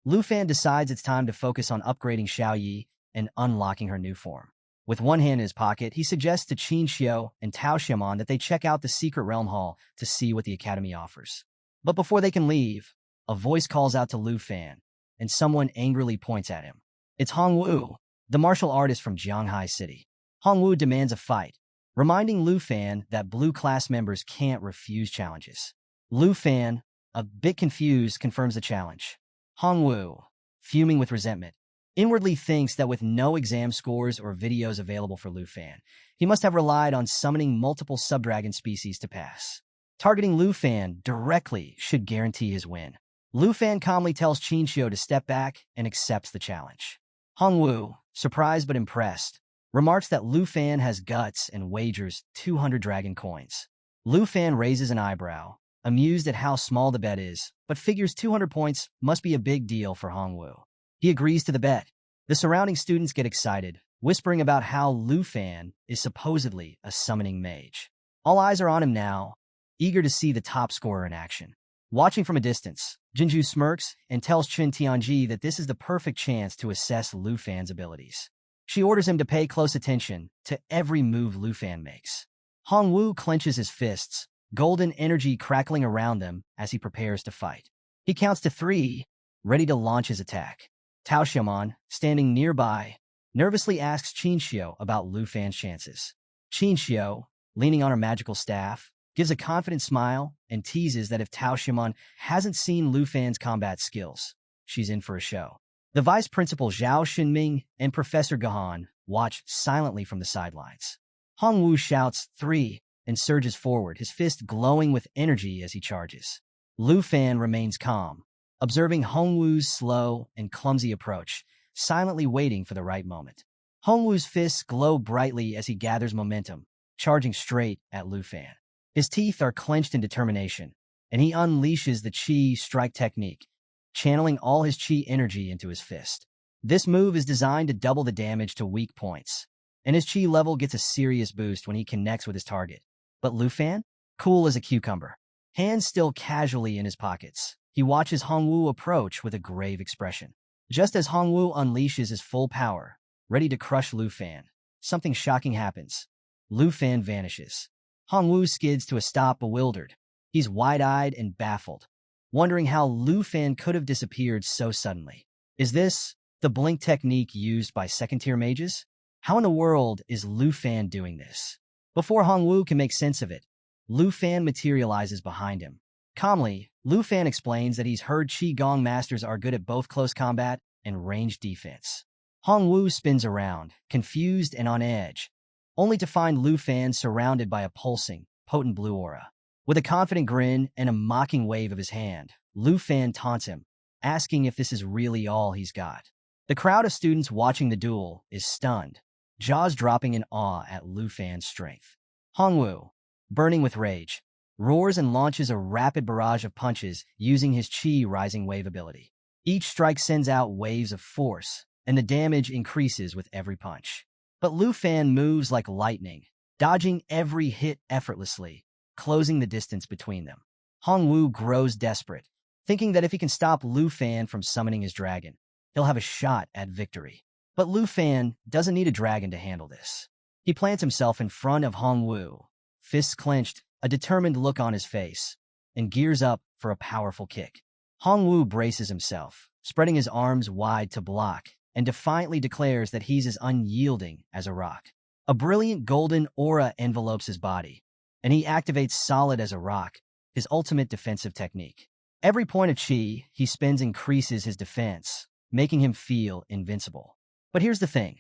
Lu Fan decides it's time to focus on upgrading Xiao Yi and unlocking her new form. With one hand in his pocket, he suggests to Qin Xiu and Tao Xiaomon that they check out the secret realm hall to see what the academy offers. But before they can leave, a voice calls out to Lu Fan, and someone angrily points at him. It's Hongwu, the martial artist from Jianghai City. Hongwu demands a fight, reminding Lu Fan that Blue class members can't refuse challenges. Lu Fan, a bit confused, confirms the challenge. Hongwu, fuming with resentment, inwardly thinks that with no exam scores or videos available for Lu Fan, he must have relied on summoning multiple subdragon species to pass. Targeting Lu Fan directly should guarantee his win. Lu Fan calmly tells Qin Xiu to step back and accepts the challenge. Hongwu, surprised but impressed, remarks that Lu Fan has guts and wagers 200 dragon coins. Lu Fan raises an eyebrow, amused at how small the bet is, but figures 200 points must be a big deal for Hongwu. He agrees to the bet. The surrounding students get excited, whispering about how Lu Fan is supposedly a summoning mage. All eyes are on him now, eager to see the top scorer in action. Watching from a distance, Jinju smirks and tells Chun Tianji that this is the perfect chance to assess Lu Fan's abilities. She orders him to pay close attention to every move Lu Fan makes. Hongwu clenches his fists, golden energy crackling around them as he prepares to fight. He counts to 3, ready to launch his attack. Tao Xiaomon, standing nearby, nervously asks Qin Xiu about Lu Fan's chances. Qin Xiu, leaning on her magical staff, gives a confident smile and teases that if Tao Xiaomon hasn't seen Lu Fan's combat skills, she's in for a show. The vice principal Zhao Xinming and Professor Gahan watch silently from the sidelines. Hongwu shouts 3 and surges forward, his fist glowing with energy as he charges. Lu Fan remains calm, observing Hongwu's slow and clumsy approach, silently waiting for the right moment. Hongwu's fists glow brightly as he gathers momentum, charging straight at Lu Fan. His teeth are clenched in determination, and he unleashes the Qi strike technique, channeling all his Qi energy into his fist. This move is designed to double the damage to weak points, and his Qi level gets a serious boost when he connects with his target. But Lu Fan? Cool as a cucumber. Hands still casually in his pockets, he watches Hongwu approach with a grave expression. Just as Hongwu unleashes his full power, ready to crush Lu Fan. Something shocking happens. Lu Fan vanishes. Hongwu skids to a stop, bewildered. He's wide-eyed and baffled, wondering how Lu Fan could have disappeared so suddenly. Is this the blink technique used by second-tier mages? How in the world is Lu Fan doing this? Before Hongwu can make sense of it, Lu Fan materializes behind him. Calmly, Lu Fan explains that he's heard Qigong masters are good at both close combat and ranged defense. Hongwu spins around, confused and on edge, only to find Lu Fan surrounded by a pulsing, potent blue aura. With a confident grin and a mocking wave of his hand, Lu Fan taunts him, asking if this is really all he's got. The crowd of students watching the duel is stunned, jaws dropping in awe at Lu Fan's strength. Hongwu, burning with rage, roars and launches a rapid barrage of punches using his Qi Rising Wave ability. Each strike sends out waves of force, and the damage increases with every punch. But Lu Fan moves like lightning, dodging every hit effortlessly, closing the distance between them. Hongwu grows desperate, thinking that if he can stop Lu Fan from summoning his dragon, he'll have a shot at victory. But Lu Fan doesn't need a dragon to handle this. He plants himself in front of Hongwu, fists clenched, a determined look on his face, and gears up for a powerful kick. Hongwu braces himself, spreading his arms wide to block, and defiantly declares that he's as unyielding as a rock. A brilliant golden aura envelopes his body, and he activates solid as a rock, his ultimate defensive technique. Every point of Qi he spends increases his defense, making him feel invincible. But here's the thing.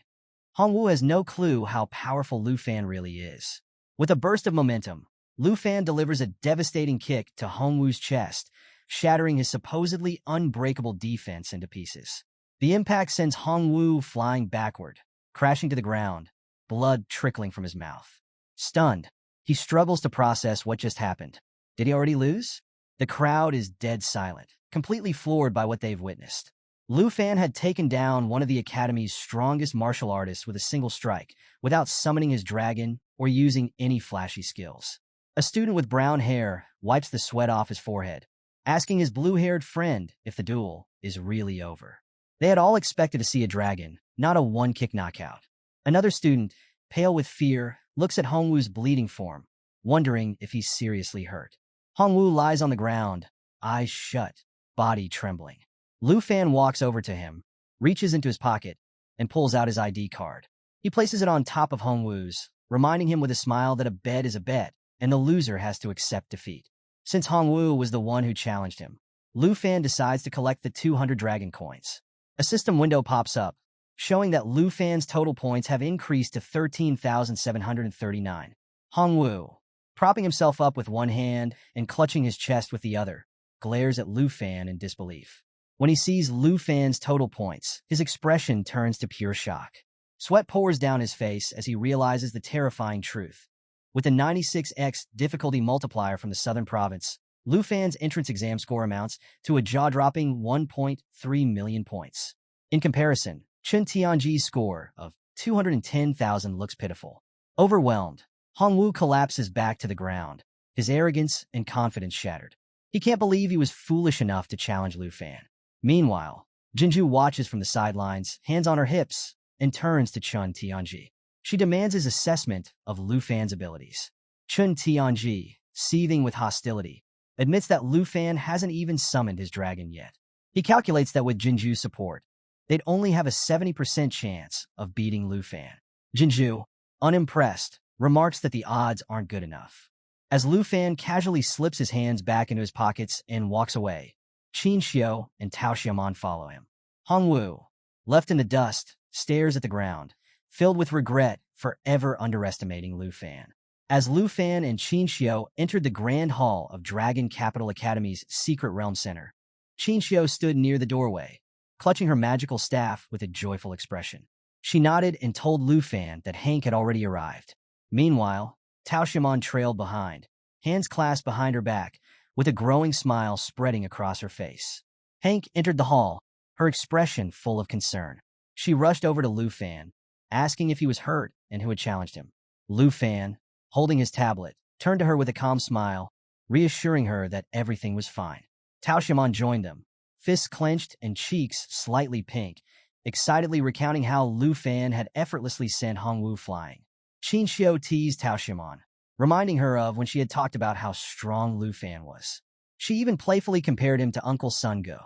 Hongwu has no clue how powerful Lu Fan really is. With a burst of momentum, Lu Fan delivers a devastating kick to Hongwu's chest, shattering his supposedly unbreakable defense into pieces. The impact sends Hongwu flying backward, crashing to the ground, blood trickling from his mouth. Stunned, he struggles to process what just happened. Did he already lose? The crowd is dead silent, completely floored by what they've witnessed. Lu Fan had taken down one of the Academy's strongest martial artists with a single strike, without summoning his dragon or using any flashy skills. A student with brown hair wipes the sweat off his forehead, asking his blue-haired friend if the duel is really over. They had all expected to see a dragon, not a one-kick knockout. Another student, pale with fear, looks at Hongwu's bleeding form, wondering if he's seriously hurt. Hongwu lies on the ground, eyes shut, body trembling. Lu Fan walks over to him, reaches into his pocket, and pulls out his ID card. He places it on top of Hongwu's, reminding him with a smile that a bet is a bet, and the loser has to accept defeat. Since Hongwu was the one who challenged him, Lu Fan decides to collect the 200 dragon coins. A system window pops up, showing that Lu Fan's total points have increased to 13,739. Hongwu, propping himself up with one hand and clutching his chest with the other, glares at Lu Fan in disbelief. When he sees Lu Fan's total points, his expression turns to pure shock. Sweat pours down his face as he realizes the terrifying truth. With the 96x difficulty multiplier from the Southern Province, Lu Fan's entrance exam score amounts to a jaw-dropping 1.3 million points. In comparison, Chun Tianji's score of 210,000 looks pitiful. Overwhelmed, Hongwu collapses back to the ground, his arrogance and confidence shattered. He can't believe he was foolish enough to challenge Lu Fan. Meanwhile, Jinju watches from the sidelines, hands on her hips, and turns to Chun Tianji. She demands his assessment of Lu Fan's abilities. Chun Tianji, seething with hostility, admits that Lu Fan hasn't even summoned his dragon yet. He calculates that with Jinju's support, they'd only have a 70% chance of beating Lu Fan. Jinju, unimpressed, remarks that the odds aren't good enough. As Lu Fan casually slips his hands back into his pockets and walks away, Qin Xiu and Tao Xiaomon follow him. Hongwu, left in the dust, stares at the ground, filled with regret for ever underestimating Lu Fan. As Lu Fan and Qin Xiu entered the Grand Hall of Dragon Capital Academy's Secret Realm Center, Qin Xiu stood near the doorway, clutching her magical staff with a joyful expression. She nodded and told Lu Fan that Hank had already arrived. Meanwhile, Tao Xiaomon trailed behind, hands clasped behind her back, with a growing smile spreading across her face. Hank entered the hall, her expression full of concern. She rushed over to Lu Fan, asking if he was hurt and who had challenged him. Lu Fan, holding his tablet, turned to her with a calm smile, reassuring her that everything was fine. Tao Xiaomon joined them, fists clenched and cheeks slightly pink, excitedly recounting how Lu Fan had effortlessly sent Hongwu flying. Qin Xiu teased Tao Xiaomon, reminding her of when she had talked about how strong Lu Fan was. She even playfully compared him to Uncle Sun Ge,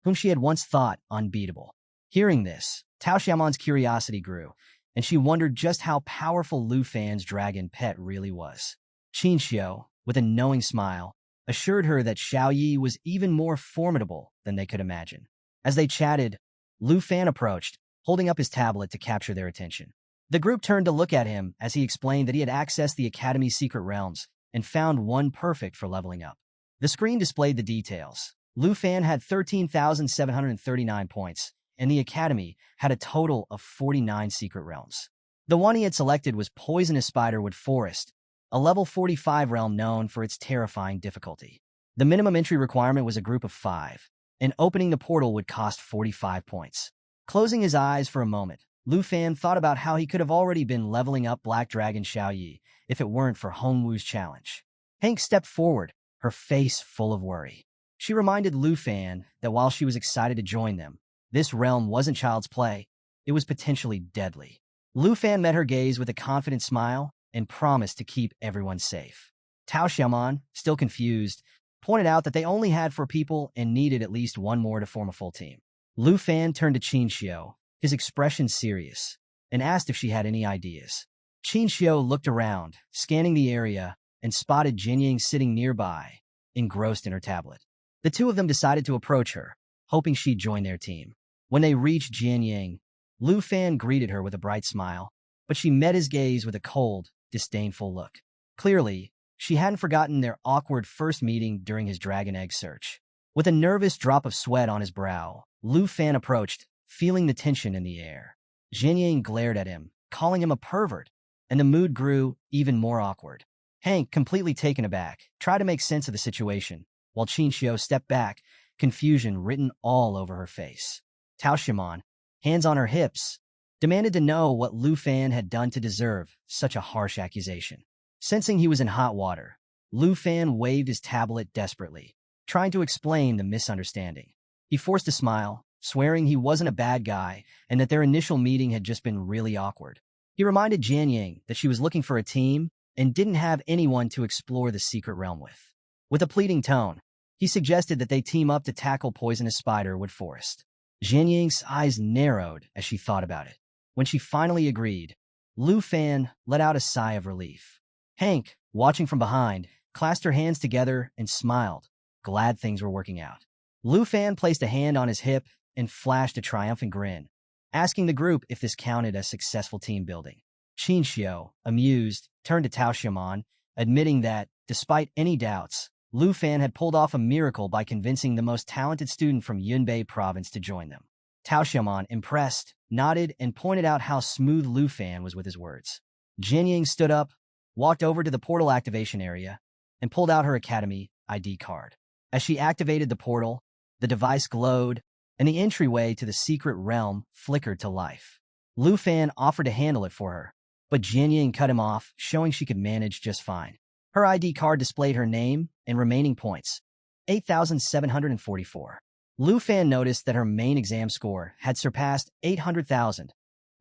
whom she had once thought unbeatable. Hearing this, Tao Xiaomon's curiosity grew, and she wondered just how powerful Lu Fan's dragon pet really was. Qin Xiu, with a knowing smile, assured her that Xiao Yi was even more formidable than they could imagine. As they chatted, Lu Fan approached, holding up his tablet to capture their attention. The group turned to look at him as he explained that he had accessed the Academy's secret realms and found one perfect for leveling up. The screen displayed the details. Lu Fan had 13,739 points, and the Academy had a total of 49 secret realms. The one he had selected was Poisonous Spiderwood Forest, a level 45 realm known for its terrifying difficulty. The minimum entry requirement was a group of 5, and opening the portal would cost 45 points. Closing his eyes for a moment, Lu Fan thought about how he could have already been leveling up Black Dragon Xiao Yi if it weren't for Hongwu's challenge. Hank stepped forward, her face full of worry. She reminded Lu Fan that while she was excited to join them, this realm wasn't child's play, it was potentially deadly. Lu Fan met her gaze with a confident smile and promised to keep everyone safe. Tao Xiaomon, still confused, pointed out that they only had 4 people and needed at least one more to form a full team. Lu Fan turned to Qin Xiu, his expression serious, and asked if she had any ideas. Qin Xiu looked around, scanning the area, and spotted Jianying sitting nearby, engrossed in her tablet. The two of them decided to approach her, hoping she'd join their team. When they reached Jianying, Lu Fan greeted her with a bright smile, but she met his gaze with a cold, disdainful look. Clearly, she hadn't forgotten their awkward first meeting during his dragon egg search. With a nervous drop of sweat on his brow, Lu Fan approached, feeling the tension in the air. Jianying glared at him, calling him a pervert, and the mood grew even more awkward. Hank, completely taken aback, tried to make sense of the situation, while Qin Xiu stepped back, confusion written all over her face. Tao Xiaomon, hands on her hips, demanded to know what Lu Fan had done to deserve such a harsh accusation. Sensing he was in hot water, Lu Fan waved his tablet desperately, trying to explain the misunderstanding. He forced a smile, swearing he wasn't a bad guy and that their initial meeting had just been really awkward. He reminded Jianying that she was looking for a team and didn't have anyone to explore the secret realm with. With a pleading tone, he suggested that they team up to tackle Poisonous Spiderwood Forest. Jianying's eyes narrowed as she thought about it. When she finally agreed, Lu Fan let out a sigh of relief. Hank, watching from behind, clasped her hands together and smiled, glad things were working out. Lu Fan placed a hand on his hip and flashed a triumphant grin, asking the group if this counted as successful team building. Qin Xiu, amused, turned to Tao Xiaomon, admitting that, despite any doubts, Lu Fan had pulled off a miracle by convincing the most talented student from Yunbei province to join them. Tao Xiaomon, impressed, nodded and pointed out how smooth Lu Fan was with his words. Jianying stood up, walked over to the portal activation area, and pulled out her Academy ID card. As she activated the portal, the device glowed, and the entryway to the secret realm flickered to life. Lu Fan offered to handle it for her, but Jianying cut him off, showing she could manage just fine. Her ID card displayed her name and remaining points, 8,744. Lu Fan noticed that her main exam score had surpassed 800,000,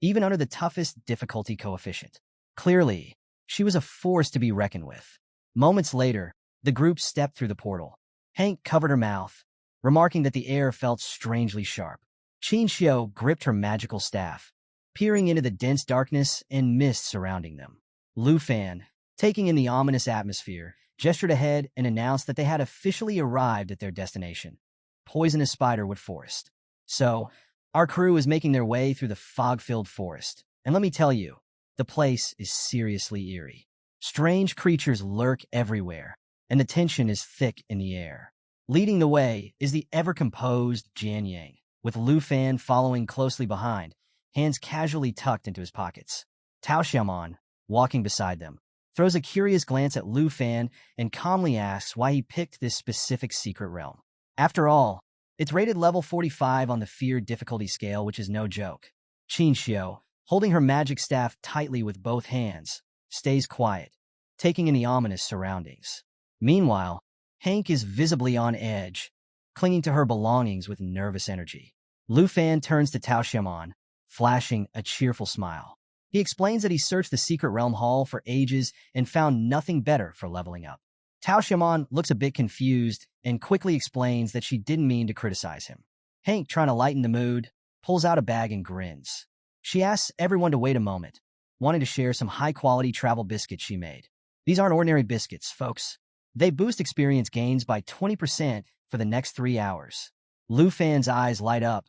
even under the toughest difficulty coefficient. Clearly, she was a force to be reckoned with. Moments later, the group stepped through the portal. Hank covered her mouth, remarking that the air felt strangely sharp. Qin Xiu gripped her magical staff, peering into the dense darkness and mist surrounding them. Lu Fan, taking in the ominous atmosphere, gestured ahead and announced that they had officially arrived at their destination, Poisonous Spiderwood Forest. So, our crew is making their way through the fog-filled forest, and let me tell you, the place is seriously eerie. Strange creatures lurk everywhere, and the tension is thick in the air. Leading the way is the ever-composed Jianying, with Lu Fan following closely behind, hands casually tucked into his pockets. Tao Xiaomon, walking beside them, throws a curious glance at Lu Fan and calmly asks why he picked this specific secret realm. After all, it's rated level 45 on the fear difficulty scale, which is no joke. Qin Xiu, holding her magic staff tightly with both hands, stays quiet, taking in the ominous surroundings. Meanwhile, Hank is visibly on edge, clinging to her belongings with nervous energy. Lu Fan turns to Tao Xiaomon, flashing a cheerful smile. He explains that he searched the secret realm hall for ages and found nothing better for leveling up. Tao Xiaomon looks a bit confused and quickly explains that she didn't mean to criticize him. Hank, trying to lighten the mood, pulls out a bag and grins. She asks everyone to wait a moment, wanting to share some high-quality travel biscuits she made. These aren't ordinary biscuits, folks. They boost experience gains by 20% for the next 3 hours. Lu Fan's eyes light up,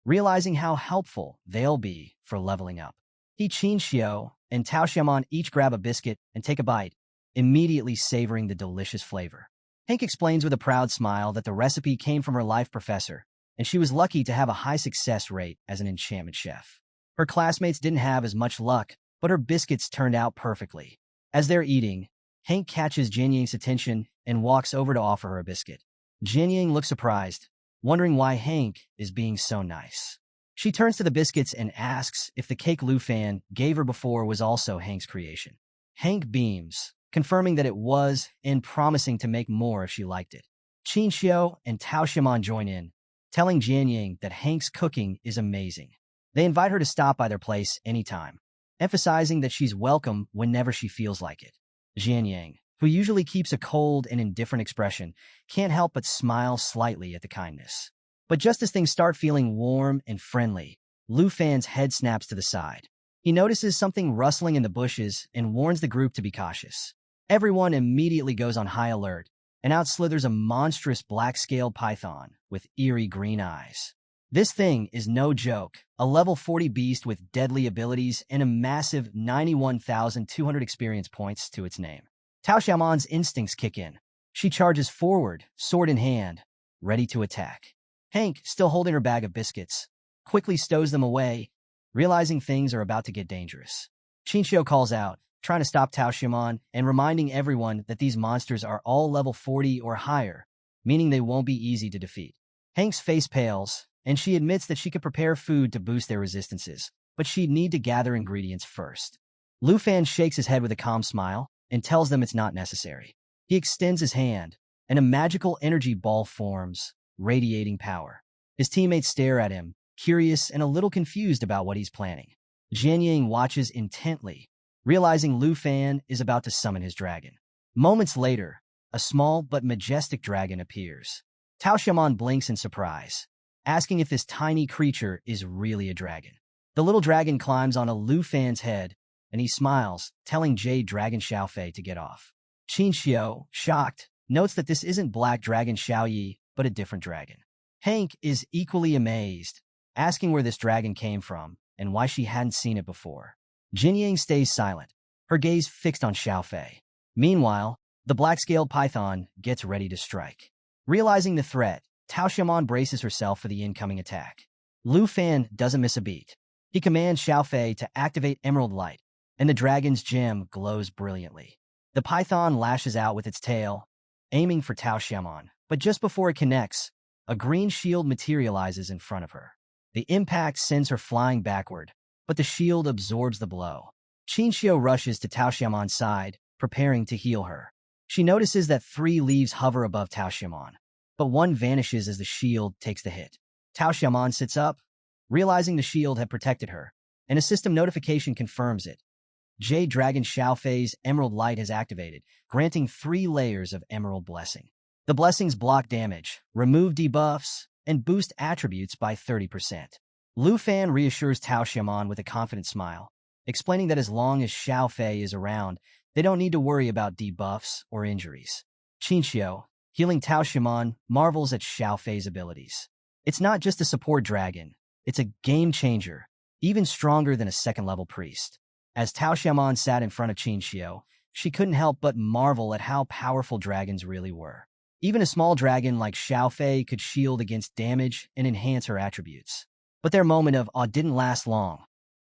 realizing how helpful they'll be for leveling up. He, Qin Xiao, and Tao Xiaomon each grab a biscuit and take a bite, immediately savoring the delicious flavor. Hank explains with a proud smile that the recipe came from her life professor, and she was lucky to have a high success rate as an enchantment chef. Her classmates didn't have as much luck, but her biscuits turned out perfectly. As they're eating, Hank catches Jianying's attention and walks over to offer her a biscuit. Jianying looks surprised, wondering why Hank is being so nice. She turns to the biscuits and asks if the cake Lu Fan gave her before was also Hank's creation. Hank beams, confirming that it was and promising to make more if she liked it. Qin Xiao and Tao Xiaomon join in, telling Jianying that Hank's cooking is amazing. They invite her to stop by their place anytime, emphasizing that she's welcome whenever she feels like it. Jianying, who usually keeps a cold and indifferent expression, can't help but smile slightly at the kindness. But just as things start feeling warm and friendly, Lu Fan's head snaps to the side. He notices something rustling in the bushes and warns the group to be cautious. Everyone immediately goes on high alert, and out slithers a monstrous black-scaled python with eerie green eyes. This thing is no joke, a level 40 beast with deadly abilities and a massive 91,200 experience points to its name. Tao Xiaomon's instincts kick in. She charges forward, sword in hand, ready to attack. Hank, still holding her bag of biscuits, quickly stows them away, realizing things are about to get dangerous. Qinxiu calls out, trying to stop Tao Xiaomon and reminding everyone that these monsters are all level 40 or higher, meaning they won't be easy to defeat. Hank's face pales, and she admits that she could prepare food to boost their resistances, but she'd need to gather ingredients first. Lu Fan shakes his head with a calm smile and tells them it's not necessary. He extends his hand, and a magical energy ball forms, radiating power. His teammates stare at him, curious and a little confused about what he's planning. Jianying watches intently, realizing Lu Fan is about to summon his dragon. Moments later, a small but majestic dragon appears. Tao Xiaomon blinks in surprise, asking if this tiny creature is really a dragon. The little dragon climbs on a Lu Fan's head, and he smiles, telling Jade Dragon Xiaofei to get off. Qin Xiao, shocked, notes that this isn't Black Dragon Xiaoyi, but a different dragon. Hank is equally amazed, asking where this dragon came from and why she hadn't seen it before. Jianying stays silent, her gaze fixed on Xiaofei. Meanwhile, the black-scaled python gets ready to strike. Realizing the threat, Tao Xiaomon braces herself for the incoming attack. Lu Fan doesn't miss a beat. He commands Xiaofei to activate Emerald Light, and the dragon's gem glows brilliantly. The python lashes out with its tail, aiming for Tao Xiaomon, but just before it connects, a green shield materializes in front of her. The impact sends her flying backward, but the shield absorbs the blow. Qin Xiao rushes to Tao Xiaomon's side, preparing to heal her. She notices that 3 leaves hover above Tao Xiaomon, but one vanishes as the shield takes the hit. Tao Xiaomon sits up, realizing the shield had protected her, and a system notification confirms it. Jade Dragon Xiaofei's Emerald Light has activated, granting 3 layers of Emerald Blessing. The blessings block damage, remove debuffs, and boost attributes by 30%. Lu Fan reassures Tao Xiaomon with a confident smile, explaining that as long as Xiaofei is around, they don't need to worry about debuffs or injuries. Qin Xiao, healing Tao Xiaomon, marvels at Xiaofei's abilities. It's not just a support dragon, it's a game changer, even stronger than a second-level priest. As Tao Xiaomon sat in front of Qin Xiao, she couldn't help but marvel at how powerful dragons really were. Even a small dragon like Xiaofei could shield against damage and enhance her attributes. But their moment of awe didn't last long.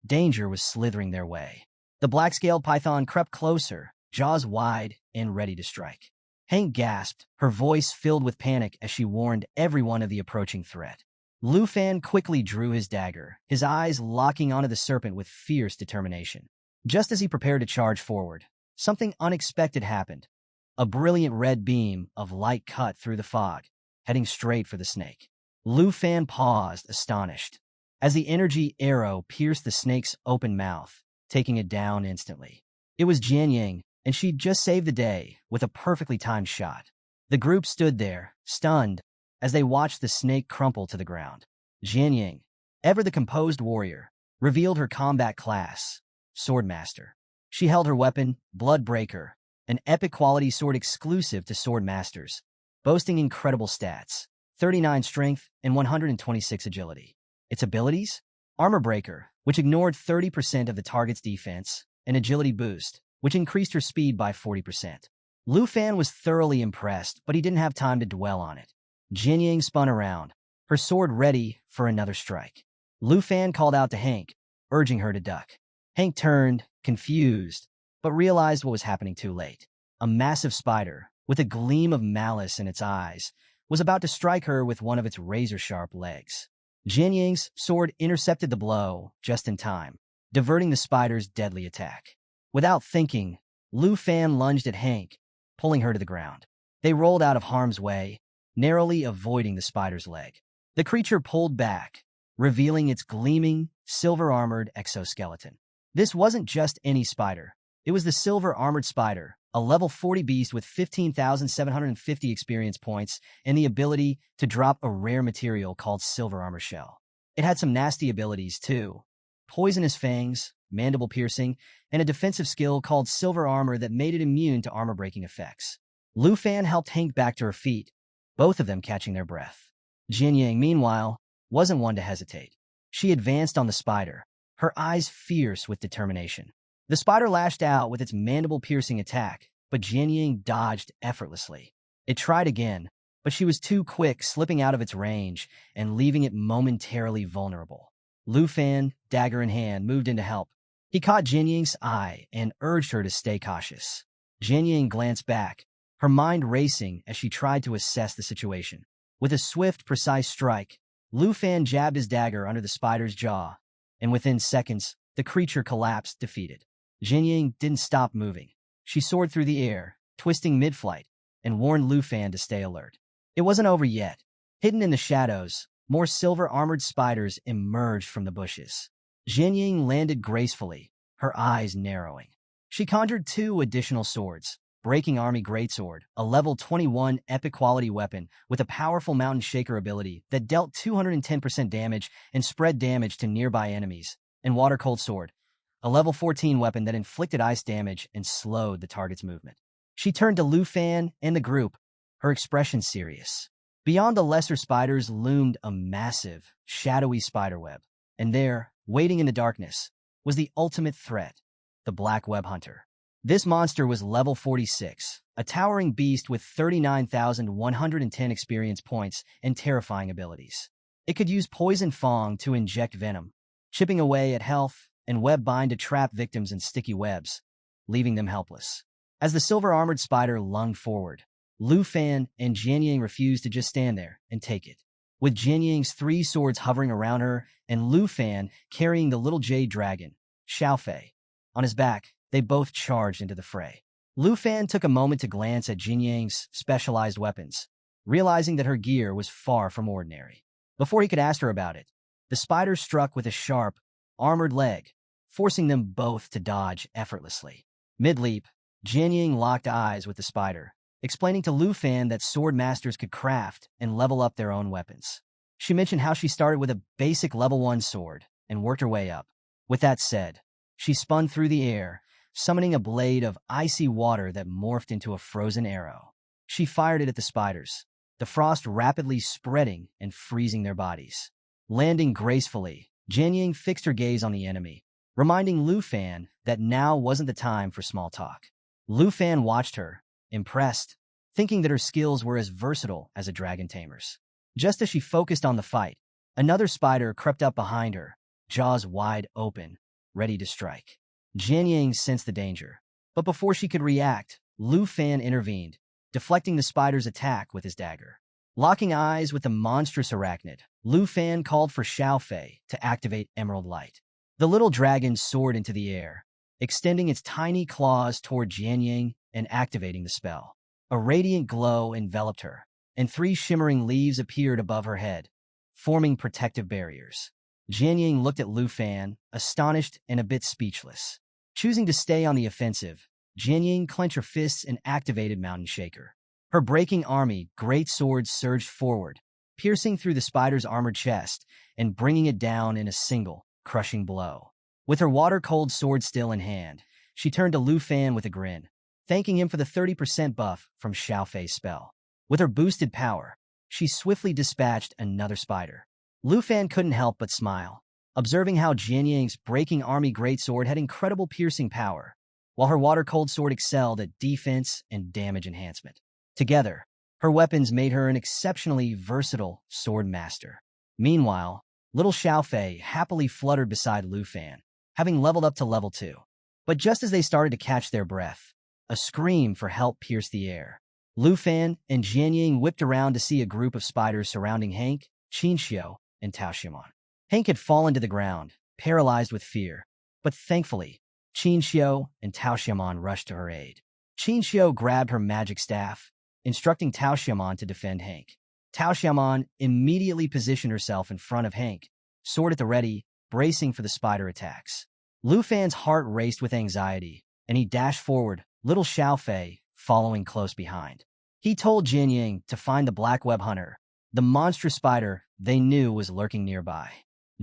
Danger was slithering their way. The black-scaled python crept closer, jaws wide and ready to strike. Hank gasped, her voice filled with panic as she warned everyone of the approaching threat. Lu Fan quickly drew his dagger, his eyes locking onto the serpent with fierce determination. Just as he prepared to charge forward, something unexpected happened. A brilliant red beam of light cut through the fog, heading straight for the snake. Lu Fan paused, astonished, as the energy arrow pierced the snake's open mouth, taking it down instantly. It was Jian Yang, and she'd just saved the day with a perfectly timed shot. The group stood there, stunned, as they watched the snake crumple to the ground. Jian Yang, ever the composed warrior, revealed her combat class, Swordmaster. She held her weapon, Bloodbreaker, an epic-quality sword exclusive to sword masters, boasting incredible stats, 39 strength and 126 agility. Its abilities? Armor Breaker, which ignored 30% of the target's defense, and Agility Boost, which increased her speed by 40%. Lu Fan was thoroughly impressed, but he didn't have time to dwell on it. Jian Yang spun around, her sword ready for another strike. Lu Fan called out to Hank, urging her to duck. Hank turned, confused, but realized what was happening too late. A massive spider, with a gleam of malice in its eyes, was about to strike her with one of its razor-sharp legs. Jian Yang's sword intercepted the blow just in time, diverting the spider's deadly attack. Without thinking, Lu Fan lunged at Hank, pulling her to the ground. They rolled out of harm's way, narrowly avoiding the spider's leg. The creature pulled back, revealing its gleaming, silver-armored exoskeleton. This wasn't just any spider. It was the silver-armored spider, a level 40 beast with 15,750 experience points and the ability to drop a rare material called Silver Armor Shell. It had some nasty abilities, too. Poisonous fangs, mandible piercing, and a defensive skill called Silver Armor that made it immune to armor-breaking effects. Lu Fan helped Hank back to her feet, both of them catching their breath. Jian Yang, meanwhile, wasn't one to hesitate. She advanced on the spider, her eyes fierce with determination. The spider lashed out with its mandible-piercing attack, but Jian Yang dodged effortlessly. It tried again, but she was too quick, slipping out of its range and leaving it momentarily vulnerable. Lu Fan, dagger in hand, moved in to help. He caught Jian Yang's eye and urged her to stay cautious. Jian Yang glanced back, her mind racing as she tried to assess the situation. With a swift, precise strike, Lu Fan jabbed his dagger under the spider's jaw, and within seconds, the creature collapsed, defeated. Jian Yang didn't stop moving. She soared through the air, twisting mid-flight, and warned Lu Fan to stay alert. It wasn't over yet. Hidden in the shadows, more silver-armored spiders emerged from the bushes. Jian Yang landed gracefully, her eyes narrowing. She conjured 2 additional swords, Breaking Army Greatsword, a level 21 epic-quality weapon with a powerful Mountain Shaker ability that dealt 210% damage and spread damage to nearby enemies, and Water Cold Sword, a level 14 weapon that inflicted ice damage and slowed the target's movement. She turned to Lu Fan and the group, her expression serious. Beyond the lesser spiders loomed a massive, shadowy spiderweb, and there, waiting in the darkness, was the ultimate threat, the Black Web Hunter. This monster was level 46, a towering beast with 39,110 experience points and terrifying abilities. It could use Poison Fang to inject venom, chipping away at health, and Web Bind to trap victims in sticky webs, leaving them helpless. As the silver-armored spider lunged forward, Lu Fan and Jian Yang refused to just stand there and take it. With Jian Yang's 3 swords hovering around her and Lu Fan carrying the little jade dragon, Xiaofei, on his back, they both charged into the fray. Lu Fan took a moment to glance at Jian Yang's specialized weapons, realizing that her gear was far from ordinary. Before he could ask her about it, the spider struck with a sharp, armored leg, forcing them both to dodge effortlessly. Mid-leap, Jian Yang locked eyes with the spider, explaining to Lu Fan that sword masters could craft and level up their own weapons. She mentioned how she started with a basic level 1 sword and worked her way up. With that said, she spun through the air, summoning a blade of icy water that morphed into a frozen arrow. She fired it at the spiders, the frost rapidly spreading and freezing their bodies. Landing gracefully, Jian Yang fixed her gaze on the enemy, reminding Lu Fan that now wasn't the time for small talk. Lu Fan watched her, impressed, thinking that her skills were as versatile as a dragon tamer's. Just as she focused on the fight, another spider crept up behind her, jaws wide open, ready to strike. Jian Yang sensed the danger, but before she could react, Lu Fan intervened, deflecting the spider's attack with his dagger. Locking eyes with the monstrous arachnid, Lu Fan called for Xiaofei to activate Emerald Light. The little dragon soared into the air, extending its tiny claws toward Jian Yang and activating the spell. A radiant glow enveloped her, and 3 shimmering leaves appeared above her head, forming protective barriers. Jian Ying looked at Lu Fan, astonished and a bit speechless. Choosing to stay on the offensive, Jian Ying clenched her fists and activated Mountain Shaker. Her breaking army great sword surged forward, piercing through the spider's armored chest and bringing it down in a single, crushing blow. With her water-cold sword still in hand, she turned to Lu Fan with a grin, thanking him for the 30% buff from Xiao Fei's spell. With her boosted power, she swiftly dispatched another spider. Lu Fan couldn't help but smile, observing how Jian Ying's breaking army greatsword had incredible piercing power, while her water-cold sword excelled at defense and damage enhancement. Together, her weapons made her an exceptionally versatile sword master. Meanwhile, little Xiao Fei happily fluttered beside Lu Fan, having leveled up to level 2. But just as they started to catch their breath, a scream for help pierced the air. Lu Fan and Jian Ying whipped around to see a group of spiders surrounding Hank, Qin Xiu, and Tao Xiaomon. Hank had fallen to the ground, paralyzed with fear, but thankfully, Qin Xiu and Tao Xiaomon rushed to her aid. Qin Xiu grabbed her magic staff, instructing Tao Xiaomon to defend Hank. Tao Xiaomon immediately positioned herself in front of Hank, sword at the ready, bracing for the spider attacks. Lu Fan's heart raced with anxiety, and he dashed forward, little Xiao Fei following close behind. He told Jian Ying to find the black web hunter, the monstrous spider they knew was lurking nearby.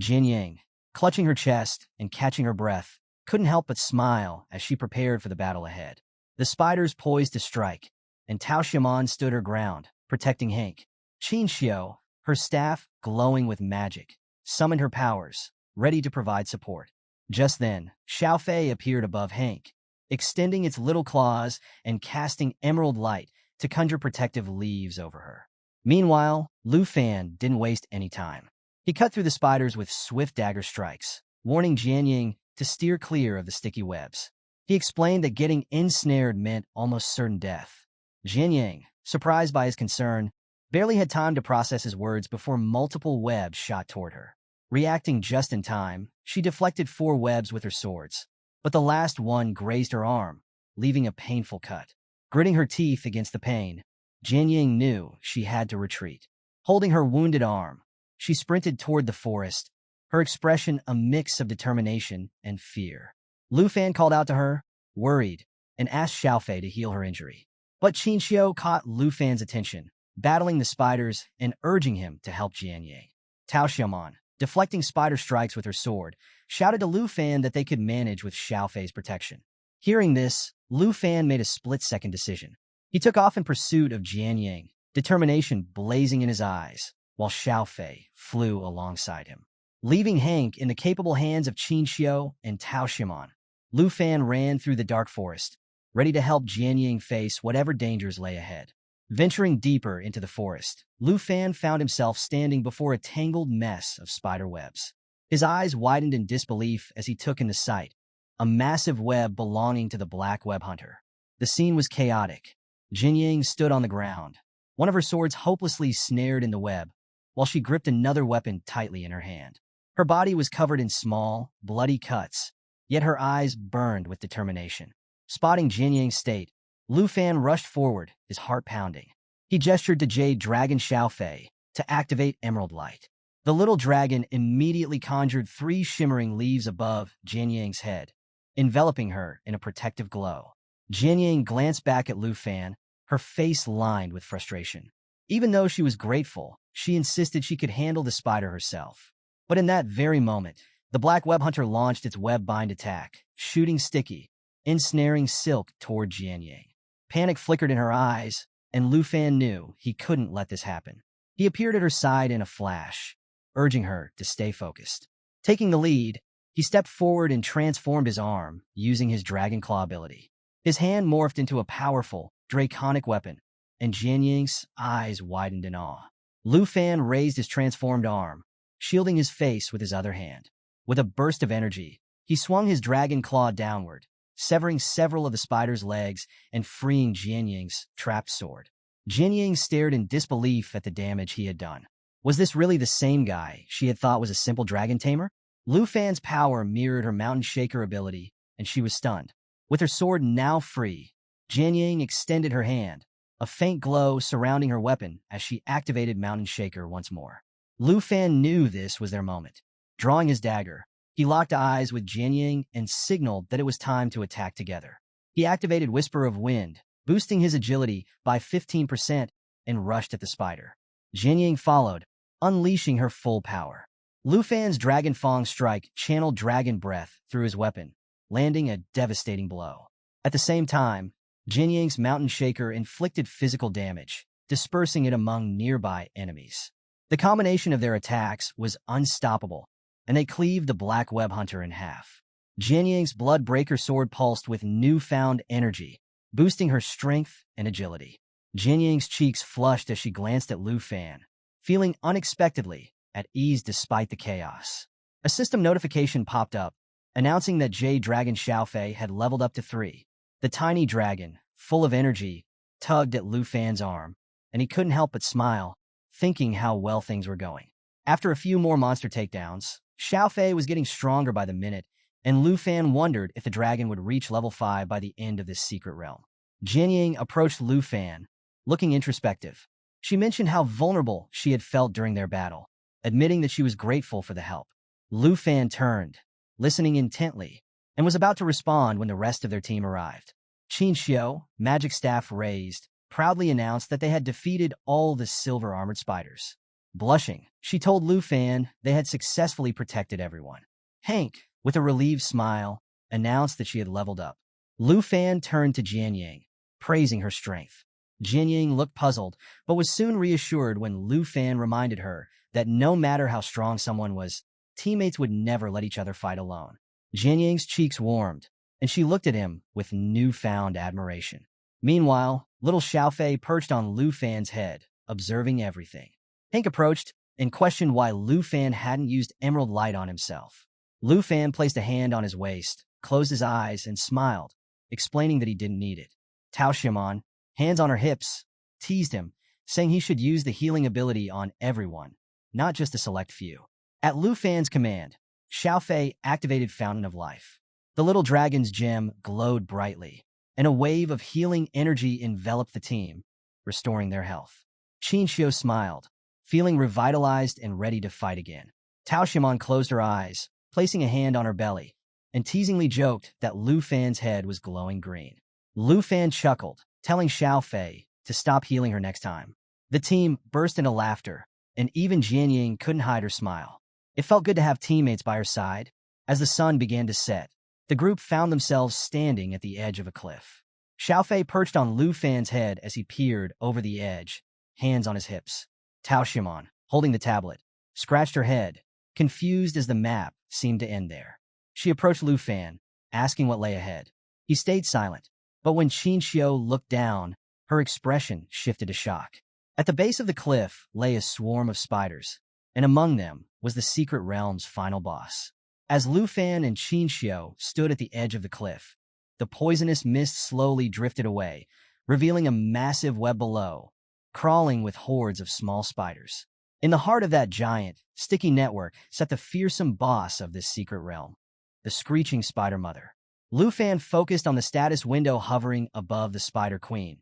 Jian Ying, clutching her chest and catching her breath, couldn't help but smile as she prepared for the battle ahead. The spiders poised to strike, and Tao Xiaomon stood her ground, protecting Hank. Qin Xiu, her staff glowing with magic, summoned her powers, ready to provide support. Just then, Xiao Fei appeared above Hank, extending its little claws and casting emerald light to conjure protective leaves over her. Meanwhile, Lu Fan didn't waste any time. He cut through the spiders with swift dagger strikes, warning Jian Ying to steer clear of the sticky webs. He explained that getting ensnared meant almost certain death. Jian Ying, surprised by his concern, barely had time to process his words before multiple webs shot toward her. Reacting just in time, she deflected 4 webs with her swords, but the last one grazed her arm, leaving a painful cut. Gritting her teeth against the pain, Jian Ying knew she had to retreat. Holding her wounded arm, she sprinted toward the forest, her expression a mix of determination and fear. Lu Fan called out to her, worried, and asked Xiao Fei to heal her injury. But Qin Xiu caught Lu Fan's attention, battling the spiders and urging him to help Jian Ying. Tao Xiaomon, deflecting spider strikes with her sword, shouted to Lu Fan that they could manage with Xiao Fei's protection. Hearing this, Lu Fan made a split-second decision. He took off in pursuit of Jian Ying, determination blazing in his eyes, while Xiao Fei flew alongside him. Leaving Hank in the capable hands of Qin Xiu and Tao Xiaomon, Lu Fan ran through the dark forest, ready to help Jian Ying face whatever dangers lay ahead. Venturing deeper into the forest, Lu Fan found himself standing before a tangled mess of spider webs. His eyes widened in disbelief as he took into sight a massive web belonging to the black web hunter. The scene was chaotic. Jian Ying stood on the ground, one of her swords hopelessly snared in the web, while she gripped another weapon tightly in her hand. Her body was covered in small, bloody cuts, yet her eyes burned with determination. Spotting Jian Ying's state, Lu Fan rushed forward, his heart pounding. He gestured to Jade Dragon Xiao Fei to activate Emerald Light. The little dragon immediately conjured 3 shimmering leaves above Jian Ying's head, enveloping her in a protective glow. Jian Ying glanced back at Lu Fan, her face lined with frustration. Even though she was grateful, she insisted she could handle the spider herself. But in that very moment, the black web hunter launched its web-bind attack, shooting sticky, ensnaring silk toward Jian Ying. Panic flickered in her eyes, and Lu Fan knew he couldn't let this happen. He appeared at her side in a flash, urging her to stay focused. Taking the lead, he stepped forward and transformed his arm, using his Dragon Claw ability. His hand morphed into a powerful, draconic weapon, and Jian Ying's eyes widened in awe. Lu Fan raised his transformed arm, shielding his face with his other hand. With a burst of energy, he swung his Dragon Claw downward, severing several of the spider's legs and freeing Jian Ying's trapped sword. Jian Ying stared in disbelief at the damage he had done. Was this really the same guy she had thought was a simple dragon tamer? Lu Fan's power mirrored her Mountain Shaker ability, and she was stunned. With her sword now free, Jian Ying extended her hand, a faint glow surrounding her weapon as she activated Mountain Shaker once more. Lu Fan knew this was their moment. Drawing his dagger, he locked eyes with Jianying and signaled that it was time to attack together. He activated Whisper of Wind, boosting his agility by 15% and rushed at the spider. Jianying followed, unleashing her full power. Lu Fan's Dragon Fang strike channeled dragon breath through his weapon, landing a devastating blow. At the same time, Jianying's Mountain Shaker inflicted physical damage, dispersing it among nearby enemies. The combination of their attacks was unstoppable, and they cleaved the Black Web Hunter in half. Jianying's Bloodbreaker sword pulsed with newfound energy, boosting her strength and agility. Jianying's cheeks flushed as she glanced at Lu Fan, feeling unexpectedly at ease despite the chaos. A system notification popped up, announcing that Jade Dragon Xiaofei had leveled up to 3. The tiny dragon, full of energy, tugged at Lu Fan's arm, and he couldn't help but smile, thinking how well things were going. After a few more monster takedowns, Xiaofei was getting stronger by the minute, and Lu Fan wondered if the dragon would reach level 5 by the end of this secret realm. Jianying approached Lu Fan, looking introspective. She mentioned how vulnerable she had felt during their battle, admitting that she was grateful for the help. Lu Fan turned, listening intently, and was about to respond when the rest of their team arrived. Qin Xiu, magic staff raised, proudly announced that they had defeated all the silver-armored spiders. Blushing, she told Lu Fan they had successfully protected everyone. Hank, with a relieved smile, announced that she had leveled up. Lu Fan turned to Jianying, praising her strength. Jianying looked puzzled, but was soon reassured when Lu Fan reminded her that no matter how strong someone was, teammates would never let each other fight alone. Jianying's cheeks warmed, and she looked at him with newfound admiration. Meanwhile, little Xiaofei perched on Lu Fan's head, observing everything. Hank approached and questioned why Lu Fan hadn't used Emerald Light on himself. Lu Fan placed a hand on his waist, closed his eyes, and smiled, explaining that he didn't need it. Tao Xiaomon, hands on her hips, teased him, saying he should use the healing ability on everyone, not just a select few. At Lu Fan's command, Xiaofei activated Fountain of Life. The little dragon's gem glowed brightly, and a wave of healing energy enveloped the team, restoring their health. Qin Xiu smiled, feeling revitalized and ready to fight again. Tao Xiaomon closed her eyes, placing a hand on her belly, and teasingly joked that Lu Fan's head was glowing green. Lu Fan chuckled, telling Xiaofei to stop healing her next time. The team burst into laughter, and even Jianying couldn't hide her smile. It felt good to have teammates by her side. As the sun began to set, the group found themselves standing at the edge of a cliff. Xiaofei perched on Lu Fan's head as he peered over the edge, hands on his hips. Tao Xiaomon, holding the tablet, scratched her head, confused as the map seemed to end there. She approached Lu Fan, asking what lay ahead. He stayed silent, but when Qin Xiu looked down, her expression shifted to shock. At the base of the cliff lay a swarm of spiders, and among them was the secret realm's final boss. As Lu Fan and Qin Xiu stood at the edge of the cliff, the poisonous mist slowly drifted away, revealing a massive web below, crawling with hordes of small spiders. In the heart of that giant, sticky network sat the fearsome boss of this secret realm, the Screeching Spider Mother. Lu Fan focused on the status window hovering above the Spider Queen,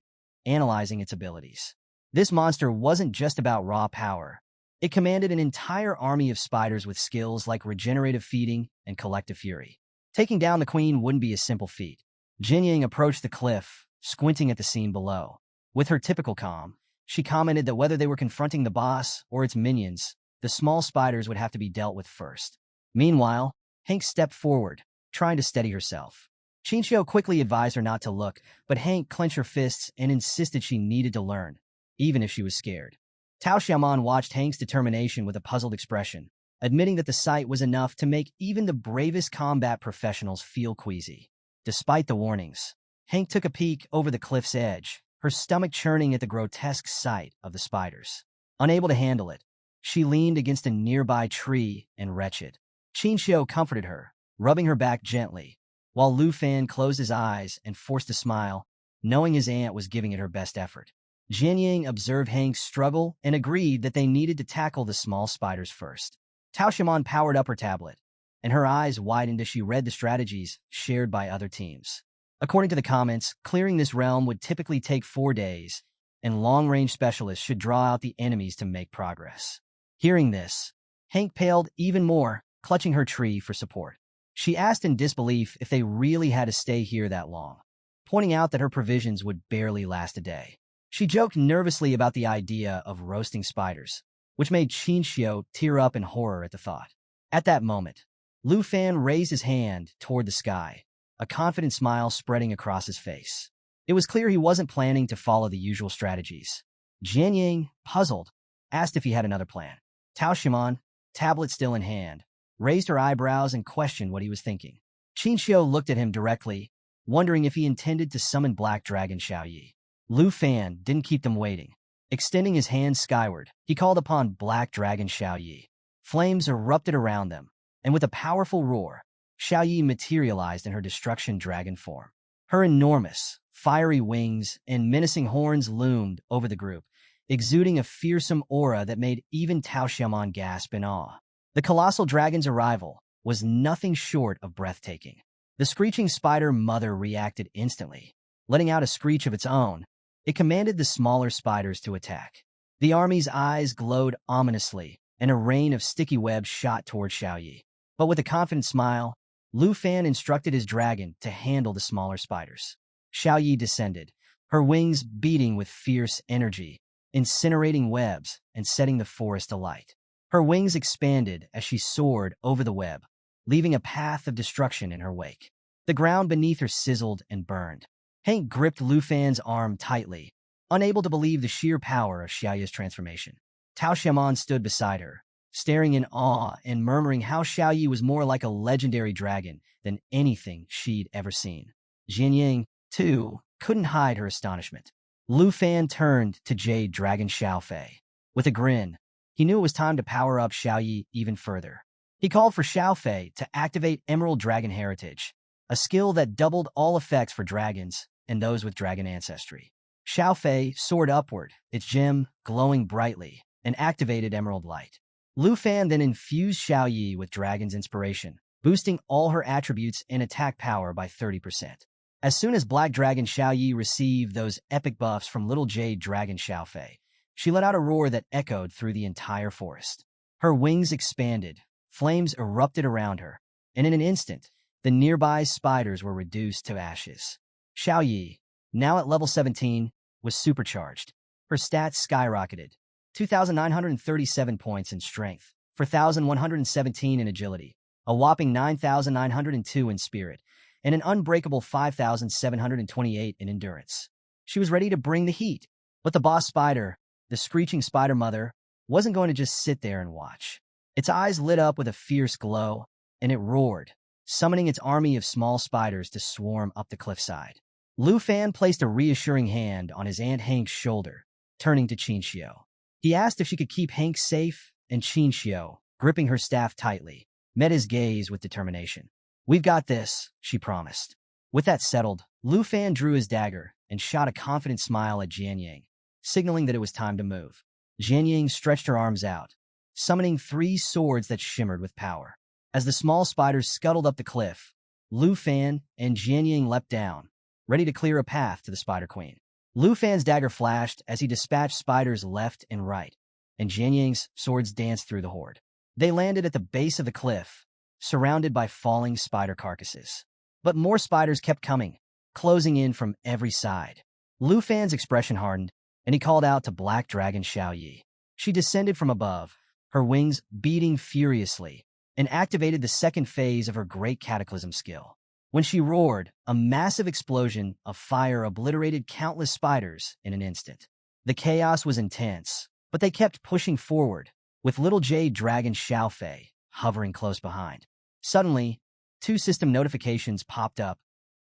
analyzing its abilities. This monster wasn't just about raw power. It commanded an entire army of spiders with skills like regenerative feeding and collective fury. Taking down the queen wouldn't be a simple feat. Jianying approached the cliff, squinting at the scene below. With her typical calm, she commented that whether they were confronting the boss or its minions, the small spiders would have to be dealt with first. Meanwhile, Hank stepped forward, trying to steady herself. Qin Xiu quickly advised her not to look, but Hank clenched her fists and insisted she needed to learn, even if she was scared. Tao Xiaomon watched Hank's determination with a puzzled expression, admitting that the sight was enough to make even the bravest combat professionals feel queasy. Despite the warnings, Hank took a peek over the cliff's edge, her stomach churning at the grotesque sight of the spiders. Unable to handle it, she leaned against a nearby tree and wretched. Qin Xiu comforted her, rubbing her back gently, while Lu Fan closed his eyes and forced a smile, knowing his aunt was giving it her best effort. Jianying observed Hank's struggle and agreed that they needed to tackle the small spiders first. Tao Xiaomon powered up her tablet, and her eyes widened as she read the strategies shared by other teams. According to the comments, clearing this realm would typically take 4 days, and long-range specialists should draw out the enemies to make progress. Hearing this, Hank paled even more, clutching her tree for support. She asked in disbelief if they really had to stay here that long, pointing out that her provisions would barely last a day. She joked nervously about the idea of roasting spiders, which made Chinchio tear up in horror at the thought. At that moment, Lu Fan raised his hand toward the sky, a confident smile spreading across his face. It was clear he wasn't planning to follow the usual strategies. Jian Yang, puzzled, asked if he had another plan. Tao Shiman, tablet still in hand, raised her eyebrows and questioned what he was thinking. Chinchio looked at him directly, wondering if he intended to summon Black Dragon Xiaoyi. Lu Fan didn't keep them waiting. Extending his hand skyward, he called upon Black Dragon Xiaoyi. Flames erupted around them, and with a powerful roar, Xiaoyi materialized in her destruction dragon form. Her enormous, fiery wings and menacing horns loomed over the group, exuding a fearsome aura that made even Tao Xiaoman gasp in awe. The colossal dragon's arrival was nothing short of breathtaking. The screeching spider mother reacted instantly. Letting out a screech of its own, it commanded the smaller spiders to attack. The army's eyes glowed ominously, and a rain of sticky webs shot toward Xiaoyi. But with a confident smile, Lu Fan instructed his dragon to handle the smaller spiders. Xiaoyi descended, her wings beating with fierce energy, incinerating webs and setting the forest alight. Her wings expanded as she soared over the web, leaving a path of destruction in her wake. The ground beneath her sizzled and burned. Hank gripped Lu Fan's arm tightly, unable to believe the sheer power of Xiaoyi's transformation. Tao Xiaoman stood beside her, staring in awe and murmuring how Xiaoyi was more like a legendary dragon than anything she'd ever seen. Jian Yang, too, couldn't hide her astonishment. Lu Fan turned to Jade Dragon Xiaofei. With a grin, he knew it was time to power up Xiaoyi even further. He called for Xiaofei to activate Emerald Dragon Heritage, a skill that doubled all effects for dragons and those with dragon ancestry. Xiaofei soared upward, its gem glowing brightly, and activated Emerald Light. Lu Fan then infused Xiaoyi with Dragon's Inspiration, boosting all her attributes and attack power by 30%. As soon as Black Dragon Xiaoyi received those epic buffs from Little Jade Dragon Xiaofei, she let out a roar that echoed through the entire forest. Her wings expanded, flames erupted around her, and in an instant, the nearby spiders were reduced to ashes. Xiaoyi, now at level 17, was supercharged. Her stats skyrocketed. 2,937 points in strength, 4,117 in agility, a whopping 9,902 in spirit, and an unbreakable 5,728 in endurance. She was ready to bring the heat, but the boss spider, the screeching spider mother, wasn't going to just sit there and watch. Its eyes lit up with a fierce glow, and it roared, summoning its army of small spiders to swarm up the cliffside. Lu Fan placed a reassuring hand on his Aunt Hank's shoulder, turning to Chinchio. He asked if she could keep Hank safe, and Chinchio, gripping her staff tightly, met his gaze with determination. "We've got this," she promised. With that settled, Lu Fan drew his dagger and shot a confident smile at Jian Yang, signaling that it was time to move. Jian Yang stretched her arms out, summoning 3 swords that shimmered with power. As the small spiders scuttled up the cliff, Lu Fan and Jian Yang leapt down, ready to clear a path to the Spider Queen. Lu Fan's dagger flashed as he dispatched spiders left and right, and Jian Yang's swords danced through the horde. They landed at the base of the cliff, surrounded by falling spider carcasses. But more spiders kept coming, closing in from every side. Lu Fan's expression hardened, and he called out to Black Dragon Xiaoyi. She descended from above, her wings beating furiously, and activated the second phase of her Great Cataclysm skill. When she roared, a massive explosion of fire obliterated countless spiders in an instant. The chaos was intense, but they kept pushing forward, with Little Jade Dragon Xiaofei hovering close behind. Suddenly, 2 system notifications popped up.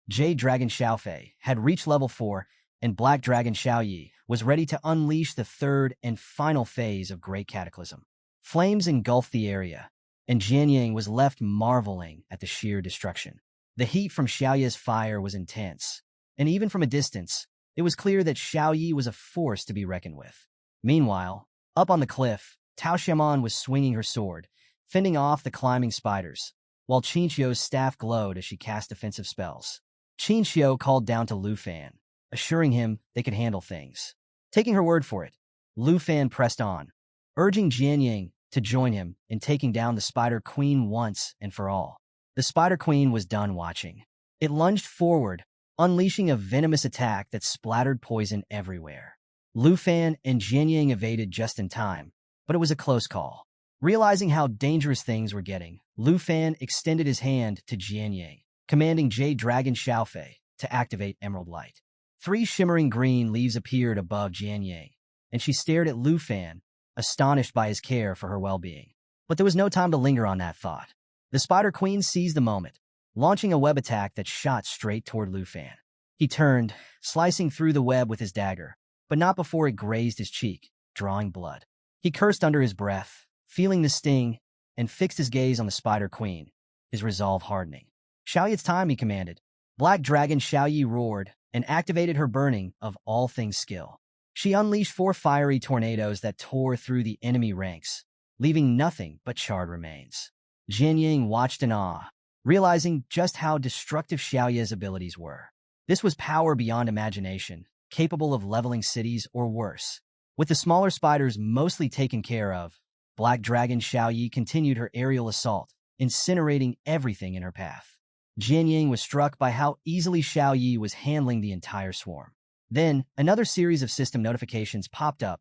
Jade Dragon Xiaofei had reached level 4, and Black Dragon Xiaoyi was ready to unleash the third and final phase of Great Cataclysm. Flames engulfed the area, and Jian Yang was left marveling at the sheer destruction. The heat from Xiaoyi's fire was intense, and even from a distance, it was clear that Xiaoyi was a force to be reckoned with. Meanwhile, up on the cliff, Tao Xiaoman was swinging her sword, fending off the climbing spiders, while Chinchio's staff glowed as she cast defensive spells. Chinchio called down to Lu Fan, assuring him they could handle things. Taking her word for it, Lu Fan pressed on, urging Jian Yang to join him in taking down the Spider Queen once and for all. The Spider Queen was done watching. It lunged forward, unleashing a venomous attack that splattered poison everywhere. Lu Fan and Jian Yang evaded just in time, but it was a close call. Realizing how dangerous things were getting, Lu Fan extended his hand to Jian Yang, commanding Jade Dragon Xiaofei to activate Emerald Light. 3 shimmering green leaves appeared above Jian Yang, and she stared at Lu Fan, astonished by his care for her well-being. But there was no time to linger on that thought. The Spider Queen seized the moment, launching a web attack that shot straight toward Lu Fan. He turned, slicing through the web with his dagger, but not before it grazed his cheek, drawing blood. He cursed under his breath, feeling the sting, and fixed his gaze on the Spider Queen, his resolve hardening. "Xiaoyi, it's time," he commanded. Black Dragon Xiaoyi roared and activated her burning of all things skill. She unleashed 4 fiery tornadoes that tore through the enemy ranks, leaving nothing but charred remains. Jian Yang watched in awe, realizing just how destructive Xiaoyi's abilities were. This was power beyond imagination, capable of leveling cities or worse. With the smaller spiders mostly taken care of, Black Dragon Xiaoyi continued her aerial assault, incinerating everything in her path. Jian Yang was struck by how easily Xiaoyi was handling the entire swarm. Then, another series of system notifications popped up.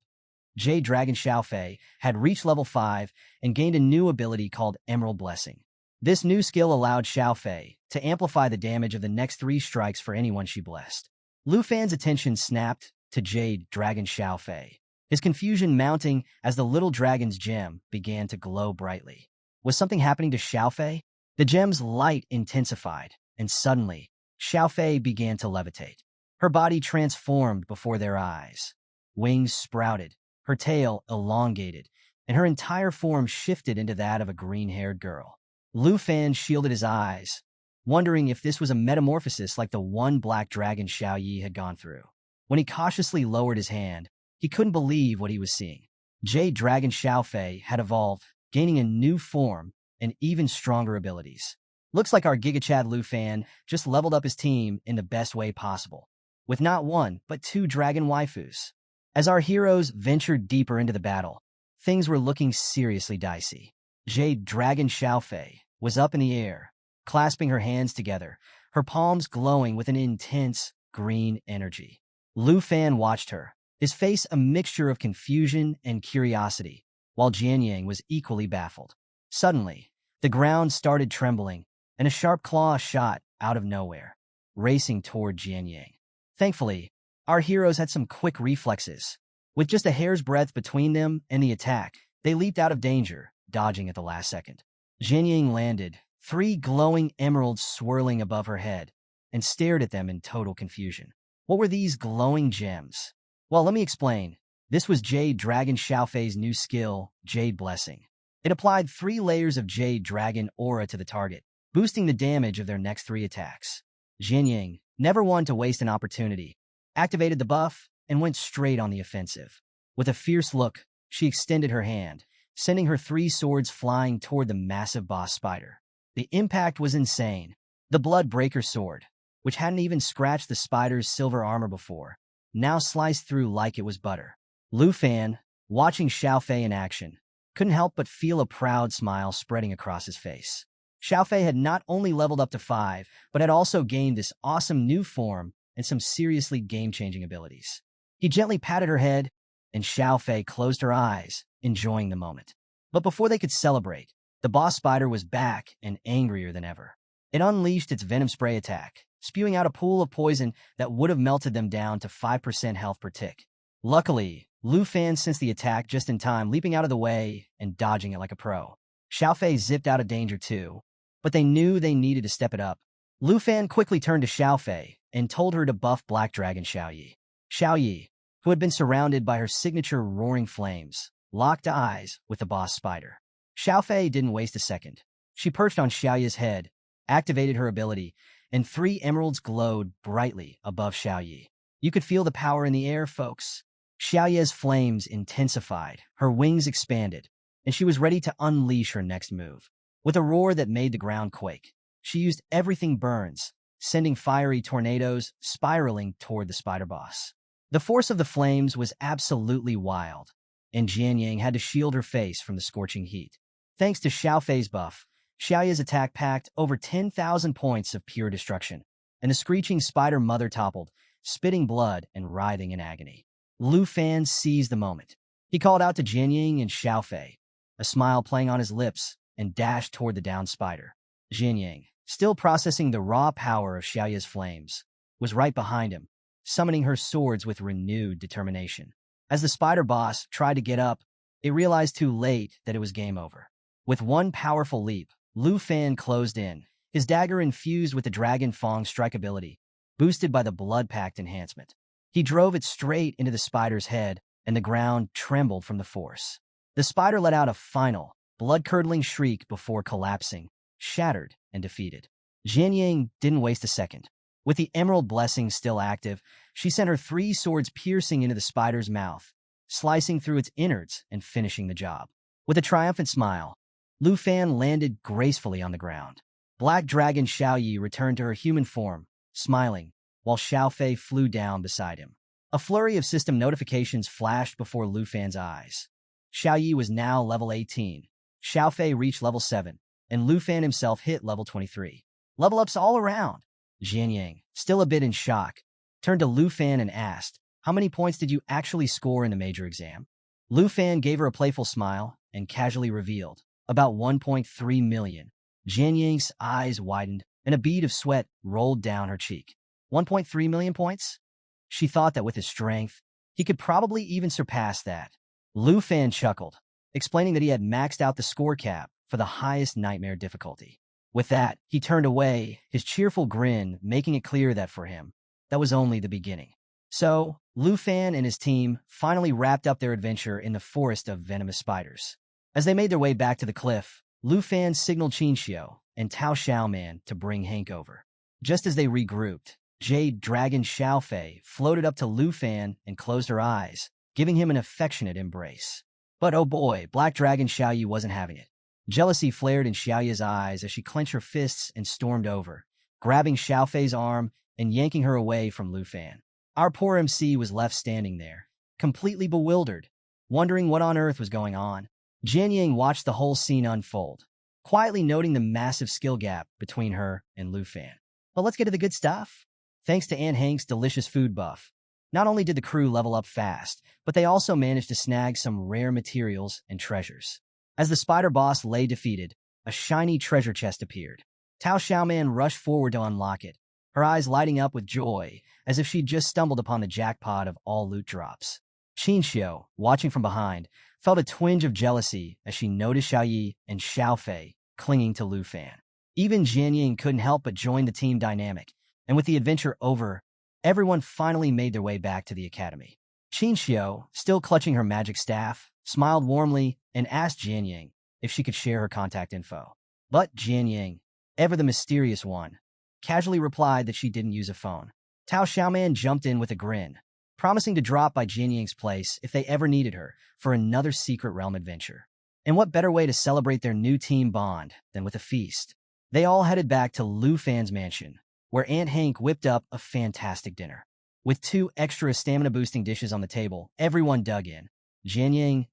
Jade Dragon Xiaofei had reached level 5 and gained a new ability called Emerald Blessing. This new skill allowed Xiaofei to amplify the damage of the next 3 strikes for anyone she blessed. Lu Fan's attention snapped to Jade Dragon Xiaofei, his confusion mounting as the little dragon's gem began to glow brightly. Was something happening to Xiaofei? The gem's light intensified, and suddenly, Xiaofei began to levitate. Her body transformed before their eyes. Wings sprouted, her tail elongated, and her entire form shifted into that of a green-haired girl. Lu Fan shielded his eyes, wondering if this was a metamorphosis like the one Black Dragon Xiaoyi had gone through. When he cautiously lowered his hand, he couldn't believe what he was seeing. Jade Dragon Xiaofei had evolved, gaining a new form and even stronger abilities. Looks like our Giga Chad Lu Fan just leveled up his team in the best way possible, with not 1, but 2 dragon waifus. As our heroes ventured deeper into the battle, things were looking seriously dicey. Jade Dragon Xiaofei was up in the air, clasping her hands together, her palms glowing with an intense green energy. Lu Fan watched her, his face a mixture of confusion and curiosity, while Jian Yang was equally baffled. Suddenly, the ground started trembling, and a sharp claw shot out of nowhere, racing toward Jian Yang. Thankfully, our heroes had some quick reflexes. With just a hair's breadth between them and the attack, they leaped out of danger, dodging at the last second. Jian Yang landed, 3 glowing emeralds swirling above her head, and stared at them in total confusion. What were these glowing gems? Well, let me explain. This was Jade Dragon Xiaofei's new skill, Jade Blessing. It applied 3 layers of Jade Dragon aura to the target, boosting the damage of their next 3 attacks. Jian Yang, never one to waste an opportunity, activated the buff and went straight on the offensive. With a fierce look, she extended her hand, sending her 3 swords flying toward the massive boss spider. The impact was insane. The Bloodbreaker sword, which hadn't even scratched the spider's silver armor before, now sliced through like it was butter. Lu Fan, watching Xiaofei in action, couldn't help but feel a proud smile spreading across his face. Xiaofei had not only leveled up to 5, but had also gained this awesome new form and some seriously game-changing abilities. He gently patted her head, and Xiaofei closed her eyes, enjoying the moment. But before they could celebrate, the boss spider was back and angrier than ever. It unleashed its venom spray attack, spewing out a pool of poison that would have melted them down to 5% health per tick. Luckily, Lu Fan sensed the attack just in time, leaping out of the way and dodging it like a pro. Xiaofei zipped out of danger too, but they knew they needed to step it up. Lu Fan quickly turned to Xiaofei and told her to buff Black Dragon Xiaoyi. Xiaoyi, who had been surrounded by her signature roaring flames, locked eyes with the boss spider. Xiaofei didn't waste a second. She perched on Xiaoyi's head, activated her ability, and 3 emeralds glowed brightly above Xiaoyi. You could feel the power in the air, folks. Xiaoyi's flames intensified, her wings expanded, and she was ready to unleash her next move. With a roar that made the ground quake, she used everything burns, sending fiery tornadoes spiraling toward the spider boss. The force of the flames was absolutely wild, and Jian Yang had to shield her face from the scorching heat. Thanks to Xiao Fei's buff, Xiaoya's attack packed over 10,000 points of pure destruction, and the screeching spider mother toppled, spitting blood and writhing in agony. Lu Fan seized the moment. He called out to Jian Yang and Xiao Fei, a smile playing on his lips, and dashed toward the downed spider. Jian Yang, still processing the raw power of Xiaoya's flames, was right behind him, summoning her swords with renewed determination. As the spider boss tried to get up, it realized too late that it was game over. With one powerful leap, Lu Fan closed in, his dagger infused with the Dragon Fang strike ability, boosted by the Blood Pact enhancement. He drove it straight into the spider's head, and the ground trembled from the force. The spider let out a final, blood-curdling shriek before collapsing, shattered and defeated. Jian Yang didn't waste a second. With the Emerald Blessing still active, she sent her 3 swords piercing into the spider's mouth, slicing through its innards and finishing the job. With a triumphant smile, Lu Fan landed gracefully on the ground. Black Dragon Xiao Yi returned to her human form, smiling, while Xiao Fei flew down beside him. A flurry of system notifications flashed before Lu Fan's eyes. Xiao Yi was now level 18. Xiao Fei reached level 7, and Lu Fan himself hit level 23. Level ups all around. Jian Yang, still a bit in shock, turned to Lu Fan and asked, "How many points did you actually score in the major exam?" Lu Fan gave her a playful smile and casually revealed, "About 1.3 million. Jian Yang's eyes widened, and a bead of sweat rolled down her cheek. 1.3 million points? She thought that with his strength, he could probably even surpass that. Lu Fan chuckled, explaining that he had maxed out the score cap for the highest nightmare difficulty. With that, he turned away, his cheerful grin making it clear that for him, that was only the beginning. So, Lu Fan and his team finally wrapped up their adventure in the forest of venomous spiders. As they made their way back to the cliff, Lu Fan signaled Qin Xiao and Tao Xiaoman to bring Hank over. Just as they regrouped, Jade Dragon Xiao Fei floated up to Lu Fan and closed her eyes, giving him an affectionate embrace. But oh boy, Black Dragon Xiaoyi wasn't having it. Jealousy flared in Xiaoya's eyes as she clenched her fists and stormed over, grabbing Xiao Fei's arm and yanking her away from Lu Fan. Our poor MC was left standing there, completely bewildered, wondering what on earth was going on. Jian Yang watched the whole scene unfold, quietly noting the massive skill gap between her and Lu Fan. But let's get to the good stuff. Thanks to Aunt Hank's delicious food buff, not only did the crew level up fast, but they also managed to snag some rare materials and treasures. As the spider boss lay defeated, a shiny treasure chest appeared. Tao Xiaoman rushed forward to unlock it, her eyes lighting up with joy, as if she'd just stumbled upon the jackpot of all loot drops. Qin Xiao, watching from behind, felt a twinge of jealousy as she noticed Xiao Yi and Xiao Fei clinging to Lu Fan. Even Jian Ying couldn't help but join the team dynamic, and with the adventure over, everyone finally made their way back to the academy. Qin Xiao, still clutching her magic staff, smiled warmly and asked Jian Ying if she could share her contact info. But Jian Ying, ever the mysterious one, casually replied that she didn't use a phone. Tao Xiaoman jumped in with a grin, promising to drop by Jian Ying's place if they ever needed her for another secret realm adventure. And what better way to celebrate their new team bond than with a feast? They all headed back to Lu Fan's mansion, where Aunt Hank whipped up a fantastic dinner. With 2 extra stamina-boosting dishes on the table, everyone dug in. Jian Ying,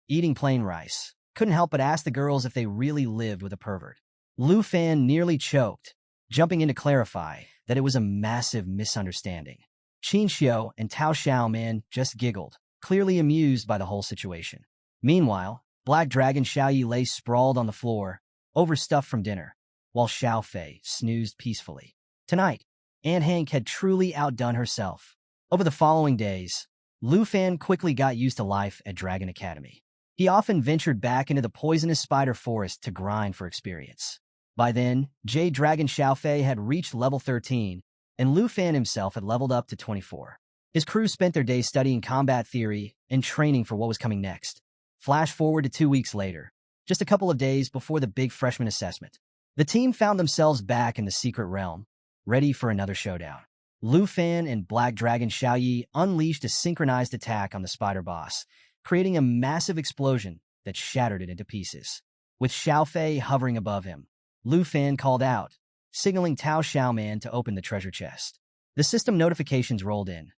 eating plain rice, couldn't help but ask the girls if they really lived with a pervert. Lu Fan nearly choked, jumping in to clarify that it was a massive misunderstanding. Qin Xiao and Tao Xiaoman just giggled, clearly amused by the whole situation. Meanwhile, Black Dragon Xiao Yi lay sprawled on the floor, overstuffed from dinner, while Xiao Fei snoozed peacefully. Tonight, Aunt Hank had truly outdone herself. Over the following days, Lu Fan quickly got used to life at Dragon Academy. He often ventured back into the poisonous spider forest to grind for experience. By then, Jade Dragon Xiao Fei had reached level 13, and Lu Fan himself had leveled up to 24. His crew spent their days studying combat theory and training for what was coming next. Flash forward to 2 weeks later, just a couple of days before the big freshman assessment. The team found themselves back in the secret realm, ready for another showdown. Lu Fan and Black Dragon Xiao Yi unleashed a synchronized attack on the spider boss, creating a massive explosion that shattered it into pieces. With Xiao Fei hovering above him, Lu Fan called out, signaling Tao Xiaoman to open the treasure chest. The system notifications rolled in.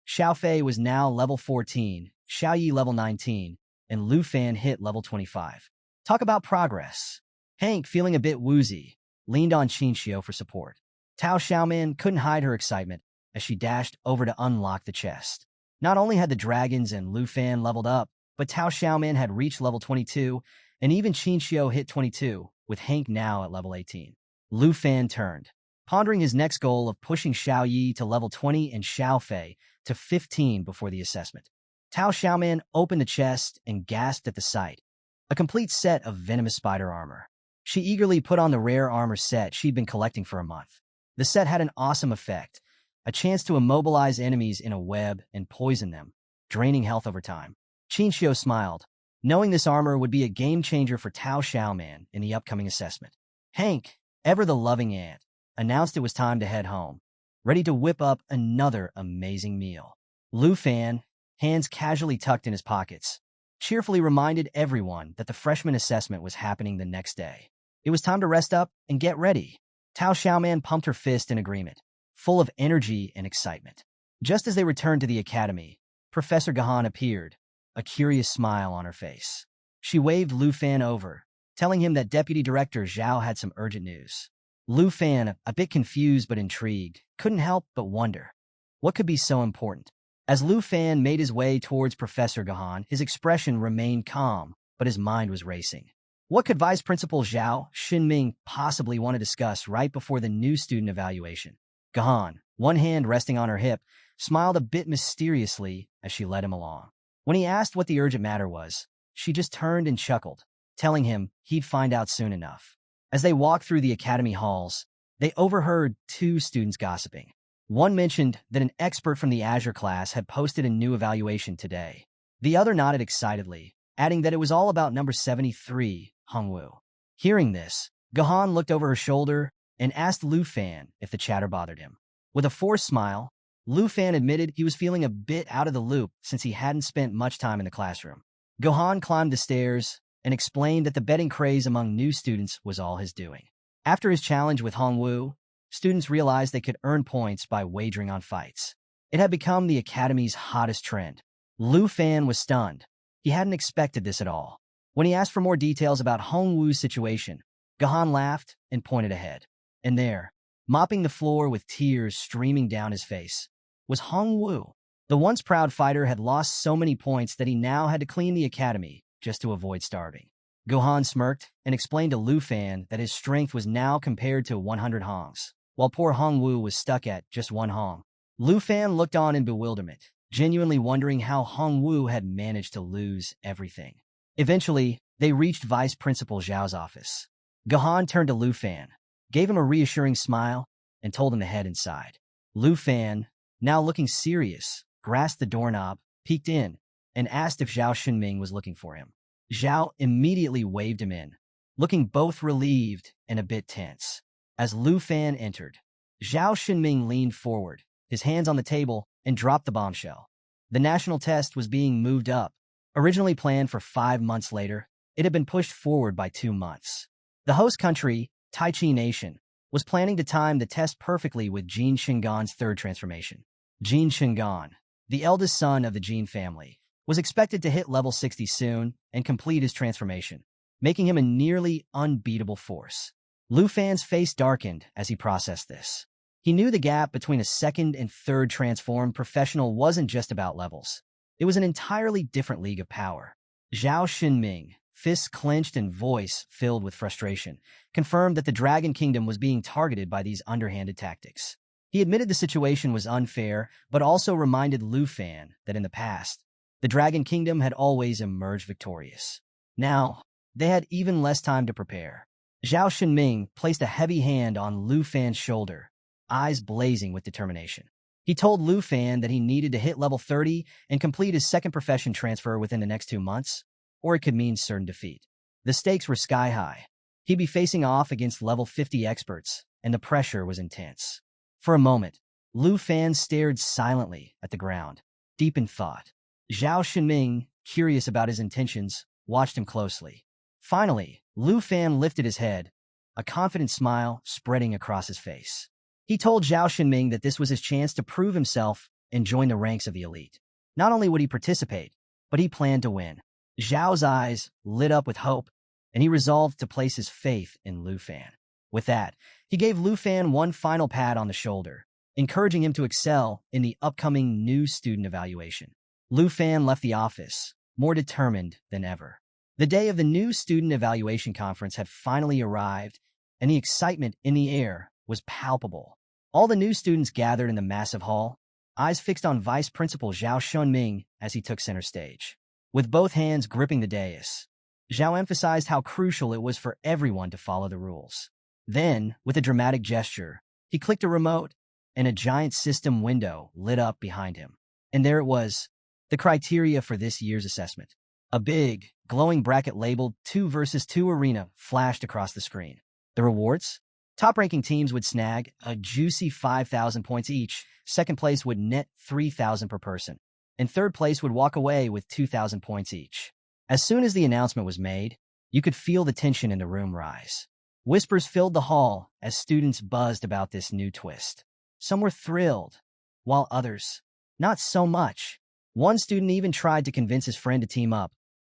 Xiao Fei was now level 14, Xiao Yi level 19, and Lu Fan hit level 25. Talk about progress. Hank, feeling a bit woozy, leaned on Qinxiu for support. Tao Xiaoman couldn't hide her excitement as she dashed over to unlock the chest. Not only had the dragons and Lu Fan leveled up, but Tao Xiaoman had reached level 22, and even Qinxiu hit 22, with Hank now at level 18. Lu Fan turned, pondering his next goal of pushing Xiao Yi to level 20 and Xiao Fei to 15 before the assessment. Tao Xiaoman opened the chest and gasped at the sight. A complete set of venomous spider armor. She eagerly put on the rare armor set she'd been collecting for a month. The set had an awesome effect, a chance to immobilize enemies in a web and poison them, draining health over time. Qinxiu smiled, knowing this armor would be a game-changer for Tao Xiaoman in the upcoming assessment. Hank, ever the loving aunt, announced it was time to head home, ready to whip up another amazing meal. Lu Fan, hands casually tucked in his pockets, cheerfully reminded everyone that the freshman assessment was happening the next day. It was time to rest up and get ready. Tao Xiaoman pumped her fist in agreement, full of energy and excitement. Just as they returned to the academy, Professor Gahan appeared, a curious smile on her face. She waved Lu Fan over, telling him that Deputy Director Zhao had some urgent news. Lu Fan, a bit confused but intrigued, couldn't help but wonder, what could be so important? As Lu Fan made his way towards Professor Gahan, his expression remained calm, but his mind was racing. What could Vice Principal Zhao Xinming possibly want to discuss right before the new student evaluation? Gahan, one hand resting on her hip, smiled a bit mysteriously as she led him along. When he asked what the urgent matter was, she just turned and chuckled, telling him he'd find out soon enough. As they walked through the academy halls, they overheard two students gossiping. One mentioned that an expert from the Azure class had posted a new evaluation today. The other nodded excitedly, adding that it was all about number 73, Hongwu. Hearing this, Gahan looked over her shoulder and asked Lu Fan if the chatter bothered him. With a forced smile, Lu Fan admitted he was feeling a bit out of the loop since he hadn't spent much time in the classroom. Gahan climbed the stairs and explained that the betting craze among new students was all his doing. After his challenge with Hongwu, students realized they could earn points by wagering on fights. It had become the academy's hottest trend. Lu Fan was stunned. He hadn't expected this at all. When he asked for more details about Hongwu's situation, Gahan laughed and pointed ahead. And there, mopping the floor with tears streaming down his face, was Hongwu. The once proud fighter had lost so many points that he now had to clean the academy just to avoid starving. Gahan smirked and explained to Lu Fan that his strength was now compared to 100 Hongs, while poor Hongwu was stuck at just 1 Hong. Lu Fan looked on in bewilderment, genuinely wondering how Hongwu had managed to lose everything. Eventually, they reached Vice Principal Zhao's office. Gahan turned to Lu Fan, gave him a reassuring smile, and told him to head inside. Lu Fan, now looking serious, grasped the doorknob, peeked in, and asked if Zhao Xinming was looking for him. Zhao immediately waved him in, looking both relieved and a bit tense. As Lu Fan entered, Zhao Xinming leaned forward, his hands on the table, and dropped the bombshell. The national test was being moved up. Originally planned for 5 months later, it had been pushed forward by 2 months. The host country, Taichi Nation, was planning to time the test perfectly with Jin Shingan's third transformation. Jin Shingan, the eldest son of the Jin family, was expected to hit level 60 soon and complete his transformation, making him a nearly unbeatable force. Lu Fan's face darkened as he processed this. He knew the gap between a second and third transformed professional wasn't just about levels. It was an entirely different league of power. Zhao Xinming, fists clenched and voice filled with frustration, confirmed that the Dragon Kingdom was being targeted by these underhanded tactics. He admitted the situation was unfair, but also reminded Lu Fan that in the past, the Dragon Kingdom had always emerged victorious. Now, they had even less time to prepare. Zhao Xinming placed a heavy hand on Lu Fan's shoulder, eyes blazing with determination. He told Lu Fan that he needed to hit level 30 and complete his second profession transfer within the next 2 months, or it could mean certain defeat. The stakes were sky high. He'd be facing off against level 50 experts, and the pressure was intense. For a moment, Lu Fan stared silently at the ground, deep in thought. Zhao Xinming, curious about his intentions, watched him closely. Finally, Lu Fan lifted his head, a confident smile spreading across his face. He told Zhao Xinming that this was his chance to prove himself and join the ranks of the elite. Not only would he participate, but he planned to win. Zhao's eyes lit up with hope, and he resolved to place his faith in Lu Fan. With that, he gave Lu Fan one final pat on the shoulder, encouraging him to excel in the upcoming new student evaluation. Lu Fan left the office, more determined than ever. The day of the new student evaluation conference had finally arrived, and the excitement in the air was palpable. All the new students gathered in the massive hall, eyes fixed on Vice Principal Zhao Shunming as he took center stage. With both hands gripping the dais, Zhao emphasized how crucial it was for everyone to follow the rules. Then, with a dramatic gesture, he clicked a remote, and a giant system window lit up behind him. And there it was, the criteria for this year's assessment. A big, glowing bracket labeled 2 versus 2 Arena flashed across the screen. The rewards? Top-ranking teams would snag a juicy 5,000 points each, second place would net 3,000 per person, and third place would walk away with 2,000 points each. As soon as the announcement was made, you could feel the tension in the room rise. Whispers filled the hall as students buzzed about this new twist. Some were thrilled, while others, not so much. One student even tried to convince his friend to team up,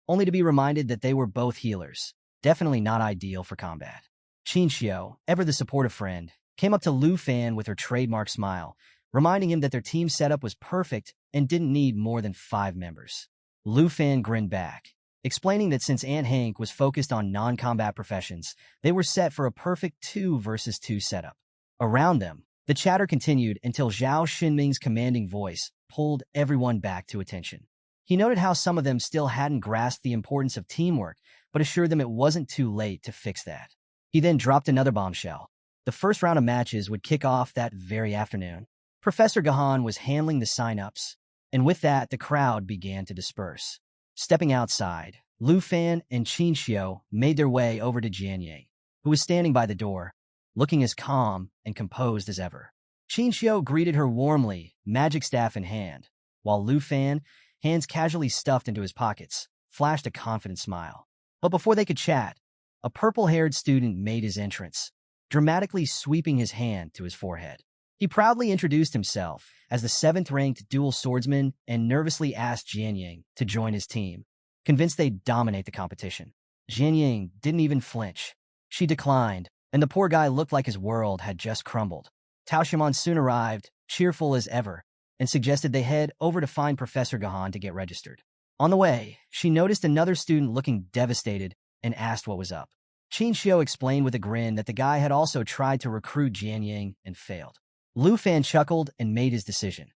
only to be reminded that they were both healers, definitely not ideal for combat. Qinxiu, ever the supportive friend, came up to Lu Fan with her trademark smile, reminding him that their team setup was perfect and didn't need more than 5 members. Lu Fan grinned back, explaining that since Aunt Hank was focused on non-combat professions, they were set for a perfect 2 versus 2 setup. Around them, the chatter continued until Zhao Xinming's commanding voice pulled everyone back to attention. He noted how some of them still hadn't grasped the importance of teamwork, but assured them it wasn't too late to fix that. He then dropped another bombshell. The first round of matches would kick off that very afternoon. Professor Gahan was handling the sign-ups, and with that, the crowd began to disperse. Stepping outside, Lu Fan and Qinxiu made their way over to Jianying, who was standing by the door, looking as calm and composed as ever. Qinxiu greeted her warmly, magic staff in hand, while Lu Fan, hands casually stuffed into his pockets, flashed a confident smile. But before they could chat, a purple-haired student made his entrance, dramatically sweeping his hand to his forehead. He proudly introduced himself as the 7th-ranked dual swordsman and nervously asked Jianying to join his team, convinced they'd dominate the competition. Jianying didn't even flinch. She declined, and the poor guy looked like his world had just crumbled. Tao Shimon soon arrived, cheerful as ever, and suggested they head over to find Professor Gahan to get registered. On the way, she noticed another student looking devastated and asked what was up. Qinxiu explained with a grin that the guy had also tried to recruit Jianying and failed. Lu Fan chuckled and made his decision.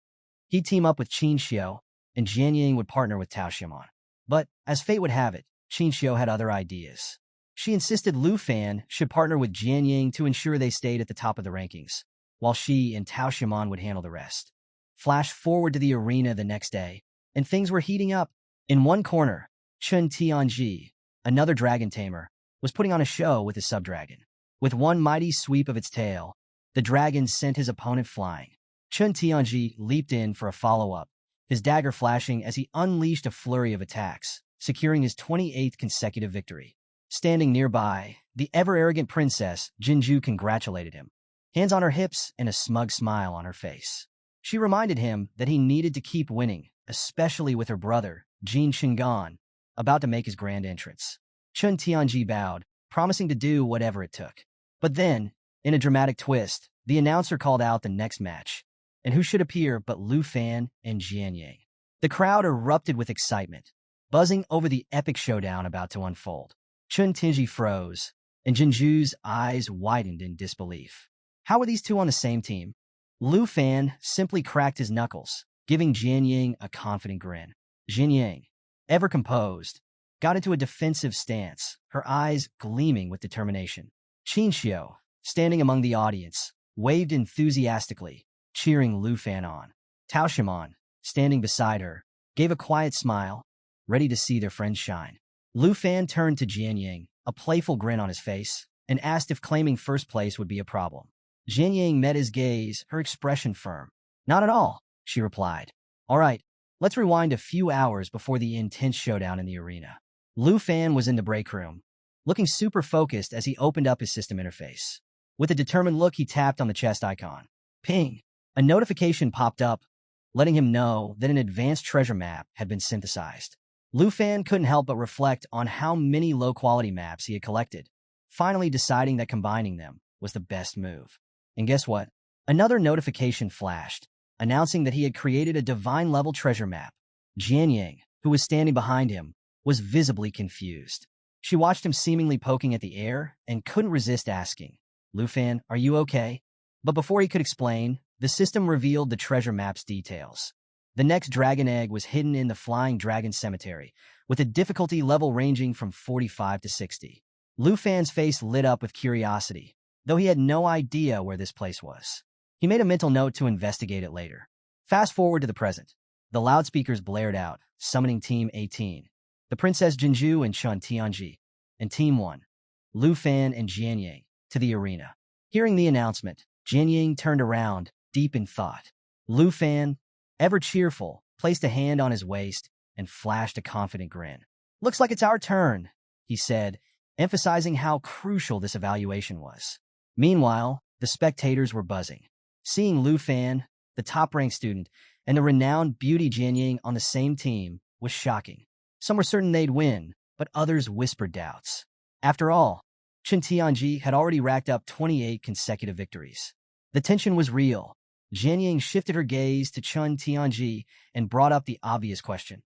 He'd team up with Qinxiu, and Jianying would partner with Tao Shimon. But, as fate would have it, Qinxiu had other ideas. She insisted Lu Fan should partner with Jianying to ensure they stayed at the top of the rankings, while she and Tao Shimon would handle the rest. Flash forward to the arena the next day, and things were heating up. In one corner, Chun Tianji, another dragon tamer, was putting on a show with his sub-dragon. With one mighty sweep of its tail, the dragon sent his opponent flying. Chun Tianji leaped in for a follow-up, his dagger flashing as he unleashed a flurry of attacks, securing his 28th consecutive victory. Standing nearby, the ever-arrogant princess, Jinju, congratulated him, hands on her hips and a smug smile on her face. She reminded him that he needed to keep winning, especially with her brother, Jin Shingan, about to make his grand entrance. Chun Tianji bowed, promising to do whatever it took. But then, in a dramatic twist, the announcer called out the next match, and who should appear but Lu Fan and Jianying. The crowd erupted with excitement, buzzing over the epic showdown about to unfold. Chun Tianji froze, and Jinju's eyes widened in disbelief. How were these two on the same team? Lu Fan simply cracked his knuckles, giving Jianying a confident grin. Jianying, ever composed, got into a defensive stance, her eyes gleaming with determination. Qinxiu, standing among the audience, waved enthusiastically, cheering Lu Fan on. Tao Shimon, standing beside her, gave a quiet smile, ready to see their friends shine. Lu Fan turned to Jianying, a playful grin on his face, and asked if claiming first place would be a problem. Jianying met his gaze, her expression firm. Not at all, she replied. All right, let's rewind a few hours before the intense showdown in the arena. Lu Fan was in the break room, looking super focused as he opened up his system interface. With a determined look, he tapped on the chest icon. Ping! A notification popped up, letting him know that an advanced treasure map had been synthesized. Lu Fan couldn't help but reflect on how many low-quality maps he had collected, finally deciding that combining them was the best move. And guess what? Another notification flashed, announcing that he had created a divine-level treasure map. Jian Yang, who was standing behind him, was visibly confused. She watched him seemingly poking at the air and couldn't resist asking, "Lu Fan, are you okay?" But before he could explain, the system revealed the treasure map's details. The next dragon egg was hidden in the Flying Dragon Cemetery, with a difficulty level ranging from 45 to 60. Lu Fan's face lit up with curiosity, though he had no idea where this place was. He made a mental note to investigate it later. Fast forward to the present. The loudspeakers blared out, summoning Team 18, the Princess Jinju and Chun Tianji, and Team 1, Lu Fan and Jian Yang, to the arena. Hearing the announcement, Jian Yang turned around, deep in thought. Lu Fan, ever cheerful, placed a hand on his waist and flashed a confident grin. "Looks like it's our turn," he said, emphasizing how crucial this evaluation was. Meanwhile, the spectators were buzzing. Seeing Lu Fan, the top-ranked student, and the renowned beauty Jian Yang on the same team was shocking. Some were certain they'd win, but others whispered doubts. After all, Chun Tianji had already racked up 28 consecutive victories. The tension was real. Jian Yang shifted her gaze to Chun Tianji and brought up the obvious question.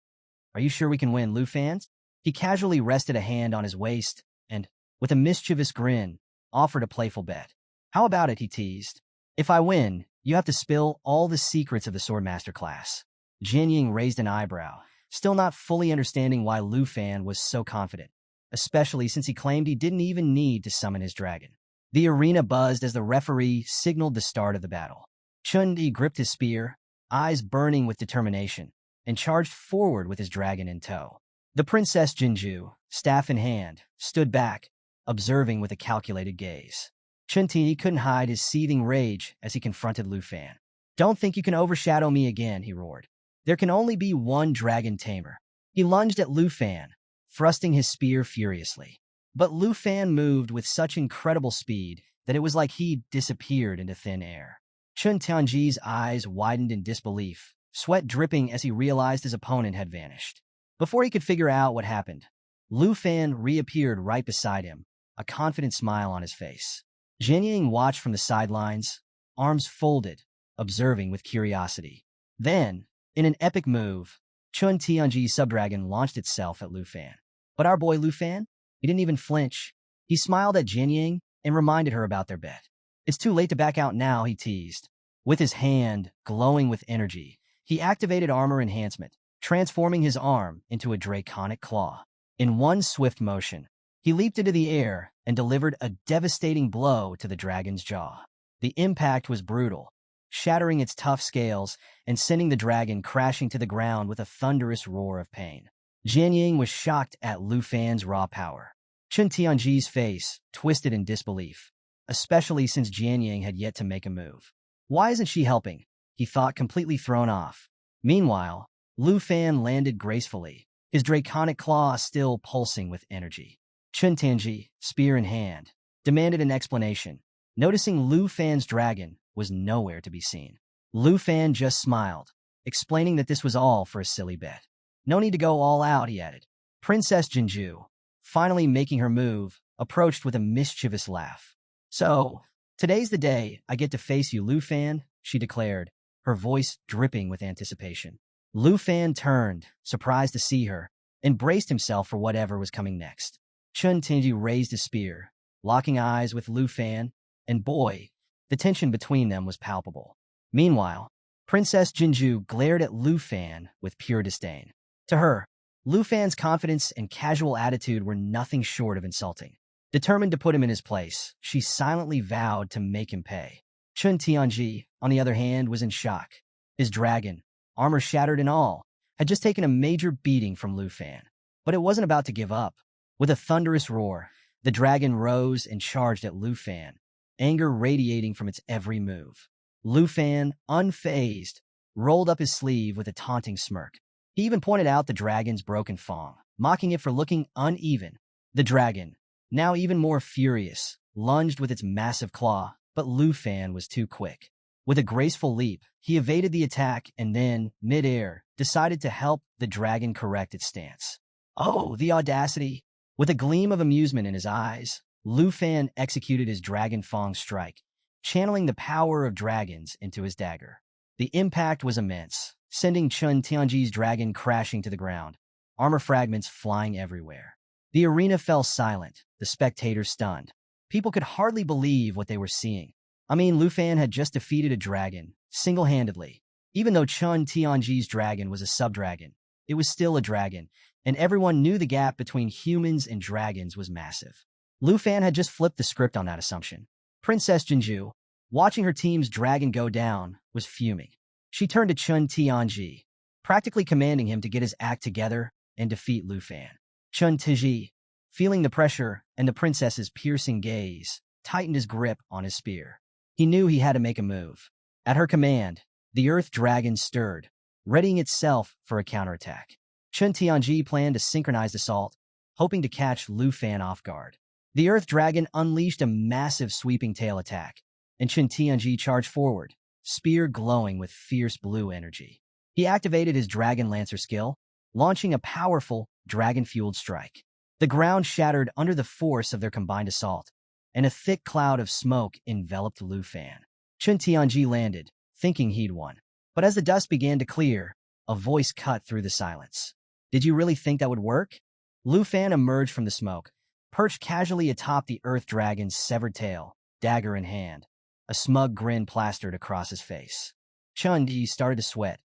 "Are you sure we can win, Lu Fan?" He casually rested a hand on his waist and, with a mischievous grin, offered a playful bet. "How about it?" he teased. "If I win, you have to spill all the secrets of the Swordmaster class." Jian Yang raised an eyebrow, still not fully understanding why Lu Fan was so confident, especially since he claimed he didn't even need to summon his dragon. The arena buzzed as the referee signaled the start of the battle. Chun Di gripped his spear, eyes burning with determination, and charged forward with his dragon in tow. The Princess Jinju, staff in hand, stood back, observing with a calculated gaze. Chun Ti couldn't hide his seething rage as he confronted Lu Fan. "Don't think you can overshadow me again," he roared. "There can only be one dragon tamer." He lunged at Lu Fan, thrusting his spear furiously. But Lu Fan moved with such incredible speed that it was like he disappeared into thin air. Chun Tianji's eyes widened in disbelief, sweat dripping as he realized his opponent had vanished. Before he could figure out what happened, Lu Fan reappeared right beside him, a confident smile on his face. Jian Yang watched from the sidelines, arms folded, observing with curiosity. Then, in an epic move, Chun Tianji's subdragon launched itself at Lu Fan. But our boy Lu Fan? He didn't even flinch. He smiled at Jian Yang and reminded her about their bet. "It's too late to back out now," he teased. With his hand glowing with energy, he activated armor enhancement, transforming his arm into a draconic claw. In one swift motion, he leaped into the air and delivered a devastating blow to the dragon's jaw. The impact was brutal, shattering its tough scales and sending the dragon crashing to the ground with a thunderous roar of pain. Jian Yang was shocked at Lu Fan's raw power. Chun Tianji's face twisted in disbelief, especially since Jian Yang had yet to make a move. Why isn't she helping? He thought, completely thrown off. Meanwhile, Lu Fan landed gracefully, his draconic claw still pulsing with energy. Chun Tianji, spear in hand, demanded an explanation, noticing Lu Fan's dragon was nowhere to be seen. Lu Fan just smiled, explaining that this was all for a silly bet. "No need to go all out," he added. Princess Jinju, finally making her move, approached with a mischievous laugh. "So, today's the day I get to face you, Lu Fan," she declared, her voice dripping with anticipation. Lu Fan turned, surprised to see her, and braced himself for whatever was coming next. Chun Tianji raised his spear, locking eyes with Lu Fan, and boy, the tension between them was palpable. Meanwhile, Princess Jinju glared at Lu Fan with pure disdain. To her, Lu Fan's confidence and casual attitude were nothing short of insulting. Determined to put him in his place, she silently vowed to make him pay. Chun Tianji, on the other hand, was in shock. His dragon, armor shattered and all, had just taken a major beating from Lu Fan. But it wasn't about to give up. With a thunderous roar, the dragon rose and charged at Lu Fan, anger radiating from its every move. Lu Fan, unfazed, rolled up his sleeve with a taunting smirk. He even pointed out the dragon's broken fang, mocking it for looking uneven. The dragon, now even more furious, lunged with its massive claw, but Lu Fan was too quick. With a graceful leap, he evaded the attack and then, mid-air, decided to help the dragon correct its stance. Oh, the audacity! With a gleam of amusement in his eyes, Lu Fan executed his Dragon Fang strike, channeling the power of dragons into his dagger. The impact was immense, sending Chun Tianji's dragon crashing to the ground, armor fragments flying everywhere. The arena fell silent, the spectators stunned. People could hardly believe what they were seeing. I mean, Lu Fan had just defeated a dragon, single-handedly. Even though Chun Tianji's dragon was a sub-dragon, it was still a dragon, and everyone knew the gap between humans and dragons was massive. Lu Fan had just flipped the script on that assumption. Princess Jinju, watching her team's dragon go down, was fuming. She turned to Chun Tianji, practically commanding him to get his act together and defeat Lu Fan. Chun Tianji, feeling the pressure and the princess's piercing gaze, tightened his grip on his spear. He knew he had to make a move. At her command, the earth dragon stirred, readying itself for a counterattack. Chun Tianji planned a synchronized assault, hoping to catch Lu Fan off guard. The earth dragon unleashed a massive sweeping tail attack, and Chun Tianji charged forward, spear glowing with fierce blue energy. He activated his Dragon Lancer skill, launching a powerful, dragon-fueled strike. The ground shattered under the force of their combined assault, and a thick cloud of smoke enveloped Lu Fan. Chun Tianji landed, thinking he'd won. But as the dust began to clear, a voice cut through the silence. "Did you really think that would work?" Lu Fan emerged from the smoke, perched casually atop the earth dragon's severed tail, dagger in hand. A smug grin plastered across his face. Chun Ti started to sweat,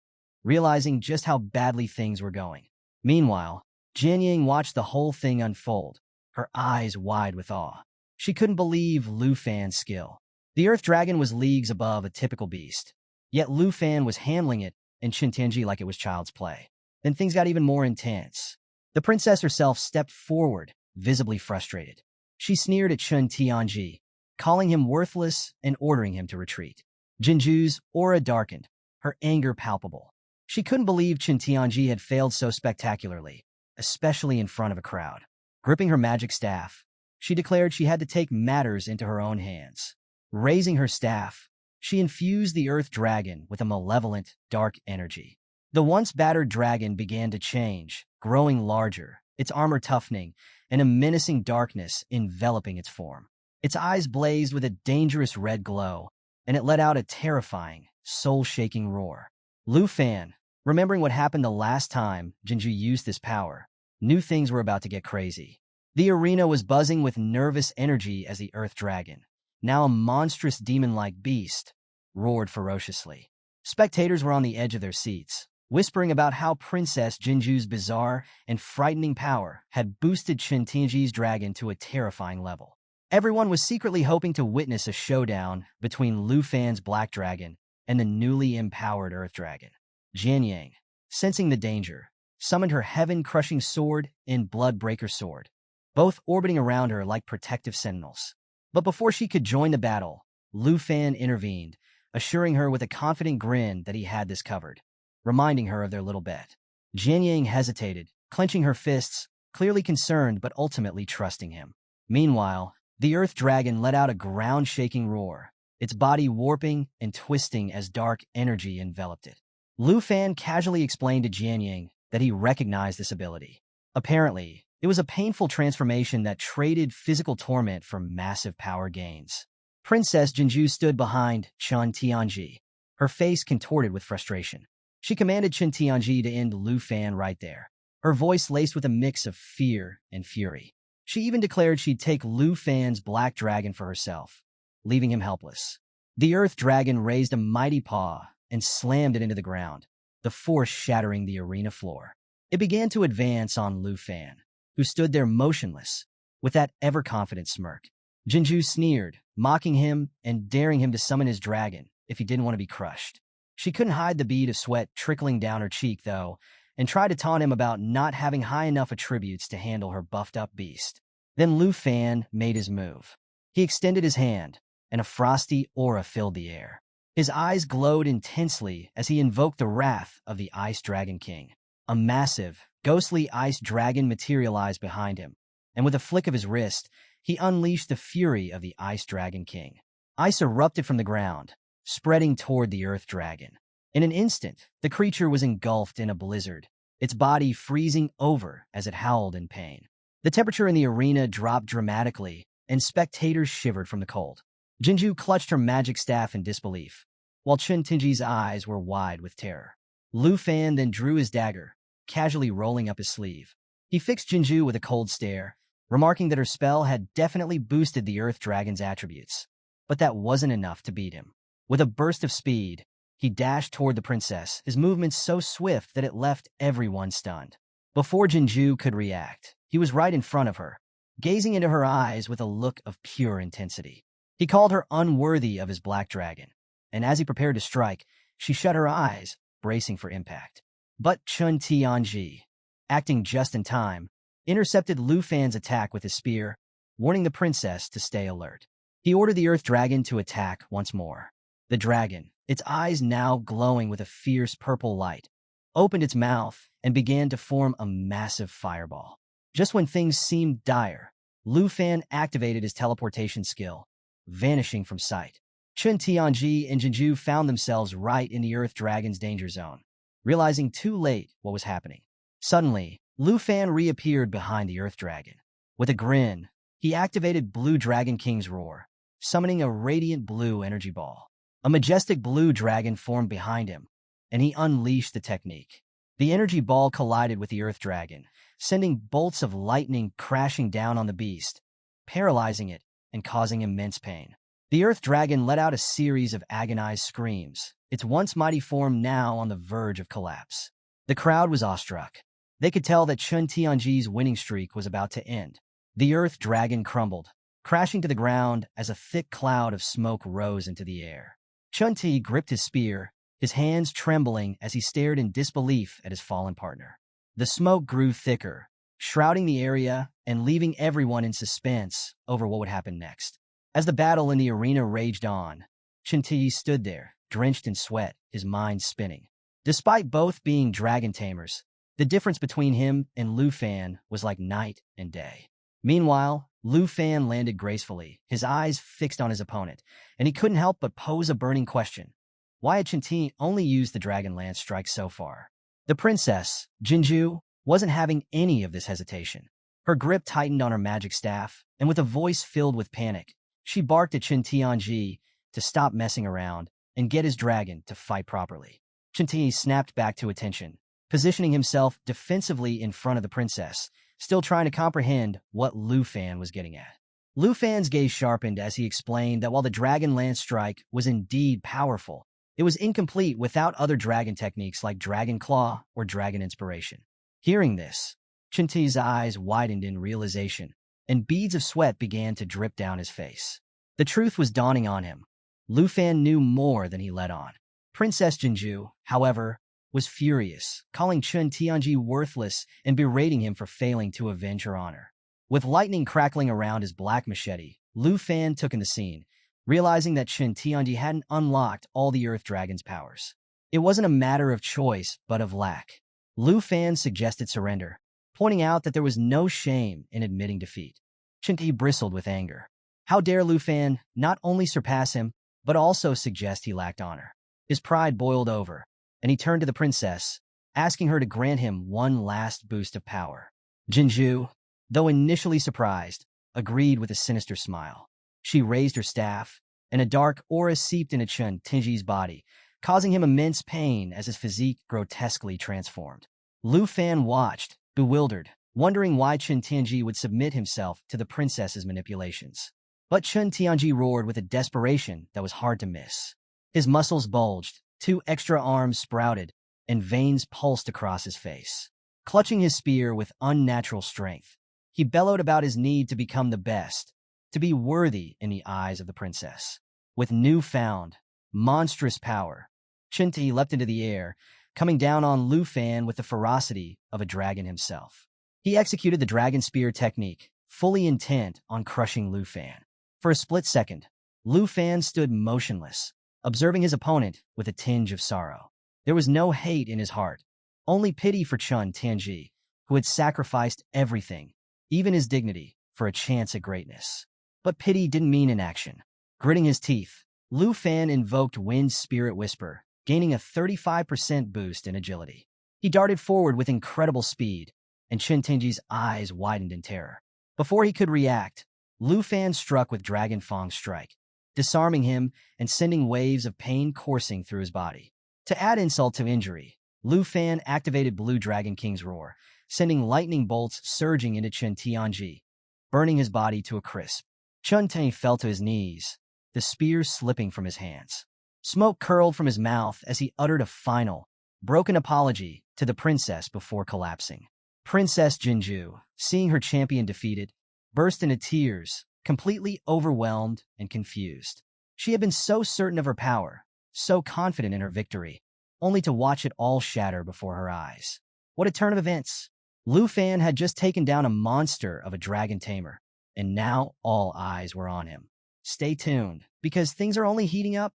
realizing just how badly things were going. Meanwhile, Jianying watched the whole thing unfold, her eyes wide with awe. She couldn't believe Lu Fan's skill. The earth dragon was leagues above a typical beast, yet Lu Fan was handling it and Chun Tianji like it was child's play. Then things got even more intense. The princess herself stepped forward, visibly frustrated. She sneered at Chun Tianji, calling him worthless and ordering him to retreat. Jinju's aura darkened, her anger palpable. She couldn't believe Chun Tianji had failed so spectacularly, especially in front of a crowd. Gripping her magic staff, she declared she had to take matters into her own hands. Raising her staff, she infused the earth dragon with a malevolent, dark energy. The once battered dragon began to change, growing larger, its armor toughening, and a menacing darkness enveloping its form. Its eyes blazed with a dangerous red glow, and it let out a terrifying, soul-shaking roar. Lu Fan, remembering what happened the last time Jinju used this power, knew things were about to get crazy. The arena was buzzing with nervous energy as the earth dragon, now a monstrous demon-like beast, roared ferociously. Spectators were on the edge of their seats, whispering about how Princess Jinju's bizarre and frightening power had boosted Chun Tianji's dragon to a terrifying level. Everyone was secretly hoping to witness a showdown between Lu Fan's black dragon and the newly empowered earth dragon. Jianying, sensing the danger, summoned her heaven-crushing sword and blood-breaker sword, both orbiting around her like protective sentinels. But before she could join the battle, Lu Fan intervened, assuring her with a confident grin that he had this covered, reminding her of their little bet. Jianying hesitated, clenching her fists, clearly concerned but ultimately trusting him. Meanwhile, the earth dragon let out a ground-shaking roar, its body warping and twisting as dark energy enveloped it. Lu Fan casually explained to Jianying that he recognized this ability. Apparently, it was a painful transformation that traded physical torment for massive power gains. Princess Jinju stood behind Chun Tianji, her face contorted with frustration. She commanded Chun Tianji to end Lu Fan right there, her voice laced with a mix of fear and fury. She even declared she'd take Lu Fan's black dragon for herself, leaving him helpless. The earth dragon raised a mighty paw and slammed it into the ground, the force shattering the arena floor. It began to advance on Lu Fan, who stood there motionless, with that ever-confident smirk. Jinju sneered, mocking him and daring him to summon his dragon if he didn't want to be crushed. She couldn't hide the bead of sweat trickling down her cheek, though, and tried to taunt him about not having high enough attributes to handle her buffed-up beast. Then Lu Fan made his move. He extended his hand, and a frosty aura filled the air. His eyes glowed intensely as he invoked the wrath of the Ice Dragon King. A massive, ghostly ice dragon materialized behind him, and with a flick of his wrist, he unleashed the fury of the Ice Dragon King. Ice erupted from the ground, spreading toward the earth dragon. In an instant, the creature was engulfed in a blizzard, its body freezing over as it howled in pain. The temperature in the arena dropped dramatically, and spectators shivered from the cold. Jinju clutched her magic staff in disbelief, while Chun Tinji's eyes were wide with terror. Lu Fan then drew his dagger, casually rolling up his sleeve. He fixed Jinju with a cold stare, remarking that her spell had definitely boosted the Earth Dragon's attributes. But that wasn't enough to beat him. With a burst of speed, he dashed toward the princess, his movements so swift that it left everyone stunned. Before Jinju could react, he was right in front of her, gazing into her eyes with a look of pure intensity. He called her unworthy of his black dragon, and as he prepared to strike, she shut her eyes, bracing for impact. But Chun Tianji, acting just in time, intercepted Lu Fan's attack with his spear, warning the princess to stay alert. He ordered the Earth Dragon to attack once more. The dragon, its eyes now glowing with a fierce purple light, opened its mouth and began to form a massive fireball. Just when things seemed dire, Lu Fan activated his teleportation skill, vanishing from sight. Chun Tianji and Jinju found themselves right in the Earth Dragon's danger zone, realizing too late what was happening. Suddenly, Lu Fan reappeared behind the Earth Dragon. With a grin, he activated Blue Dragon King's Roar, summoning a radiant blue energy ball. A majestic blue dragon formed behind him, and he unleashed the technique. The energy ball collided with the Earth Dragon, sending bolts of lightning crashing down on the beast, paralyzing it and causing immense pain. The Earth Dragon let out a series of agonized screams, its once mighty form now on the verge of collapse. The crowd was awestruck. They could tell that Chun Tianji's winning streak was about to end. The Earth Dragon crumbled, crashing to the ground as a thick cloud of smoke rose into the air. Chun Ti gripped his spear, his hands trembling as he stared in disbelief at his fallen partner. The smoke grew thicker, shrouding the area and leaving everyone in suspense over what would happen next. As the battle in the arena raged on, Chun Ti stood there, drenched in sweat, his mind spinning. Despite both being dragon tamers, the difference between him and Lu Fan was like night and day. Meanwhile, Lu Fan landed gracefully, his eyes fixed on his opponent, and he couldn't help but pose a burning question. Why had Chun Ti only used the Dragon Lance strike so far? The princess, Jinju, wasn't having any of this hesitation. Her grip tightened on her magic staff, and with a voice filled with panic, she barked at Chun Tianji to stop messing around and get his dragon to fight properly. Chun Ti snapped back to attention, positioning himself defensively in front of the princess, still trying to comprehend what Lu Fan was getting at. Lu Fan's gaze sharpened as he explained that while the Dragon Lance strike was indeed powerful, it was incomplete without other dragon techniques like Dragon Claw or Dragon Inspiration. Hearing this, Chun Ti's eyes widened in realization, and beads of sweat began to drip down his face. The truth was dawning on him. Lu Fan knew more than he let on. Princess Jinju, however, was furious, calling Chun Tianji worthless and berating him for failing to avenge her honor. With lightning crackling around his black machete, Lu Fan took in the scene, realizing that Chun Tianji hadn't unlocked all the Earth Dragon's powers. It wasn't a matter of choice, but of lack. Lu Fan suggested surrender, pointing out that there was no shame in admitting defeat. Chun Ti bristled with anger. How dare Lu Fan not only surpass him, but also suggest he lacked honor? His pride boiled over, and he turned to the princess, asking her to grant him one last boost of power. Jinju, though initially surprised, agreed with a sinister smile. She raised her staff, and a dark aura seeped into Chun Tianji's body, causing him immense pain as his physique grotesquely transformed. Lu Fan watched, bewildered, wondering why Chun Tianji would submit himself to the princess's manipulations. But Chun Tianji roared with a desperation that was hard to miss. His muscles bulged, 2 extra arms sprouted, and veins pulsed across his face. Clutching his spear with unnatural strength, he bellowed about his need to become the best, to be worthy in the eyes of the princess. With newfound, monstrous power, Chun Ti leapt into the air, coming down on Lu Fan with the ferocity of a dragon himself. He executed the dragon spear technique, fully intent on crushing Lu Fan. For a split second, Lu Fan stood motionless, observing his opponent with a tinge of sorrow. There was no hate in his heart, only pity for Chun Tianji, who had sacrificed everything, even his dignity, for a chance at greatness. But pity didn't mean inaction. Gritting his teeth, Lu Fan invoked Wind's Spirit Whisper, gaining a 35% boost in agility. He darted forward with incredible speed, and Chen Tenji's eyes widened in terror. Before he could react, Lu Fan struck with Dragon Fang's strike, disarming him and sending waves of pain coursing through his body. To add insult to injury, Lu Fan activated Blue Dragon King's roar, sending lightning bolts surging into Chen Tianji, burning his body to a crisp. Chen Tang fell to his knees, the spear slipping from his hands. Smoke curled from his mouth as he uttered a final, broken apology to the princess before collapsing. Princess Jinju, seeing her champion defeated, burst into tears, completely overwhelmed and confused. She had been so certain of her power, so confident in her victory, only to watch it all shatter before her eyes. What a turn of events! Lu Fan had just taken down a monster of a dragon tamer, and now all eyes were on him. Stay tuned, because things are only heating up.